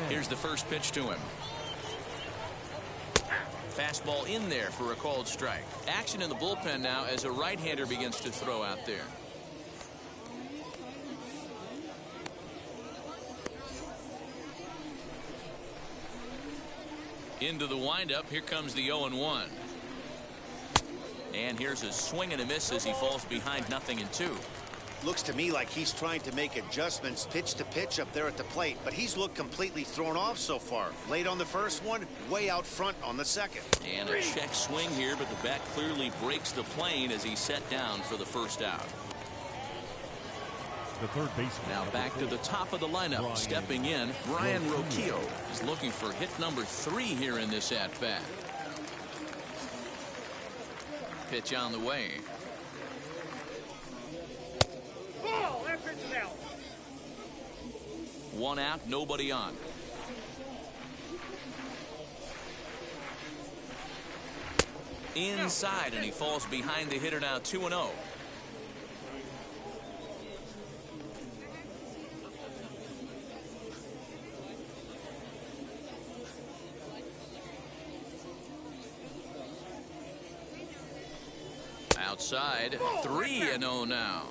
A: Here's the first pitch to him. Fastball in there for a called strike. Action in the bullpen now as a right-hander begins to throw out there. Into the windup. Here comes the 0-1. And here's a swing and a miss as he falls behind 0-2.
C: Looks to me like he's trying to make adjustments pitch to pitch up there at the plate, but he's looked completely thrown off so far. Late on the first one, way out front on the second.
A: And a check swing here, but the bat clearly breaks the plane as he's set down for the first out.
B: The third baseman.
A: Now back to the top of the lineup. Stepping in, Brian Roquillo is looking for hit number 3 here in this at-bat. Pitch on the way.
E: Ball, that pitch is out.
A: 1 out, nobody on. Inside, and he falls behind the hitter now 2-0. Outside, 3-0 now.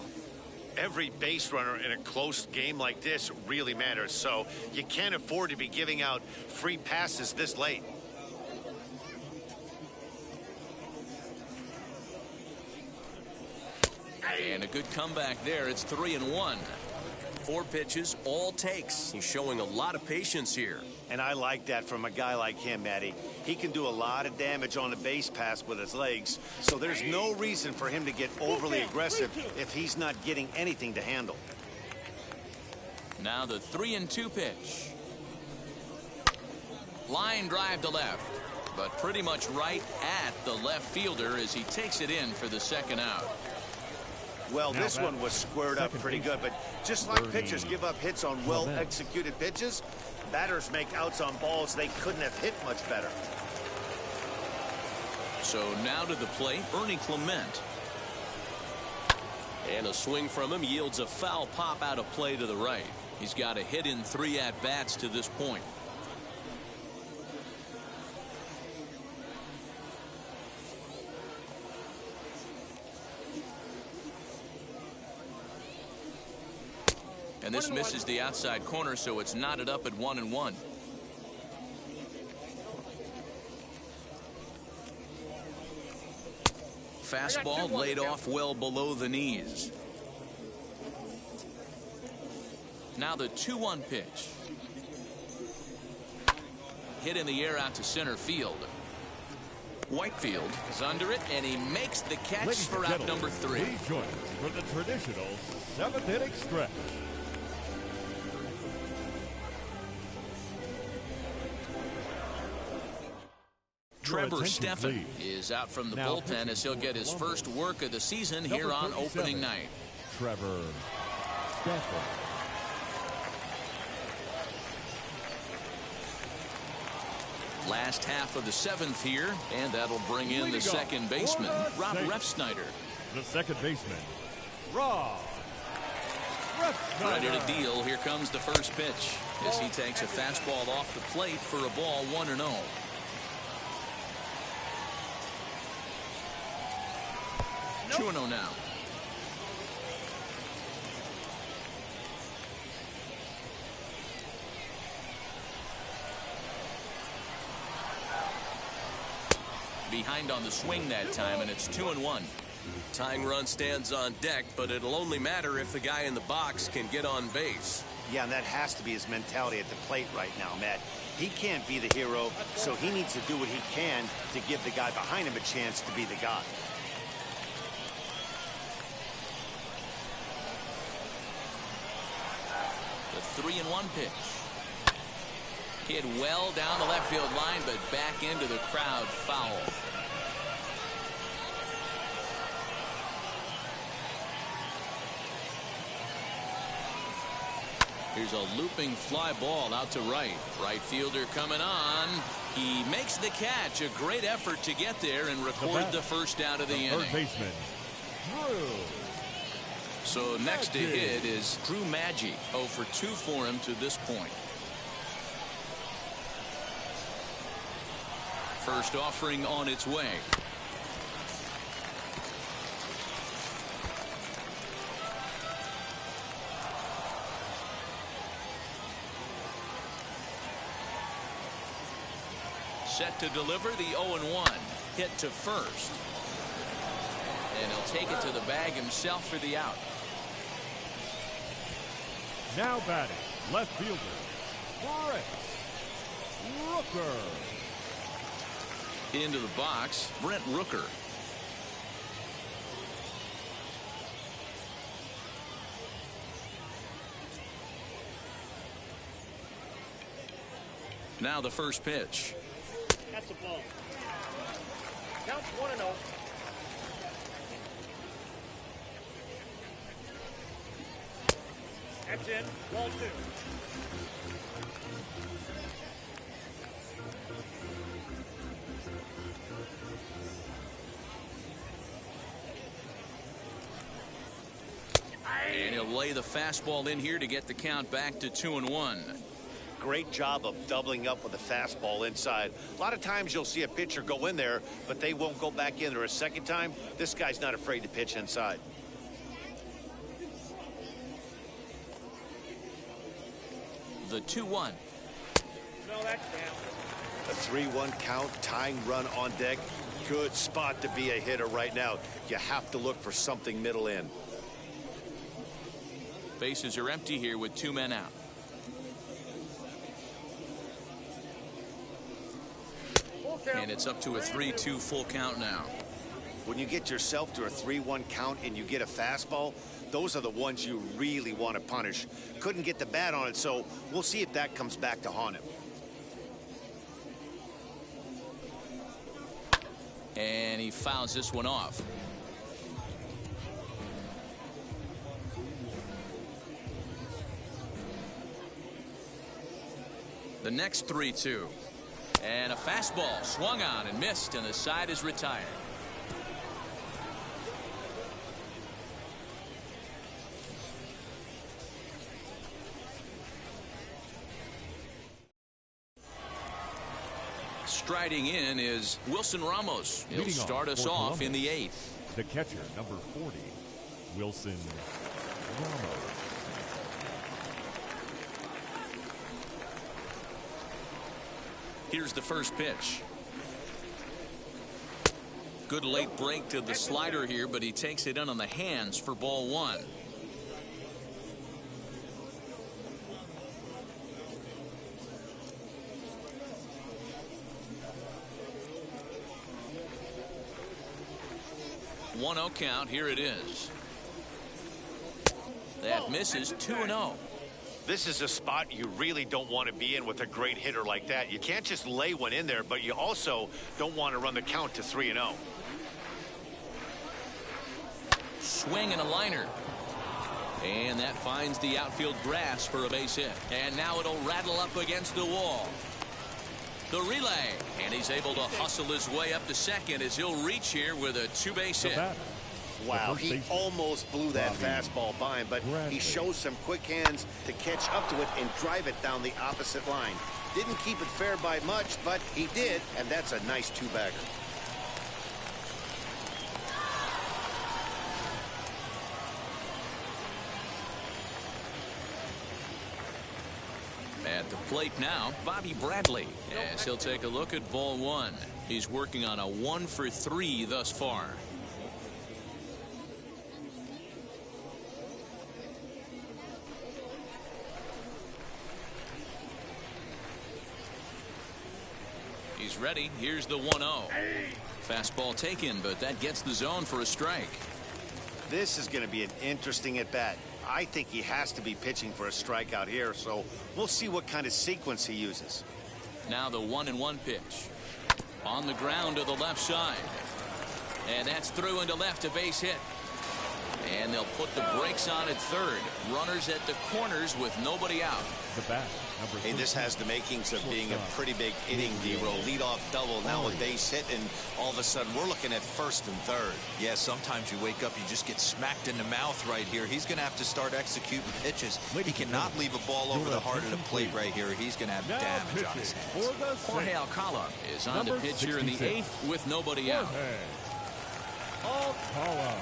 C: Every base runner in a close game like this really matters, so you can't afford to be giving out free passes this late.
A: And a good comeback there. It's 3-1.
I: 4 pitches, all takes. He's showing a lot of patience here.
C: And I like that from a guy like him, Matty. He can do a lot of damage on the base pass with his legs, so there's no reason for him to get overly aggressive if he's not getting anything to handle.
A: Now the 3-2 pitch. Line drive to left. but pretty much right at the left fielder as he takes it in for the second out.
C: Well, this one was squared up pretty good, but just like pitchers give up hits on well-executed pitches, batters make outs on balls they couldn't have hit much better.
A: So now to the plate, Ernie Clement.
I: And a swing from him yields a foul pop out of play to the right.
A: He's got a hit in 3 at-bats to this point. And this misses the outside corner, so it's knotted up at 1-1. Fastball laid off well below the knees. Now the 2-1 pitch. Hit in the air out to center field. Whitefield is under it, and he makes the catch for out number 3.
B: He joins for the traditional 7th inning stretch.
A: Trevor Stephan is out from the bullpen as he'll get his first work of the season here on opening night.
B: Trevor Stephan.
A: Last half of the 7th here, and that'll bring in the second baseman, Rob Refsnyder.
B: The second baseman, Rob Refsnyder.
A: Ready to deal. Here comes the first pitch as he takes a fastball off the plate for a ball 1-0. 2-0 now. Behind on the swing that time, and it's 2-1.
I: Tying run stands on deck, but it'll only matter if the guy in the box can get on base.
C: Yeah, and that has to be his mentality at the plate right now, Matt. He can't be the hero, so he needs to do what he can to give the guy behind him a chance to be the guy.
A: The 3-1 pitch. Hit well down the left field line, but back into the crowd foul. Here's a looping fly ball out to right. Right fielder coming on. He makes the catch. A great effort to get there and record the first out of the inning.
B: Third baseman, Drew.
A: So next to hit is Drew Maggi. 0 for 2 for him to this point. First offering on its way. Set to deliver the 0-1. Hit to first. And he'll take it to the bag himself for the out.
B: Now batting, left fielder, Brett Rooker.
A: Into the box, Brent Rooker. Now the first pitch.
F: That's a ball. Counts 1-0. That's in. Ball 2.
A: And he'll lay the fastball in here to get the count back to 2-1.
C: Great job of doubling up with a fastball inside. A lot of times you'll see a pitcher go in there, but they won't go back in there a second time. This guy's not afraid to pitch inside.
A: The 2-1.
F: No, that's down.
C: A 3-1 count, tying run on deck. Good spot to be a hitter right now. You have to look for something middle in.
A: Bases are empty here with 2 men out. And it's up to a 3-2 full count now.
C: When you get yourself to a 3-1 count and you get a fastball, those are the ones you really want to punish. Couldn't get the bat on it, so we'll see if that comes back to haunt him.
A: And he fouls this one off. The next 3-2. And a fastball swung on and missed, and the side is retired. Striding in is Wilson Ramos. He'll start us off in the 8th.
B: The catcher, number 40, Wilson Ramos.
A: Here's the first pitch. Good late break to the slider here, but he takes it in on the hands for ball 1. One 0 count. Here it is. That misses. 2-0.
C: This is a spot you really don't want to be in with a great hitter like that. You can't just lay one in there, but you also don't want to run the count to 3-0.
A: Swing and a liner. And that finds the outfield grass for a base hit. And now it'll rattle up against the wall. The relay. And he's able to hustle his way up to second as he'll reach here with a 2-base hit.
C: Wow, he almost blew that fastball by him, but he shows some quick hands to catch up to it and drive it down the opposite line. Didn't keep it fair by much, but he did, and that's a nice 2-bagger.
A: At the plate now, Bobby Bradley, as he'll take a look at ball 1. He's working on a 1 for 3 thus far. He's ready. Here's the 1-0. Fastball taken, but that gets the zone for a strike.
C: This is going to be an interesting at-bat. I think he has to be pitching for a strikeout here, so we'll see what kind of sequence he uses.
A: Now the 1-1 pitch. On the ground to the left side. And that's through into left, a base hit. And they'll put the brakes on at third. Runners at the corners with nobody out.
B: The bat, number 3.
C: Hey, this has the makings of being a pretty big inning, D-roll. Leadoff double, now a base hit, and all of a sudden we're looking at first and third.
D: Yeah, sometimes you wake up, you just get smacked in the mouth right here. He's going to have to start executing pitches. He cannot leave a ball over the heart of the plate right here. He's going to have damage on his hands.
A: Jorge Alcala is on to pitch here in the 8th with nobody out.
B: Alcala.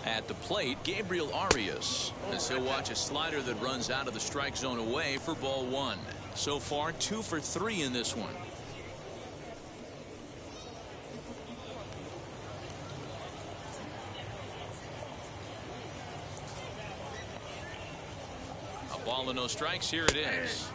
A: At the plate, Gabriel Arias, as he'll watch a slider that runs out of the strike zone away for ball 1. So far, 2 for 3 in this one. A ball and no strikes. Here it is.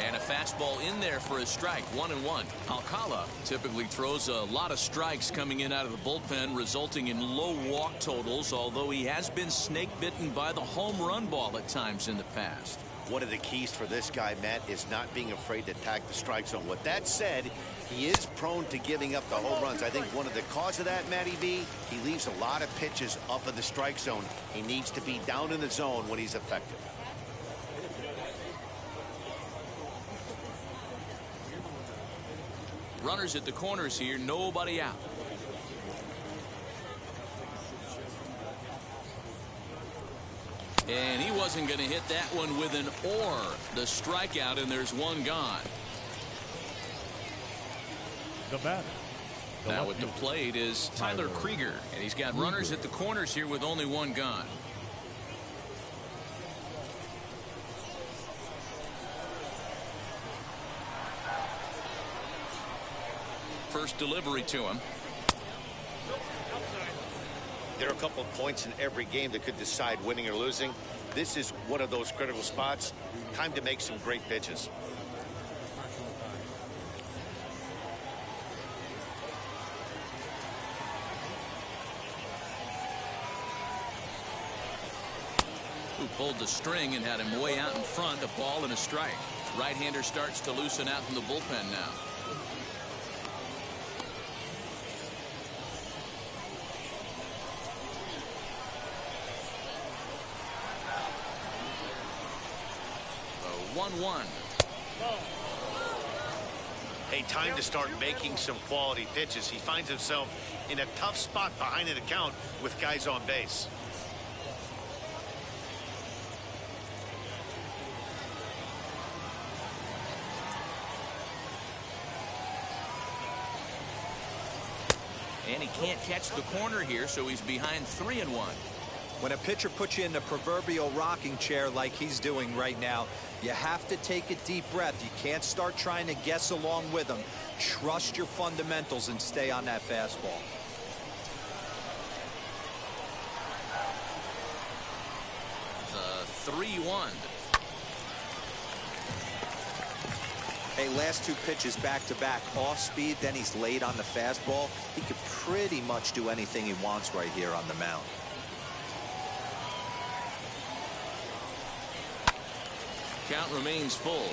A: And a fastball in there for a strike. 1-1. Alcala typically throws a lot of strikes coming in out of the bullpen, resulting in low walk totals, although he has been snake bitten by the home run ball at times in the past.
C: One of the keys for this guy, Matt, is not being afraid to attack the strike zone. With that said, he is prone to giving up the home runs. I think one of the cause of that, Matty B, he leaves a lot of pitches up in the strike zone. He needs to be down in the zone when he's effective.
A: Runners at the corners here, nobody out. And he wasn't going to hit that one with an or. The strikeout, and there's one gone.
B: The batter.
A: Now at the plate is Tyler Krieger, and he's got runners at the corners here with only one gone. First delivery to him.
C: There are a couple of points in every game that could decide winning or losing. This is one of those critical spots. Time to make some great pitches.
A: who pulled the string and had him way out in front, a ball and a strike. Right-hander starts to loosen out in the bullpen now. The 1-1.
C: Hey, time to start making some quality pitches. He finds himself in a tough spot behind an account with guys on base.
A: And he can't catch the corner here, so he's behind 3-1.
D: When a pitcher puts you in the proverbial rocking chair like he's doing right now, you have to take a deep breath. You can't start trying to guess along with him. Trust your fundamentals and stay on that fastball.
A: The 3-1.
D: Hey, last two pitches back-to-back, off speed, then he's laid on the fastball. He could pretty much do anything he wants right here on the mound.
A: Count remains full.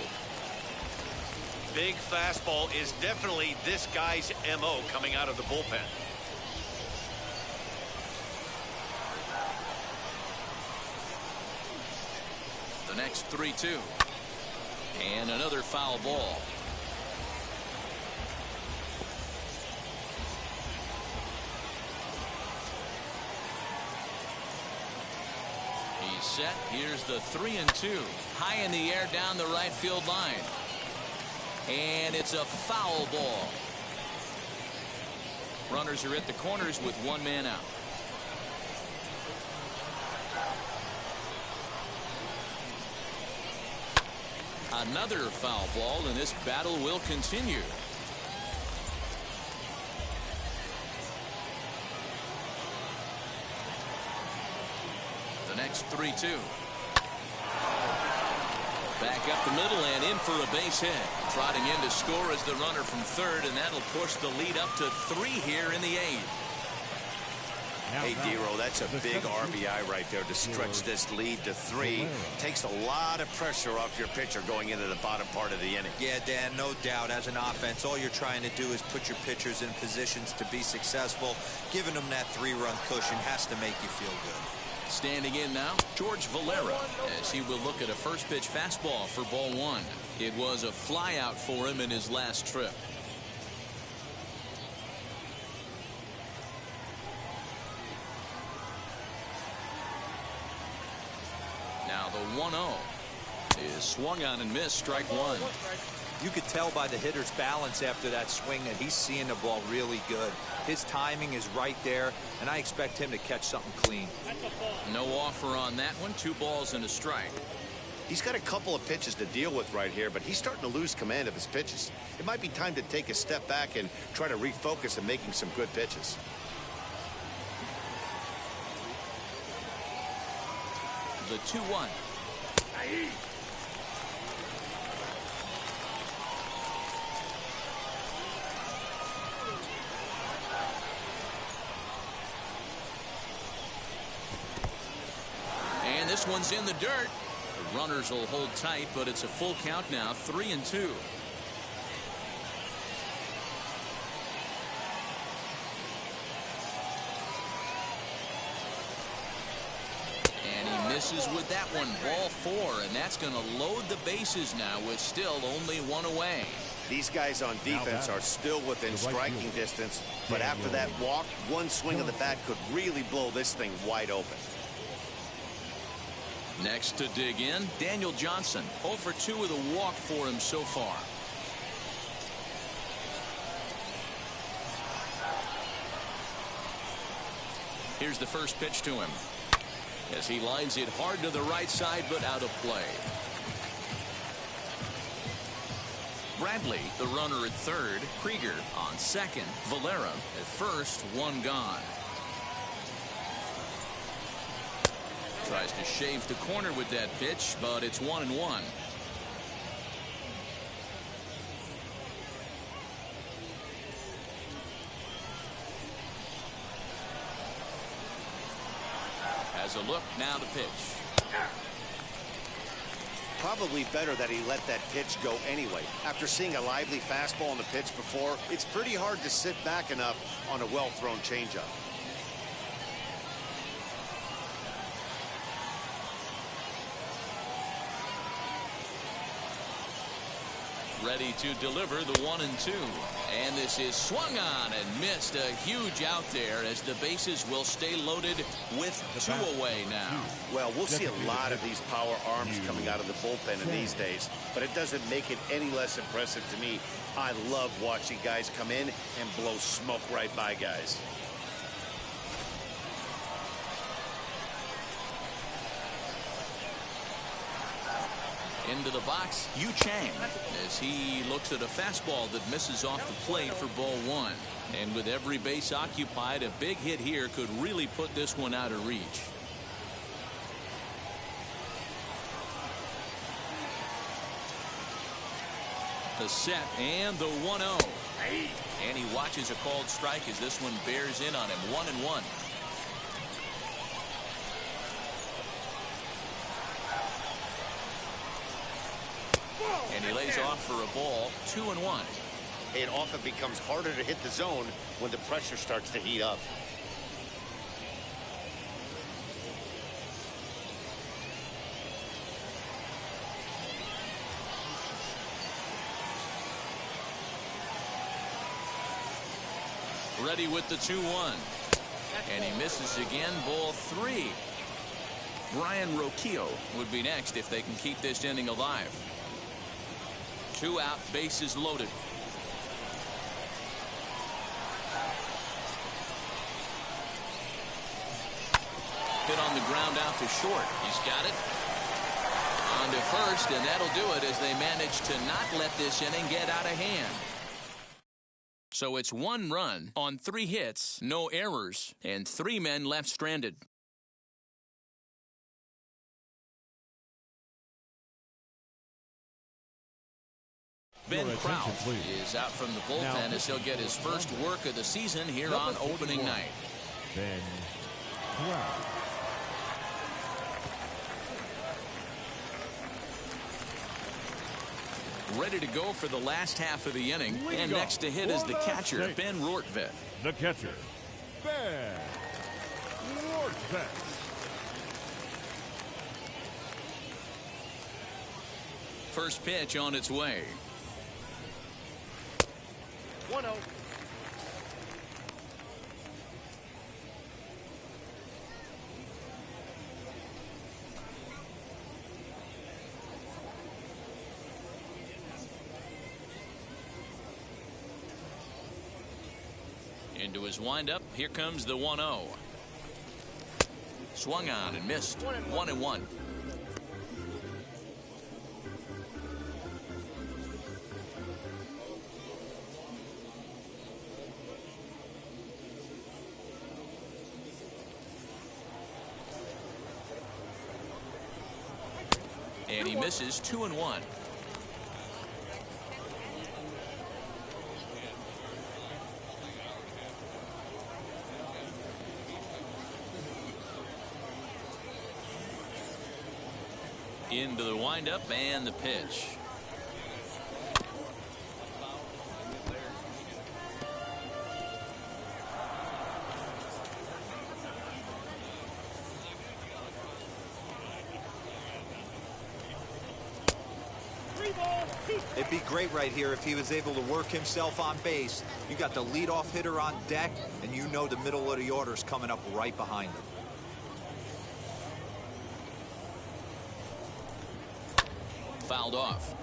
C: Big fastball is definitely this guy's MO coming out of the bullpen.
A: The next 3-2. And another foul ball. He's set. Here's the 3-2. High in the air down the right field line. And it's a foul ball. Runners are at the corners with one man out. Another foul ball, and this battle will continue. The next 3-2. Back up the middle and in for a base hit. Trotting in to score is the runner from third, and that'll push the lead up to 3 here in the 8th.
C: Hey, Dero, that's a big RBI right there to stretch this lead to 3. Takes a lot of pressure off your pitcher going into the bottom part of the inning.
D: Yeah, Dan, no doubt. As an offense, all you're trying to do is put your pitchers in positions to be successful. Giving them that 3-run cushion has to make you feel good.
A: Standing in now, George Valera, as he will look at a first pitch fastball for ball 1. It was a flyout for him in his last trip. Now the 1-0 is swung on and missed, strike 1.
D: You could tell by the hitter's balance after that swing that he's seeing the ball really good. His timing is right there, and I expect him to catch something clean.
A: No offer on that one. 2 balls and a strike.
C: He's got a couple of pitches to deal with right here, but he's starting to lose command of his pitches. It might be time to take a step back and try to refocus on making some good pitches.
A: The 2-1. And this one's in the dirt. The runners will hold tight, but it's a full count now, 3-2. Misses with that one, ball 4, and that's going to load the bases now with still only 1 away.
C: These guys on defense are still within striking distance, but after that walk, one swing of the bat could really blow this thing wide open.
A: Next to dig in, Daniel Johnson, 0 for 2 with a walk for him so far. Here's the first pitch to him, as he lines it hard to the right side, but out of play. Bradley, the runner at third. Krieger on second. Valera at first. 1 gone. Tries to shave the corner with that pitch, but it's 1-1. Has a look, now the pitch.
C: Probably better that he let that pitch go anyway. After seeing a lively fastball on the pitch before, it's pretty hard to sit back enough on a well-thrown changeup.
A: Ready to deliver the 1-2. And this is swung on and missed. A huge out there as the bases will stay loaded with 2 away now.
C: Well, we'll see a lot of these power arms coming out of the bullpen in these days, but it doesn't make it any less impressive to me. I love watching guys come in and blow smoke right by guys.
A: Into the box, Yu Chang, as he looks at a fastball that misses off the plate for ball 1. And with every base occupied, a big hit here could really put this one out of reach. The set and the 1-0. And he watches a called strike as this one bears in on him. 1-1. And he lays off for a ball. 2-1.
C: It often becomes harder to hit the zone when the pressure starts to heat up.
A: Ready with the 2-1. And he misses again. Ball 3. Brian Roquillo would be next if they can keep this inning alive. 2 out, bases loaded. Hit on the ground out to short. He's got it. On to first, and that'll do it as they manage to not let this inning get out of hand. So it's 1 run on 3 hits, no errors, and 3 men left stranded. Ben Krause is out from the bullpen as he'll get his first work of the season here on opening night.
B: Ben Krause.
A: Ready to go for the last half of the inning. And next to hit is the catcher, Ben Rortvedt.
B: The catcher, Ben Rortvedt.
A: First pitch on its way.
C: 1-0.
A: Into his windup. Here comes the 1-0. Swung on and missed. 1-1. And he misses. 2-1. Into the windup and the pitch.
D: It'd be great right here if he was able to work himself on base. You got the leadoff hitter on deck, and you know the middle of the order is coming up right behind him.
A: Fouled off.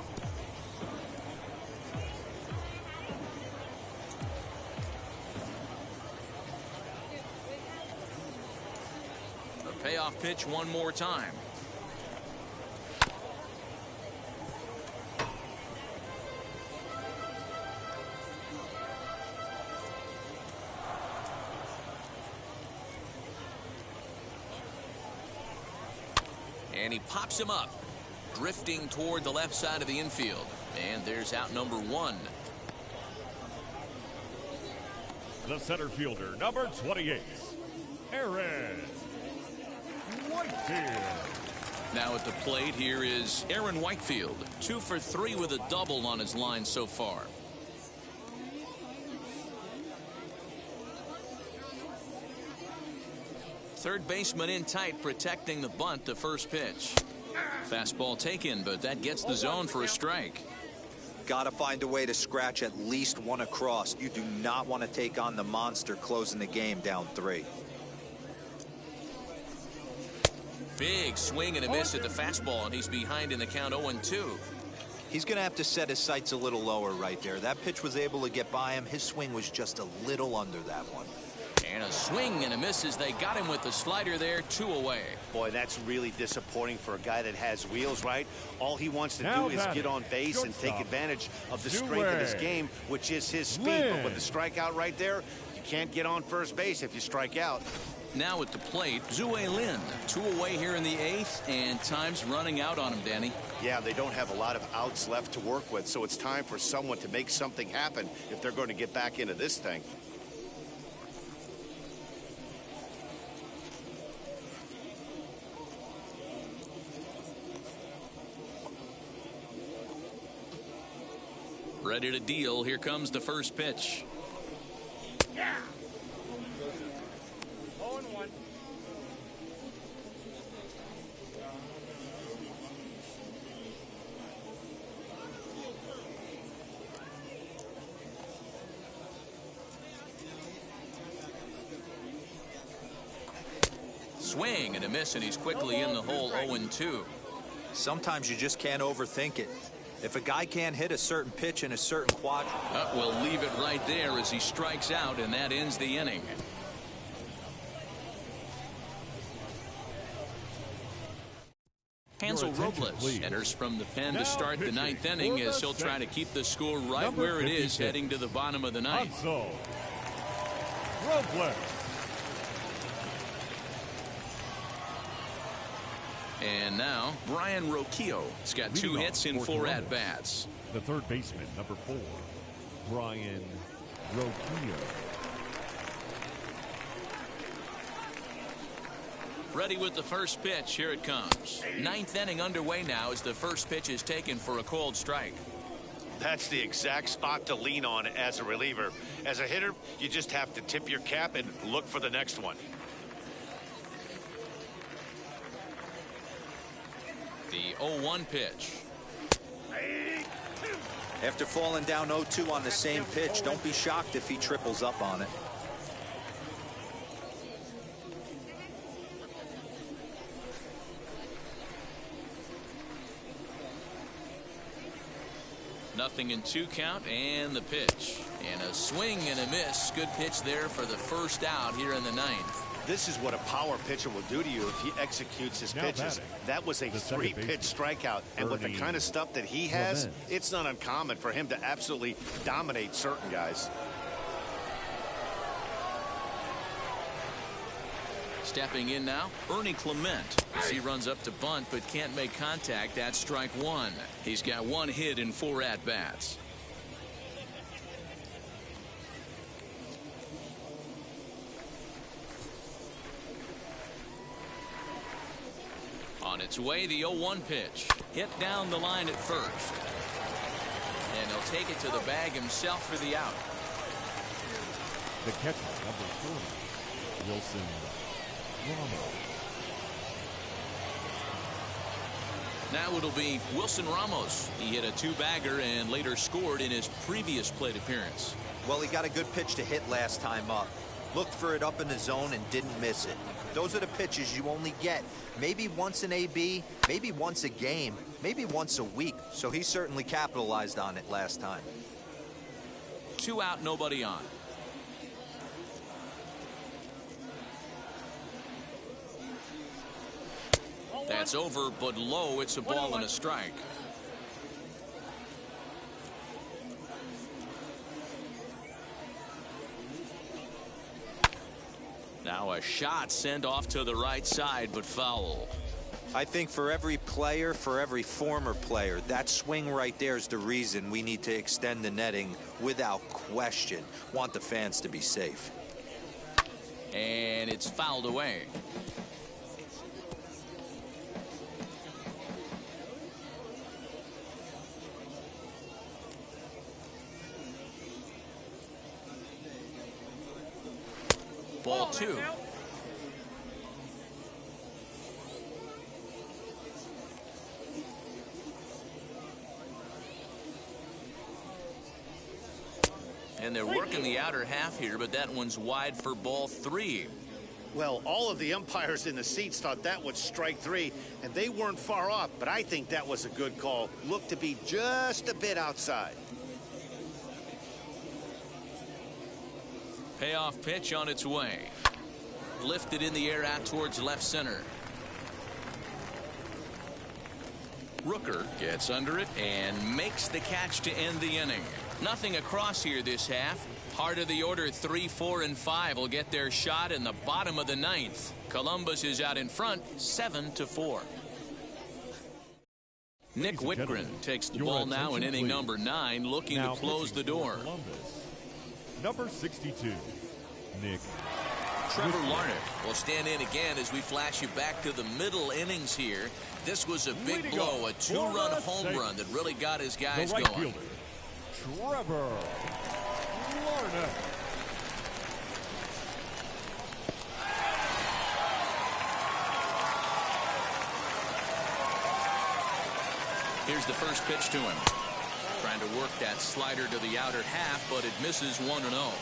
A: A payoff pitch one more time. And he pops him up, drifting toward the left side of the infield. And there's out number 1.
B: The center fielder, number 28, Aaron Whitefield.
A: Now at the plate, here is Aaron Whitefield. 2 for 3 with a double on his line so far. Third baseman in tight, protecting the bunt. The first pitch. Fastball taken, but that gets the zone for a strike.
D: Got to find a way to scratch at least one across. You do not want to take on the monster closing the game down 3.
A: Big swing and a miss at the fastball, and he's behind in the count 0-2.
D: He's going to have to set his sights a little lower right there. That pitch was able to get by him. His swing was just a little under that one.
A: And a swing and a miss as they got him with the slider there. 2 away.
C: Boy, that's really disappointing for a guy that has wheels, right? All he wants to
B: Now
C: do is get on base and take advantage of the strength of his game, which is his speed. But with the strikeout right there, you can't get on first base if you strike out.
A: Now at the plate, Zue Lin. 2 away here in the 8th, and time's running out on him, Danny.
C: Yeah, they don't have a lot of outs left to work with, so it's time for someone to make something happen if they're going to get back into this thing.
A: Ready to deal. Here comes the first pitch.
E: Yeah. 0-1.
A: Swing and a miss, and he's quickly in the hole. 0-2.
D: Sometimes you just can't overthink it. If a guy can't hit a certain pitch in a certain quadrant.
A: We'll leave it right there as he strikes out, and that ends the inning. Hansel Robles enters from the pen to start the 9th inning as he'll try to keep the score right where it is heading to the bottom of the 9th.
B: Hansel Robles.
A: And now, Brian Roquillo. He's got 2 hits in 4 at-bats.
B: The third baseman, number 4, Brian Roquillo.
A: Ready with the first pitch. Here it comes. 9th inning underway now as the first pitch is taken for a called strike.
C: That's the exact spot to lean on as a reliever. As a hitter, you just have to tip your cap and look for the next one.
A: The 0-1 pitch.
D: After falling down 0-2 on the same pitch, don't be shocked if he triples up on it.
A: Nothing in 2 count, and the pitch. And a swing and a miss. Good pitch there for the first out here in the 9th.
C: This is what a power pitcher will do to you if he executes his pitches. That was a 3-pitch strikeout, and with the kind of stuff that he has, it's not uncommon for him to absolutely dominate certain guys.
A: Stepping in now, Ernie Clement. As he runs up to bunt but can't make contact. That's strike 1. He's got 1 hit in 4 at-bats. On its way, the 0-1 pitch. Hit down the line at first. And he'll take it to the bag himself for the out.
B: The catcher, number 40, Wilson Ramos.
A: Now it'll be Wilson Ramos. He hit a 2-bagger and later scored in his previous plate appearance.
D: Well, he got a good pitch to hit last time up. Looked for it up in the zone and didn't miss it. Those are the pitches you only get maybe once in AB, maybe once a game, maybe once a week. So he certainly capitalized on it last time.
A: 2 out, nobody on. That's over, but low. It's a ball and a strike. Now a shot sent off to the right side, but foul.
D: I think for every player, for every former player, that swing right there is the reason we need to extend the netting without question. Want the fans to be safe.
A: And it's fouled away. Ball 2. And they're working the outer half here, but that one's wide for ball 3.
C: Well, all of the umpires in the seats thought that was strike 3, and they weren't far off, but I think that was a good call. Looked to be just a bit outside.
A: Payoff pitch on its way. Lifted in the air out towards left center. Rooker gets under it and makes the catch to end the inning. Nothing across here this half. Heart of the order 3, 4, and 5 will get their shot in the bottom of the 9th. Columbus is out in front 7-4. Nick Whitgren takes the ball now in inning number 9, looking to close the door.
B: Number 62, Nick.
A: Trevor Larnach will stand in again as we flash you back to the middle innings here. This was a big blow, a 2-run home run that really got his guys
B: the right
A: going.
B: Fielder, Trevor Larnach.
A: Here's the first pitch to him. Trying to work that slider to the outer half, but it misses 1-0.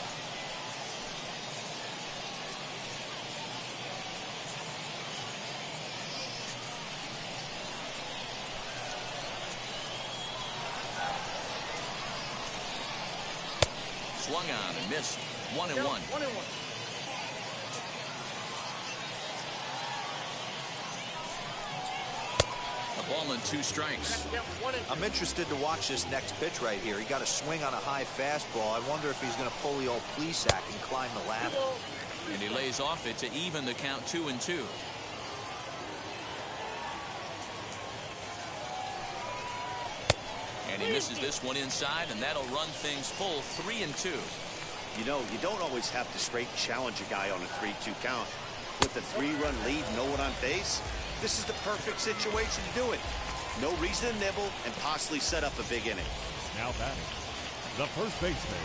A: Swung on and missed. 1-1. A ball and 2 strikes.
D: I'm interested to watch this next pitch right here. He got a swing on a high fastball. I wonder if he's going to pull the old Plesac and climb the ladder.
A: And he lays off it to even the count 2-2. And he misses this one inside, and that'll run things full 3-2.
C: You know, you don't always have to straight challenge a guy on a 3-2 count. With the 3-run lead, no one on base, this is the perfect situation to do it. No reason to nibble and possibly set up a big inning.
B: Now batting, the first baseman.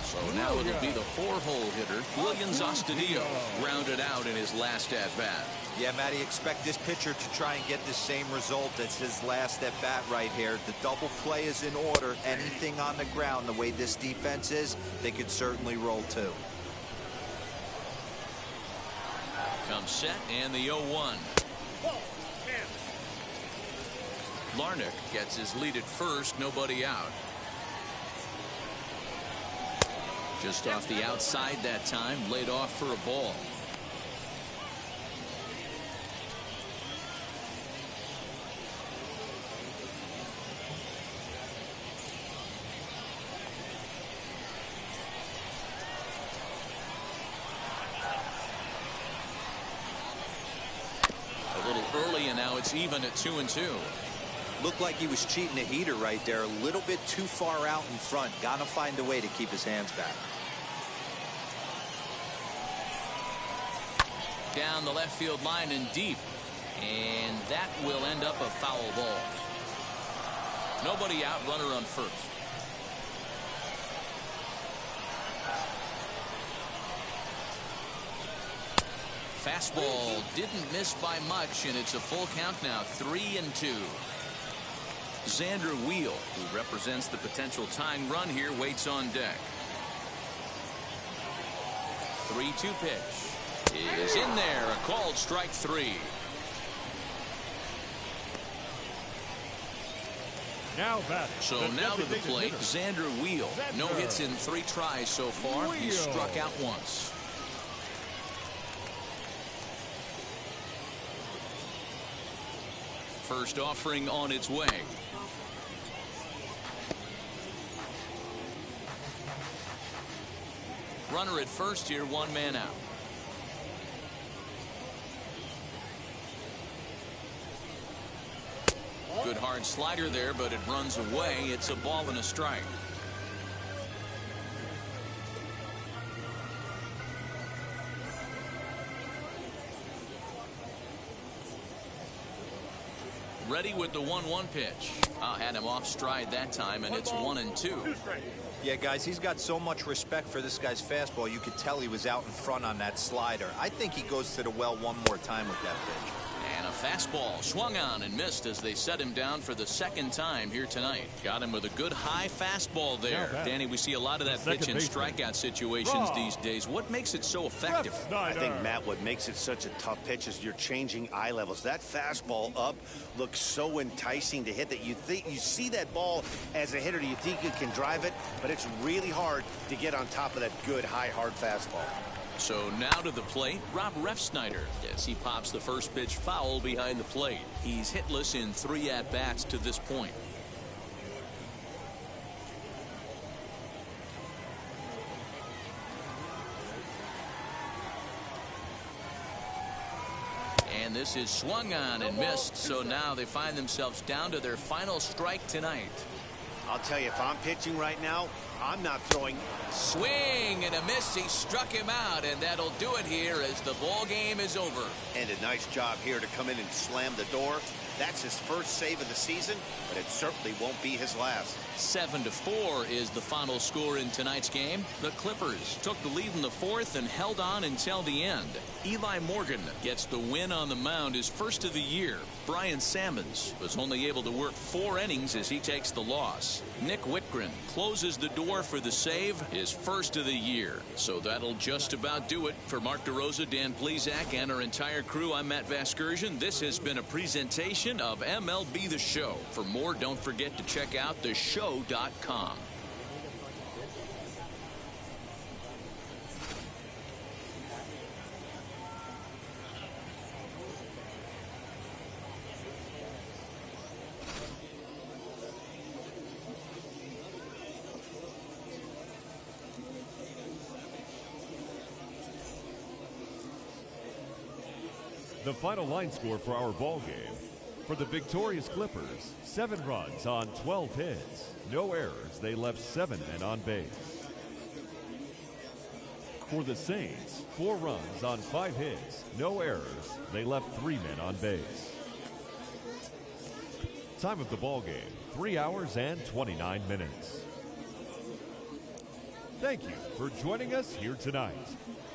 A: So now it'll be the 4-hole hitter, Williams Astudillo, rounded out in his last at-bat.
D: Yeah, Matty, expect this pitcher to try and get the same result as his last at-bat right here. The double play is in order. Anything on the ground, the way this defense is, they could certainly roll too.
A: Comes set and the 0-1. Larnach gets his lead at first, nobody out. Just off the outside that time, laid off for a ball. A little early, and now it's even at 2-2.
D: Looked like he was cheating a heater right there. A little bit too far out in front. Gotta find a way to keep his hands back.
A: Down the left field line and deep. And that will end up a foul ball. Nobody out, runner on first. Fastball didn't miss by much, and it's a full count now, 3-2. Xander Wheel, who represents the potential tying run here, waits on deck. 3-2 pitch is in there, a called strike 3.
B: Now batting.
A: So now to the plate, Xander Wheel. No hits in 3 tries so far. He's struck out once. First offering on its way. Runner at first here, 1 man out. Good hard slider there, but it runs away. It's a ball and a strike. ready with the 1-1 pitch. Had him off stride that time, and it's 1-2.
D: Yeah, guys, he's got so much respect for this guy's fastball. You could tell he was out in front on that slider. I think he goes to the well one more time with that pitch.
A: And a fastball swung on and missed as they set him down for the second time here tonight. Got him with a good high fastball there. Danny, we see a lot of that pitch in strikeout situations these days. What makes it so effective?
C: I think, Matt, what makes it such a tough pitch is you're changing eye levels. That fastball up looks so enticing to hit that you see that ball as a hitter. You think you can drive it, but it's really hard to get on top of that good, high, hard fastball.
A: So now to the plate, Rob Refsnyder, as he pops the first pitch foul behind the plate. He's hitless in 3 at-bats to this point. And this is swung on and missed, so now they find themselves down to their final strike tonight.
C: I'll tell you, if I'm pitching right now, I'm not throwing.
A: Swing and a miss. He struck him out, and that'll do it here as the ball game is over.
C: And a nice job here to come in and slam the door. That's his first save of the season, but it certainly won't be his last.
A: 7-4 is the final score in tonight's game. The Clippers took the lead in the 4th and held on until the end. Eli Morgan gets the win on the mound, his first of the year. Brian Sammons was only able to work 4 innings as he takes the loss. Nick Whitgren closes the door for the save, his first of the year. So that'll just about do it. For Mark DeRosa, Dan Plesac, and our entire crew, I'm Matt Vasgersian. This has been a presentation of MLB The Show. For more, don't forget to check out theshow.com.
B: The final line score for our ball game. For the victorious Clippers, 7 runs on 12 hits. No errors. They left 7 men on base. For the Saints, 4 runs on 5 hits. No errors. They left 3 men on base. Time of the ball game, 3 hours and 29 minutes. Thank you for joining us here tonight.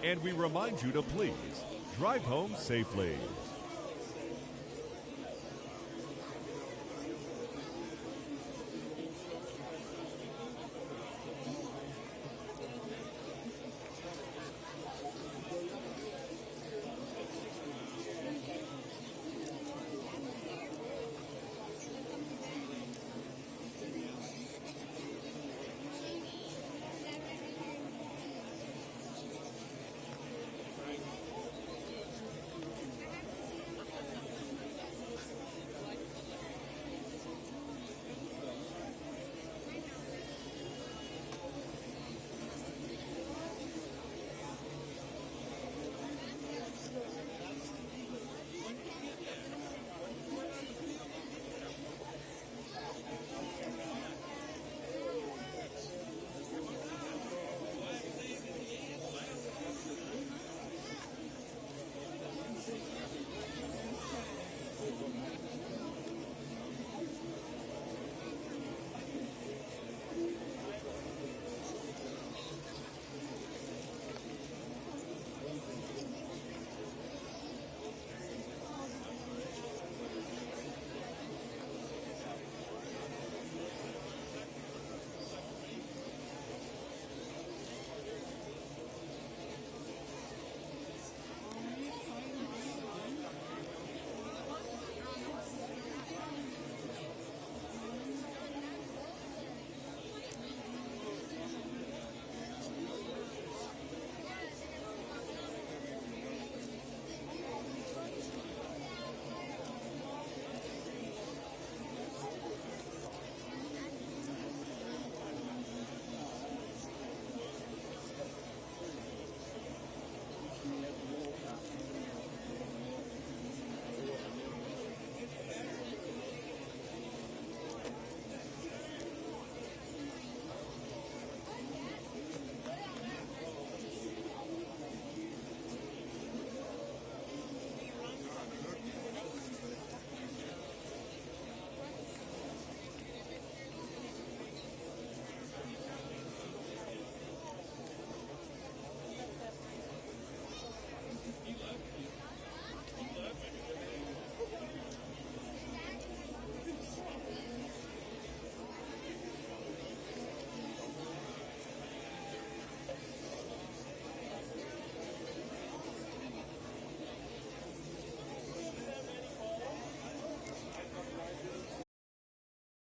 B: And we remind you to please drive home safely.